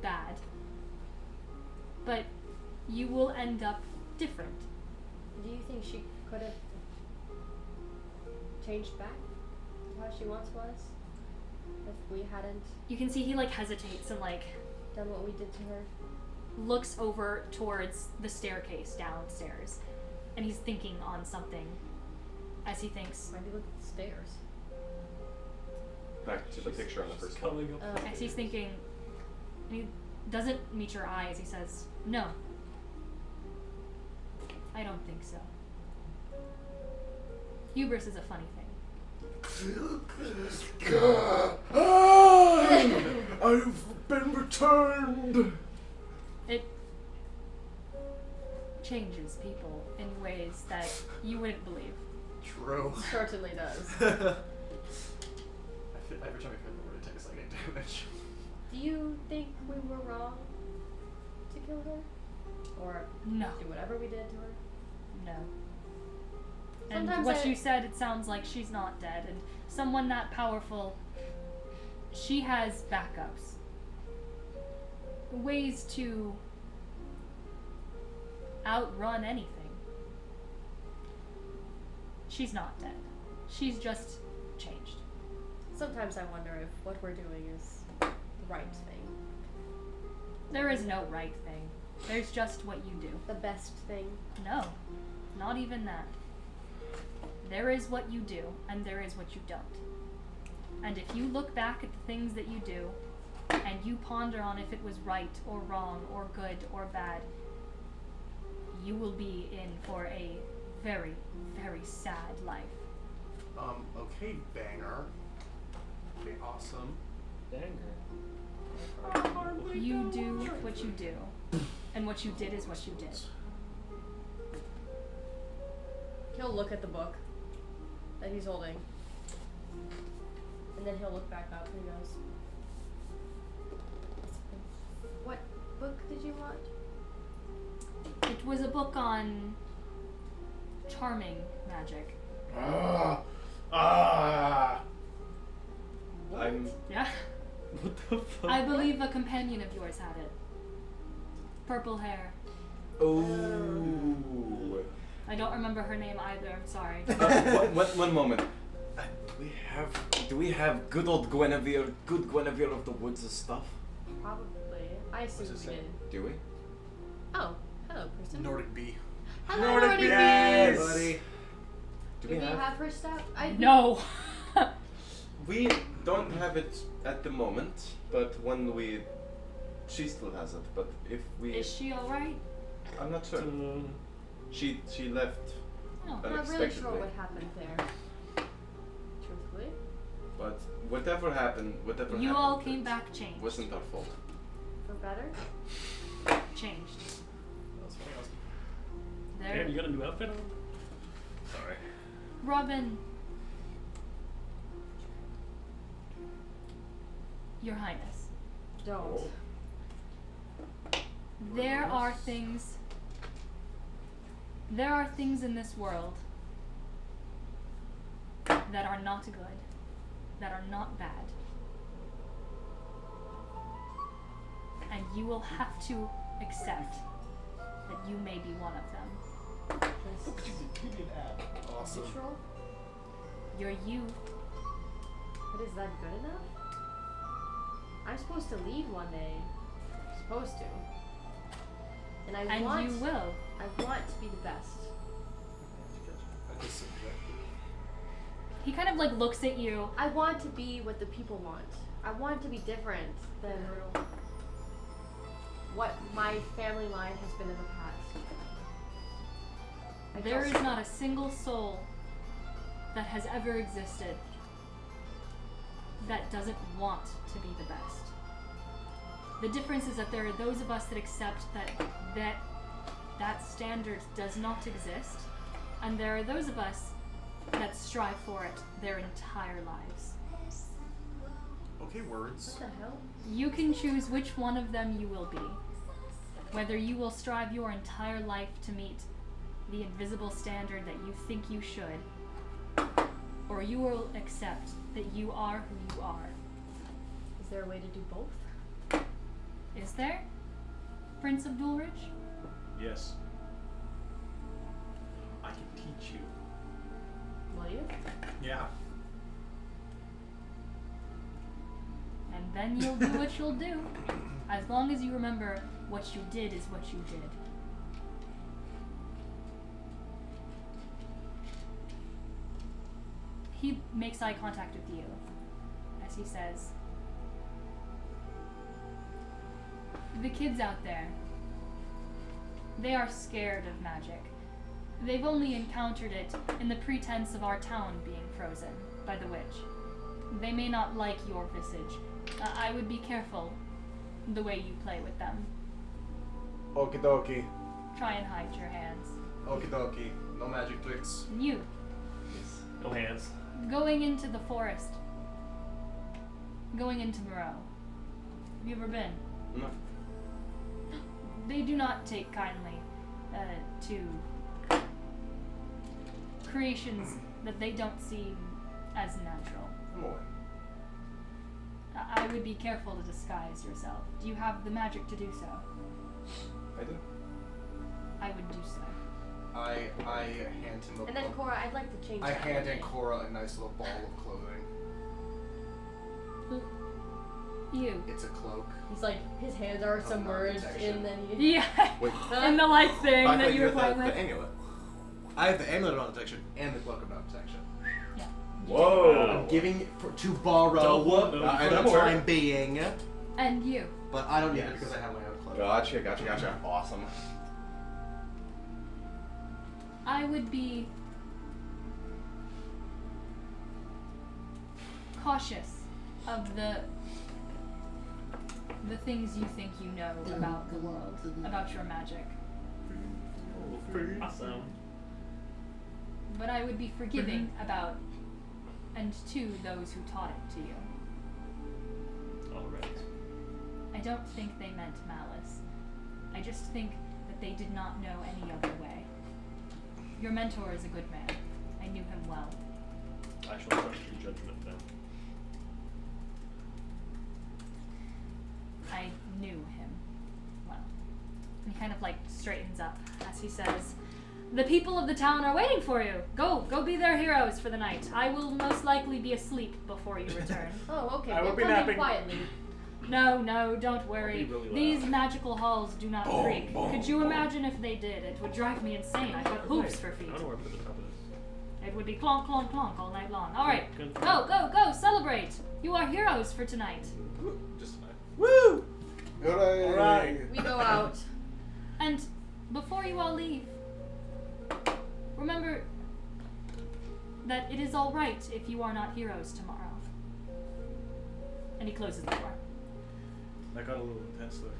bad. But you will end up different. Do you think she could have changed back to how she once was? If we hadn't You can see he like hesitates and like done what we did to her? looks over towards the staircase downstairs, and he's thinking on something as he thinks. Maybe look at the stairs. Back to the picture on the first one. Coming up. As he's thinking, and he doesn't meet your eyes, he says, "No, I don't think so. Hubris is a funny thing. I've been returned. It changes people in ways that you wouldn't believe. True. Certainly does. Every time I feel the word, it takes like 8 damage. Do you think we were wrong to kill her? Or No. do whatever we did to her? No. And Sometimes what you said, it sounds like she's not dead. And someone that powerful, she has backups. Ways to outrun anything. She's not dead. She's just changed. Sometimes I wonder if what we're doing is the right thing. There is no right thing. There's just what you do. The best thing. No, not even that. There is what you do, and there is what you don't. And if you look back at the things that you do, and you ponder on if it was right or wrong or good or bad, you will be in for a very, very sad life. Okay, banger. Okay, awesome. You do what you do, and what you did is what you did. He'll look at the book that he's holding. And then he'll look back up and he goes, "What book did you want?" It was a book on charming magic. I'm. Yeah? What the fuck? I believe a companion of yours had it. Purple hair. Oh. I don't remember her name either, I'm sorry. One moment. Do we have good old Guinevere of the Woods' stuff? Probably. I assume What's it we say? did. Do we? Oh, hello, Kristen. Nordic bee. Hello, Nordic Nordic Bees! Bees! Buddy. Do we have her stuff? No! We don't have it at the moment, but when we... She still has it, but if we... Is she alright? I'm not sure. She left No. I'm not really unexpectedly. sure what happened there. Truthfully. But whatever happened, You all came back changed. wasn't our fault. For better? Changed. That was funny. There. Damn, you got a new outfit on? Sorry. Robin. Your Highness. Don't. There are things in this world that are not good, that are not bad. And you will have to accept that you may be one of them. Awesome. Neutral? You're you. But is that good enough? I'm supposed to leave one day. I'm supposed to. And I And want you will. I want to be the best. That is subjective. He kind of like looks at you. I want to be what the people want. I want to be different than what my family line has been in the past. There is not a single soul that has ever existed that doesn't want to be the best. The difference is that there are those of us that accept that standard does not exist, and there are those of us that strive for it their entire lives. Okay, words. What the hell? You can choose which one of them you will be. Whether you will strive your entire life to meet the invisible standard that you think you should, or you will accept that you are who you are. Is there a way to do both? Is there? Prince of Dulridge? Yes. I can teach you. Will you? Yeah. And then you'll do what you'll do. As long as you remember what you did is what you did. He makes eye contact with you as he says, the kids out there, they are scared of magic. They've only encountered it in the pretense of our town being frozen by the witch. They may not like your visage. I would be careful the way you play with them. Okie dokie. Try and hide your hands. Okie dokie. No magic tricks. And you, No hands. going into the forest, going into Moreau. Have you ever been? No. They do not take kindly to creations that they don't see as natural. I'm away. I would be careful to disguise yourself. Do you have the magic to do so? I do. I would do so. I hand him a And then Cora, I'd like to change I that. hand in Cora a nice little ball of clothing. You. It's a cloak. He's like, his hands are submerged protection. in then he... Yeah. Wait. In the light thing I that thought you you were had playing the with. amulet. I have the amulet on protection and the cloak of non protection. Yeah. Whoa. I'm giving to borrow Double for the double. time being, And you. but I don't need it Yes. because I have my own cloak. Gotcha. Awesome. I would be cautious of the things you think you know about the world, about your magic. Awesome. But I would be forgiving about and to those who taught it to you. Alright. I don't think they meant malice. I just think that they did not know any other way. Your mentor is a good man. I knew him well. I shall trust your judgment then. I knew him well. And he kind of like straightens up as he says, "The people of the town are waiting for you. Go be their heroes for the night. I will most likely be asleep before you return." Oh, okay. I will We'll be come in napping. quietly. No, don't worry. I'll be really loud. These magical halls do not creak. Could you imagine if they did? It would drive me insane. I've got hooves for feet. I don't know where to put the top of this. It would be clonk, clonk, clonk all night long. All right, Good. go, celebrate. You are heroes for tonight. Just tonight. Woo! Hooray! Alright. We go out. And before you all leave, remember that it is all right if you are not heroes tomorrow. And he closes the door. That got a little intense there.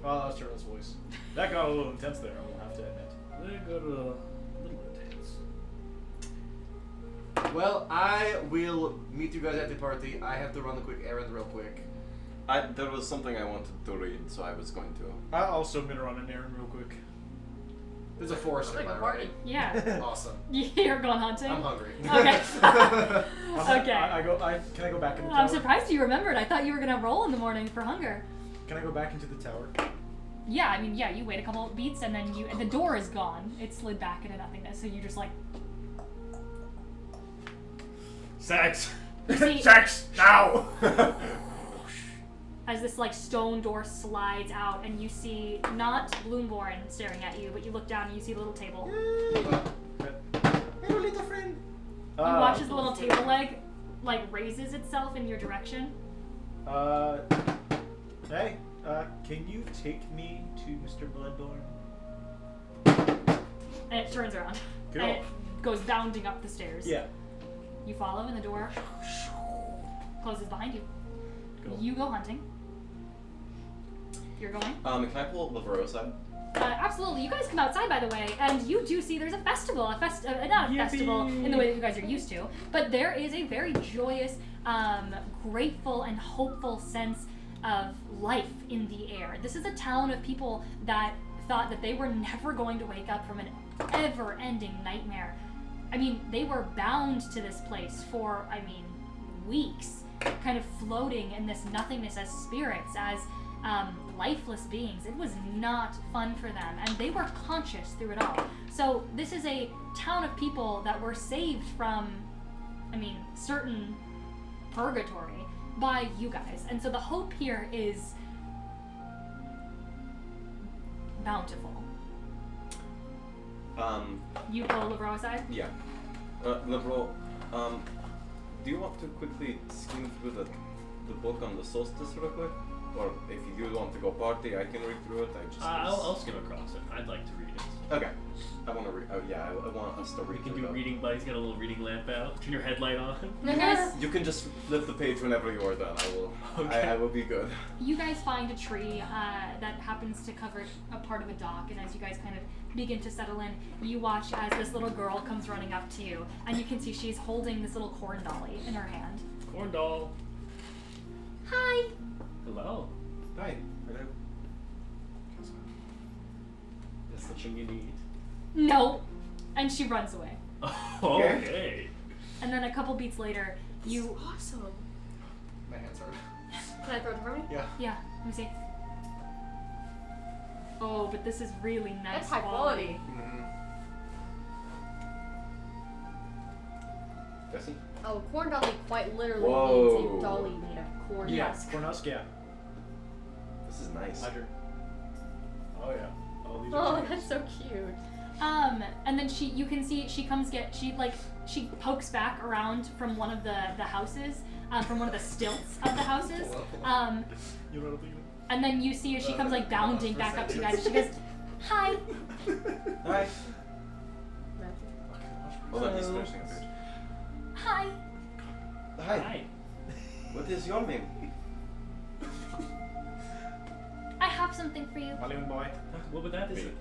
Oh, that was Turtle's voice. That got a little intense there, I will have to admit. They got a little intense. Well, I will meet you guys at the party. I have to run a quick errand real quick. There was something I wanted to read, so I was going to. I also been run an errand real quick. There's a forest Like a nearby, party. right? Yeah. Awesome. You're going hunting? I'm hungry. Okay. Okay. Can I go back in the tower? I'm surprised you remembered. I thought you were gonna roll in the morning for hunger. Can I go back into the tower? Yeah, I mean, yeah, you wait a couple of beats and then the door is gone. It slid back into nothingness, so you just like, Sex! You see- Sex! Now! as this like stone door slides out and you see not Bloomborn staring at you, but you look down and you see the little table. Hello, little friend. You watch as the little table leg like raises itself in your direction. Hey, can you take me to Mr. Bloodborne? And it turns around. Cool. And it goes bounding up the stairs. Yeah. You follow and the door closes behind you. Cool. You go hunting. You're going? Can I pull Lavero aside? Absolutely. You guys come outside, by the way, and you do see there's a festival. Not a festival in the way that you guys are used to, but there is a very joyous, grateful, and hopeful sense of life in the air. This is a town of people that thought that they were never going to wake up from an ever-ending nightmare. I mean, they were bound to this place for, weeks, kind of floating in this nothingness as spirits, as lifeless beings. It was not fun for them, and they were conscious through it all. So this is a town of people that were saved from, certain purgatory by you guys. And so the hope here is bountiful. You pull Lavero aside? Yeah. Lavero, do you want to quickly skim through the book on the solstice real quick? or if you want to go party, I can read through it. I just I'll skim across it. I'd like to read it. okay. I want to read. Oh yeah, I want us to We read can through do it. reading buddies. Got a little reading lamp out. Turn your headlight on. You guys, You can just flip the page whenever you are done. I will. Okay. I will be good. you guys find a tree that happens to cover a part of a dock, and as you guys kind of begin to settle in, you watch as this little girl comes running up to you, and you can see she's holding this little corn dolly in her hand. Corn doll. Hi. Hello. Hi. Hello. That's the thing you need. No. And she runs away. Okay. And then a couple beats later, you. Awesome. My hands hurt. Can I throw it for me? Yeah. Yeah, let me see. Oh, but this is really nice. That's high quality. Mm-hmm. Jesse? Oh, corn dolly quite literally Whoa. means a dolly made of corn husk. Corn husk, yeah. This is nice. Ledger. Oh yeah. Oh, these Oh, are that's so cute. And then you can see she pokes back around from one of the houses, from one of the stilts of the houses. You know what I'm And then you see as she comes like bounding back up to you guys. She goes, "Hi." Hi. Matthew. Hold on, he's finishing a page. Hi. Hi. What is your name? I have something for you. Hollywood boy. What would that be?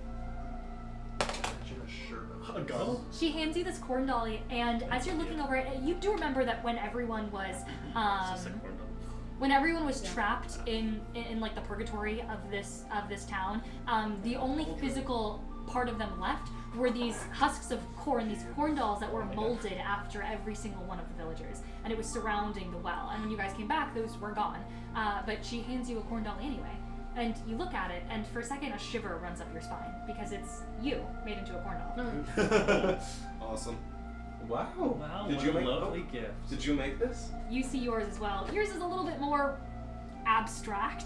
A gun? She hands you this corn dolly, and as you're looking over it, you do remember that when everyone was Is this a corn doll? when everyone was trapped in like the purgatory of this town, the only physical part of them left were these husks of corn, these corn dolls that were molded after every single one of the villagers, and it was surrounding the well. And when you guys came back, those were gone. But she hands you a corn doll anyway, and you look at it, and for a second, a shiver runs up your spine because it's you made into a corn doll. Awesome. Wow. Wow, what a lovely gift. Did you make this? You see yours as well. Yours is a little bit more abstract.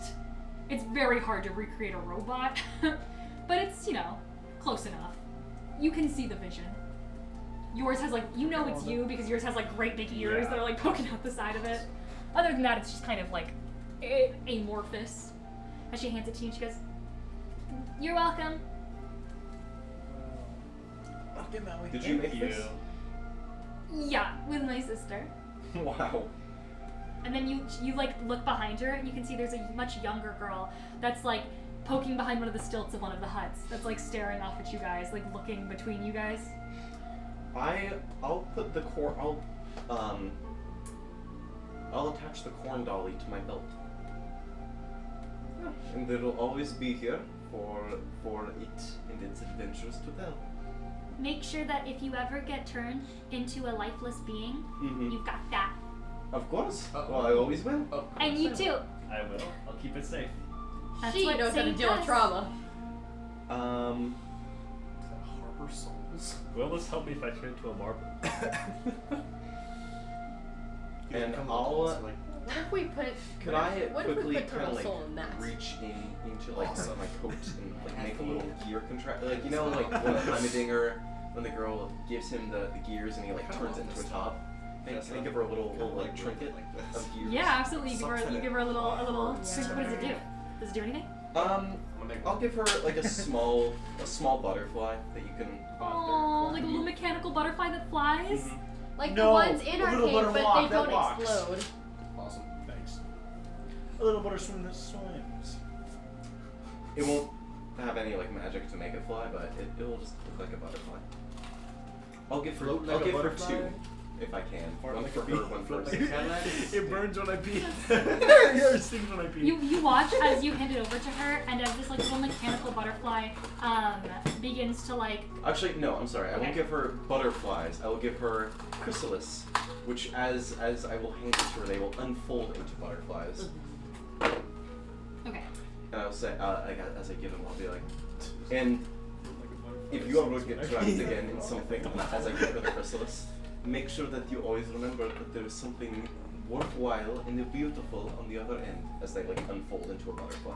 It's very hard to recreate a robot, but it's, close enough. You can see the vision. Yours has it's you because yours has great big ears that are poking out the side of it. Other than that, it's just kind of amorphous. As she hands it to you, she goes, "You're welcome." Did you make this? Yeah, with my sister. Wow. And then you look behind her, and you can see there's a much younger girl that's poking behind one of the stilts of one of the huts. That's staring off at you guys, looking between you guys. I'll put the corn. I'll attach the corn dolly to my belt. Yeah. And it'll always be here for it and its adventures to tell. Make sure that if you ever get turned into a lifeless being, Mm-hmm. you've got that. Of course. Well, I always will. And you too. I will. I'll keep it safe. That's She what knows how to Sage deal with does. trauma. Harbor Souls. Will this help me if I turn into a marble? And Come I'll. What if we put? Could I what if we quickly put kind Turtle of Soul in that? reach into my coat and make a little gear contract, when Heimerdinger, when the girl gives him the gears and he turns it into a top. Can I give her a little trinket of gears? Yeah, absolutely. You give her a little. What does it do? Does it do anything? I'll give her a small butterfly that you can. Oh, like a little mechanical butterfly that flies. Like No, the ones in a our little cave, but butterwalk they that don't walks. explode. Awesome. Thanks. A little butter swim that swims. It won't have any magic to make it fly, but it will just look like a butterfly. I'll give her. Float like I'll a give her butterfly? two, if I can. Or One like for a her, bee. one for Float herself. It burns when I pee. It stings when I pee. You watch as you hand it over to her, and as this little mechanical butterfly begins to Actually, no. I'm sorry. I Okay. won't give her butterflies. I will give her chrysalis, which, as I will hand it to her, they will unfold into butterflies. Okay. And I'll say, as I give them, I'll be like, and if you ever get trapped again in something, as I give her the chrysalis, make sure that you always remember that there is something worthwhile and beautiful on the other end, as they unfold into a butterfly.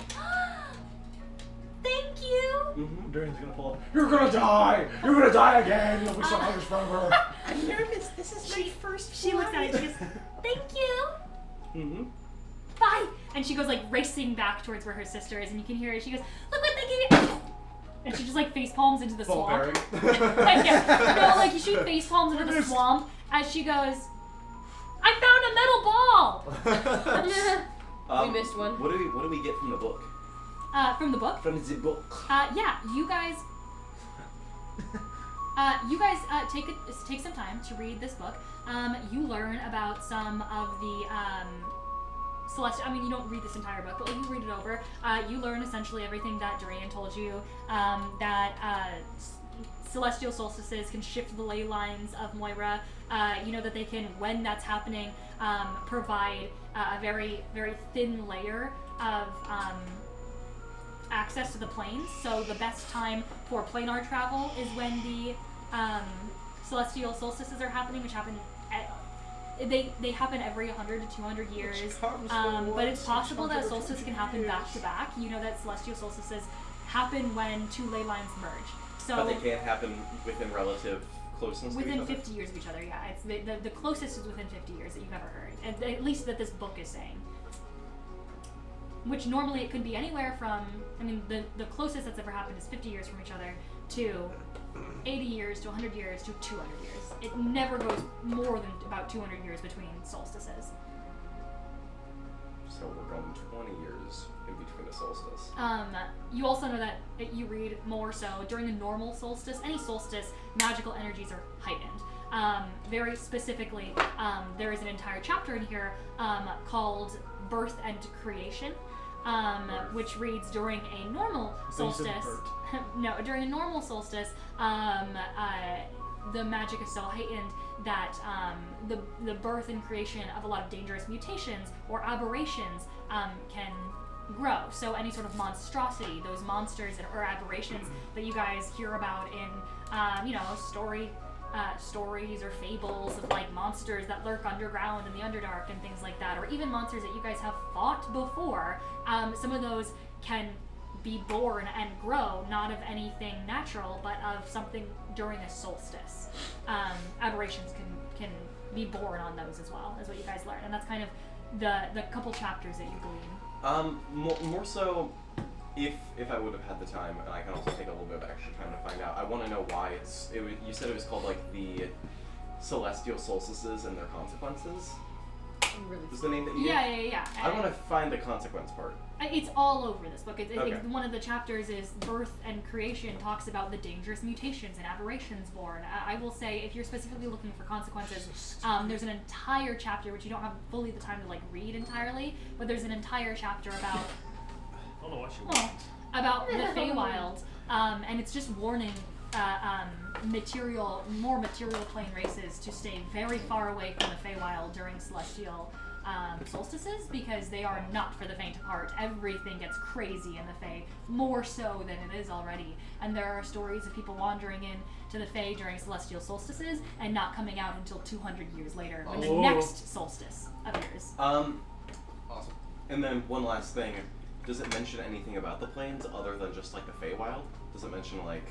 Thank you. Mm-hmm. Durian's gonna pull up. You're gonna die! You're gonna die again! You'll be so much stronger! I'm nervous. This is my first She looks at it. She goes, "Thank you." Mm-hmm. bye! And she goes like racing back towards where her sister is, and you can hear her. She goes, look what they gave you! And she just like face palms into the swamp. Yeah. No, like she face palms into the swamp as she goes, I found a metal ball! We missed one. What do we get from the book? From the book? From the book. Yeah, you guys take some time to read this book. You learn about some of the celestial. I mean, you don't read this entire book, but when you read it over, you learn essentially everything that Dorian told you. That celestial solstices can shift the ley lines of Moira. You know that they can, when that's happening, provide a very, very thin layer of access to the planes. So the best time for planar travel is when the celestial solstices are happening, which happen they happen every 100 to 200 years. But it's possible that solstices can happen back to back. You know that celestial solstices happen when two ley lines merge. So But they can't happen within relative closeness to each within other? 50 years of each other. Yeah, it's the closest is within 50 years that you've ever heard, and at least that this book is saying. Which normally it could be anywhere from, I mean, the closest that's ever happened is 50 years from each other to 80 years to 100 years to 200 years. It never goes more than about 200 years between solstices. So we're going 20 years in between a solstice. You also know that you read more so during the normal solstice. Any solstice, magical energies are heightened. Very specifically, there is an entire chapter in here called Birth and Creation, which reads during a normal solstice. No, during a normal solstice, the magic is so heightened that the birth and creation of a lot of dangerous mutations or aberrations can grow. So any sort of monstrosity, those monsters or aberrations that you guys hear about in, stories or fables of like monsters that lurk underground in the Underdark and things like that, or even monsters that you guys have fought before, some of those can be born and grow, not of anything natural, but of something during a solstice. Aberrations can be born on those as well, is what you guys learn, and that's kind of the couple chapters that you glean. More so, if I would have had the time, and I can also take a little bit of extra time to find out, I want to know why you said it was called like the celestial solstices and their consequences. Was the name that you gave? Yeah. I want to find the consequence part. It's all over this book. Okay. One of the chapters is Birth and Creation, talks about the dangerous mutations and aberrations born. I will say, if you're specifically looking for consequences, there's an entire chapter, which you don't have fully the time to like read entirely, but there's an entire chapter about I don't know what you want. about the Feywild, and it's just warning more material plane races to stay very far away from the Feywild during celestial solstices, because they are not for the faint of heart. Everything gets crazy in the Fey, more so than it is already. And there are stories of people wandering in to the Fey during celestial solstices and not coming out until 200 years later, when the next solstice appears. Awesome. And then one last thing. Does it mention anything about the planes other than just like the Feywild? Does it mention like...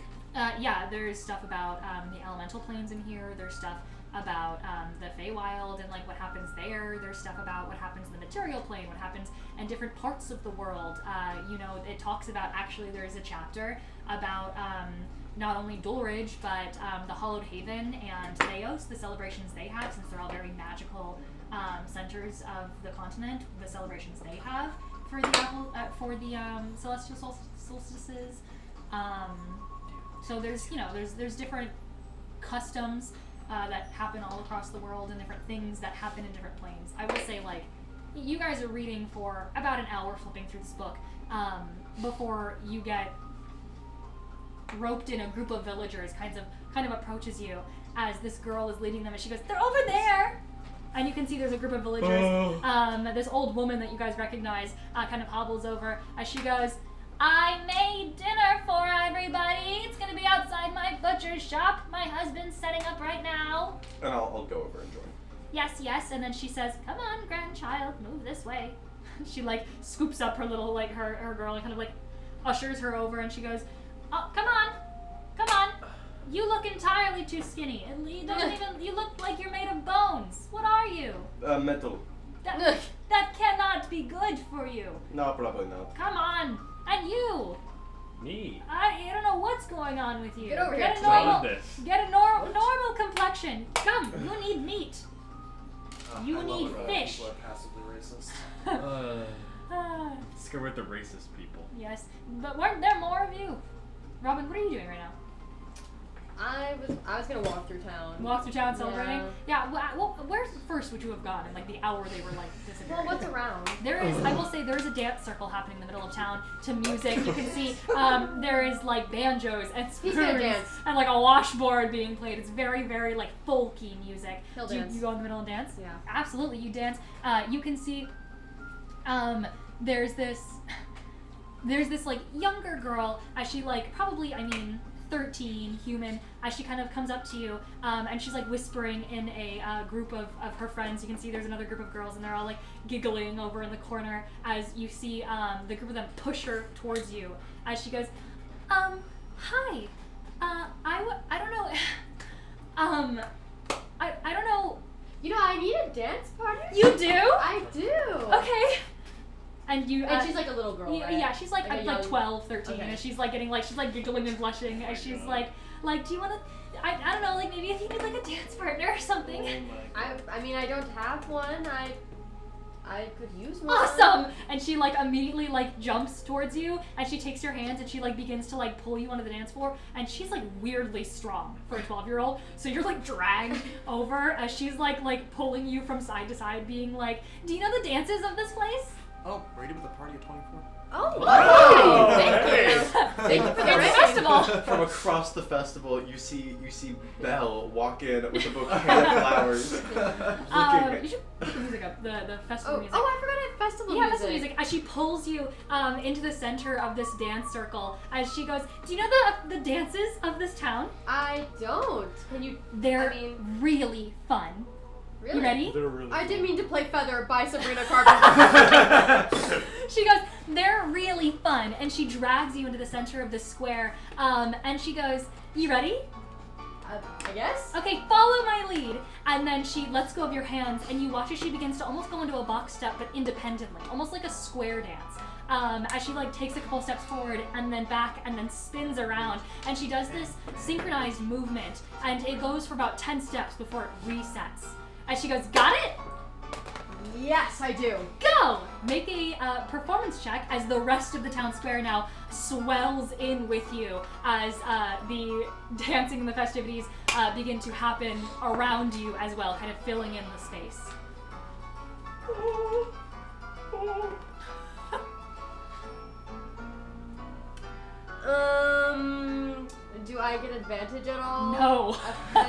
Yeah, there's stuff about the elemental planes in here. There's stuff about the Feywild and like what happens there. There's stuff about what happens in the material plane, what happens in different parts of the world. It talks about, actually there's a chapter about not only Dulridge, but the Hallowed Haven and Theos, the celebrations they have, since they're all very magical centers of the continent, the celebrations they have for the celestial solstices. So there's different customs that happen all across the world, and different things that happen in different planes. I will say, like, you guys are reading for about an hour flipping through this book before you get roped in. A group of villagers kind of approaches you as this girl is leading them, and she goes, "They're over there!" And you can see there's a group of villagers. This old woman that you guys recognize kind of hobbles over as she goes, "I made dinner for everybody. It's gonna be outside my butcher's shop. My husband's setting up right now." And I'll go over and join. Yes. And then she says, "Come on, grandchild, move this way." She like scoops up her little, like her girl and kind of like ushers her over, and she goes, "Oh, come on. You look entirely too skinny. You look like you're made of bones. What are you?" Metal. That cannot be good for you. No, probably not. Come on. And you. Me. I don't know what's going on with you. Get over Get here, a Toy. normal, This. get a normal complexion. Come, you need meat. You I love need it when fish. people are passively racist. Let's go with the racist people. Yes, but weren't there more of you? Robin, what are you doing right now? I was gonna walk through town. Walk through town celebrating? Yeah. Yeah, well, where first would you have gone in like the hour they were like disappearing? Well, what's around? There is, I will say, there's a dance circle happening in the middle of town to music. You can see there is like banjos and He's gonna spoons dance. and like a washboard being played. It's very, very like folky music. He'll Do you, dance. you go in the middle and dance? Yeah. Absolutely, you dance. You can see there's this like younger girl as she like probably 13 human as she kind of comes up to you and she's like whispering in a group of her friends. You can see there's another group of girls and they're all like giggling over in the corner as you see the group of them push her towards you as she goes, hi, I don't know, I don't know. You know, I need a dance partner. You do? I do. Okay. And you And she's like a little girl, yeah, right? yeah, she's like, Like a like young- 12, 13, Okay. and she's like getting like, she's like giggling and blushing as she's like, do you want to, I don't know, like maybe if you need like a dance partner or something. I mean, I don't have one. I could use one. Awesome! And she like immediately like jumps towards you and she takes your hands and she like begins to like pull you onto the dance floor and she's like weirdly strong for a 12-year-old. So you're like dragged over as she's like pulling you from side to side being like, do you know the dances of this place? Oh, ready with the party at 24? Oh, wow. Thank you. Thank you for the It's a raise. festival. From across the festival, you see Belle walk in with a bouquet of flowers. You should put the music up, the festival Oh, music. I forgot I had festival Yeah, music. festival music. As she pulls you into the center of this dance circle, as she goes, do you know the dances of this town? I don't. Can you? They're I mean, really fun. really? You ready? They're really I didn't cool. mean to play Feather by Sabrina Carpenter. She goes, they're really fun, and she drags you into the center of the square, and she goes, you ready? I guess. Okay, follow my lead. And then she lets go of your hands, and you watch as she begins to almost go into a box step, but independently, almost like a square dance. As she like takes a couple steps forward and then back and then spins around, and she does this synchronized movement, and it goes for about 10 steps before it resets. As she goes, got it? Yes, I do. Go! Make a performance check as the rest of the town square now swells in with you as the dancing and the festivities begin to happen around you as well, kind of filling in the space. Do I get advantage at all? No. A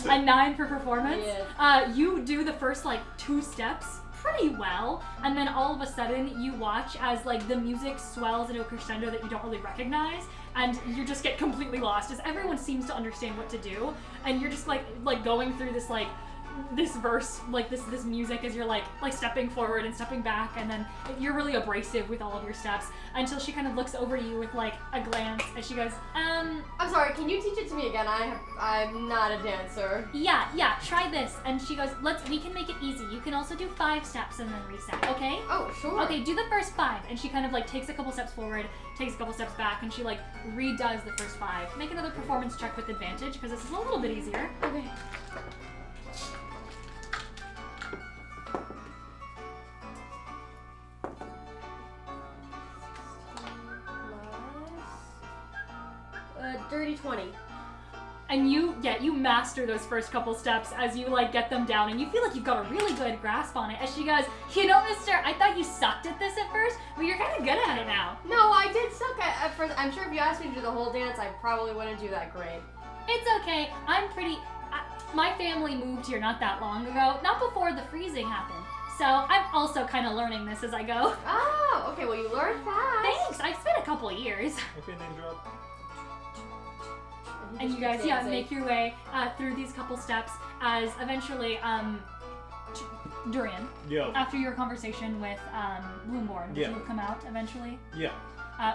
9? A 9 for performance? Yes. You do the first like 2 steps pretty well, and then all of a sudden you watch as like the music swells into a crescendo that you don't really recognize, and you just get completely lost as everyone seems to understand what to do, and you're just like going through this like this verse, like this music as you're like stepping forward and stepping back, and then you're really abrasive with all of your steps until she kind of looks over to you with like a glance as she goes, I'm sorry, can you teach it to me again? I'm not a dancer. yeah, try this. And she goes, we can make it easy. You can also do 5 steps and then reset, okay? Oh, sure. Okay, do the first 5. And she kind of like takes a couple steps forward, takes a couple steps back, and she like redoes the first 5. Make another performance check with advantage because this is a little bit easier. Okay. Dirty 20. And you master those first couple steps as you like get them down, and you feel like you've got a really good grasp on it. As she goes, you know, mister, I thought you sucked at this at first, but you're kind of good at it now. No, I did suck at first. I'm sure if you asked me to do the whole dance, I probably wouldn't do that great. It's okay. My family moved here not that long ago, not before the freezing happened. So I'm also kind of learning this as I go. Oh, okay, well you learn fast. Thanks, I've spent a couple years. Okay, name drop. And you guys, make your way through these couple steps as eventually, Durian, Yo. after your conversation with Bloomborn, Yeah. did you come out eventually? Yeah.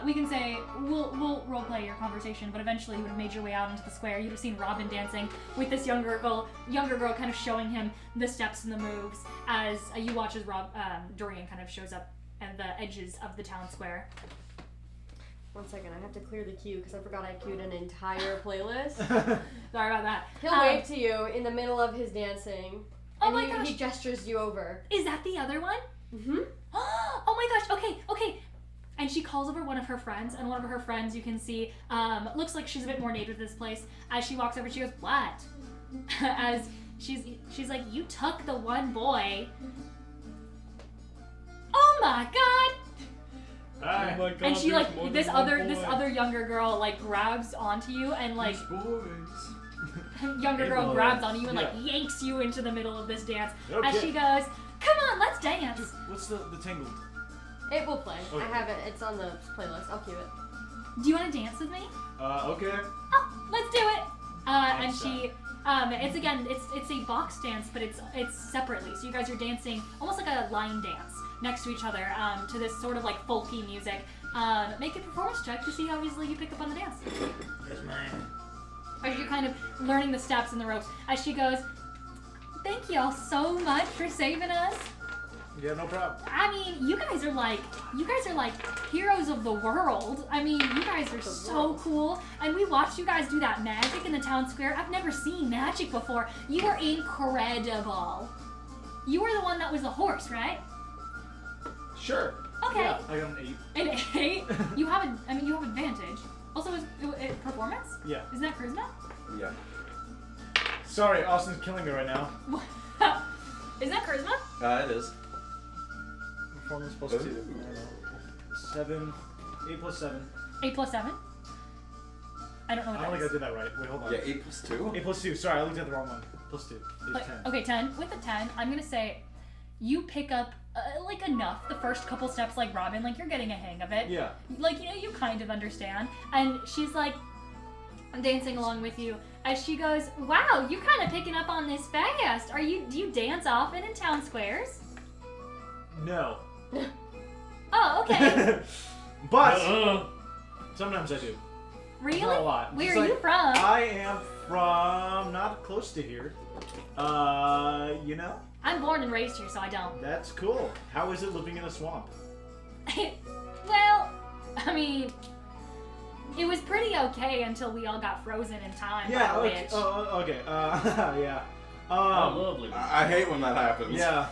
we can say we'll roleplay your conversation, but eventually you would have made your way out into the square. You'd have seen Robin dancing with this younger girl kind of showing him the steps and the moves as you watch as Dorian kind of shows up at the edges of the town square. 1 second, I have to clear the queue because I forgot I queued an entire playlist. Sorry about that. He'll wave to you in the middle of his dancing. Oh and my gosh. He gestures you over. Is that the other one? Mm-hmm. Oh my gosh, okay. And she calls over one of her friends, and one of her friends you can see looks like she's a bit more native to this place. As she walks over, she goes, "What?" As she's like, "You took the one boy." Oh my god! Oh my god, And she there's like more this than one other boy. younger girl like grabs onto you and like younger Hey, girl boys. grabs onto you and Yeah. like yanks you into the middle of this dance as Okay. she goes, "Come on, let's dance." What's the Tangled? It will play. Okay. I have it. It's on the playlist. I'll cue it. Do you want to dance with me? Okay. Oh, let's do it. And Nice she, it's a box dance, but it's separately. So you guys are dancing almost like a line dance next to each other to this sort of like folky music. Make a performance check to see how easily you pick up on the dance. Yes, ma'am. As you're kind of learning the steps and the ropes. As she goes, "Thank you all so much for saving us." Yeah, no problem. I mean, you guys are like heroes of the world. I mean, you guys are so cool. And we watched you guys do that magic in the town square. I've never seen magic before. You are incredible. You were the one that was the horse, right? Sure. Okay. Yeah, I got an 8. An 8. You have advantage. Also, is it performance? Yeah. Isn't that charisma? Yeah. Sorry, Austin's killing me right now. Isn't that charisma? It is. Performance plus 2. I don't know. 7. 8 plus 7. 8 plus 7. I don't know what I that don't think is. I did that right. Wait, hold on. Yeah, 8 plus 2? 8 plus 2. Sorry, I looked at the wrong one. Plus 2 is But- 10. Okay, 10. With the 10, I'm gonna say you pick up like enough the first couple steps, like Robin, like you're getting a hang of it. Yeah. Like you kind of understand. And she's like dancing along with you as she goes, "Wow, you're kind of picking up on this fast. Do you dance often in town squares?" No. Oh, okay. But sometimes I do. Really? Not a lot. Where Just are like, you from? I am from not close to here. You know? I'm born and raised here, so I don't. That's cool. How is it living in a swamp? Well, I mean, it was pretty okay until we all got frozen in time. Yeah, by a okay. witch. Okay. Yeah. Oh, lovely. I hate when that happens. Yeah.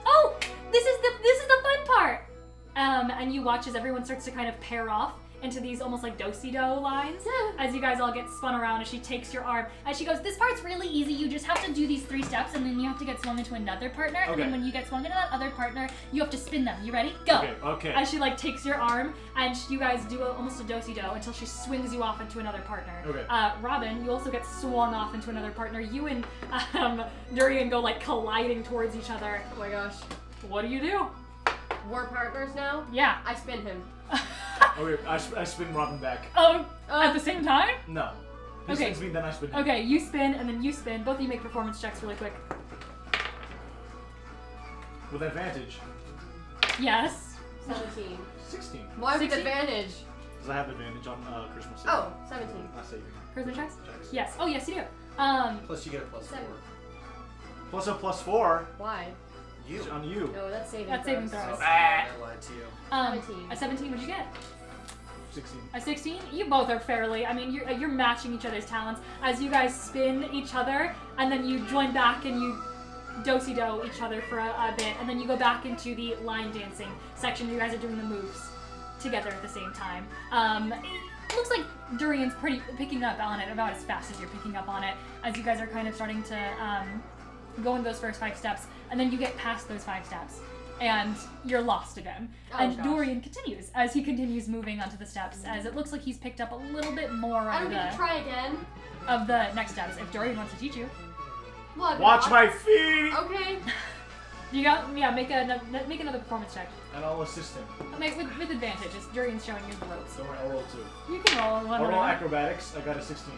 Oh, this is the fun part. And you watch as everyone starts to kind of pair off into these almost like do-si-do lines as you guys all get spun around as she takes your arm. As she goes, "This part's really easy. You just have to do these 3 steps and then you have to get swung into another partner. And then Okay. when you get swung into that other partner, you have to spin them. You ready? Go." Okay. As she like takes your arm and you guys do almost a do-si-do until she swings you off into another partner. Okay. Robin, you also get swung off into another partner. You and Durian go like colliding towards each other. Oh my gosh. What do you do? We're partners now? Yeah. I spin him. Okay, I spin Robin back. Oh, at the same time? No. He Okay. spins me, then I spin him. Okay, you spin and then you spin. Both of you make performance checks really quick. With advantage. Yes. 17. 16. Why with 16? advantage? Because I have advantage on Christmas. Oh, 17. I saving. Charisma checks? Checks. Yes. Oh, yes, you do. Plus you get a plus 4. 7. Plus a plus 4 Why? You. on you. No, that's saving That's saving throws. throws. I lied to you. 17. A 17, what'd you get? 16. A 16? You both are fairly, I mean, you're matching each other's talents as you guys spin each other and then you join back and you do-si-do each other for a bit and then you go back into the line dancing section. You guys are doing the moves together at the same time. It looks like Durian's picking up on it about as fast as you're picking up on it as you guys are kind of starting to go in those first 5 steps and then you get past those 5 steps and you're lost again. Oh, And gosh. Dorian continues as he continues moving onto the steps as it looks like he's picked up a little bit more I of don't get to try again. the next steps if Dorian wants to teach you. Well, I've been Watch watching- my feet! Okay. You got make another performance check. And I'll assist him. Make with advantage. As Dorian's showing you the ropes. Don't worry, I'll roll 2. You can roll one. I'll roll round. acrobatics. I got a 16.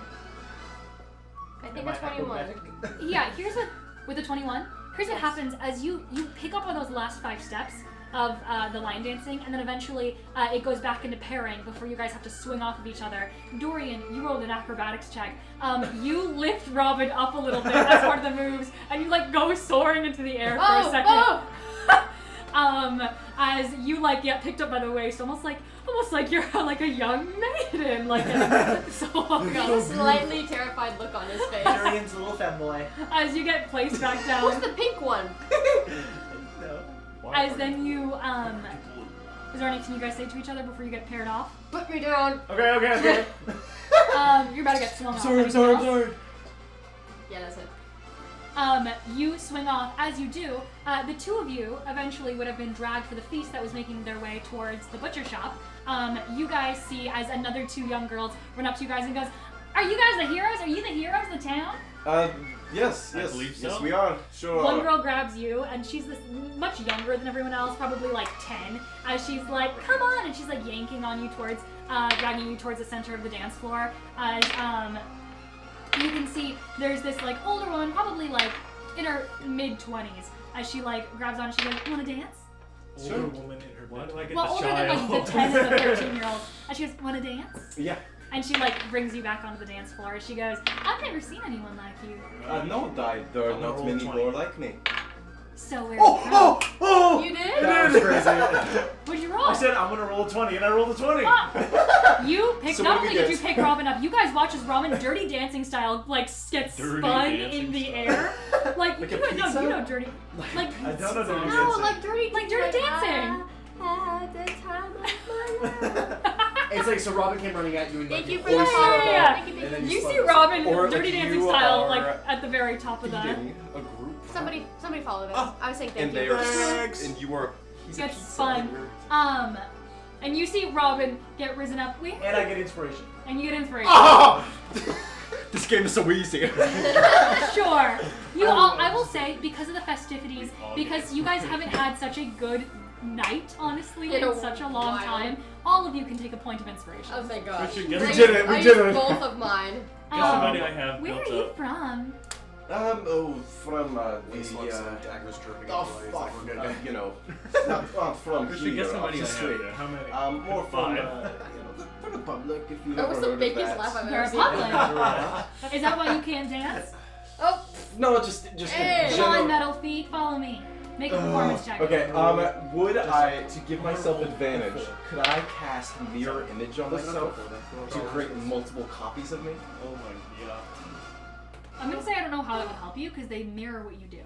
I think Am that's I 21. acrobatic? Yeah, here's what with the 21. Here's what happens as you pick up on those last 5 steps of the line dancing, and then eventually it goes back into pairing before you guys have to swing off of each other. Dorian, you rolled an acrobatics check. You lift Robin up a little bit as part of the moves, and you like go soaring into the air for a second. As you like get picked up by the waist, almost like you're like a young maiden, like so A slightly terrified look on his face. Dorian's a little femboy. As you get placed back down. Who's the pink one? No. As then you is there anything you guys say to each other before you get paired off? Put me down. Okay. You're about to get swung off. sorry. Yeah, that's it. You swing off. As you do, the two of you eventually would have been dragged for the feast that was making their way towards the butcher shop. You guys see as another two young girls run up to you guys and goes, "Are you guys the heroes? Are you the heroes of the town?" Yes, I believe so. Yes, we are. Sure. One girl grabs you, and she's this much younger than everyone else, probably like 10. As she's like, "Come on!" and she's like yanking on you towards, dragging you towards the center of the dance floor. As you can see, there's this like older woman, probably like in her mid-20s. As she like grabs on, and she goes, "You want to dance?" Older woman in her Why do I get Well, the older than child? like the 10 and the 13-year-old. And she goes, "Want to dance?" Yeah. And she like brings you back onto the dance floor. She goes, "I've never seen anyone like you." No, there are I'm not gonna many roll more 20. like me. So where are you from? You did? That was crazy. What'd you roll? I said I'm gonna roll a 20, and I rolled a 20. You pick. So Not what do only we did you get? pick Robin up, you guys watch as Robin, dirty dancing style, like gets Dirty spun dancing in the style. air. Like Like you a know, pizza? you know, dirty, like I don't know dirty No, dancing. like dirty dancing. I had the time of my life. It's like, so Robin came running at you and Thank like, you for hoisted that. up, Yeah. Thank you, and then You spun see us. Robin, Or, dirty like, dancing you style, are like at the very top of that. Feeding a group. Somebody followed us. Oh. I was saying thank And you. they are. Thanks. And you are. He's a Gets pizza. spun. And you see Robin get risen up. Wait, And I get inspiration. and you get inspiration. Oh! This game is so easy. Sure. You all, I will say, because of the festivities, because you guys haven't had such a good night, honestly, In in a such a long while. time, all of you can take a point of inspiration. Oh my gosh. We should get I some- used- we I did used it. both of mine. Guess somebody I have Where built are you up. from? From Waste like some daggers dripping Oh, in blood. It's fuck. like, we're good. You know, not from We should here, get somebody I have obviously. there. How many? More from, Five. you know, the Republic, if you That was ever the heard of biggest that. laugh I've The ever seen. Republic. Is that why you can't dance? Oh, No, just Hey. in Come on, general. metal feet, follow me. Make a performance check. Okay, would I, to give myself advantage, could I cast mirror image on myself to create multiple copies of me? Oh my god. I'm gonna say I don't know how that would help you because they mirror what you do.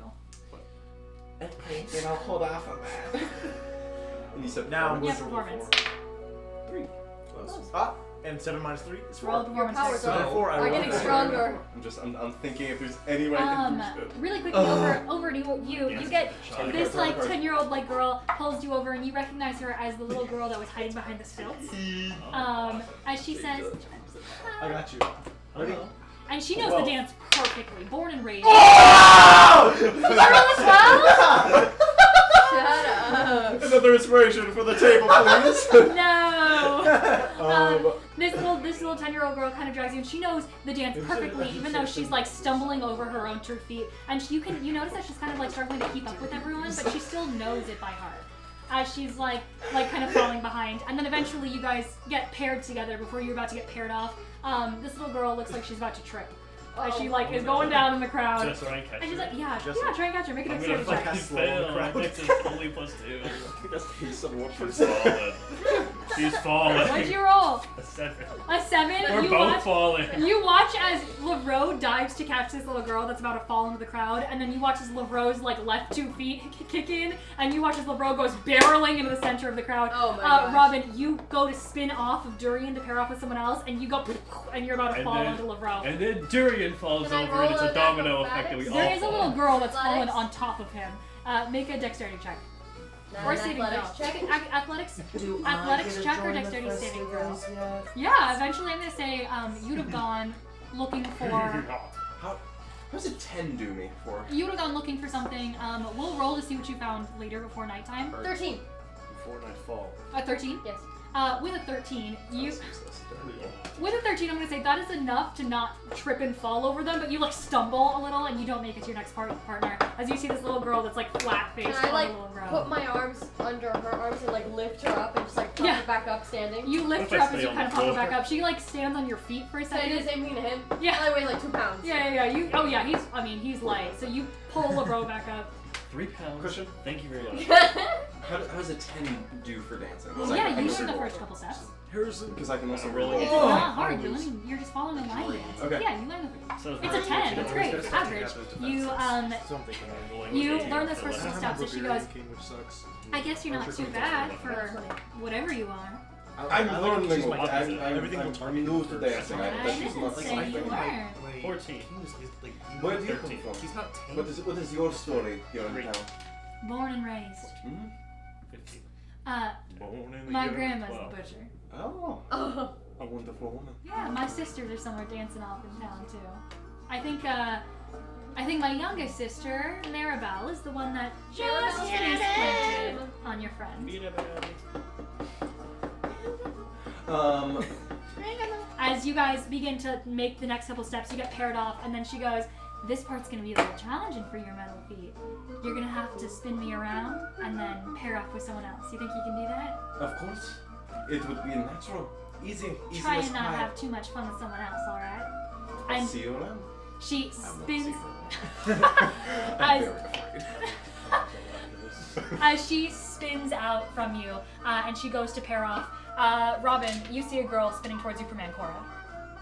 Okay, then I'll hold off on that. And you said Now, Yeah, performance. performance. 3. Close. Ah, And 7 minus 3 is 4. Roll a your performance powers check. So therefore, I are roll getting four. stronger. I'm thinking if there's any way I can boost it. Really quickly over to you. You get Shot. this like 10-year-old like girl pulls you over and you recognize her as the little girl that was hiding behind the stilts. As she says, I got you. Ready? and she knows the dance perfectly, born and raised. Shut up. Another inspiration for the table, please. No. This little 10-year-old girl kind of drags you, and she knows the dance perfectly, even though she's like stumbling over her own 2 feet. And you notice that she's kind of like struggling to keep up with everyone, but she still knows it by heart. As she's like kind of falling behind, and then eventually you guys get paired together before you're about to get paired off. This little girl looks like she's about to trip. As she like is going down in the crowd. Just try and catch And she's her. like, yeah, Just- try and catch her. Make an I'm gonna dexterity fucking check. fail. My crowd. dex is only +2. That's based on what She's falling. She's falling. What'd you roll? A 7. A 7? We're You both watch- falling. You watch as Lavro dives to catch this little girl that's about to fall into the crowd, and then you watch as Lavro's like left 2 feet kick in, and you watch as Lavro goes barreling into the center of the crowd. Oh my gosh. Robin, you go to spin off of Durian to pair off with someone else, and you go and you're about to And fall then- into Lavro. And then Durian falls Can I over, and it's roll a an domino effect that we all There is a fall. little girl that's fallen Athletics? on top of him. Make a dexterity check. Not Or an saving athletics throw. check. Athletics? Do Athletics I get to check or join the dexterity saving throw? festivals yet? Yeah, eventually I'm gonna say you'd have gone looking for. How does a 10 do me for? You would have gone looking for something. We'll roll to see what you found later before nighttime. 13. Before nightfall. 13? Yes. With a 13, with a 13, I'm gonna say that is enough to not trip and fall over them, but you like stumble a little and you don't make it to your next partner. As you see this little girl that's like flat faced Can I on like a little ground. put my arms under her arms and like lift her up and just like prop her back up standing? You lift her What if I up as stay you on kind the of pop her floor? back up. She like stands on your feet for a So I second. do the same thing to him? Yeah. I weigh like 2 pounds. Yeah. Oh yeah, he's light. So you pull LeBro back up. 3 pounds. Cushion. Thank you very much. How does a 10 do for dancing? Yeah, you learn the first couple steps. Because I can also Roll roll. it. It's not hard. You're just following a line dance. Okay. Yeah, you learn the. So It's a 10. It's great. It's average. You You learn this first couple steps, and she goes, Which sucks. I guess you're not too bad for whatever you are. I'm I like learning. she's my opposite. Everything I'm will turn me new to dancing. I But she's didn't not say like you me. were. 14. Where do you come 13. from? He's not tame. What is your story here in town? Born and raised. 15. Born in the My year of grandma's a 12. butcher. Oh, Oh. a wonderful woman. Yeah, my sisters are somewhere dancing off in town too. I think my youngest sister, Maribel, is the one that just face planted on your friend. As you guys begin to make the next couple steps, you get paired off, and then she goes, this part's gonna be a little challenging for your metal feet. You're gonna have to spin me around and then pair off with someone else. You think you can do that? Of course, it would be natural, easy Try as and not pie. have too much fun with someone else, alright? I'll And see you around. she I won't spins see her around. I'm as, very afraid. as she spins out from you, and she goes to pair off. Robin, you see a girl spinning towards you from Ancora.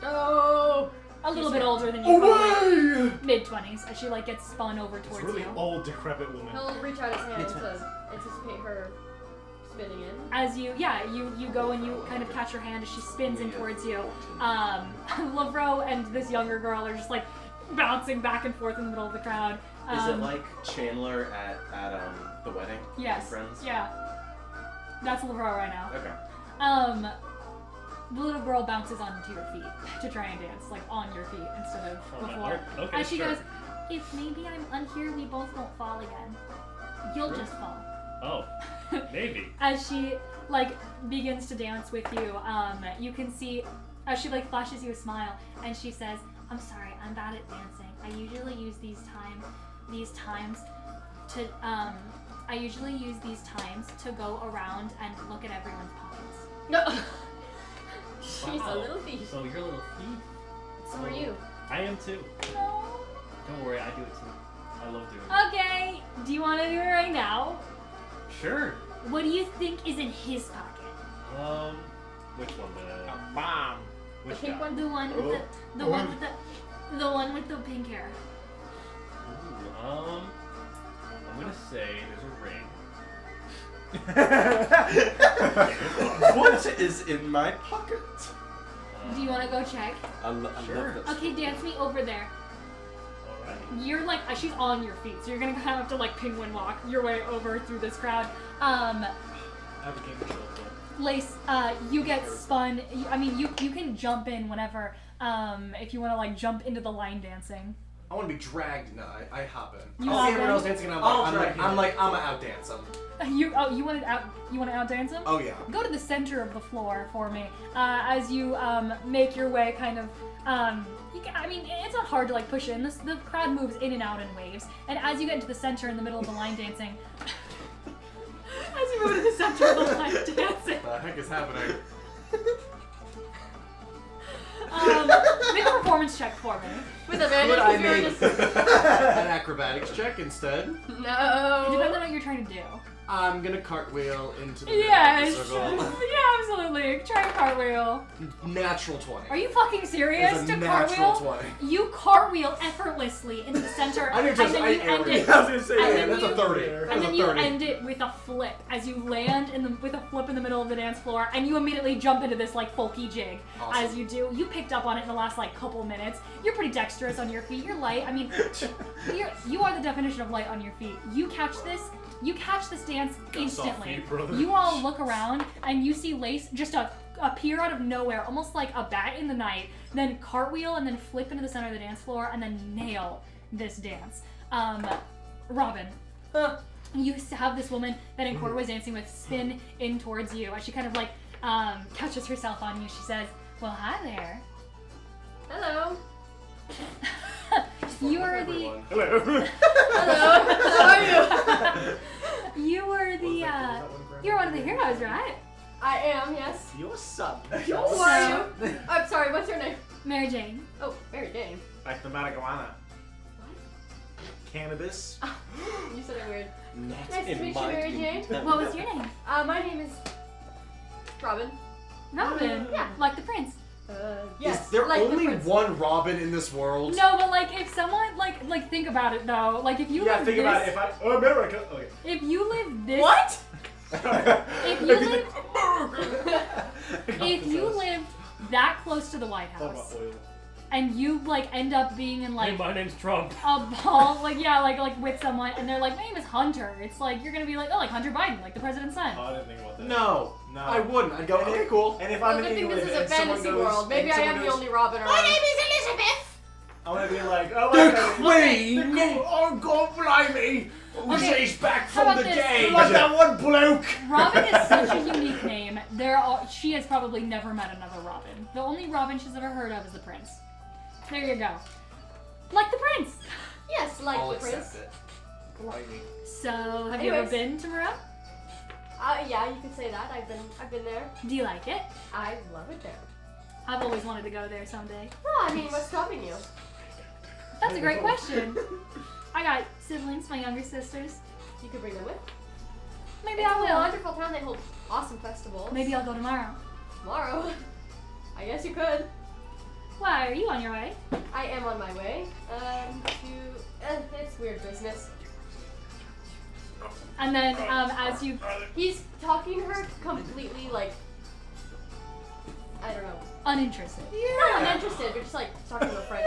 Oh. A little bit older than you, probably mid-20s, as she like gets spun over It's a towards really you. old, decrepit woman. He'll reach out his hand to anticipate her spinning in. As you go and you kind of catch her hand as she spins in towards you. Lavro and this younger girl are just like bouncing back and forth in the middle of the crowd. Is it like Chandler at the wedding? Yes. Friends? Yeah. That's Lavro right now. Okay. The little girl bounces onto your feet to try and dance, like on your feet instead of before. Okay, As she sure. goes, if maybe I'm unhere, we both won't fall again. You'll Sure. just fall. Oh, maybe. As she like begins to dance with you, you can see as she like flashes you a smile, and she says, "I'm sorry, I'm bad at dancing. I usually use these times to go around and look at everyone's pockets." No. She's Wow. a little thief. So you're a little thief. So are you. I am too. No. Don't worry, I do it too. I love doing it. Okay. Do you want to do it right now? Sure. What do you think is in his pocket? Which one? A bomb. Which pink guy? one? The one with the one with the pink hair. Ooh, I'm gonna say there's a ring. What is in my pocket? Do you want to go check? I love that. Okay, dance me over there. Alright. You're like, she's on your feet, so you're gonna kind of have to like penguin walk your way over through this crowd. I have a game of shield, but Lace, you get spun. I mean, you can jump in whenever, if you want to like jump into the line dancing. I want to be dragged. No, I hop in. You I'll hop see everyone in? else dancing, and I'll I'm drag you like, I'm gonna outdance them. You want to outdance him? Oh yeah. Go to the center of the floor for me. As you make your way, kind of. I mean, it's not hard to like push in. The crowd moves in and out in waves, and as you get into the center in the middle of the line dancing, as you move to the center of the line dancing, What the heck is happening? make a performance check for me. With Could advantage, I because we were make just... an acrobatics check instead? It depends No. on what you're trying to do. I'm gonna cartwheel into the middle Yes. of the circle. Yeah, absolutely. Try a cartwheel. Natural 20. Are you fucking serious? It's a To natural cartwheel? 20. You cartwheel effortlessly into the center, I mean, just, and I then you end aerial. it. I was gonna say, And yeah, then that's you- a 30. And That's then a you 30. end it with a flip as you land with a flip in the middle of the dance floor, and you immediately jump into this like folky jig. Awesome. As you do, you picked up on it in the last like couple minutes. You're pretty dexterous on your feet. You're light. I mean, you are the definition of light on your feet. You catch this. You catch this dance instantly. feet, brother. You all look around and you see Lace just appear out of nowhere, almost like a bat in the night, then cartwheel and then flip into the center of the dance floor and then nail this dance. Robin, you have this woman that Ancora was dancing with spin in towards you as she kind of like catches herself on you. She says, "Well, hi there. Hello. You are the Everyone. Hello. Hello. How are you? you were the you're one of the heroes, right? I am, yes. Your son. Who are you? I'm sorry, what's your name? Mary Jane. Oh, Mary Jane. Like the marijuana. Cannabis. You said it weird. Not Nice to in meet you, my Mary Jane. kingdom. What was your name? My name is Robin. Robin. Yeah. Like the prince. Yes. Is there like the only prince. one Robin in this world? No, but like if someone like think about it though. Like if you Yeah, live think this, about it. If I America. Okay. if you live this What? if you live if you lived that close to the White Thought House about oil. and you like end up being in Hey, like my name's Trump. a ball, like yeah, like with someone, and they're like, my name is Hunter. It's like you're gonna be like, oh, like Hunter Biden, like the president's son. Oh, I didn't think about that. No. No. I wouldn't. I'd go, And okay, if- cool. And if Well, I'm good in thing England this is a and someone fantasy goes, world. Maybe and I someone am the goes, only Robin around. My name is Elizabeth. I want to be like, oh, The okay. Queen! Oh, God blimey! Okay, She's back how from about the this? dead! Like that one bloke. Robin is such a unique name. She has probably never met another Robin. The only Robin she's ever heard of is the prince. There you go. Like the prince. Yes, like I'll the accept prince. it. Blimey. So, have you ever Anyways. been to Moreau? Yeah, you can say that. I've been there. Do you like it? I love it there. I've always wanted to go there someday. Well, I mean, what's stopping you? That's a great question. I got siblings, my younger sisters. You could bring them with. Maybe It's I a will. wonderful town. They hold awesome festivals. Maybe I'll go tomorrow. Tomorrow. I guess you could. Why, are you on your way? I am on my way. It's weird business. And then, as you... He's talking to her completely like, I don't know. Uninterested. Not uninterested, but just like talking to a friend.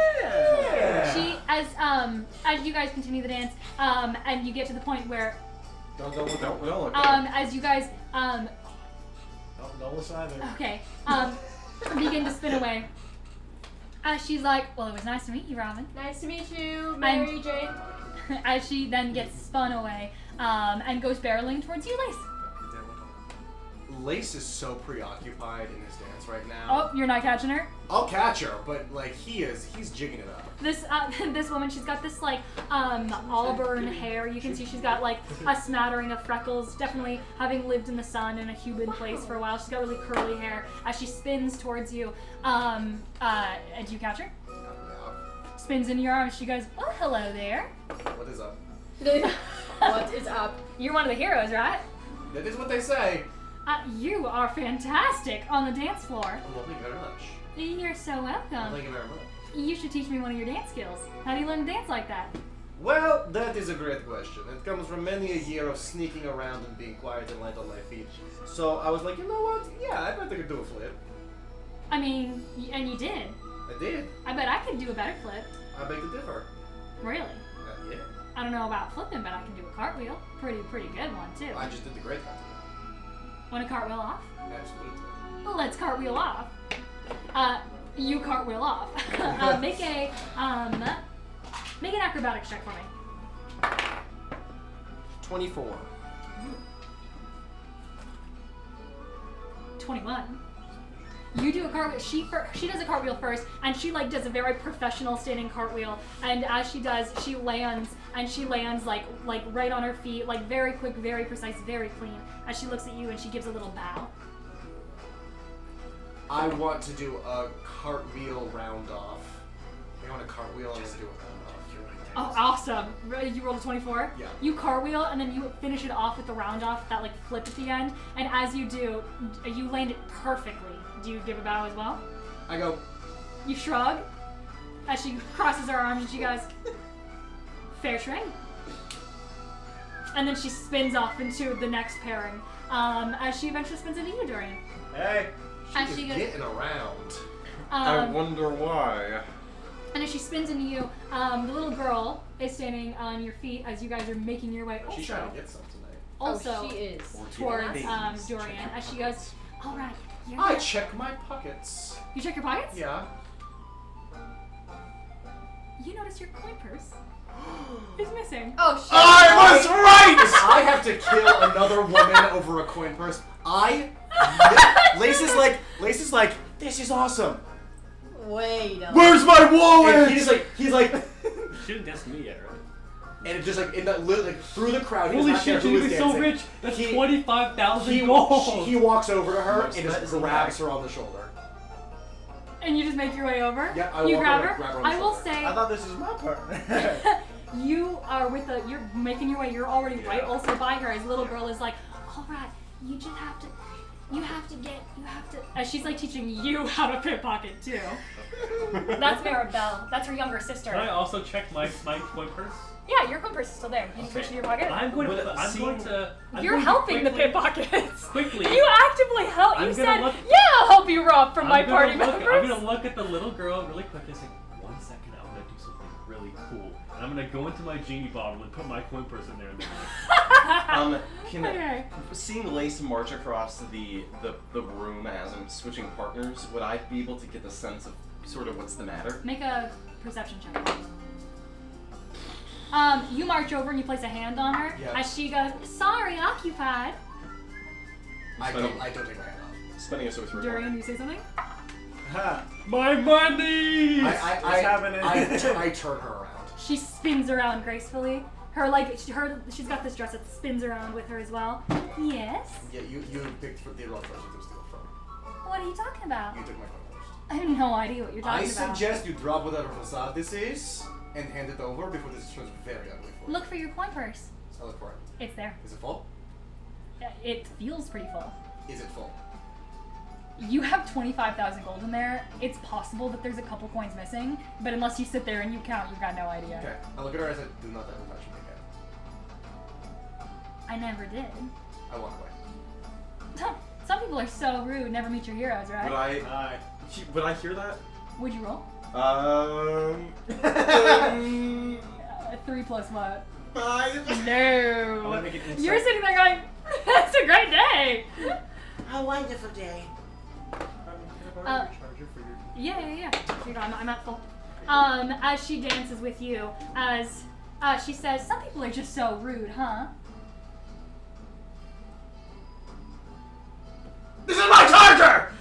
She, as you guys continue the dance, and you get to the point where, Don't look. as you guys, Don't listen either. okay, begin to spin away. She's like, well, it was nice to meet you, Robin. Nice to meet you, Mary Jane. As she then gets spun away, and goes barreling towards you, Lace. Lace is so preoccupied in his dance right now. Oh, you're not catching her? I'll catch her, but like he's jigging it up. This this woman, she's got this like auburn hair. You can see she's got like a smattering of freckles. Definitely having lived in the sun in a humid place for a while. She's got really curly hair. As she spins towards you, do you catch her? Spins into your arms. She goes, "Oh, hello there. What is up? What is up? You're one of the heroes, right? That is what they say. You are fantastic on the dance floor. Well, thank you very much. You're so welcome. Thank you very much. You should teach me one of your dance skills. How do you learn to dance like that? Well, that is a great question. It comes from many a year of sneaking around and being quiet and light on my feet. So I was like, you know what? Yeah, I bet I could do a flip. I mean, and you did. I did. I bet I could do a better flip. I beg to differ. Really? Yeah. I don't know about flipping, but I can do a cartwheel. Pretty good one too. I just did the great one. Want to cartwheel off? Absolutely. Well, let's cartwheel off. You cartwheel off. Make an acrobatics check for me. 24. 21. You do a cartwheel. She does a cartwheel first, and she like does a very professional standing cartwheel. And as she does, she lands, and she lands like right on her feet, like very quick, very precise, very clean. As she looks at you, and she gives a little bow. I want to do a cartwheel round off. I want to cartwheel and then do a round off. Oh, awesome! You rolled a 24? Yeah. You cartwheel and then you finish it off with the round off, that like flip at the end. And as you do, you land it perfectly. Do you give a bow as well? I go, You shrug as she crosses her arms and she goes, fair trade. And then she spins off into the next pairing as she eventually spins into you, Dorian. Hey. As she's she goes, getting around. I wonder why. and as she spins into you, the little girl is standing on your feet as you guys are making your way She's trying also, to get some tonight. also she is. towards Dorian as she goes, all right, you're I good." check my pockets. You check your pockets? Yeah. You notice your coin purse is missing. Oh shit. I was right! I have to kill another woman over a coin purse. I Lace is like, this is awesome. Wait a Where's my wallet? And he's like, You shouldn't dance to me yet, right? and it just like through the crowd. He's Holy not there shit, who you're is so dancing. rich. That's He- 25,000 gold. He walks over to her Most and of that just is in the grabs bag. her on the shoulder. And you just make your way over? Yeah, I You walk grab over, her? grab her on the I will shoulder. say, I thought this was my partner. you are you're making your way, you're already right Yeah. also by her as the little girl is like, alright, as she's like teaching you how to pickpocket too. That's Maribel. That's her younger sister. Can I also check my coin purse? Yeah, your coin purse is still there. You can push it in your pocket. I'm going But to. I'm going to. I'm You're going to helping the quickly- pickpockets. Quickly. You actively help. You I'm said, gonna look- yeah, I'll help you rob from my I'm gonna party look, members. I'm gonna look at the little girl really quick and say, 1 second, I'm gonna do something really cool. And I'm gonna go into my genie bottle and put my coin purse in there. And Okay. Seeing Lace march across the room as I'm switching partners, would I be able to get the sense of sort of what's the matter? Make a perception check. You march over and you place a hand on her Yeah. as she goes, sorry, occupied. I don't take my hand off. Spending a sorcery. Durian, you say something? Ha! my money. I happening? I turn her around. She spins around gracefully. She's got this dress that spins around with her as well. Yes? Yeah, you picked the wrong person to steal from. What are you talking about? You took my coin first. I have no idea what you're talking I about. suggest you drop whatever facade this is and hand it over before this turns very ugly for you. Look for your coin purse. I look for it. It's there. Is it full? It feels pretty full. Is it full? You have 25,000 gold in there. It's possible that there's a couple coins missing, but unless you sit there and you count, you've got no idea. Okay. I look at her and I said, do not ever touch me again. I never did. I walk away. Some people are so rude. Never meet your heroes, right? Would I hear that? Would you roll? 3 plus what? 5. No. gonna make an insight. You're sitting there going, "That's a great day." A wonderful day. Yeah. Hang on, I'm at full. As she dances with you, as she says, "Some people are just so rude, huh?" This is my charger!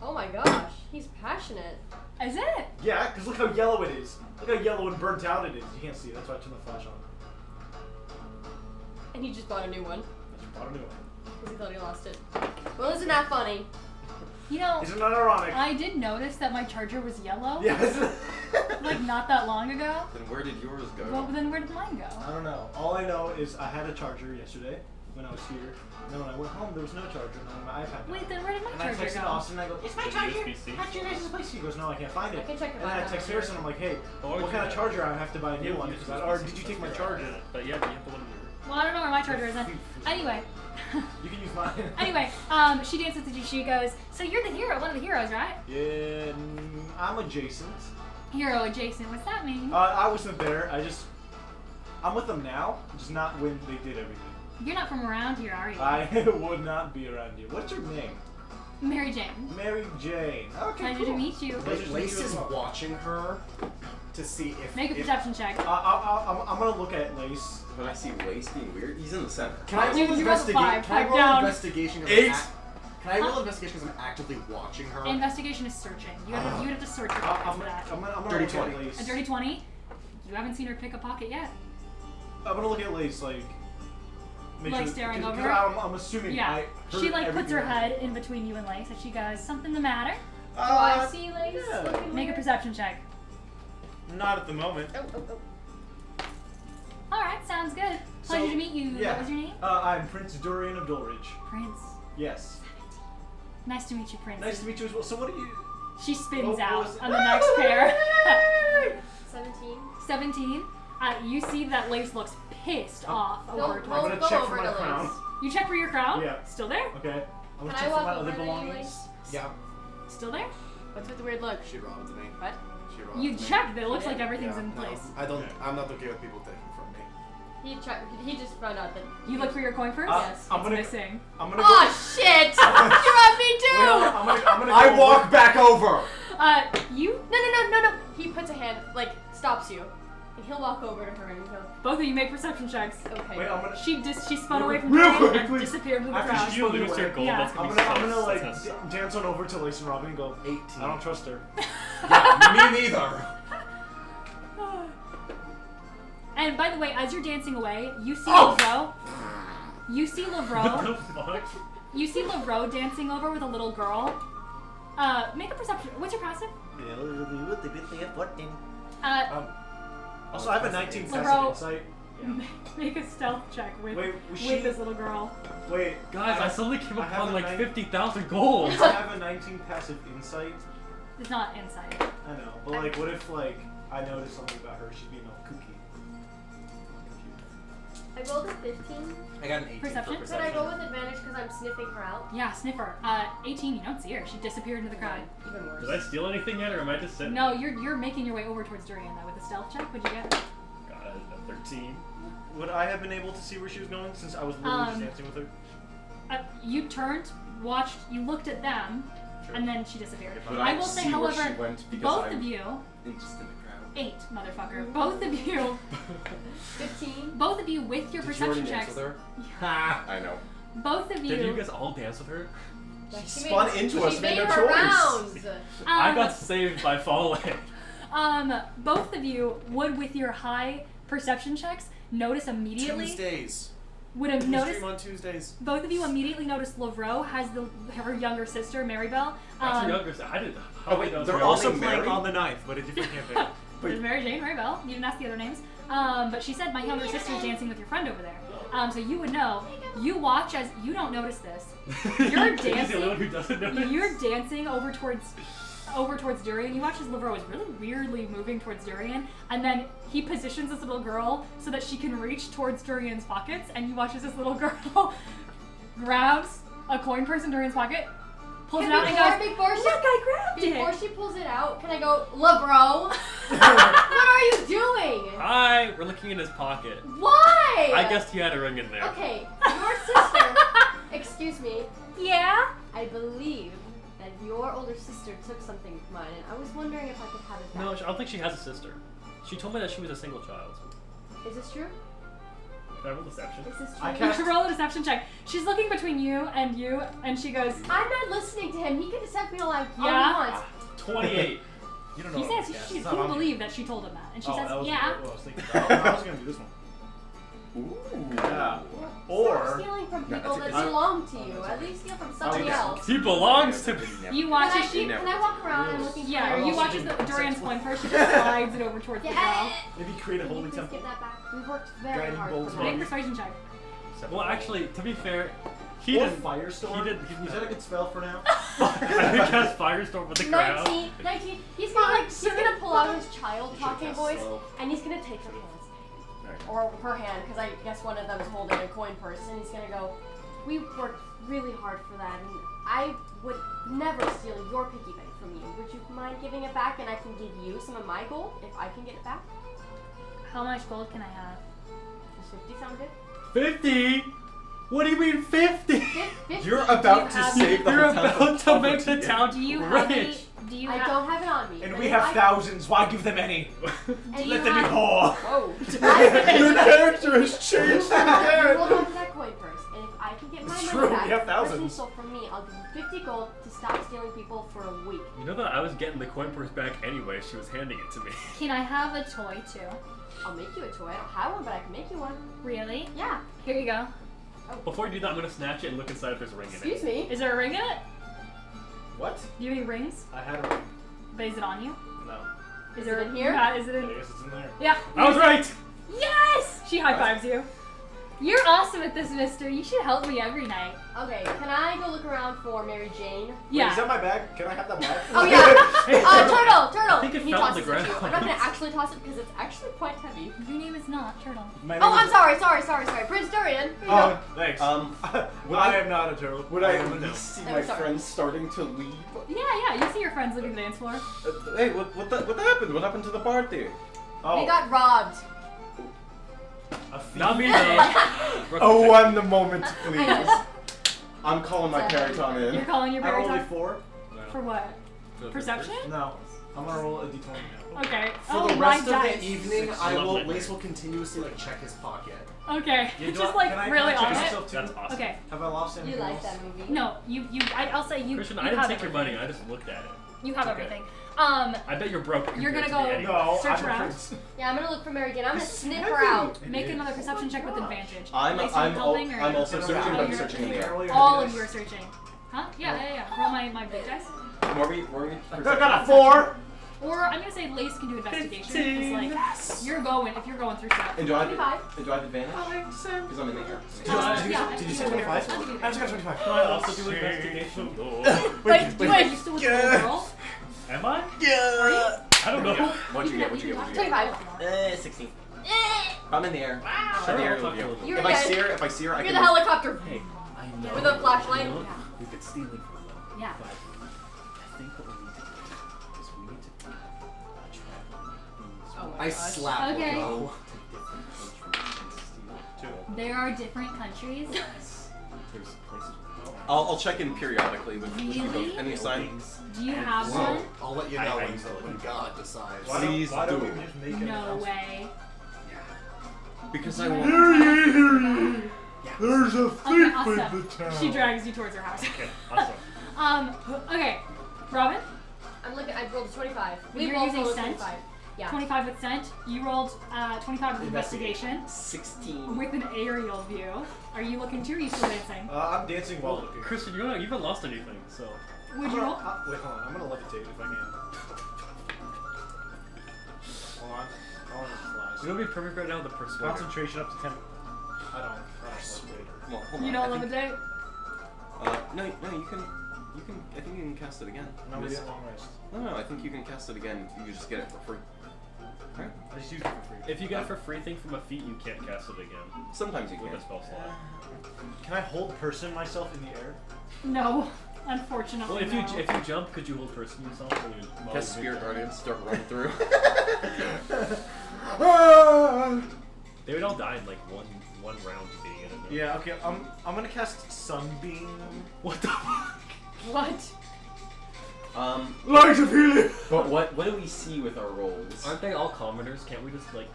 Oh my gosh, he's passionate. Is it? Yeah, because look how yellow it is. Look how yellow and burnt out it is. You can't see it. That's why I turned the flash on. And he just bought a new one I just bought a new one. because he thought he lost it. Well, isn't that funny? You know, Isn't that ironic? I did notice that my charger was yellow. Yes. Like not that long ago. Then where did yours go? Well, then where did mine go? I don't know. All I know is I had a charger yesterday when I was here. And then when I went home, there was no charger. And then my iPad died. Wait, then where did my And I charger texted go? Austin and I go, "It's my Was it charger. USB-C? How'd you guys' place?" He goes, "No, I can't find it." I can check your And then I iPad text later. Harrison. I'm like, "Hey, Or what kind of charger? I have to buy a new one." Because or did you take my charger? But yeah, you have the one in your. Well, I don't know where my charger is then. Anyway. You can use mine. Anyway, she dances with you. She goes, "So you're the hero, one of the heroes, right?" Yeah, I'm adjacent. Hero adjacent. What's that mean? I wasn't there. I'm with them now, just not when they did everything. You're not from around here, are you? I would not be around you. What's your name? Mary Jane. Mary Jane. Okay, Pleasure cool. to meet you. Pleasure to meet Lace you as is well. watching her to see if. Make a if- perception check. I'm gonna look at Lace. But I see Lace being weird. He's in the center. Can I Dude, roll you rolled a five. investigation? Can I Pipe roll down. investigation? 8. Can I roll investigation because I'm actively watching her? Investigation is searching. You would have to search your pockets I'm for that. gonna Dirty look at 20. Lace. A dirty 20? You haven't seen her pick a pocket yet. I'm gonna look at Lace like. make Like sure- staring 'cause over? I'm assuming. Yeah. I She heard like puts her everything. head in between you and Lace and she goes, "Something the matter?" Do I see Lace yeah. looking Make a weird? perception check. Not at the moment. Oh. Alright, sounds good. Pleasure to meet you. Yeah. What was your name? I'm Prince Dorian of Dulridge. Prince. Yes. Nice to meet you, Prince. Nice to meet you as well. So what are you? She spins Oh, what out was it? on the next pair. 17. 17. You see that Lace looks pissed off Go, over go, towards gonna go check over for my to crown. Lace. You check for your crown? Yeah. Still there? Okay. I'm Can gonna I check for walk my over other to you, belongings. Lace? Yeah. Still there? What's with the weird look? She robbed me. What? She robbed You me. checked. It looks Yeah. like everything's in No, place. I don't. I'm not okay with people taking from me. He just found out that. You look for your coin first? Yes. I'm It's gonna. missing. I'm gonna. Oh go, shit! You robbed me too! I'm gonna. I go walk over- back over. You? No. He puts a hand, like, stops you. And he'll walk over to her and he'll. Both of you make perception checks. Okay. Wait, I'm gonna. She spun away from Real Dorian quick, and please. disappeared into the After crowd. If you lose your gold, Yeah. that's gonna I'm be gonna so- like that's gonna suck. dance on over to Lacey and Robin and go. 18. I don't trust her. Yeah, me neither. And by the way, as you're dancing away, you see Oh! Lavro. You see What Lavro. the fuck? You see Lavro dancing over with a little girl. Make a perception. What's your passive? Also, I have a 19 Lebro. passive insight. Make a stealth check with Wait, was she? with this little girl. Wait, Guys, I suddenly came I have upon a like nine- 50,000 gold. I have a 19 passive insight. It's not inside. I know, but like, what if like I noticed something about her? She'd be no kooky. I rolled a 15. I got an 18 Perception? for Could I go with advantage because I'm sniffing her out? Yeah, sniffer. 18. You don't see her. She disappeared into the crowd. Even worse. Did I steal anything yet, or am I just sitting? No, you're making your way over towards Durian though with a stealth check. What'd you get? Got a 13. Would I have been able to see where she was going since I was literally just dancing with her? You turned, watched, you looked at them, Sure. and then she disappeared. But I I will say, see where however, she went because both I'm of you, just in the crowd. 8, motherfucker. Both of you, 15. both of you with your Did you already perception dance checks. with her? Ha! I know. Both of you. Did you guys all dance with her? She spun into us, She made made no her choice. rounds. I got saved by falling. Both of you would, with your high perception checks, notice immediately. Tuesdays. Would have We noticed. stream on Tuesdays. Both of you immediately noticed Lavro has her younger sister, Maribel. That's your younger sister. I didn't. Oh, wait, those they're were Also Named playing Mary? on the 9th, but a different campaign. There's Mary Jane, Maribel. You didn't ask the other names. But she said my younger sister's dancing with your friend over there. So you would know. You watch as you don't notice this. You're He's the only one dancing. who doesn't know. You're dancing over towards Durian. You watch as Lavro is really weirdly moving towards Durian, and then he positions this little girl so that she can reach towards Durian's pockets, and you watch as this little girl grabs a coin purse in Durian's pocket, pulls it out, and goes, Before she, "Look, I grabbed before it!" she pulls it out, can I go, Lebro? What are you doing? Hi, we're looking in his pocket. Why? I guessed he had a ring in there. Okay, your sister. Excuse me. Yeah? I believe that your older sister took something of mine, and I was wondering if I could have it back. No, I don't think she has a sister. She told me that she was a single child. Is this true? Can I roll deception? Is this true? I You can't- should roll a deception check. She's looking between you, and she goes, I'm not listening to him. He can deceive me all Yeah? he wants. 28. You don't know. he what says it is. she It's not couldn't on here. believe that she told him that. And she Oh, says, that was yeah. what I was thinking. I was gonna do this one. Ooh. Yeah. Stop Or stealing from No, people it's- that belong to you. At least steal from somebody yes. else. He belongs to me. You watch Can as she... I walk around and looking for Yeah, her? or you watch as the Dorian's coin purse, she just slides it over towards the girl. Yeah. maybe create a Can you holy please temple. give that back? We worked very Guiding hard bolts for on Make a that. persuasion check. Well, actually, to be fair, he Or didn't. Firestorm. He didn't. Is that a good spell for now? I think that's Firestorm with the crowd. 19. He's gonna pull out his child talking voice, and he's gonna take her hands. Or her hand, because I guess one of them is holding a coin purse, and he's gonna go, we worked really hard for that, and I would never steal your piggy bank from you. Would you mind giving it back, and I can give you some of my gold if I can get it back? How much gold can I have? Does 50 sound good? 50? What do you mean 50? 50. You're about Do to you have- save the You're whole town about from to make the poverty. town Do you have any... rich. Do you I have... don't have it on me. And but we if have I- thousands. Why give them any? and Let you them be have- whole. Whoa. Your character has changed You again. hold on to that coin purse, and if I can get my It's money true, back, we have the person thousands. stole from me, I'll give you 50 gold to stop stealing people for a week. You know that I was getting the coin purse back anyway. She was handing it to me. Can I have a toy, too? I'll make you a toy. I don't have one, but I can make you one. Really? Yeah. Here you go. Before you do that, I'm gonna snatch it and look inside if there's a ring in it. Excuse me. Is there a ring in it? What? Do you have any rings? I had a ring. But is it on you? No. Is there it in here? Yeah, is it I in... guess it's in there. Yeah. I was right! Yes! She high fives you. You're awesome at this, mister. You should help me every night. Okay, can I go look around for Mary Jane? Wait, Yeah. is that my bag? Can I have that bag? Oh yeah. Turtle. I think it He fell on tosses the it to you. ground. I'm not gonna actually toss it because it's actually quite heavy. Your name is not Turtle. My name Oh, I'm is- sorry. Prince Dorian. Here you Oh, thanks. Would I am not a turtle. Would I am a at gnome. least see Oh, my sorry. friends starting to leave? Yeah. You see your friends leaving the dance floor. Hey, what happened? What happened to the party? go. Oh, We got robbed. a thief. Not me though. Oh, one moment, I please. know. I'm calling my Periton You're in. calling your I rolled a parents 4. for what? Perception? No. I'm gonna roll a d20 now. Okay. For oh, the my rest of dice. the evening, Six. I Love will my at least brain. will continuously like check his pocket. Okay. Yeah, It's do just I- like can I- really can I on check it. myself too? That's awesome. Okay. Have I lost anything You like else? that movie? No, I'll say you. Christian, you I didn't have take your everything. money. I just looked at it. You have Okay. everything. I bet you're broke. You're gonna compared to me go- anyway. No, Search I'm a around. prince. Yeah, I'm gonna look for Mary again. I'm gonna This is sniff heavy. her out. Make It is. another perception check with advantage. I'm Lacey, I'm, helping, or I'm you- also Can I searching, roll but I'm your- searching in the air. All of you are searching. Huh? Yeah. Roll my big dice. Were we? I got a 4. Or I'm gonna say Lace can do investigation. Because like you're going if you're going through stuff. And do I have, 25. and do I have advantage? Because I'm in the air. Yeah, Did you say do 25? I'll give you I just got 25. Can I also do investigation? No. Wait, are you still with the little girl? Am I? Yeah. I don't know. What'd you get? What'd you get? What'd you get? 25. 16. I'm in the air. I'm Sure, in the air I'll talk with to you. you. You're If I good. see her, I You're can. the helicopter. Hey, I know. With a flashlight? I know Yeah. we've been stealing from them. Yeah. But I think what we need to do is we need to travel these Oh my I gosh. slap Okay. Logo. to different countries and steal There are different countries. There's places with I'll check in periodically with Really? any sign. buildings. Do you have So, one? I'll let you I- know I- when God decides. Why Please don't, why don't do. we just make an No announcement? way. Because Do I you want. want There's a Okay, thief awesome. in the town. She drags you towards her house. Okay, awesome. Okay. Robin, I'm looking. I rolled a 25. We You're both using rolled a scent? 25. Yeah. 25 with scent. You rolled 25 with investigation 16. with an aerial view. Are you looking too? Or are you still dancing? I'm dancing while looking. Christian, you haven't lost anything, so. Would I'm you gonna- roll? wait, hold on. I'm gonna levitate if I can. Hold on. I want to You know what would be perfect right now? The persuader. concentration up to 10. I don't levitate. Well, hold You on. don't I think, levitate? no, you can. I think you can cast it again. No, we Just- get long rest. No, I think you can cast it again. You just get it for free. Right? I just use it for free. If you get it for free thing from a feat, you can't cast it again Sometimes you with can. a spell slot. Can I hold person myself in the air? No, unfortunately. Well, if no. you jump, could you hold person yourself? While you Cast Spirit Guardians, start running through. They would all die in like one round of being in it. Yeah. Okay. I'm gonna cast Sunbeam. What the fuck? What? Light of healing. But what do we see with our rolls? Aren't they all commoners? Can't we just like?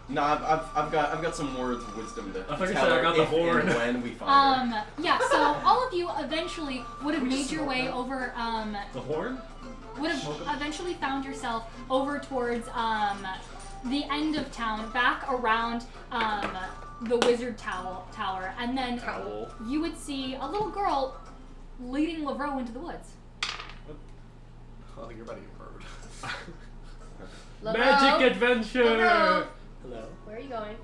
No, I've got some words of wisdom to I thought you tell said I her got the if horn. and when we find her. Yeah, so all of you eventually would have We made just your smoke way that. over, The horn? would have eventually found yourself over towards, the end of town, back around, the wizard tower, and then you would see a little girl leading Lavro into the woods. Oh, you're about to get murdered. Hello? Magic adventure! Hello? Hello. Where are you going?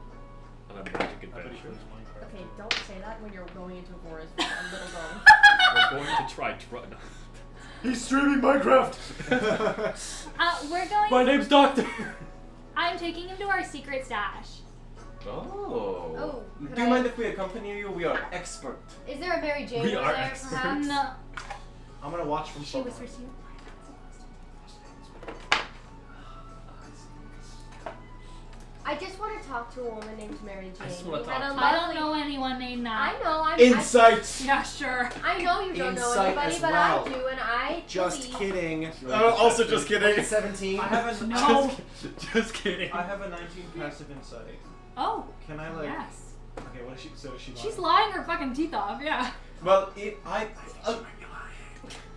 On a magic I'm pretty adventure. sure it's Minecraft. Okay, don't say that when you're going into a forest with a little girl. We're going to try. No. He's streaming Minecraft. We're going. My name's Doctor. I'm taking him to our secret stash. Oh. Oh, could Do you I- mind if we accompany you? We are expert. Is there a Mary Jane We over are there, experts. perhaps? No. I'm gonna watch from She far. whispers to you. I just want to talk to a woman named Mary I just Jane. wanna We had talk a to I don't lovely- know anyone named that. I know. Insight. Yeah, sure. I know you don't know Insight anybody, as but well. I do, and I Just believe- kidding. Also, just kidding. 17. I have a No. Just kidding. I have a 19 passive insight. Oh, Can I like? yes. Okay. What is she? So is she? She's lying? lying her fucking teeth off, yeah. Well,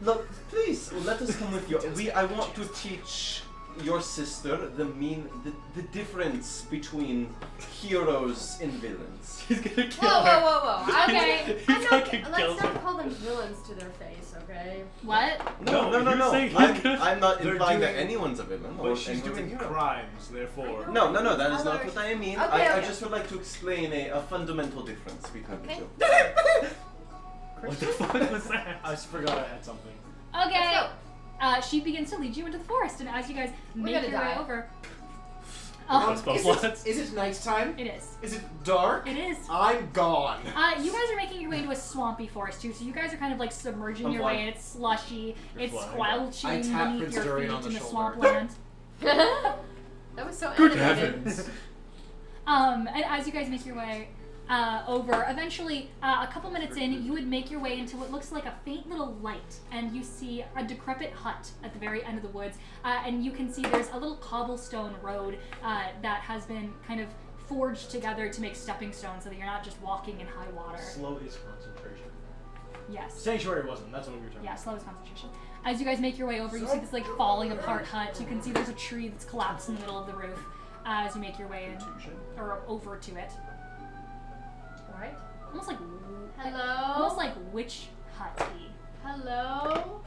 look, please let us come with you. I want to teach your sister the difference between heroes and villains. He's gonna kill Whoa, her. whoa, whoa, whoa. Okay. He I'm fucking not, kills let's not her. call them villains to their face, okay? What? No. you say he's gonna- I'm not They're implying that doing- anyone's a villain or But she's anyone's a doing hero. crimes, therefore. No, that is I'll not let what her- I mean. Okay, I okay. just would like to explain a fundamental difference between Okay. the two. What the fuck was that? I just forgot I had something. Okay. Let's She begins to lead you into the forest, and as you guys We're make gonna your way die. over, Spell Is slots. it nighttime? it is. Is it dark? It is. I'm gone. You guys are making your way into a swampy forest too, so you guys are kind of like submerging I'm your flying. way, and it's slushy, You're it's flying. I squelching tap beneath Prince your Durian feet on the in the shoulder. swampland. That was so Good animated. heavens. And as you guys make your way, over. Eventually, a couple minutes in, you would make your way into what looks like a faint little light, and you see a decrepit hut at the very end of the woods, and you can see there's a little cobblestone road that has been kind of forged together to make stepping stones so that you're not just walking in high water. Slow is concentration. Yes. Sanctuary wasn't. That's what we were talking Yeah, about. slow is concentration. As you guys make your way over, you see this like falling apart hut. You can see there's a tree that's collapsed in the middle of the roof as you make your way in, or over to it. Alright. Almost like Hello? almost like witch hut-y. Hello?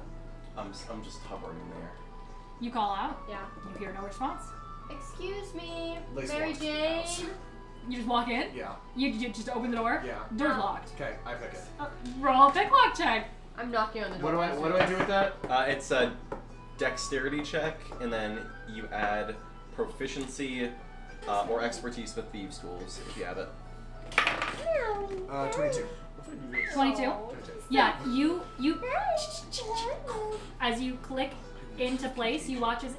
I'm just hovering in there. You call out. Yeah. You hear no response. Excuse me, Lace Mary walks to the Jane. house. You just walk in. Yeah. You just open the door. Yeah. Door's locked. Okay, I pick it. Roll a picklock check. I'm knocking on the door. What do I do with that? It's a dexterity check, and then you add proficiency or expertise with thieves' tools if you have it. 22. 22. Yeah, you as you click into place, you watch as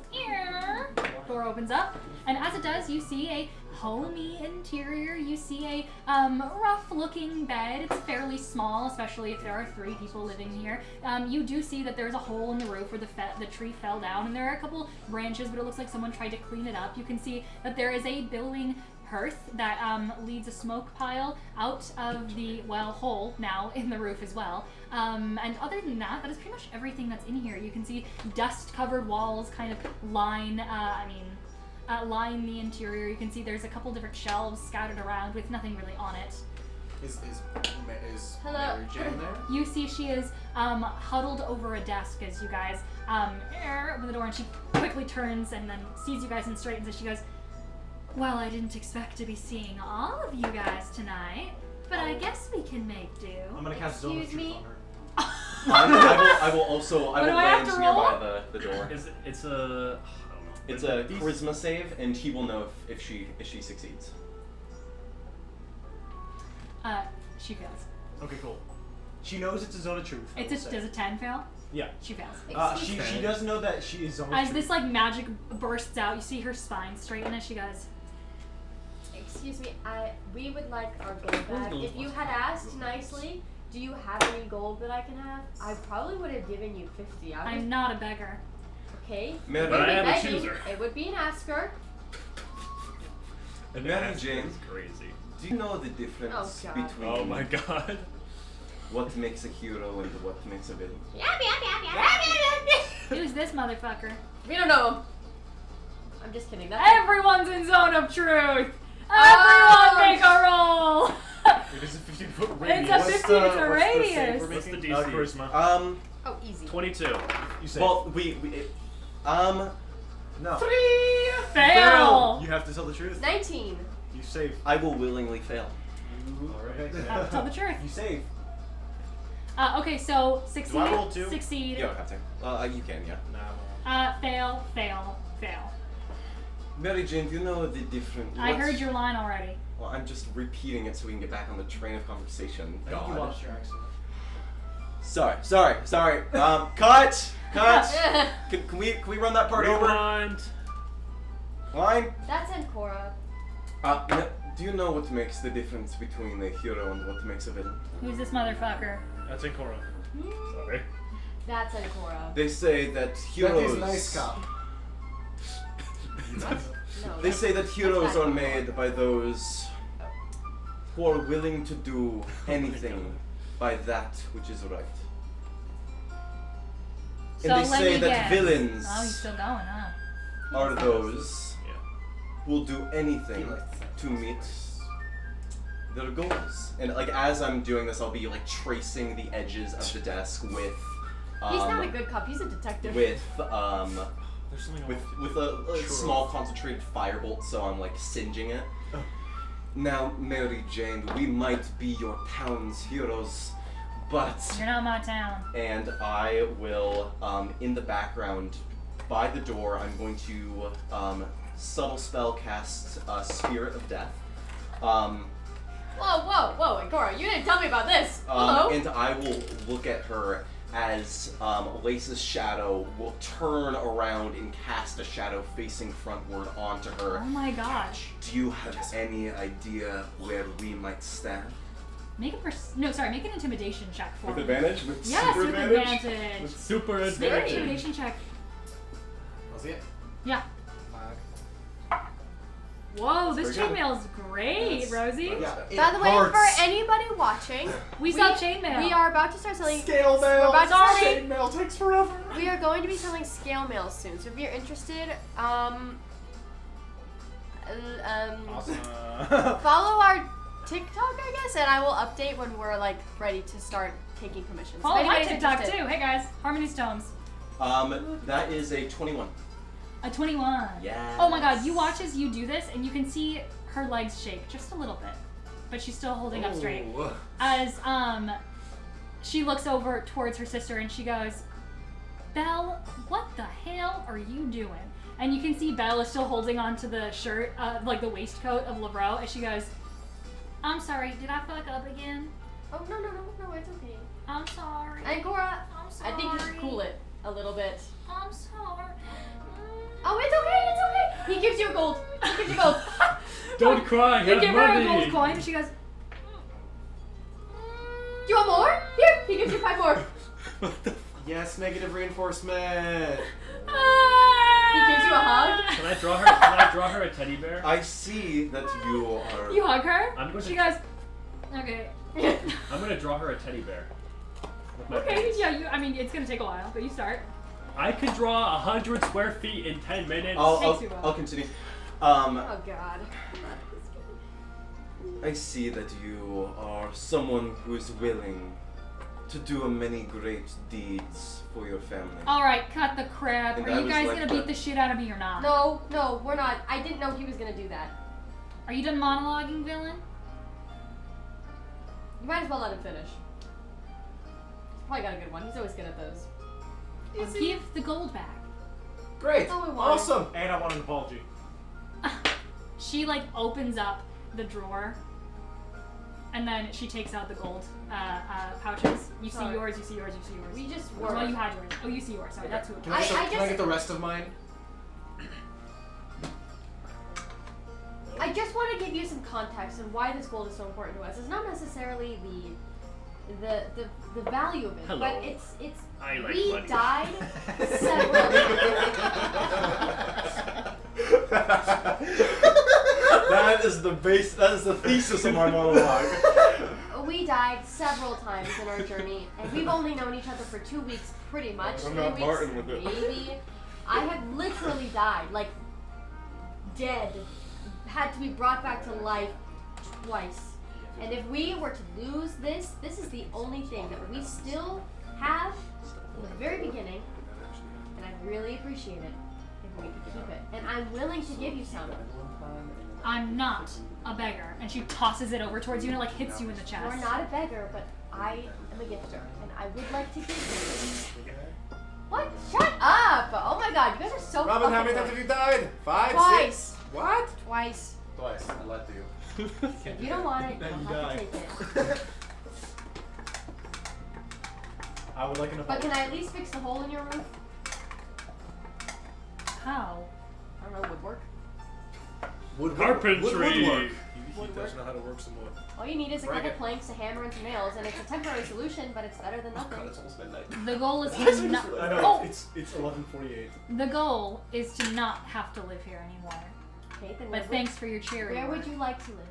door opens up, and as it does, you see a homey interior. You see a rough-looking bed. It's fairly small, especially if there are 3 people living here. You do see that there's a hole in the roof where the tree fell down, and there are a couple branches, but it looks like someone tried to clean it up. You can see that there is a billowing hearth that leads a smoke pile out of the hole now in the roof as well. And other than that, that is pretty much everything that's in here. You can see dust-covered walls kind of line the interior. You can see there's a couple different shelves scattered around with nothing really on it. Is Hello. Mary Jane there? You see she is huddled over a desk as you guys open the door, and she quickly turns and then sees you guys and straightens as she goes, "Well, I didn't expect to be seeing all of you guys tonight, but I guess we can make do." I'm gonna cast Zone of Excuse Truth me? on her. I will also What do I have land to roll? nearby the door. It's a. It's a charisma save, and he will know if she succeeds. She fails. Okay, cool. She knows it's a Zone of Truth. I will say. Does a 10 fail? Yeah. She fails. She does know that she is Zone of As Truth. this like magic bursts out, you see her spine straighten as she goes, Excuse me, we would like our gold back. If you had asked nicely, do you have any gold that I can have? I probably would have given you 50. "I'm not a beggar." Okay. Mary- It But would I be am a begging. chooser. It would be an asker. And Mary Jane, It's crazy. do you know the difference Oh, God. between Oh my god. what makes a hero and what makes a villain? Who's this motherfucker? We don't know him. I'm just kidding. That's Everyone's in Zone of Truth! Oh! Everyone make a roll! It is a 15-foot It's radius. a 15 it's a radius. What's the DC? Charisma. Oh, easy. 22. You say. Well, no. 3 fail! You have to tell the truth. 19. You save. I will willingly fail. Have to tell the truth. You save. Okay, so succeed, Do I roll two? succeed, You don't have to. You can, yeah. Nah. Fail, fail, fail. Mary Jane, do you know the difference? I heard your line already. Well, I'm just repeating it so we can get back on the train of conversation. I think you God. lost your accent. Sorry. Cut. Can we run that part over? Rewind. Line. That's Ancora. Do you know what makes the difference between a hero and what makes a villain? Who's this motherfucker? That's Ancora. Sorry. That's Ancora. They say that That heroes. is nice cop. No, They that's- say that heroes that's are bad. made by those who are willing to do anything by that which is right. So And they let say me that guess. villains Oh, he's still going, huh? are those Yeah. who will do anything to meet their goals. And like as I'm doing this, I'll be like tracing the edges of the desk with He's not a good cop. He's a detective. with There's something with a small concentrated firebolt, so I'm like singeing it. Oh. Now, Mary Jane, we might be your town's heroes, but You're not my town. and I will in the background by the door. I'm going to subtle spell cast Spirit of Death. Whoa, Ancora, you didn't tell me about this. Hello. And I will look at her as Lace's shadow will turn around and cast a shadow facing frontward onto her. Oh my gosh. Do you have any idea where we might stand? Make an intimidation check for With me. advantage? With Yes, super with advantage? advantage. With Super Make an advantage. intimidation check. Was it? Yeah. Fuck. Whoa, this pretty good. chainmail's great, Yes. Rosie. Yeah, it By the way, hurts. for anybody watching, We sell chainmail. we are about to start selling Scale mail. We're about to start Sorry. Chain mail takes forever. We are going to be selling scale mail soon. So if you're interested, Awesome. follow our TikTok, I guess, and I will update when we're like ready to start taking commissions. Follow If my anybody's TikTok interested. too. Hey guys, Harmony Stones. That is a 21. A 21. Yes. Oh my god, you watch as you do this and you can see her legs shake just a little bit. But she's still holding up straight. Ooh. As she looks over towards her sister and she goes, Belle, what the hell are you doing? And you can see Belle is still holding onto the shirt, like the waistcoat of LeBron, and she goes, I'm sorry, did I fuck up again? Oh no, it's okay. I'm sorry. Angora, I'm I sorry. think you should cool it a little bit. I'm sorry. Oh, it's okay. He gives you a gold. He gives you gold. Don't cry, You have give her a money. gold coin and she goes, Do you want more? Here, he gives you 5 more. Yes, negative reinforcement. He gives you a hug. Can I draw her a teddy bear? I see that you are. You hug her? I'm going She to- goes, okay. I'm gonna draw her a teddy bear. With my Okay, hands. yeah, I mean, it's gonna take a while, but you start. I could draw 100 square feet in 10 minutes. Takes you a while. I'll continue. Oh god. I see that you are someone who is willing to do many great deeds for your family. Alright, cut the crap. And Are I you was guys like gonna that. beat the shit out of me or not? No, we're not. I didn't know he was gonna do that. Are you done monologuing, villain? You might as well let him finish. He's probably got a good one. He's always good at those. I'll give the gold back. Great. That's all we want. Awesome. And I want an apology. She like opens up the drawer, and then she takes out the gold pouches. You see Sorry. yours. You see yours. You see yours. We just Well, were. you had yours. Oh, you see yours. Sorry, that's who. Can I, get the, I can I just- get the rest of mine? I just want to give you some context on why this gold is so important to us. It's not necessarily the value of it, Hello. but it's I like we money. died several That is the base. That is the thesis of my monologue. we died several times in our journey, and we've only known each other for 2 weeks, pretty much. I'm 3 not weeks, Martin with it. maybe. I have literally died, like dead, had to be brought back to life twice. And if we were to lose this, this is the only thing that we still have from the very beginning, and I'd really appreciate it if we could keep it. And I'm willing to give you some. I'm not a beggar, and she tosses it over towards you and it like hits you in the chest. You're not a beggar, but I am a gifter, and I would like to give you. What? Shut up! Oh my god, you guys are so Robin, how fucking many times have annoying. you died? 5, Twice. 6? What? Twice. Twice. I lied to you. If you don't want it, you Then don't you have die. to take it. I would like an But apology. can I at least fix the hole in your roof? How? I don't know, woodwork. Carpentry. Woodwork. He doesn't know how to work some wood. All you need is a Break couple it. planks, a hammer, and some nails, and it's a temporary solution, but it's better than nothing. It's almost midnight. The goal is to not. I know Oh, it's 11:48. the goal is to not have to live here anymore. Okay, then But thanks for your charity. where would work. you like to live?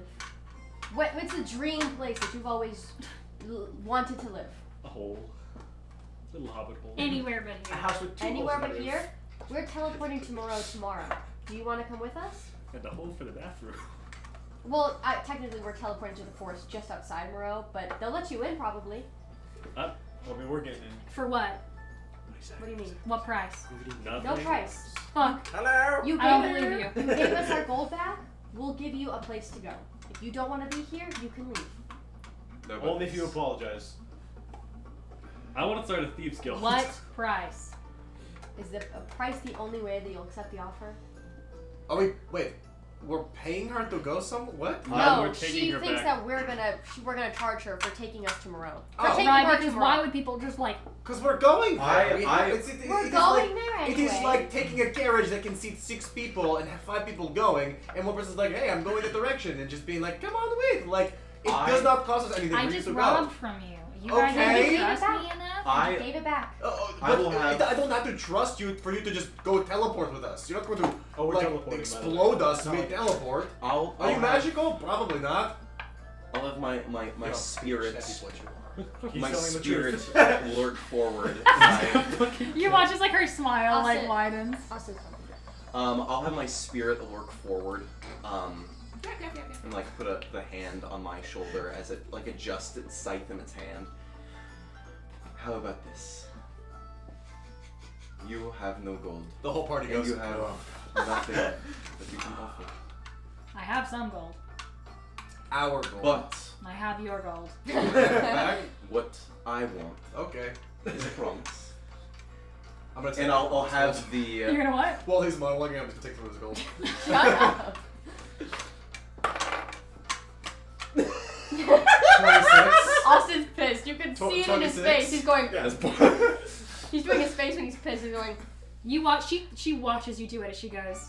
What's the dream place that you've always wanted to live? A hole. Little hobbit hole. Anywhere but A here. house with 2 Anywhere holes in but the here? roof. We're teleporting tomorrow. Do you want to come with us? And the hole for the bathroom. Well, technically we're teleporting to the forest just outside Moreau, but they'll let you in probably. Well, I mean, we're getting in. For what? What do you mean? What price? Nothing. No price. Fuck. Hello? You I don't gave, believe you. you gave us our gold back, we'll give you a place to go. If you don't want to be here, you can leave. No, but Only if you apologize. I want to start a thieves guild. What price? Is the a price the only way that you'll accept the offer? Oh wait. We're paying her to go what? No, we're taking she her thinks back. that we're gonna charge her for taking us to Moreau. For Oh. taking Right, her because to why Moreau. would people just like... Because we're going there. We're it is going like, there It is anyway. like taking a carriage that can seat 6 people and have 5 people going, and one person's like, hey, I'm going that direction, and just being like, come on with. Like, it does not cost us anything I for you just to robbed go. from you. You guys Okay. didn't trust me enough? I gave it back. But will have- I don't have to trust you for you to just go teleport with us. You're not going to Oh, we're like teleporting, by the way. explode us No. mid-teleport. I'll Are you have- magical? Probably not. I'll have my spirit. He's My telling the spirit truth. lurk forward. I, You watch as like her smile I'll like sit. widens. I'll have my spirit lurk forward. And like put the hand on my shoulder as it like adjusts its scythe in its hand. How about this? You have no gold. The whole party And goes. you have nothing that you can offer. I have some gold. Our goal. But I have your gold. Back? what I want Okay. is a promise. I'm gonna take And I'll have the You're gonna what? While he's monologuing, I'm just gonna take some of his gold. Shut up. 26. Austin's pissed. You can see it in his 26? face. He's going. yeah, He's doing his face when he's pissed. He's going. You watch. She watches you do it as she goes.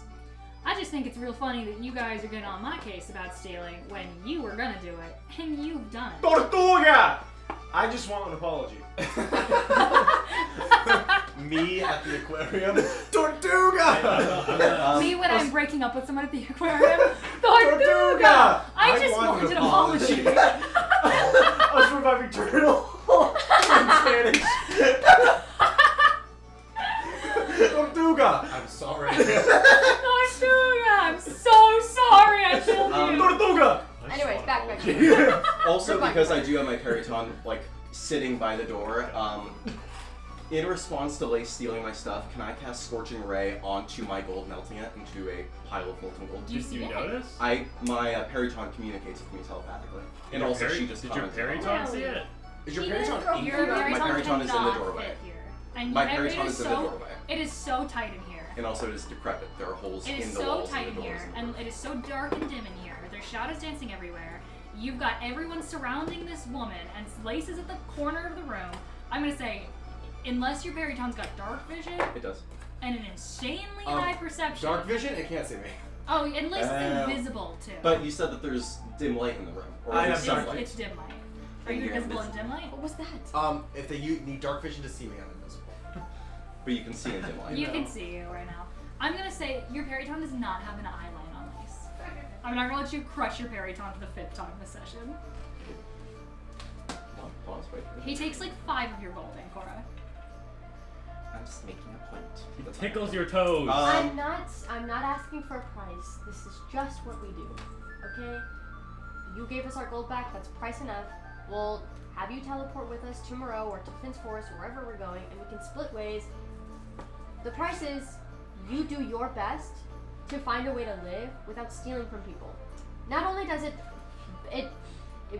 I just think it's real funny that you guys are getting on my case about stealing when you were gonna do it and you've done it. Tortuga! I just want an apology. Me at the aquarium. Tortuga! Me when I'm breaking up with someone at the aquarium. Tortuga! I just want an apology. I was reviving turtle in Spanish. Tortuga! I'm sorry. Tortuga! I'm so sorry I killed you. Tortuga! Anyways, back. Also, We're fine. because I do have my periton like sitting by the door, in response to Lace stealing my stuff, can I cast Scorching Ray onto my gold, melting it into a pile of molten gold? Do you Did see you it? notice? My periton communicates with me telepathically, and also she just Did your commented on periton it. see it? Is your He periton didn't- in Your here? periton My periton is in the cannot doorway. fit here. And My it periton is is in the so, doorway, It is so tight in here. and also it is decrepit. There are holes It in is the so walls tight and in the doors. here, and it is so dark and dim in here. There's shadows dancing everywhere. You've got everyone surrounding this woman, and Lace is at the corner of the room. I'm gonna say, unless your periton's got dark vision It does. and an insanely high perception. Dark vision? It can't see me. Oh, and Lace is invisible too. But you said that there's dim light in the room. Or I at have least dark sunlight. It's dim light. Are And you you're invisible in invisible. dim light? What was that? If they need dark vision to see me, I'm invisible. But you can see in dim light. You can see you right now. I'm gonna say your periton does not have an eye line on Lace. I'm not gonna let you crush your periton for the 5th time this session. Pause, wait. He takes like 5 of your gold, Cora. I'm just making a point. It tickles your toes. I'm not asking for a price. This is just what we do. Okay? You gave us our gold back, that's price enough. We'll have you teleport with us to Moreau or to Finn's Forest, wherever we're going, and we can split ways. The price is you do your best to find a way to live without stealing from people. Not only does it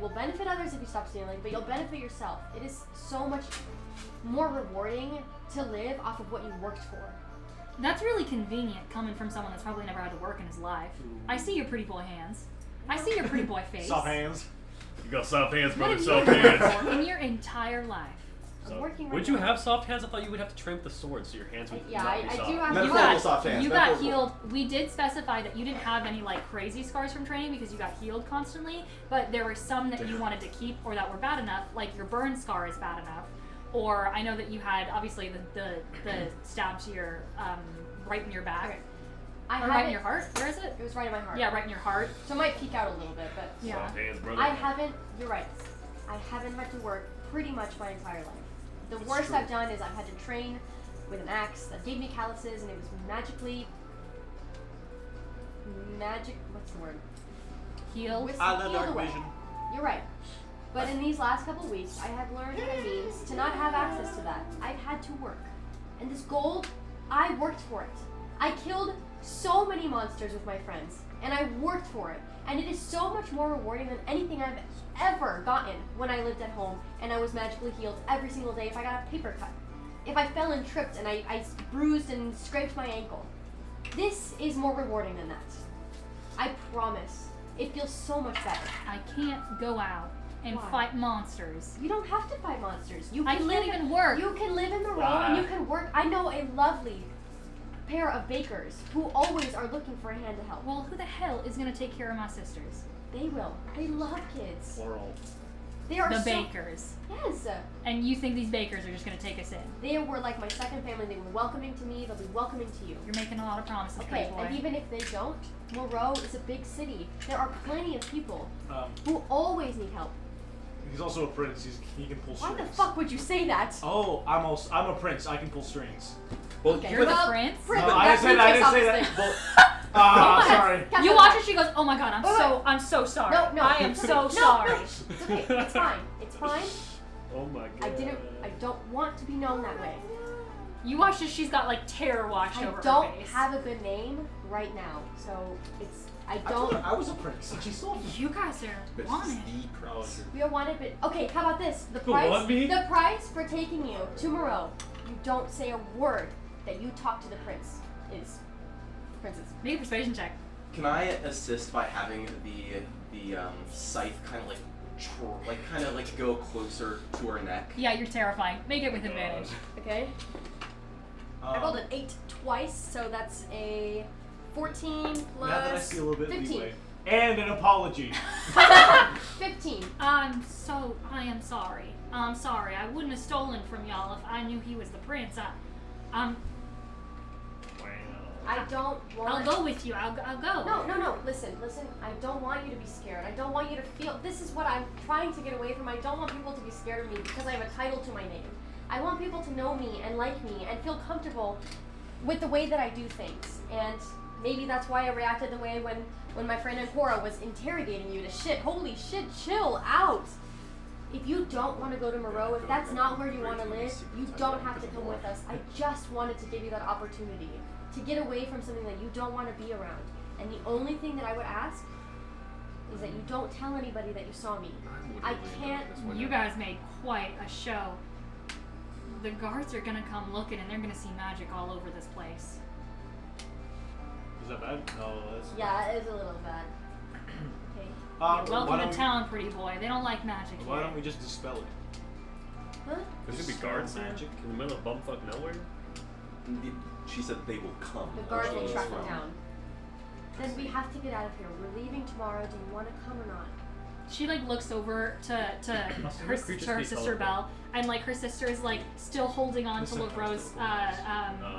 will benefit others if you stop stealing, but you'll benefit yourself. It is so much more rewarding to live off of what you worked for. That's really convenient coming from someone that's probably never had to work in his life. I see your pretty boy hands. I see your pretty boy face. Soft hands. You got soft hands, What brother. have you Soft worked hands. for in your entire life? I'm working right Would you now. have soft hands? I thought you would have to train with the sword, so your hands would Yeah, not I be do soft. have Metaphorical soft hands. You got metaphorical. healed. We did specify that you didn't have any like crazy scars from training because you got healed constantly, but there were some that you wanted to keep or that were bad enough, like your burn scar is bad enough. Or I know that you had obviously the stab to your right in your back. Okay. I Or have right it, in your heart. Where is it? It was right in my heart. Yeah, right in your heart. So it might peek out a little bit, but Yeah. Soft hands, brother. I haven't. You're right. I haven't had to work pretty much my entire life. The worst true. I've done is I've had to train with an axe that gave me calluses, and it was what's the word? Healed. Healed away. You're right. But in these last couple weeks, I have learned what it means to not have access to that. I've had to work. And this gold, I worked for it. I killed so many monsters with my friends, and I worked for it. And it is so much more rewarding than anything I've ever gotten when I lived at home and I was magically healed every single day if I got a paper cut. If I fell and tripped and I bruised and scraped my ankle. This is more rewarding than that. I promise. It feels so much better. I can't go out and Why? fight monsters. You don't have to fight monsters. You I can can't live even work. You can live in the row and you can work. I know a lovely pair of bakers who always are looking for a hand to help. Well, who the hell is gonna take care of my sisters? They will. They love kids. Plural. They are The so, bakers. Yes. And you think these bakers are just gonna take us in? They were like my second family. They were welcoming to me. They'll be welcoming to you. You're making a lot of promises, Okay, pretty boy. and even if they don't, Moreau is a big city. There are plenty of people Um, who always need help. he's also a prince. He can pull Why strings. the fuck would you say that? Oh, I'm a prince. I can pull strings. Well, Okay. You're the Well, prince? Prince, No, I that's didn't say that. I Prince didn't say that. Office Well, sorry. Catch You up. watch her, she goes, oh my god, Wait, I'm so sorry. No. I am so No, sorry. no. It's okay. It's fine. It's fine. Oh my god. I don't want to be known that way. You watch as she's got like terror washed I over don't her face. have a good name right now, so it's I I told don't. her I was a prince, and she saw me. You guys are But wanted. she's the prince. We are wanted, but okay. How about this? The Go price. on, me? The price for taking you to Moreau. You don't say a word that you talk to the prince. Is princess. Make a persuasion check. Can I assist by having the scythe kind of like go closer to her neck? Yeah, you're terrifying. Make it with advantage. Okay. I rolled an 8 twice, so that's a 14 plus Now that I see a little bit 15. leeway. And an apology. 15. I am sorry. I'm sorry. I wouldn't have stolen from y'all if I knew he was the prince. I don't want. I'll go with you. I'll go. No. Listen. I don't want you to be scared. I don't want you to feel. This is what I'm trying to get away from. I don't want people to be scared of me because I have a title to my name. I want people to know me and like me and feel comfortable with the way that I do things. And maybe that's why I reacted the way when my friend Ancora was interrogating you to shit. Holy shit, chill out. If you don't want to go to Moreau, if that's not where you want to live, you don't have to come with us. I just wanted to give you that opportunity to get away from something that you don't want to be around. And the only thing that I would ask is that you don't tell anybody that you saw me. I can't. You guys made quite a show. The guards are gonna come looking and they're gonna see magic all over this place. Is that bad? No, that's. Yeah, it is a little bad. Okay. You're welcome why to don't town, pretty boy. They don't like magic Why here. don't we just dispel it? Huh? There's gonna be guards there? Magic. In the middle of bumfuck nowhere? She said they will come. The guards That's will where track it's them from. down. Then we have to get out of here. We're leaving tomorrow. Do you want to come or not? She like looks over to her creatures to her can sister teleport. Belle, and like her sister is like still holding on to Listen, Lavro's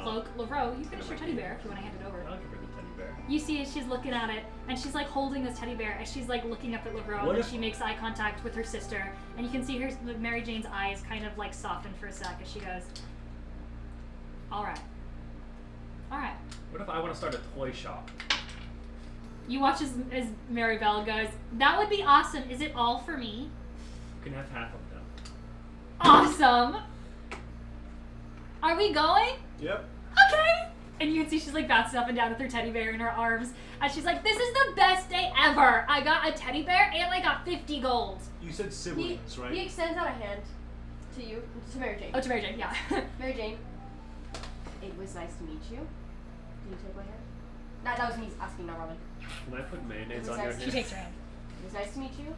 cloak. Lavro, you finish your teddy bear if you want to hand it over. I'll give her the teddy bear. You see as she's looking at it, and she's like holding this teddy bear, and she's like looking up at Lavro, What and if- she makes eye contact with her sister, and you can see her Mary Jane's eyes kind of like soften for a sec as she goes, "All right." What if I want to start a toy shop? You watch as Mary Belle goes, "That would be awesome. Is it all for me?" You can have half of them. Awesome. Are we going? Yep. Okay. And you can see she's like bouncing up and down with her teddy bear in her arms, and she's like, "This is the best day ever. I got a teddy bear and I got 50 gold." You said siblings, right? He extends out a hand to you, to Mary Jane. Oh, to Mary Jane, yeah. Mary Jane, it was nice to meet you. Do you take my hand? No, that was me asking, not Robin. Can I put mayonnaise It was on your nice. She hand? takes her hand. It was nice to meet you.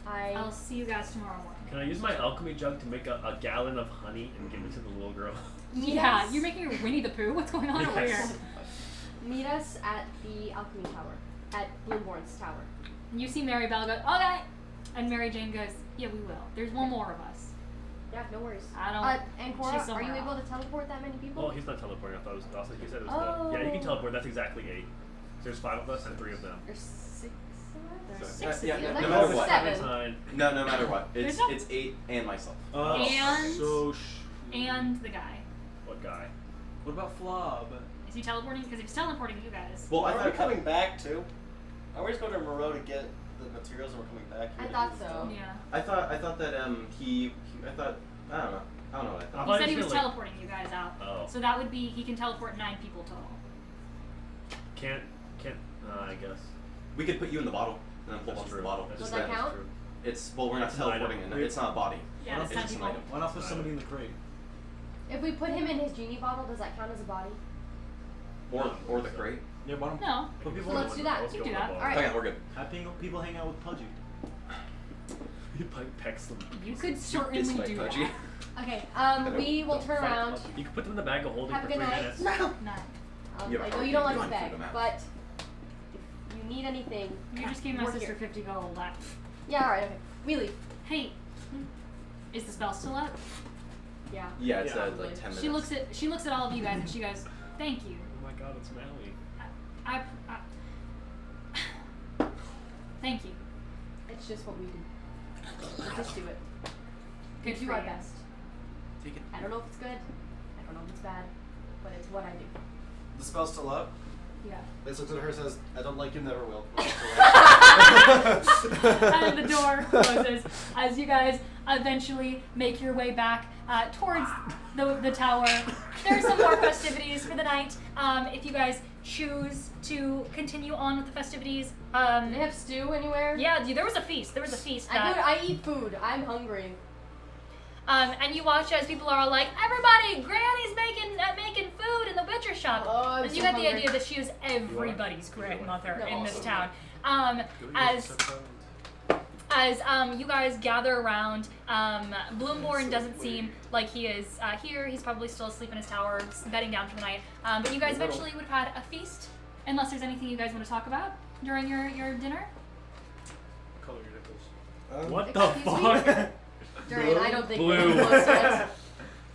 I'll see you guys tomorrow morning. Can I use my alchemy jug to make a gallon of honey and give it to the little girl? Yeah, Yes. you're making a Winnie the Pooh? What's going on over here? Yes. Meet us at the Alchemy Tower, at Bloomborn's Tower. And you see Mary Belle go, "Okay." And Mary Jane goes, "Yeah, we will. There's one more of us." Yeah, no worries. I don't. And she's Cora, are somewhere you able else. to teleport that many people? Well, he's not teleporting. I thought it was also he said it was Oh. the. Yeah, you can teleport. That's exactly 8. There's 5 of us and 3 of them. There's 6 of us? Six of yeah, you. no That matter makes what. 7. 9. No matter what. There's no- It's 8 and myself. And- So And the guy. What guy? What about Flob? Is he teleporting? Because if he's teleporting you guys. Well, I Are we thought coming back too? Are we just going to Moreau to get the materials and we're coming back here? I to thought do so. stuff? Yeah. I thought that I don't know what I I thought. He thought said he he was was gonna, teleporting you guys out. Oh. So that would be, he can teleport 9 people total. Can't. I guess. We could put you in the bottle and then pull That's onto true. the bottle. That's Does true. that count? That's true. It's we're not It's an item. teleporting in it. It's not a body. Yeah, it's that's 10 just an people. item. why not put somebody in the crate? If we put him in his genie bottle, does that count as a body? Or the crate. Yeah, why don't No. but people So let's do that. Let's You go do on that. the ball. Alright. Okay, we're good. have people hang out with Pudgy. You pecks them. You could Kiss certainly my do pudgy. that. Okay, we will turn around. You can put them in the bag of holding Have for a good 3 night. minutes. No. Yeah, I know you don't like going to beg, through the map. but if you need anything, You just gave my we're sister here. 50 gold. Yeah, alright, okay. We leave. Hey, is the spell still up? Yeah. Yeah, it's Yeah. like 10 minutes. She looks at all of you guys and she goes, "Thank you. Oh my god, it's Maui. I thank you. It's just what we do. We just do it. We Good do for our you. best. Take it. I don't know if it's good. I don't know if it's bad. But it's what I do. The spell's still up. Yeah." Bates looks at her and says, I don't like you, never will. And the door closes as you guys eventually make your way back towards the tower. There's some more festivities for the night. If you guys choose to continue on with the festivities, Do they have stew anywhere? yeah, there was a feast. There was a feast. that- I eat food. I'm hungry. And you watch as people are all like, "Everybody, Granny's making food in the butcher shop." Oh, I'm and you so get the hungry. idea that she is everybody's grandmother No, in this awesome. town. As you guys gather around, Bloomborn doesn't seem like he is here. He's probably still asleep in his tower, bedding down for the night. But you guys eventually would have had a feast, unless there's anything you guys want to talk about during your dinner. Color your nipples. What the Excuse me? fuck? Durian, I don't think Blue. we're close yet.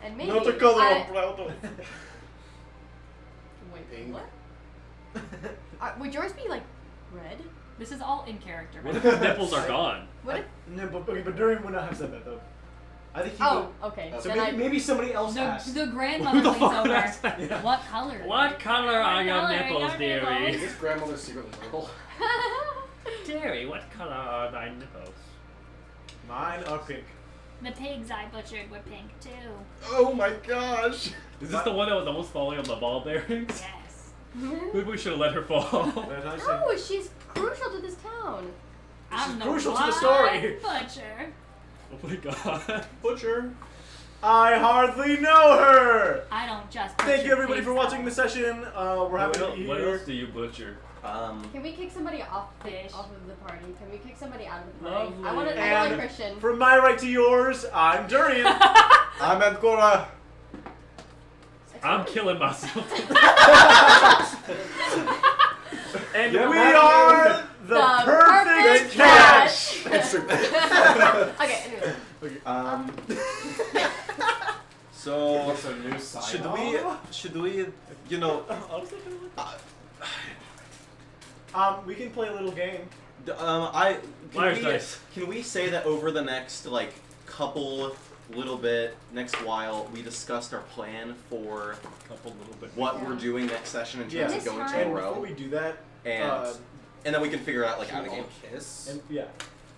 And maybe Not the color I- I'm proud of. Wait, Pink. what? Would yours be like red? This is all in character. What if his nipples are gone? What if? No, but Durian would not have said that though. I think he Oh, okay. would. So then maybe somebody else asked. The grandmother Who the leans fuck over. asked that? Yeah. What color? What color are your color are nipples, your dearie? nipples? Is grandmother secretly purple? Dearie, what color are thy nipples? Mine are pink. The pigs I butchered were pink too. Oh my gosh! Is this the one that was almost falling on the ball bearings? Yes. Maybe we should have let her fall. That's how I say. No, she's crucial to this town. I'm is the crucial to the one story. Butcher. Oh my god. Butcher. I hardly know her. I don't just. Thank butcher you everybody pigs, for watching though. the session. We're happy to be What here. else do you butcher? Can we kick somebody off Fish. of the party? Can we kick somebody out of the party? Lovely. I want to. I And want Christian. from my right to yours, I'm Durian. I'm Ancora. I'm killing myself. And Yeah, we man. are the perfect catch. Okay. Anyway. So What's a new side? should we, you know, We can play a little game. Liar's dice. Can we say that over the next like couple little bit, next while, we discussed our plan for Couple little bit. what Yeah. we're doing next session in terms Yeah. of This going to time- a And before row, we do that, and then we can figure out like out of game. Kiss. and yeah,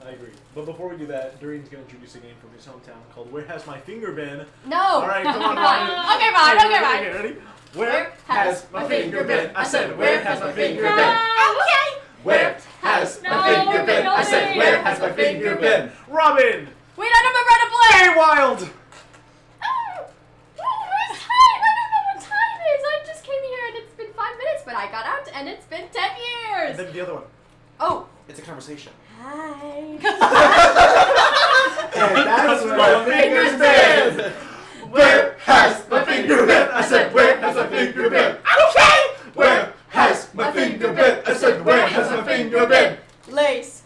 I agree. But before we do that, Durian's gonna introduce a game from his hometown called "Where Has My Finger Been?" No. All right, come on, Ryan. Okay, fine. Okay, fine. Okay, ready? Where has my finger been? I said, where where has my finger No. been? Okay. Where has No, my finger been? I said, Billy. where has my finger been? Robin! Wait, I don't remember how to play. Hey, Wild! Oh, where's time? I don't know what time is. I just came here and it's been 5 minutes, but I got out and it's been 10 years. And then the other one. Oh. It's a conversation. Hi. And that's where my finger's been! Where has my finger been? I said, where has my finger been? Okay. Where has my finger been? I said, where has my finger been? Lace.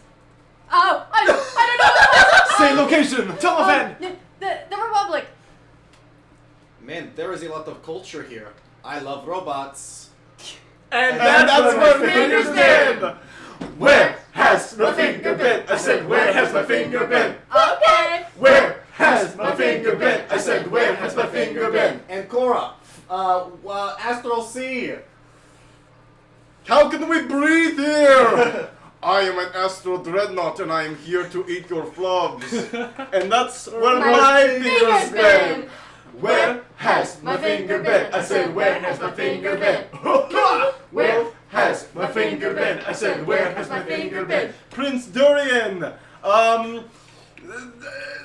Oh, I don't know. Say location. Telephone. The Republic. Man, there is a lot of culture here. I love robots. And that's where my finger's been! Where has my finger been? I said, where has my finger been? Okay. Where has my finger been? I said, where has my finger been? And Cora, Astral Sea. How can we breathe here? I am an astral dreadnought and I am here to eat your flogs. And that's where my finger's been. Where has my finger been? I said, where has my finger been? Where has my finger been? I said, where has my finger been? Prince Durian,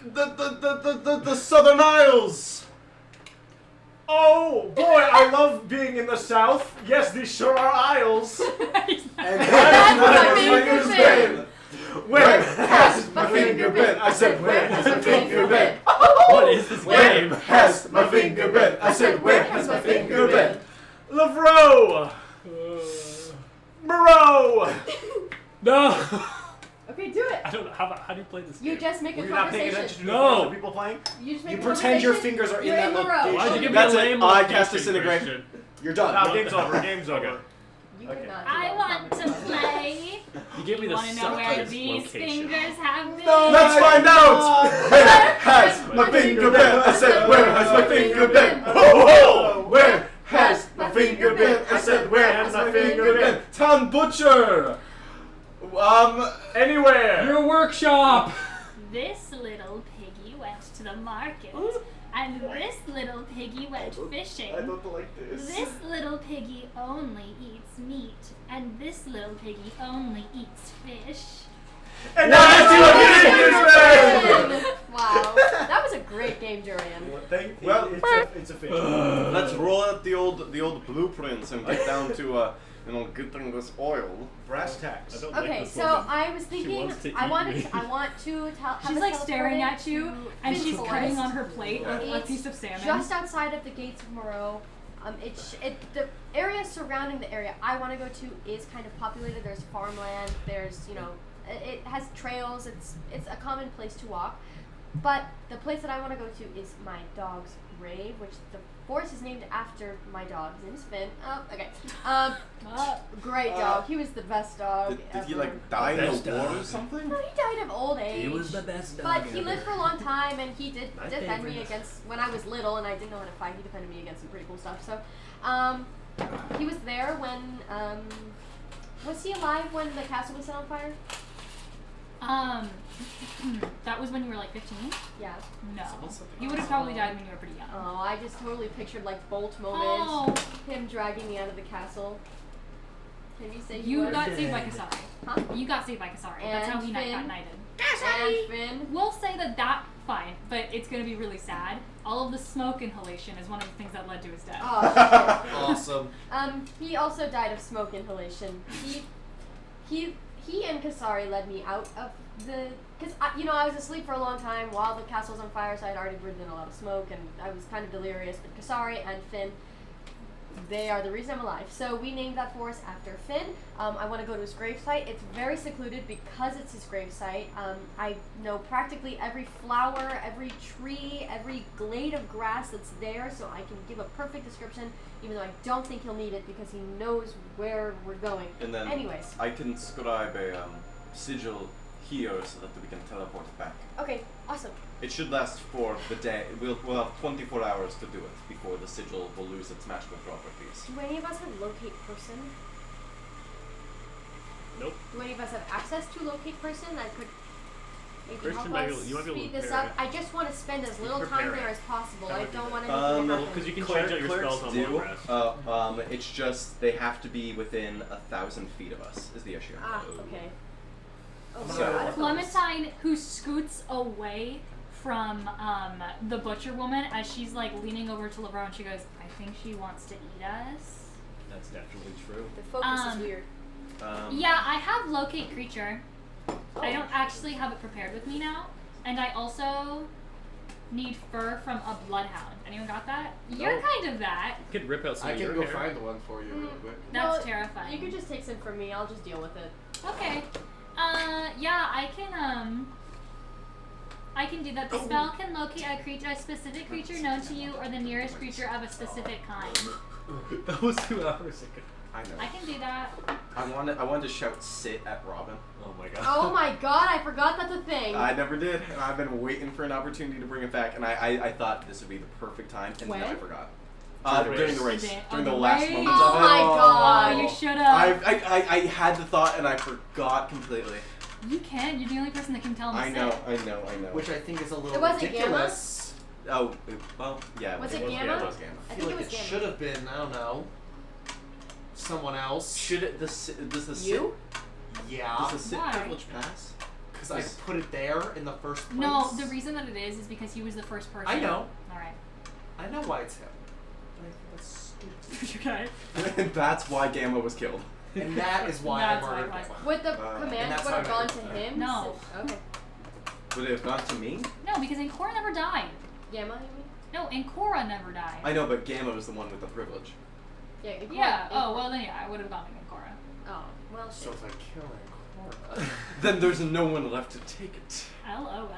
the Southern Isles. Oh boy, I love being in the South. Yes, these sure are aisles. And that's my finger been. Where has my finger been? I said, where has my finger been? What is this Where game? has my finger been? I said, where has my finger been? Lavro! Moreau! No! Okay, do it. I don't know. How do you play this game? You just make Were a you not paying attention conversation. to No. the people playing? You just make You a pretend your conversation. fingers are in You're that Moreau. location. Why'd you give me That's a it. lame I location cast disintegrate. question? You're done. Now game's over. Game's over. You Okay. cannot do I that want without to me. play. You gave me the Want to know where suckiest these location. fingers have been? Let's find out! Where has my finger been? I said, where has my finger been? Ho ho! Where has my finger been? I said, where has my finger been? Town Butcher! Anywhere! Your workshop! This little piggy went to the market, and this little piggy went fishing. I don't like this. This little piggy only eats meat, and this little piggy only eats fish. And now let's see what the fingers been! Wow, that was a great game, Jurian. Well, it's a fish. Let's roll out the old blueprints and get down to getting this oil. Brass tacks. I don't like Okay, this so woman. I was thinking, wants to I eat want me. to have She's us like staring teleport at you, to and Finn's she's cutting Forest. on her plate a It's piece of salmon. just outside of the gates of Moreau. The area surrounding the area I want to go to is kind of populated. There's farmland. There's it has trails. It's a common place to walk. But the place that I want to go to is my dog's grave, which the forest is named after my dog. His name is Finn. Oh, okay. Great dog. He was the best dog Did he ever. like die in Best the war or dog. something? No, he died of old age. He was the best dog But he ever. lived for a long time, and he did My defend me favorite. against when I was little, and I didn't know how to fight. He defended me against some pretty cool stuff. So, he was there when. Was he alive when the castle was set on fire? That was when you were like 15? Yeah. No. You would have probably died when you were pretty young. Oh, I just totally pictured like Bolt moment, Oh. him dragging me out of the castle. Can you say he You was? got saved by Kasari. Huh? You got saved by Kasari. That's how And he Finn. got knighted. And Finn. We'll say that fine, but it's gonna be really sad. All of the smoke inhalation is one of the things that led to his death. Oh, shit. Awesome. He also died of smoke inhalation. He and Kasari led me out of the, because I was asleep for a long time while the castle was on fire, so I'd already breathed in a lot of smoke, and I was kind of delirious. But Kasari and Finn, they are the reason I'm alive. So we named that forest after Finn. I want to go to his gravesite. It's very secluded because it's his gravesite. I know practically every flower, every tree, every glade of grass that's there, so I can give a perfect description, even though I don't think he'll need it because he knows where we're going. And then Anyways. I can scribe a sigil here so that we can teleport back. Okay, awesome. It should last for the day. We'll have 24 hours to do it before the sigil will lose its magical properties. Do any of us have locate person? Nope. Do any of us have access to locate person that could maybe Christian help might be us able- you might be able to speed this prepare up? it. I just want to spend as little time prepare there it. as possible. That I would be don't good. want anything to happen. Because you can change out your spells on long rest. It's just they have to be within 1,000 feet of us. Is the issue. Ah, okay. Oh my So- god. Clementine, who scoots away from the butcher woman as she's like leaning over to LeBron, and she goes, "I think she wants to eat us." That's definitely true. The focus is weird. Yeah, I have locate creature. I don't actually have it prepared with me now, and I also need fur from a bloodhound. Anyone got that? You're Nope. kind of that. You could rip out some I of can your go hair. find one for you real quick. That's No, terrifying. You could just take some from me. I'll just deal with it. Okay. Yeah, I can do that. The spell can locate a specific creature known to you or the nearest creature of a specific kind. That was 2 hours ago. I know. I can do that. I wanted to shout "sit" at Robin. Oh my god. Oh my god, I forgot that's a thing. I never did, and I've been waiting for an opportunity to bring it back, and I thought this would be the perfect time, and then I When? forgot. During During the race, Oh, during the the last race. moments Oh of it. my god. Oh, you should have. I had the thought, and I forgot completely. You can. You're the only person that can tell them to I sit. know. Which I think is a little It wasn't ridiculous. Oh, well, yeah. Was it it Gamma? It was Gamma. I I think feel it like was it Gamma. should have been, I don't know, someone else. Should it, does the sit, You? Yeah, does the sit Why? privilege pass? because I put it there in the first place. No, the reason that it is because he was the first person. I know. All right. I know why it's him. but I think that's stupid. Okay. And that's why Gamma was killed. And that is why That's I why murdered I- Gamma. Would the and command that's would have how I gone to murdered him? No. Okay. Would it have gone to me? No, because Ancora never died. Gamma, you mean? No, Ancora never died. I know, but Gamma was the one with the privilege. Yeah. Incor- Yeah. Oh Incor- well, then yeah, I would have gone with Ancora. Oh well. So Shit. if I kill Ancora. Then there's no one left to take it. LOL.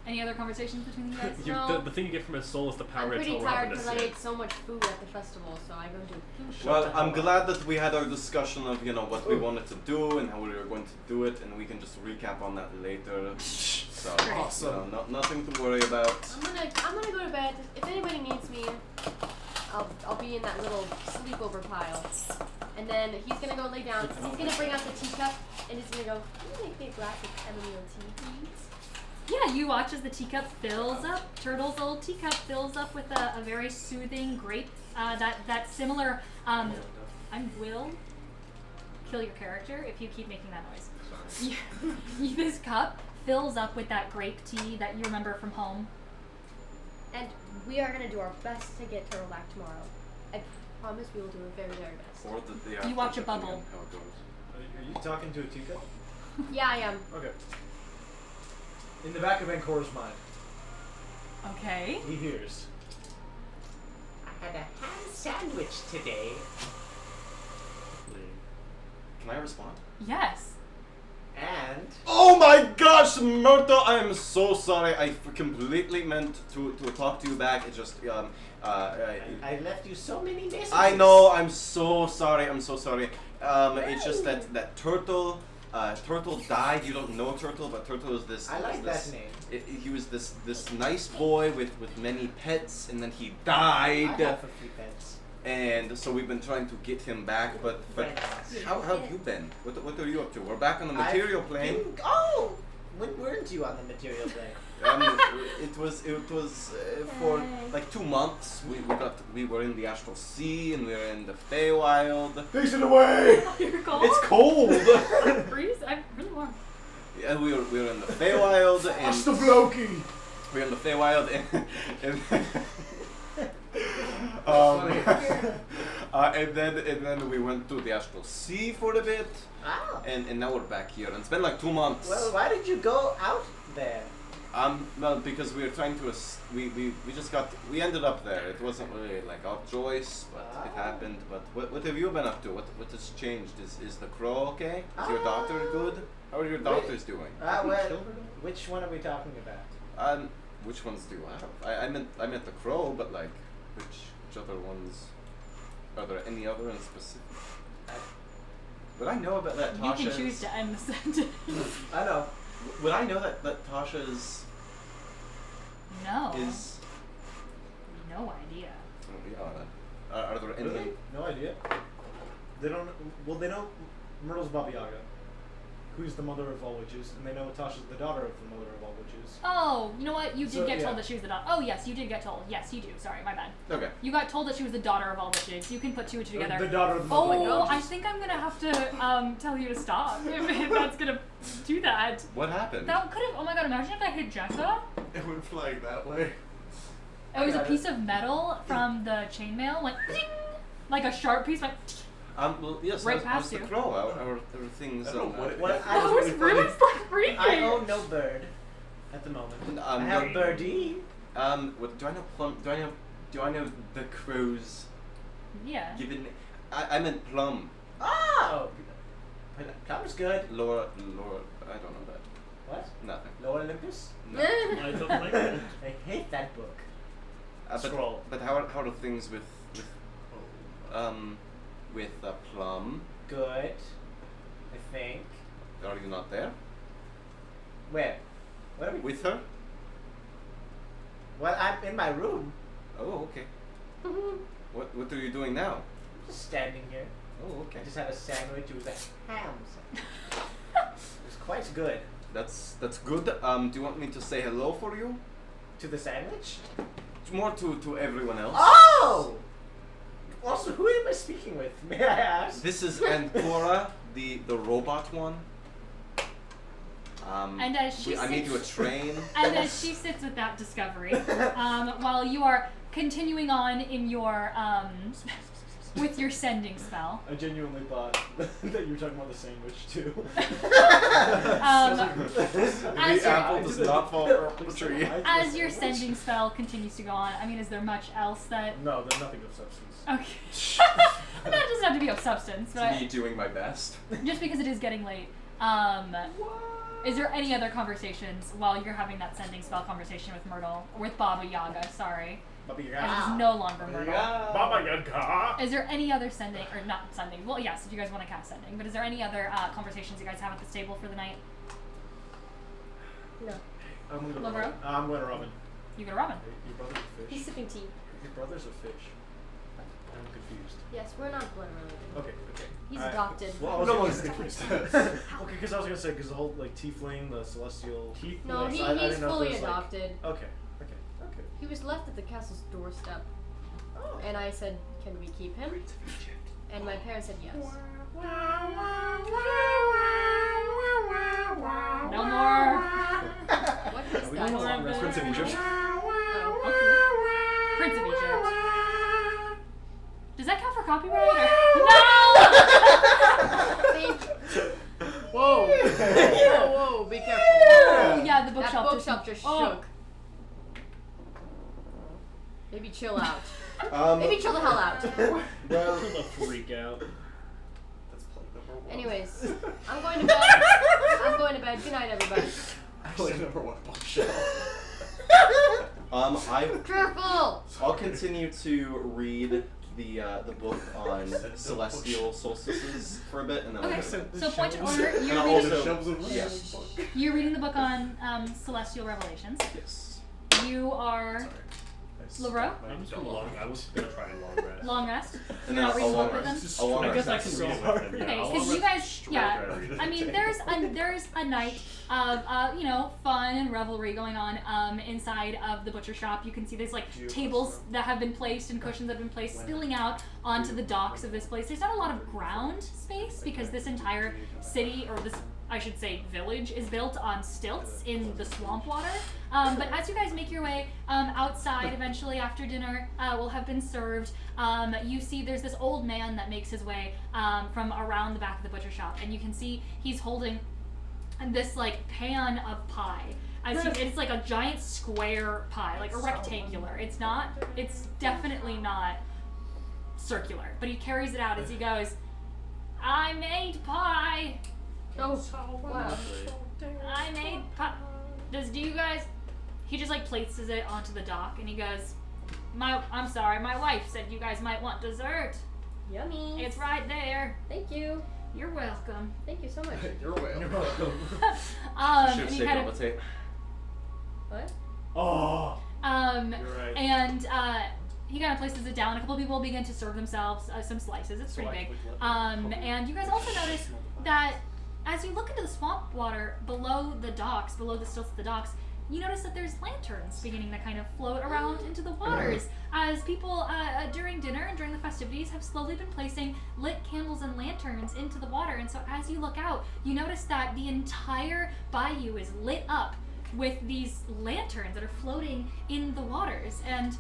Any other conversations between you guys? No. The thing you get from his soul is the I'm power to pretty tell tired Robin to because I sit. ate so much food at the festival, so I go to. Well, I'm glad that we had our discussion of, you know, what we wanted to do and how we were going to do it, and we can just recap on that later. So, Awesome. you know, nothing to worry about. I'm gonna go to bed. If anybody needs me, I'll be in that little sleepover pile. And then he's gonna go lay down. He's gonna bring out the teacup and he's gonna go, "Can you make me a glass of chamomile tea, please?" Yeah, you watch as the teacup fills up. Turtle's old teacup fills up with a very soothing grape. That similar. I will kill your character if you keep making that noise. This cup fills up with that grape tea that you remember from home. And we are gonna do our best to get Turtle back tomorrow. I promise we will do our very, very best. Or the day You watch after, a bubble. depending on how it goes. Are you talking to a teacup? Yeah, I am. Okay. In the back of Ancora's mind, Okay. he hears. I had a ham sandwich today. Can I respond? Yes. And Oh my gosh, Myrtle, I am so sorry. I completely meant to talk to you back. It just, I left you so many messages. I know, I'm so sorry, I'm so sorry. It's just that Turtle, Turtle died. You don't know Turtle, but Turtle is this. I like this, that name. He was this nice boy with many pets, and then he I died. have a few pets. And so we've been trying to get him back, but Friends. how have you been? What are you up to? We're back on the material plane. Oh, when weren't you on the material plane? It was for like 2 months. We were in the Astral Sea and we were in the Feywild. Face it away! You're cold? It's cold. Freeze? I'm really warm. Yeah, we were in the Feywild and Hasta Floki! we were in the Feywild and and then we went to the Astral Sea for a bit, Wow. and now we're back here. And it's been like 2 months. Well, why did you go out there? Well, because we were trying to, we ended up there. It wasn't really like our choice, but it happened. But what have you been up to? What has changed? Is the crow okay? Is your daughter good? How are your daughters doing? Well, which one are we talking about? Which ones do you have? I meant the crow, but like, which other ones? Are there any other in specific? Would I know about that? You Tasha can choose to end the sentence. I know. Would I know that Tasha is? No. Is No idea. are there any? Really? No idea. They don't. Well, they know Myrtle's Baba Yaga, who's the mother of all witches, and they know Tasha's the daughter of the mother of all witches. Oh, you know what? You did So, get yeah. told that she was the daughter. Oh, yes, you did get told. Yes, you do. Sorry, my bad. Okay. You got told that she was the daughter of all witches. You can put two and two together. The daughter of the mother of all Oh, I witches. think I'm gonna have to tell you to stop if that's gonna do that. What happened? That could have. Oh my god! Imagine if I hit Jessa. It went flying that way. It was a piece of metal from the chainmail, went ding, like a sharp piece, went. Well, yes, Right how's past the you. crow? Our things. I don't know what it Well, is. I That was really freaky. I own no bird at the moment. I have no- birdie. What do I know? Plum? Do I know the crow's Yeah. given? I meant Plum. Oh! Plum's good. Laura. I don't know that. What? Nothing. Lower Olympus? No. I don't like that. I hate that book. But, Scroll. But how are things with Plum? Good. I think. Are you not there Where? What are we? with her? Well, I'm in my room. Oh, okay. What are you doing now? Just standing here. Oh, okay. I just had a sandwich. It was a ham sandwich. It was quite good. That's good. Do you want me to say hello for you? To the sandwich? More to everyone else. Oh! Also, who am I speaking with? May I ask? This is Ancora, the robot one. And as she I made sits- you a train. And as she sits with that discovery, while you are continuing on in your with your sending spell. I genuinely thought that you were talking about the sandwich too. As The apple does not fall from a tree. as your sending spell continues to go on, I mean, is there much else that? No, there's nothing of substance. Okay. That doesn't have to be of substance, but Me doing my best. just because it is getting late. Is there any other conversations while you're having that sending spell conversation with Myrtle, or with Baba Yaga? Sorry, Baba and it Yaga. is no longer Myrtle. Baba Yaga. Is there any other sending, or not sending? Well, yes, if you guys want to cast sending, but is there any other conversations you guys have at this table for the night? No. I'm going to Lavero? Robin. I'm going to Robin. You go to Robin. Your brother's a fish. He's sipping tea. Your brother's a fish. I'm confused. Yes, we're not blood related. Okay. He's Alright. adopted. Well, I was No gonna one's say, confused. okay, because I was gonna say because the whole like tiefling, the celestial. No, I he's didn't know if fully there's, like- adopted. Okay. He was left at the castle's doorstep. Oh. And I said, can we keep him? And my parents said yes. No more. What is Are we that? doing a long rest? Prince of Egypt. Oh. Okay. Prince of Egypt. Does that count for copyright? Or? No! Whoa. Whoa, be careful. Oh, yeah, the bookshelf. That bookshelf just Oh. shook. Maybe chill out. Maybe chill the hell out. Well, the freak out. That's play number 1. Anyways, I'm going to bed. I'm going to bed. Good night, everybody. Play number 1 bookshelf. Careful! I'll continue to read the book on celestial solstices for a bit, and then Okay, I'll so point of order, and you're I'll reading, also Yes. you're reading the book on Celestial Revelations. yes. You are Lavero? I'm just I was gonna try and long rest. Long rest. And You're then not a reading the long book with them? rest. A long I guess I rest. can read it with him. Yeah, Okay, I'll because long you rest guys, straight yeah, after I read it. I mean, there's a night of you know, fun and revelry going on inside of the butcher shop. You can see there's like tables that have been placed and cushions that have been placed spilling out onto the docks of this place. There's not a lot of ground space because this entire city, or this, I should say, village, is built on stilts in the swamp water. But as you guys make your way outside, eventually after dinner will have been served, you see there's this old man that makes his way from around the back of the butcher shop, and you can see he's holding this like pan of pie. It's like a giant square pie, like a rectangular. It's definitely not circular, but he carries it out as he goes, "I made pie. Oh, wow. I made pie. Do you guys?" He just like places it onto the dock, and he goes, I'm sorry, my wife said you guys might want dessert. Yummy. It's right there. Thank you. You're welcome." Thank you so much. You're welcome. Should And have he saved kind on the of, tape. What? Oh. You're right. and he kind of places it down. A couple people begin to serve themselves some slices. It's pretty big. And you guys also notice that as you look into the swamp water below the docks, below the stilts of the docks, you notice that there's lanterns beginning to kind of float around into the waters as people during dinner and during the festivities have slowly been placing lit candles and lanterns into the water. And so as you look out, you notice that the entire bayou is lit up with these lanterns that are floating in the waters. And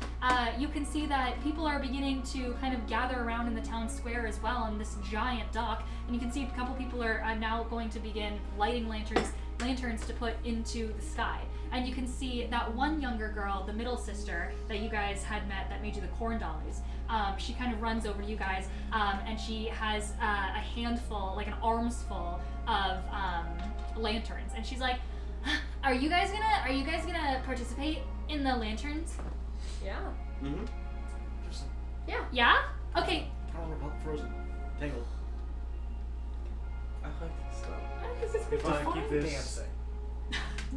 you can see that people are beginning to kind of gather around in the town square as well on this giant dock. And you can see a couple people are now going to begin lighting lanterns to put into the sky. And you can see that one younger girl, the middle sister that you guys had met that made you the corn dollies, she kind of runs over to you guys, and she has a handful, like an arms full of lanterns. And she's like, Are you guys gonna participate in the lanterns? Yeah. Mm-hmm. Yeah? Okay. Frozen. Tangled. I like this stuff. This is If I fun. keep this. Dancing.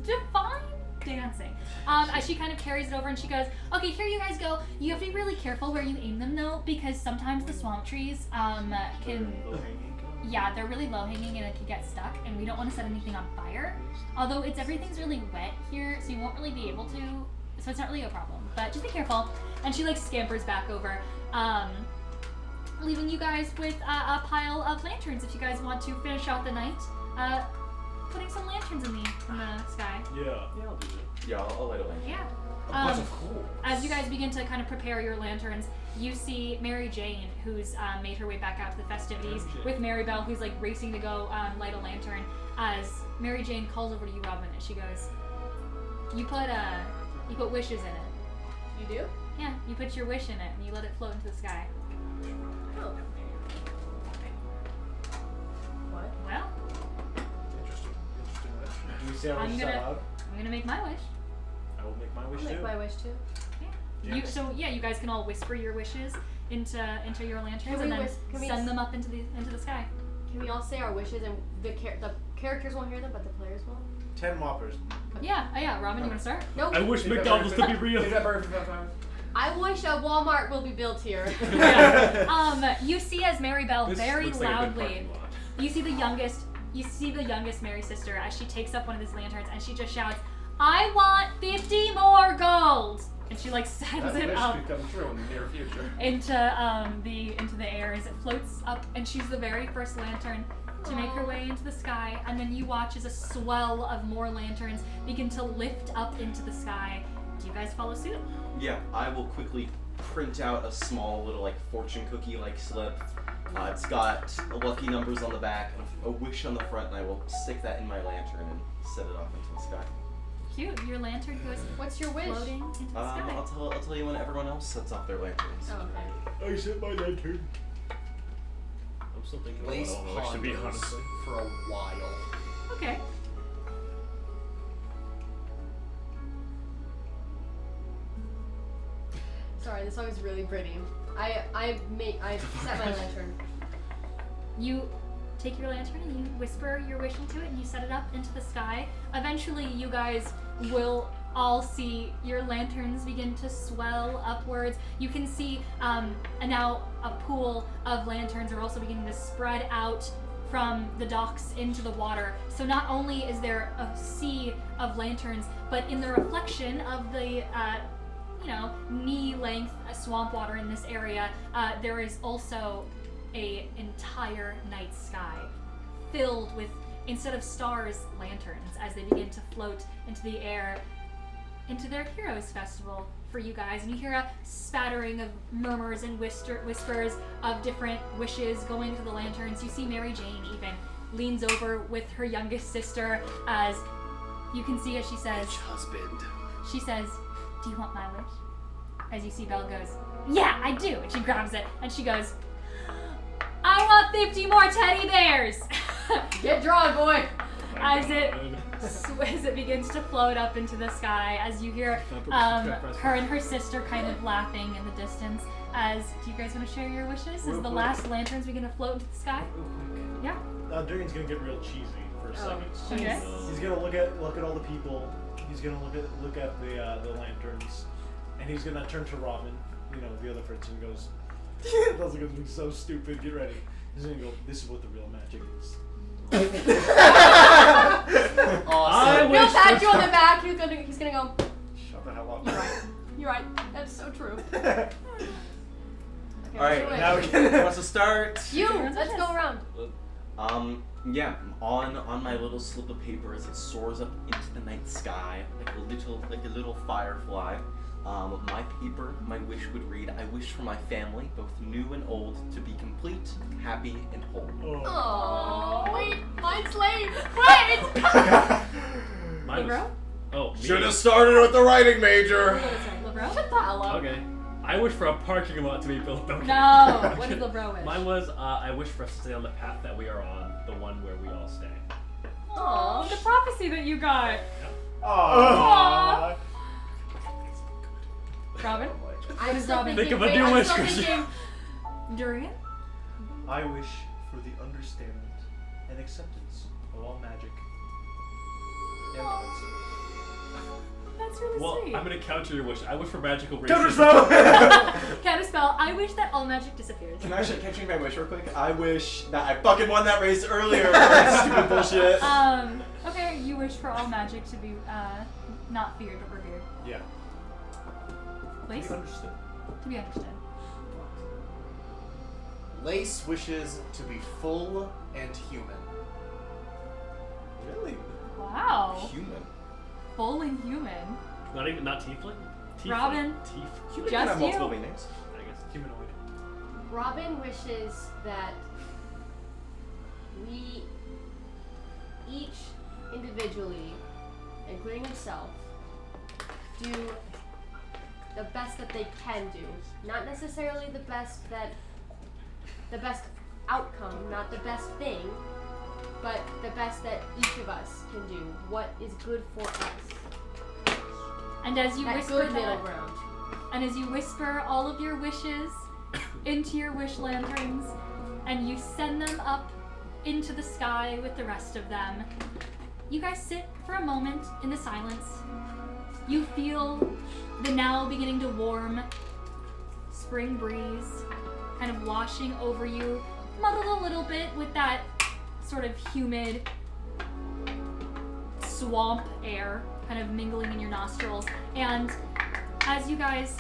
Divine dancing. As she kind of carries it over and she goes, "Okay, here you guys go. You have to be really careful where you aim them though, because sometimes the swamp trees can, yeah, they're really low hanging and it can get stuck, and we don't want to set anything on fire. Although everything's really wet here, so you won't really be able to. So it's not really a problem. But just be careful." And she like scampers back over, leaving you guys with a pile of lanterns if you guys want to finish out the night. Putting some lanterns in the sky. Yeah, I'll do that. Yeah, I'll light a lantern. Yeah. A bunch of cool. As you guys begin to kind of prepare your lanterns, you see Mary Jane, who's made her way back out to the festivities, with Mary Bell, who's like racing to go light a lantern. As Mary Jane calls over to you, Robin, and she goes, "You put wishes in it. You do? Yeah, you put your wish in it, and you let it float into the sky. Oh. What? Well, Interesting wish. Do we say our I'm wishes gonna- out loud? I'm gonna make my wish. I will make my wish I'll too. make my wish too. Yeah. You guys can all whisper your wishes into your lanterns Can and we then can we send them up into the sky. Can we all say our wishes and the characters won't hear them, but the players will? 10 whoppers. Yeah. Robin, you wanna start? Nope. I wish McDonald's to be real. I wish a Walmart will be built here. You see as Mary Bell This very looks like a good loudly. parking lot. You see the youngest Mary sister as she takes up one of these lanterns and she just shouts, "I want 50 more gold!" And she like sends it up could come true in the near future. into the air as it floats up, and she's the very first lantern to make her way into the sky. And then you watch as a swell of more lanterns begin to lift up into the sky. Do you guys follow suit? Yeah, I will quickly print out a small little like fortune cookie like slip. It's got lucky numbers on the back and a wish on the front, and I will stick that in my lantern and set it off into the sky. Cute. Your lantern goes What's your wish? floating into the sky. I'll tell you when everyone else sets off their lanterns. Oh, okay. I set my lantern. I'm still thinking Lace about all the wish, to be ponders honest. for a while. Okay. Sorry, this song is really pretty. I set my lantern. You take your lantern and you whisper your wish into it and you set it up into the sky. Eventually, you guys will all see your lanterns begin to swell upwards. You can see and now a pool of lanterns are also beginning to spread out from the docks into the water. So not only is there a sea of lanterns, but in the reflection of the knee-length swamp water in this area, there is also a entire night sky filled with, instead of stars, lanterns as they begin to float into the air into their Heroes Festival for you guys. And you hear a spattering of murmurs and whispers of different wishes going into the lanterns. You see Mary Jane even leans over with her youngest sister as you can see as she says, she says, "Do you want my wish?" As you see Belle goes, "Yeah, I do." And she grabs it and she goes, "I want 50 more teddy bears!" Get drawn, boy! As it begins to float up into the sky, as you hear her and her sister kind of laughing in the distance. Do you guys want to share your wishes? As the last lanterns begin to float into the sky? Yeah. Durian's gonna get real cheesy for a second. Okay. He's gonna look at all the people. He's gonna look at the lanterns, and he's gonna turn to Robin, the other prince, and goes, "Those are gonna be so stupid. Get ready." He's gonna go, "This is what the real magic is." Awesome. He'll pat you on the back. He's gonna go, Shut the hell up. "You're right. That's so true." Okay, Alright, now who wants to start? let's go around. Yeah, on my little slip of paper as it soars up into the night sky like a little firefly. My paper, my wish would read, "I wish for my family, both new and old, to be complete, happy, and whole." Oh, wait, mine's late. Wait. Mine was, oh, me. Should have started with the writing major. Shut the hell up. Okay. I wish for a parking lot to be built. Okay. No. What is LeBro wish? Mine was, I wish for us to stay on the path that we are on, the one where we all stay. Aww, the prophecy that you got. Aww. Robin? I'm Robin? still Think of a wait, new I'm wish, still Christian. thinking. Durian? I wish for the understanding and acceptance of all magic and medicine. That's really Well, sweet. I'm gonna counter your wish. I wish for magical races. Counterspell! Counterspell. I wish that all magic disappears. Can I change my wish real quick? I wish that I fucking won that race earlier. Stupid bullshit. Okay, you wish for all magic to be, not feared but revered. Yeah. Please? Understood. To be understood. Lace wishes to be full and human. Really? Wow. Human. full inhuman. Not tiefling? Robin. Human Just can have multiple you. meanings. I guess. Humanoid. Robin wishes that we each individually, including himself, do the best that they can do. Not necessarily the best outcome, not the best thing, but the best that each of us can do. What is good for us. And as you That whisper good middle that, ground. and as you whisper all of your wishes into your wish lanterns, and you send them up into the sky with the rest of them, you guys sit for a moment in the silence. You feel the now beginning to warm spring breeze kind of washing over you, muddled a little bit with that sort of humid swamp air kind of mingling in your nostrils. And as you guys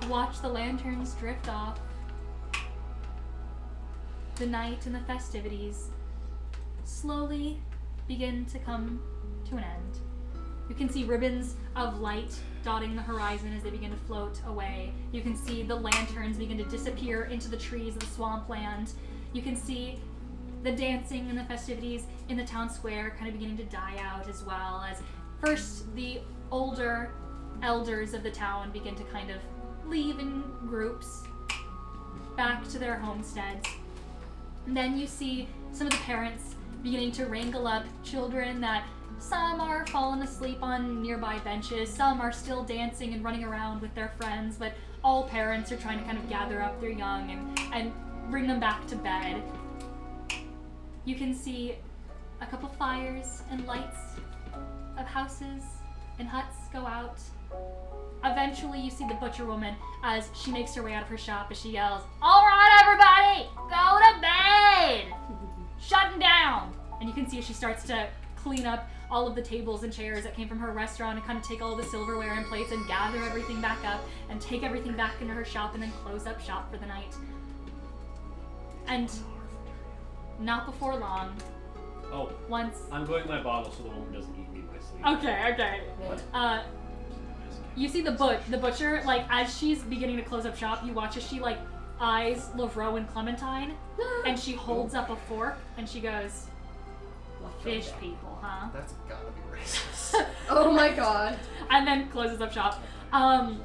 watch the lanterns drift off, the night and the festivities slowly begin to come to an end. You can see ribbons of light dotting the horizon as they begin to float away. You can see the lanterns begin to disappear into the trees of the swampland. You can see the dancing and the festivities in the town square kind of beginning to die out, as well as first the older elders of the town begin to kind of leave in groups back to their homesteads. And then you see some of the parents beginning to wrangle up children that some are falling asleep on nearby benches, some are still dancing and running around with their friends, but all parents are trying to kind of gather up their young and bring them back to bed. You can see a couple fires and lights of houses and huts go out. Eventually you see the butcher woman as she makes her way out of her shop as she yells, "All right, everybody, go to bed! Shutting down!" And you can see as she starts to clean up all of the tables and chairs that came from her restaurant and kind of take all the silverware and plates and gather everything back up and take everything back into her shop and then close up shop for the night. And not before long, Oh, once... I'm going my bottle so the woman doesn't eat me in my sleep. Okay. You see the butcher, like, as she's beginning to close up shop, you watch as she, like, eyes Lavroe and Clementine, and she holds up a fork, and she goes, "Fish people, huh?" That's gotta be racist. Oh my god. And then closes up shop. And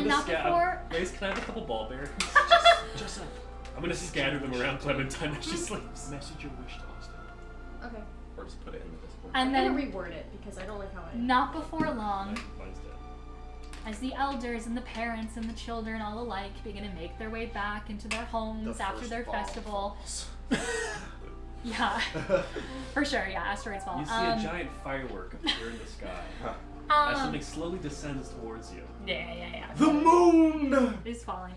not before... Grace, can I have a couple ball bearings? Just I'm gonna scatter them around Clementine as she sleeps. message your wish to Austin. Okay. Or just put it in the Discord. And I'm then, gonna reword it because I don't like how I. not before long, Mine's dead. as the elders and the parents and the children all alike begin to make their way back into their homes The after first their ball festival. falls. Yeah, for sure, yeah, asteroids fall. You see a giant firework appear in the sky as something slowly descends towards you. Yeah. The moon! Is falling.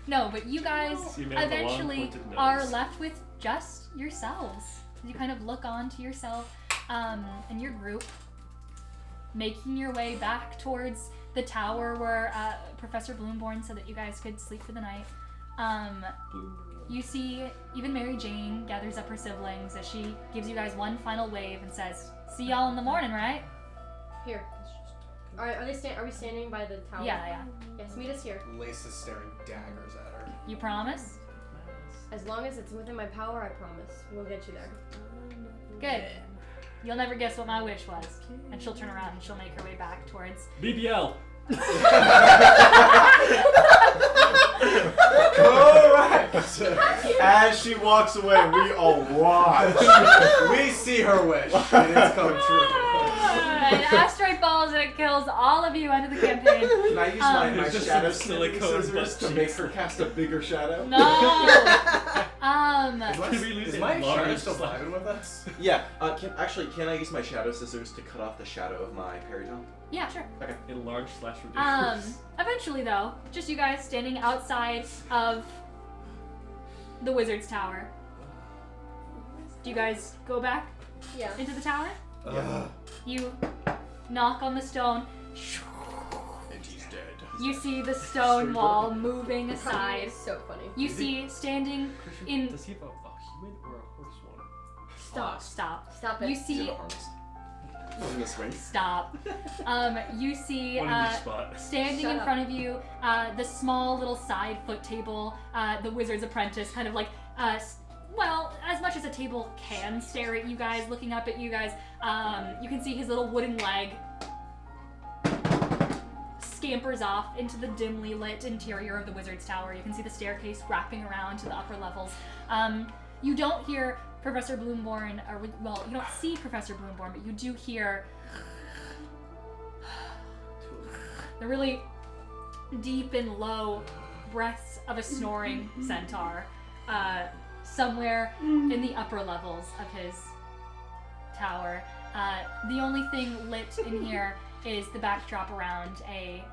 No, but you guys See a man with a long, eventually pointed nose. are left with just yourselves. You kind of look on to yourself and your group, making your way back towards the tower where Professor Bloomborn said that you guys could sleep for the night. You see even Mary Jane gathers up her siblings as she gives you guys one final wave and says, "See y'all in the morning, right?" Here. Are we standing by the tower? Yeah. Yes, meet us here. Lace is staring daggers at her. You promise? As long as it's within my power, I promise. We'll get you there. Good. You'll never guess what my wish was. And she'll turn around and she'll make her way back towards... BBL! Correct! As she walks away, we all watch. We see her wish, and it's come true. An asteroid falls and it kills all of you end of the campaign. Can I use my It's just shadow some silicone scissors butt to cheeks. make her cast a bigger shadow? No! Did we lose Is a my large shadow still slash- vibing with us? Yeah. Can I use my shadow scissors to cut off the shadow of my periton? Yeah, sure. Okay. Enlarge slash reduce. Eventually though, just you guys standing outside of the wizard's tower. Do you guys go back Yeah. into the tower? Yeah. You knock on the stone. And he's dead. You see the stone wall moving Honey aside. is so funny. You see standing in... Does he have a human or a horse one? Stop. Stop it. You He's in see the harness. In the swing. Stop. You see One in each spot. standing Shut in up. front of you, the small little side foot table, the wizard's apprentice, kind of like, well, as much as a table can stare at you guys, looking up at you guys. You can see his little wooden leg scampers off into the dimly lit interior of the wizard's tower. You can see the staircase wrapping around to the upper levels. You don't hear Professor Bloomborn, or well, you don't see Professor Bloomborn, but you do hear the really deep and low breaths of a snoring centaur somewhere in the upper levels of his tower. The only thing lit in here is the backdrop around a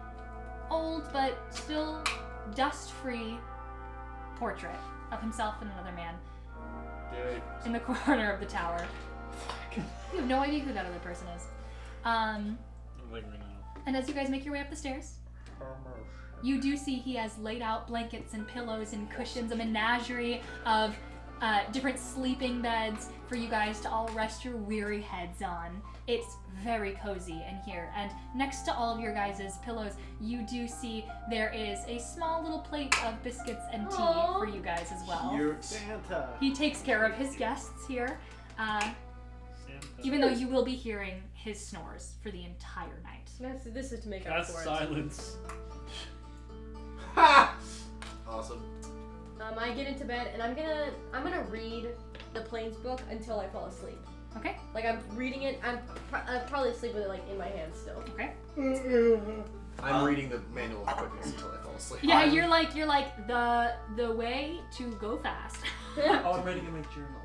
old but still dust-free portrait of himself and another man in the corner of the tower. You have no idea who that other person is. And as you guys make your way up the stairs, you do see he has laid out blankets and pillows and cushions, a menagerie of different sleeping beds for you guys to all rest your weary heads on. It's very cozy in here, and next to all of your guys' pillows, you do see there is a small little plate of biscuits and tea for you guys as well. Cute Santa. He takes care of his guests here, even though you will be hearing his snores for the entire night. This is to make up Cast for it. silence. Ha! Awesome. I get into bed and I'm gonna read the Plains book until I fall asleep. Okay. Like I'm reading it. I'm probably asleep with it like in my hand still. Okay. I'm reading the manual of quickness until I fall asleep. Yeah, you're like the way to go fast. Oh, I'm writing in my journal.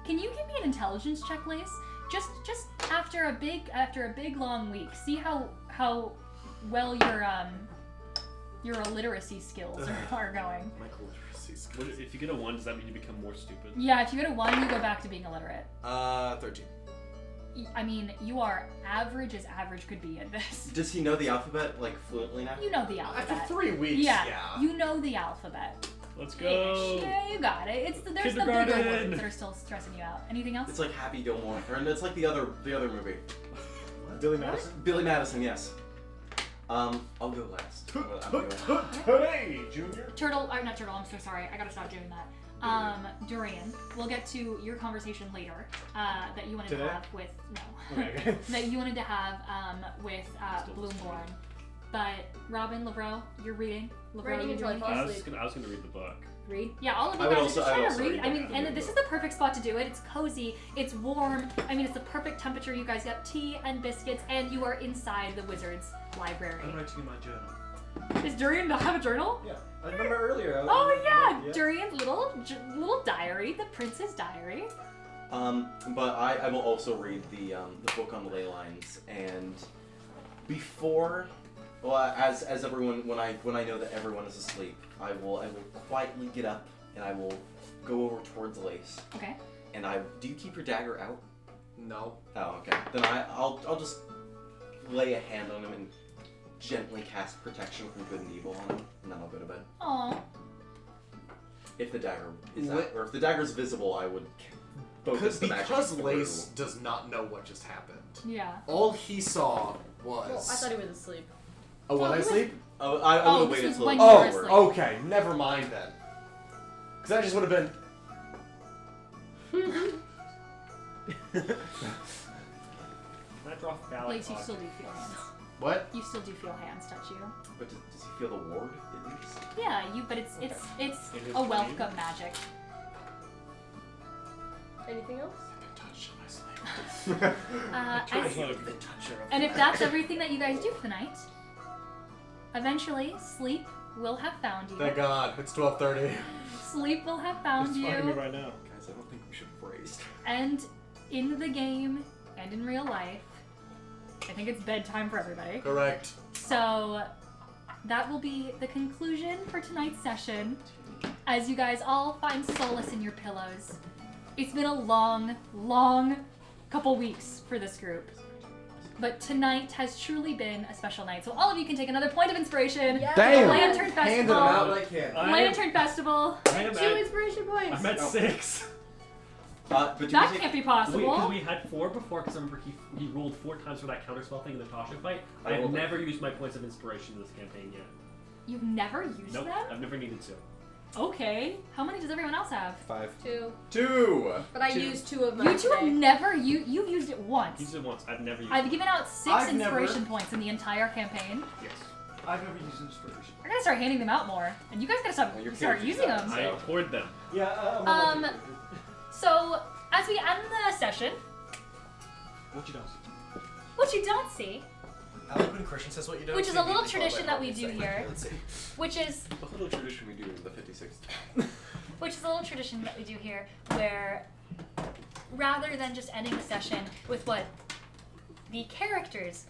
Can you give me an intelligence check, Lace? Just after a big long week, see how well your illiteracy skills are going. My literacy skills. What, if you get a 1, does that mean you become more stupid? Yeah, if you get a 1, you go back to being illiterate. 13. I mean, you are average as average could be at this. Does he know the alphabet like fluently now? You know the alphabet. After 3 weeks, Yeah, yeah. you know the alphabet. Let's go. Ish. Yeah, you got it. There's the bigger Kindergarten. words that are still stressing you out. Anything else? It's like Happy Gilmore, or it's like the other movie. Billy Madison. Billy Madison, yes. I'll go last. I'm going. Hey, Junior. Not Turtle, I'm so sorry. I gotta stop doing that. Durian, we'll get to your conversation later that you wanted Today? to have with, no, Okay. that you wanted to have with Bloomborn. But Robin, Lavro, you're reading. Lavro, Reading you're until I reading. fall I was asleep. gonna read the book. Read. Yeah, all of you I would guys also- just I try would to also read. read I mean, that. and this is the perfect spot to do it. It's cozy, it's warm. I mean, it's the perfect temperature. You guys got tea and biscuits, and you are inside the wizard's library. I'm writing in my journal. Does Durian not have a journal? Yeah, I remember earlier. Oh yeah, Durian's little diary, the prince's diary. But I will also read the book on the ley lines, and before, well, as everyone, when I know that everyone is asleep, I will quietly get up and I will go over towards Lace. Okay. And do you keep your dagger out? No. Oh, okay. Then I'll just lay a hand on him and gently cast protection from good and evil on him, and then I'll go to bed. Aww. If the dagger is out, or if the dagger is visible, I would focus the magic. Because through. Lace does not know what just happened. Yeah. All he saw was. Well, I thought he was asleep. Oh, was Oh, I he was- asleep? Oh, I Oh, would have this waited was till. when you were Oh, asleep. okay. Never mind then. Because that just would have been. Can I draw phallic Lace, you still do feel hands. What? You still do feel hands touch you. But does he feel the ward at least? Yeah, but it's In his a welcome magic. Anything else? Touch my slave. And if that's everything that you guys do for the night, eventually sleep will have found you. Thank God. It's 12:30. Sleep will have found It's finding me you. right now. Guys, I don't think we should have raised. And in the game and in real life, I think it's bedtime for everybody. Correct. So that will be the conclusion for tonight's session as you guys all find solace in your pillows. It's been a long, long couple weeks for this group. But tonight has truly been a special night. So all of you can take another point of inspiration. Yeah. Damn. Lantern Handed them out Festival. like him. I am- Lantern Festival. I am 2 at, inspiration points. I'm at 6. But That can't be possible. Because we had 4 before, because I remember he rolled 4 times for that counterspell thing in the Tasha fight. I I've rolled never used my points of inspiration in this campaign yet. You've never used Nope, them? I've never needed to. Okay. How many does everyone else have? 5. 2. 2. But I 2. used 2 of mine You two have today. never you've used it once. Used it once. I've never used I've it. given out 6 I've inspiration never- points in the entire campaign. Yes. I've never used inspiration. I gotta start handing them out more, and you guys gotta start, Well, your start character's using done, them. I hoard them. Yeah, Um, So, as we end the session, what you don't see. what you don't see, I like when Christian says what you don't which is see, a little immediately tradition followed that by we do Morgan saying, here, "Let's see." which is A little tradition we do in the 56th. where rather than just ending the session with what the characters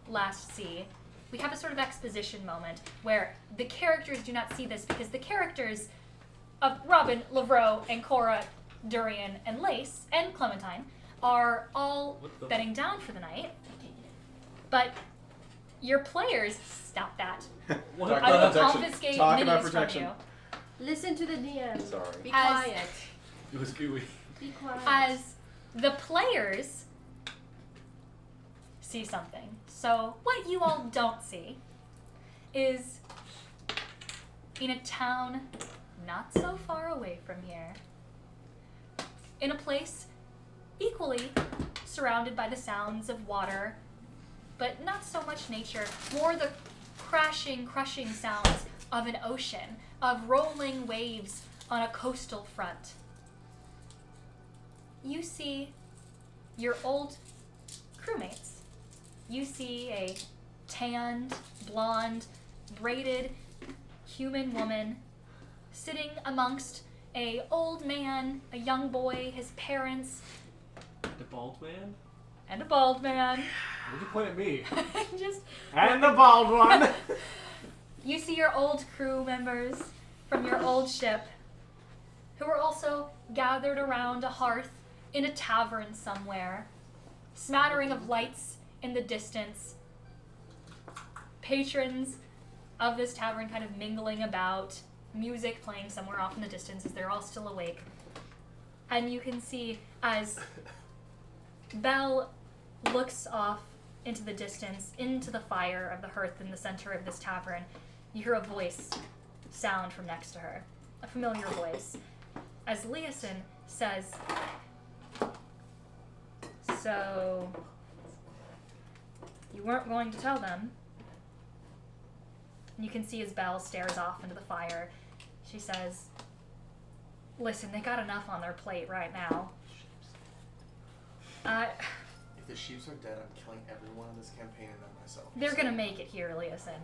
last see, we have a sort of exposition moment where the characters do not see this because the characters of Robin, Lavro, and Cora, Durian, and Lace, and Clementine are all What the- bedding down for the night. But your players stop that. What? Talk I will about protection. confiscate Talk about minis from protection. you. Listen to the DM. Sorry. Be As- quiet. It was gooey. Be quiet. As the players see something. So what you all don't see is in a town not so far away from here, in a place equally surrounded by the sounds of water, but not so much nature, more the crashing, crushing sounds of an ocean, of rolling waves on a coastal front. You see your old crewmates. You see a tanned, blonde, braided human woman sitting amongst a old man, a young boy, his parents, The bald man? and a bald man. Why'd you point at me? Just And the bald one! you see your old crew members from your old ship who are also gathered around a hearth in a tavern somewhere. Smattering of lights in the distance. Patrons of this tavern kind of mingling about. Music playing somewhere off in the distance as they're all still awake. And you can see as Belle looks off into the distance, into the fire of the hearth in the center of this tavern, you hear a voice sound from next to her. A familiar voice. As Leeson says, "So, you weren't going to tell them?" And you can see as Belle stares off into the fire. She says, "Listen, they got enough on their plate right now. If the sheeps are dead, I'm killing everyone in this campaign and not myself. They're gonna make it here, Leeson.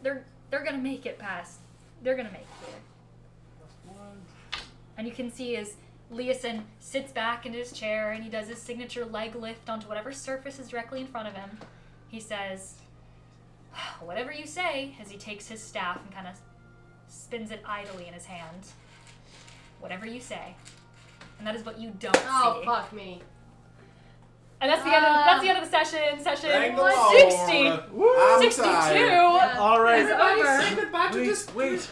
They're gonna make it past. They're gonna make it here." And you can see as Leeson sits back in his chair and he does his signature leg lift onto whatever surface is directly in front of him. He says, "Whatever you say," as he takes his staff and kind of spins it idly in his hand. "Whatever you say." And that is what you don't Oh, see. fuck me. And that's the end of the session. Session Thank the Lord. 60. I'm 62 tired. Alright. is over. Save it back to this. Wait.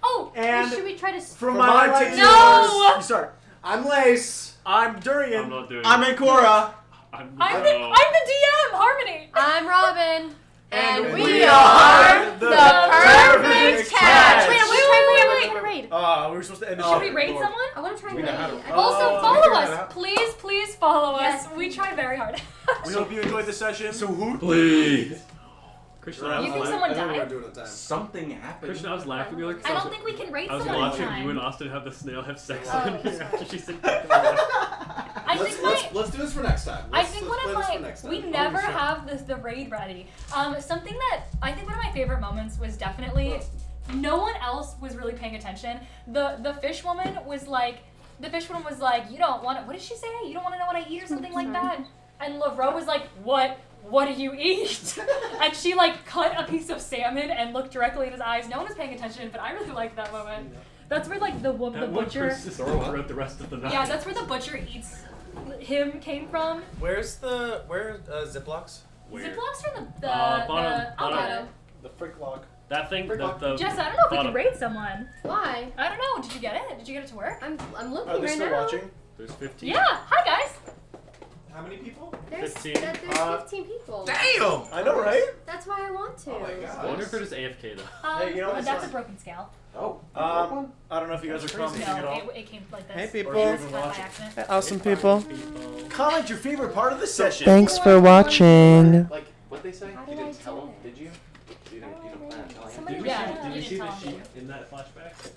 Oh, And Should we try to... from For my my right team. to No! yours, you start. I'm Lace. I'm Durian. I'm not doing I'm it. Ancora. I'm the DM, Harmony. I'm Robin. And we we are are the perfect perfect catch. Wait, Wait. raid. We were supposed to end the Should show. we raid someone? I want to try and We know how to- raid. Also, Oh, follow figure us. that out. Please follow Yes. us. We try very hard. We hope you enjoyed the session. So who? Please. Christian, You I think was, someone I think died? we're doing it time. Something happened. Christian, I was laughing earlier. 'cause I was- don't think we can raid I was someone watching time. you and Austin have the snail have sex Oh, on here sorry. after she said I think my Let's do this for next time. I think one of let's play this for my next time. we never have the raid ready. Something that I think one of my favorite moments was definitely no one else was really paying attention. The fish woman was like you don't want to, what did she say? You don't want to know what I eat or something like that. And Lavro was like, what do you eat? And she like cut a piece of salmon and looked directly in his eyes. No one was paying attention, but I really liked that moment. That's where like the that one butcher. persisted throughout the rest of the night. Yeah, that's where the butcher eats him came from. Where Ziplocs? Where? Ziplocs from the bottom. bottom. The frick log. That thing, the Jess, I don't know if we bottom. can raid someone. Why? I don't know. Did you get it? Did you get it to work? I'm looking Are they right still now. watching? There's 15. Yeah. Hi guys. How many people? There's 15. there's 15 people. Damn! I know, right? That's why I want to. Oh my I god. wonder if they're just AFK though. Hey, you know what? That's a broken scale. Oh. I don't know if you guys are commenting at all. No, it came like this. Hey, Or people. if you're It's even not by watching. accident. Awesome people. Comment your favorite part of the session. Thanks for watching. Like, what'd they say? How You did I didn't tell do them, it? did you? You didn't plan on telling him? Somebody Did, Yeah, did you you see didn't the tell me. sheep in that flashback?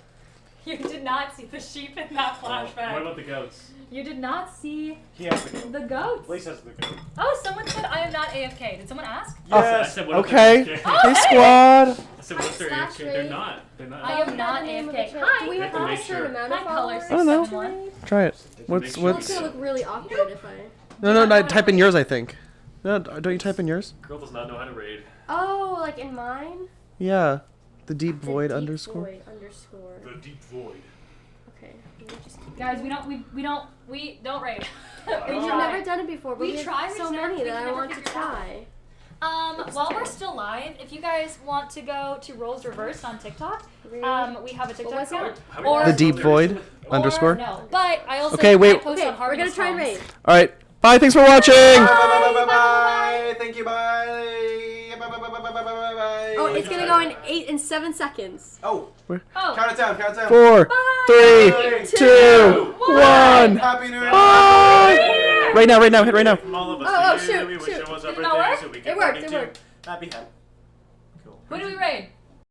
You did not see the sheep in that flashback. What about the goats? You did not see He has the goat. the goats. Blaze has the goat. Oh, someone said I am not AFK. Did someone ask? I said, what if Okay. they're AFK? Oh, Hey, squad. I said, what if they're Slash AFK? They're raid. not. They're not. I am not the name of the AFK. channel. Hi. Do we You have have to a make certain sure. amount Hi, of caller followers? I don't know. 671. Try it. Make What's sure It's what's? gonna look really awkward if I. No, type in yours. I think. No, don't you type in yours? Girl does not know how to raid. Oh, like in mine? Yeah, the deep The void deep underscore. Void underscore. The deep void. Okay. Let me just keep Guys, we don't raid. We've try. never done it before, but We we have try, we so just never- many we that I never want to figured it out. try. While we're still live, if you guys want to go to Roles Reversed on TikTok, we have a TikTok was it? account. How many Or- The deep void Or underscore. No, but I also Okay, wait. I post Okay, on we're Harvey's gonna try and songs. raid. All right. Bye. Thanks for watching. Bye. Thank you. Bye. Bye. Bye. Bye. Bye. Bye. Bye. Bye. Oh, it's gonna go in 8 and 7 seconds. Oh, Oh, count it down. Count it down. 4, Bye. 3, 2, 1. Happy New Year. Bye. Right now. Hit right now. From all of us Oh, to shoot, you, we wish shoot. it was Did our it not birthday work? so we It can worked, party it too. worked. Happy. Cool. who do we raid?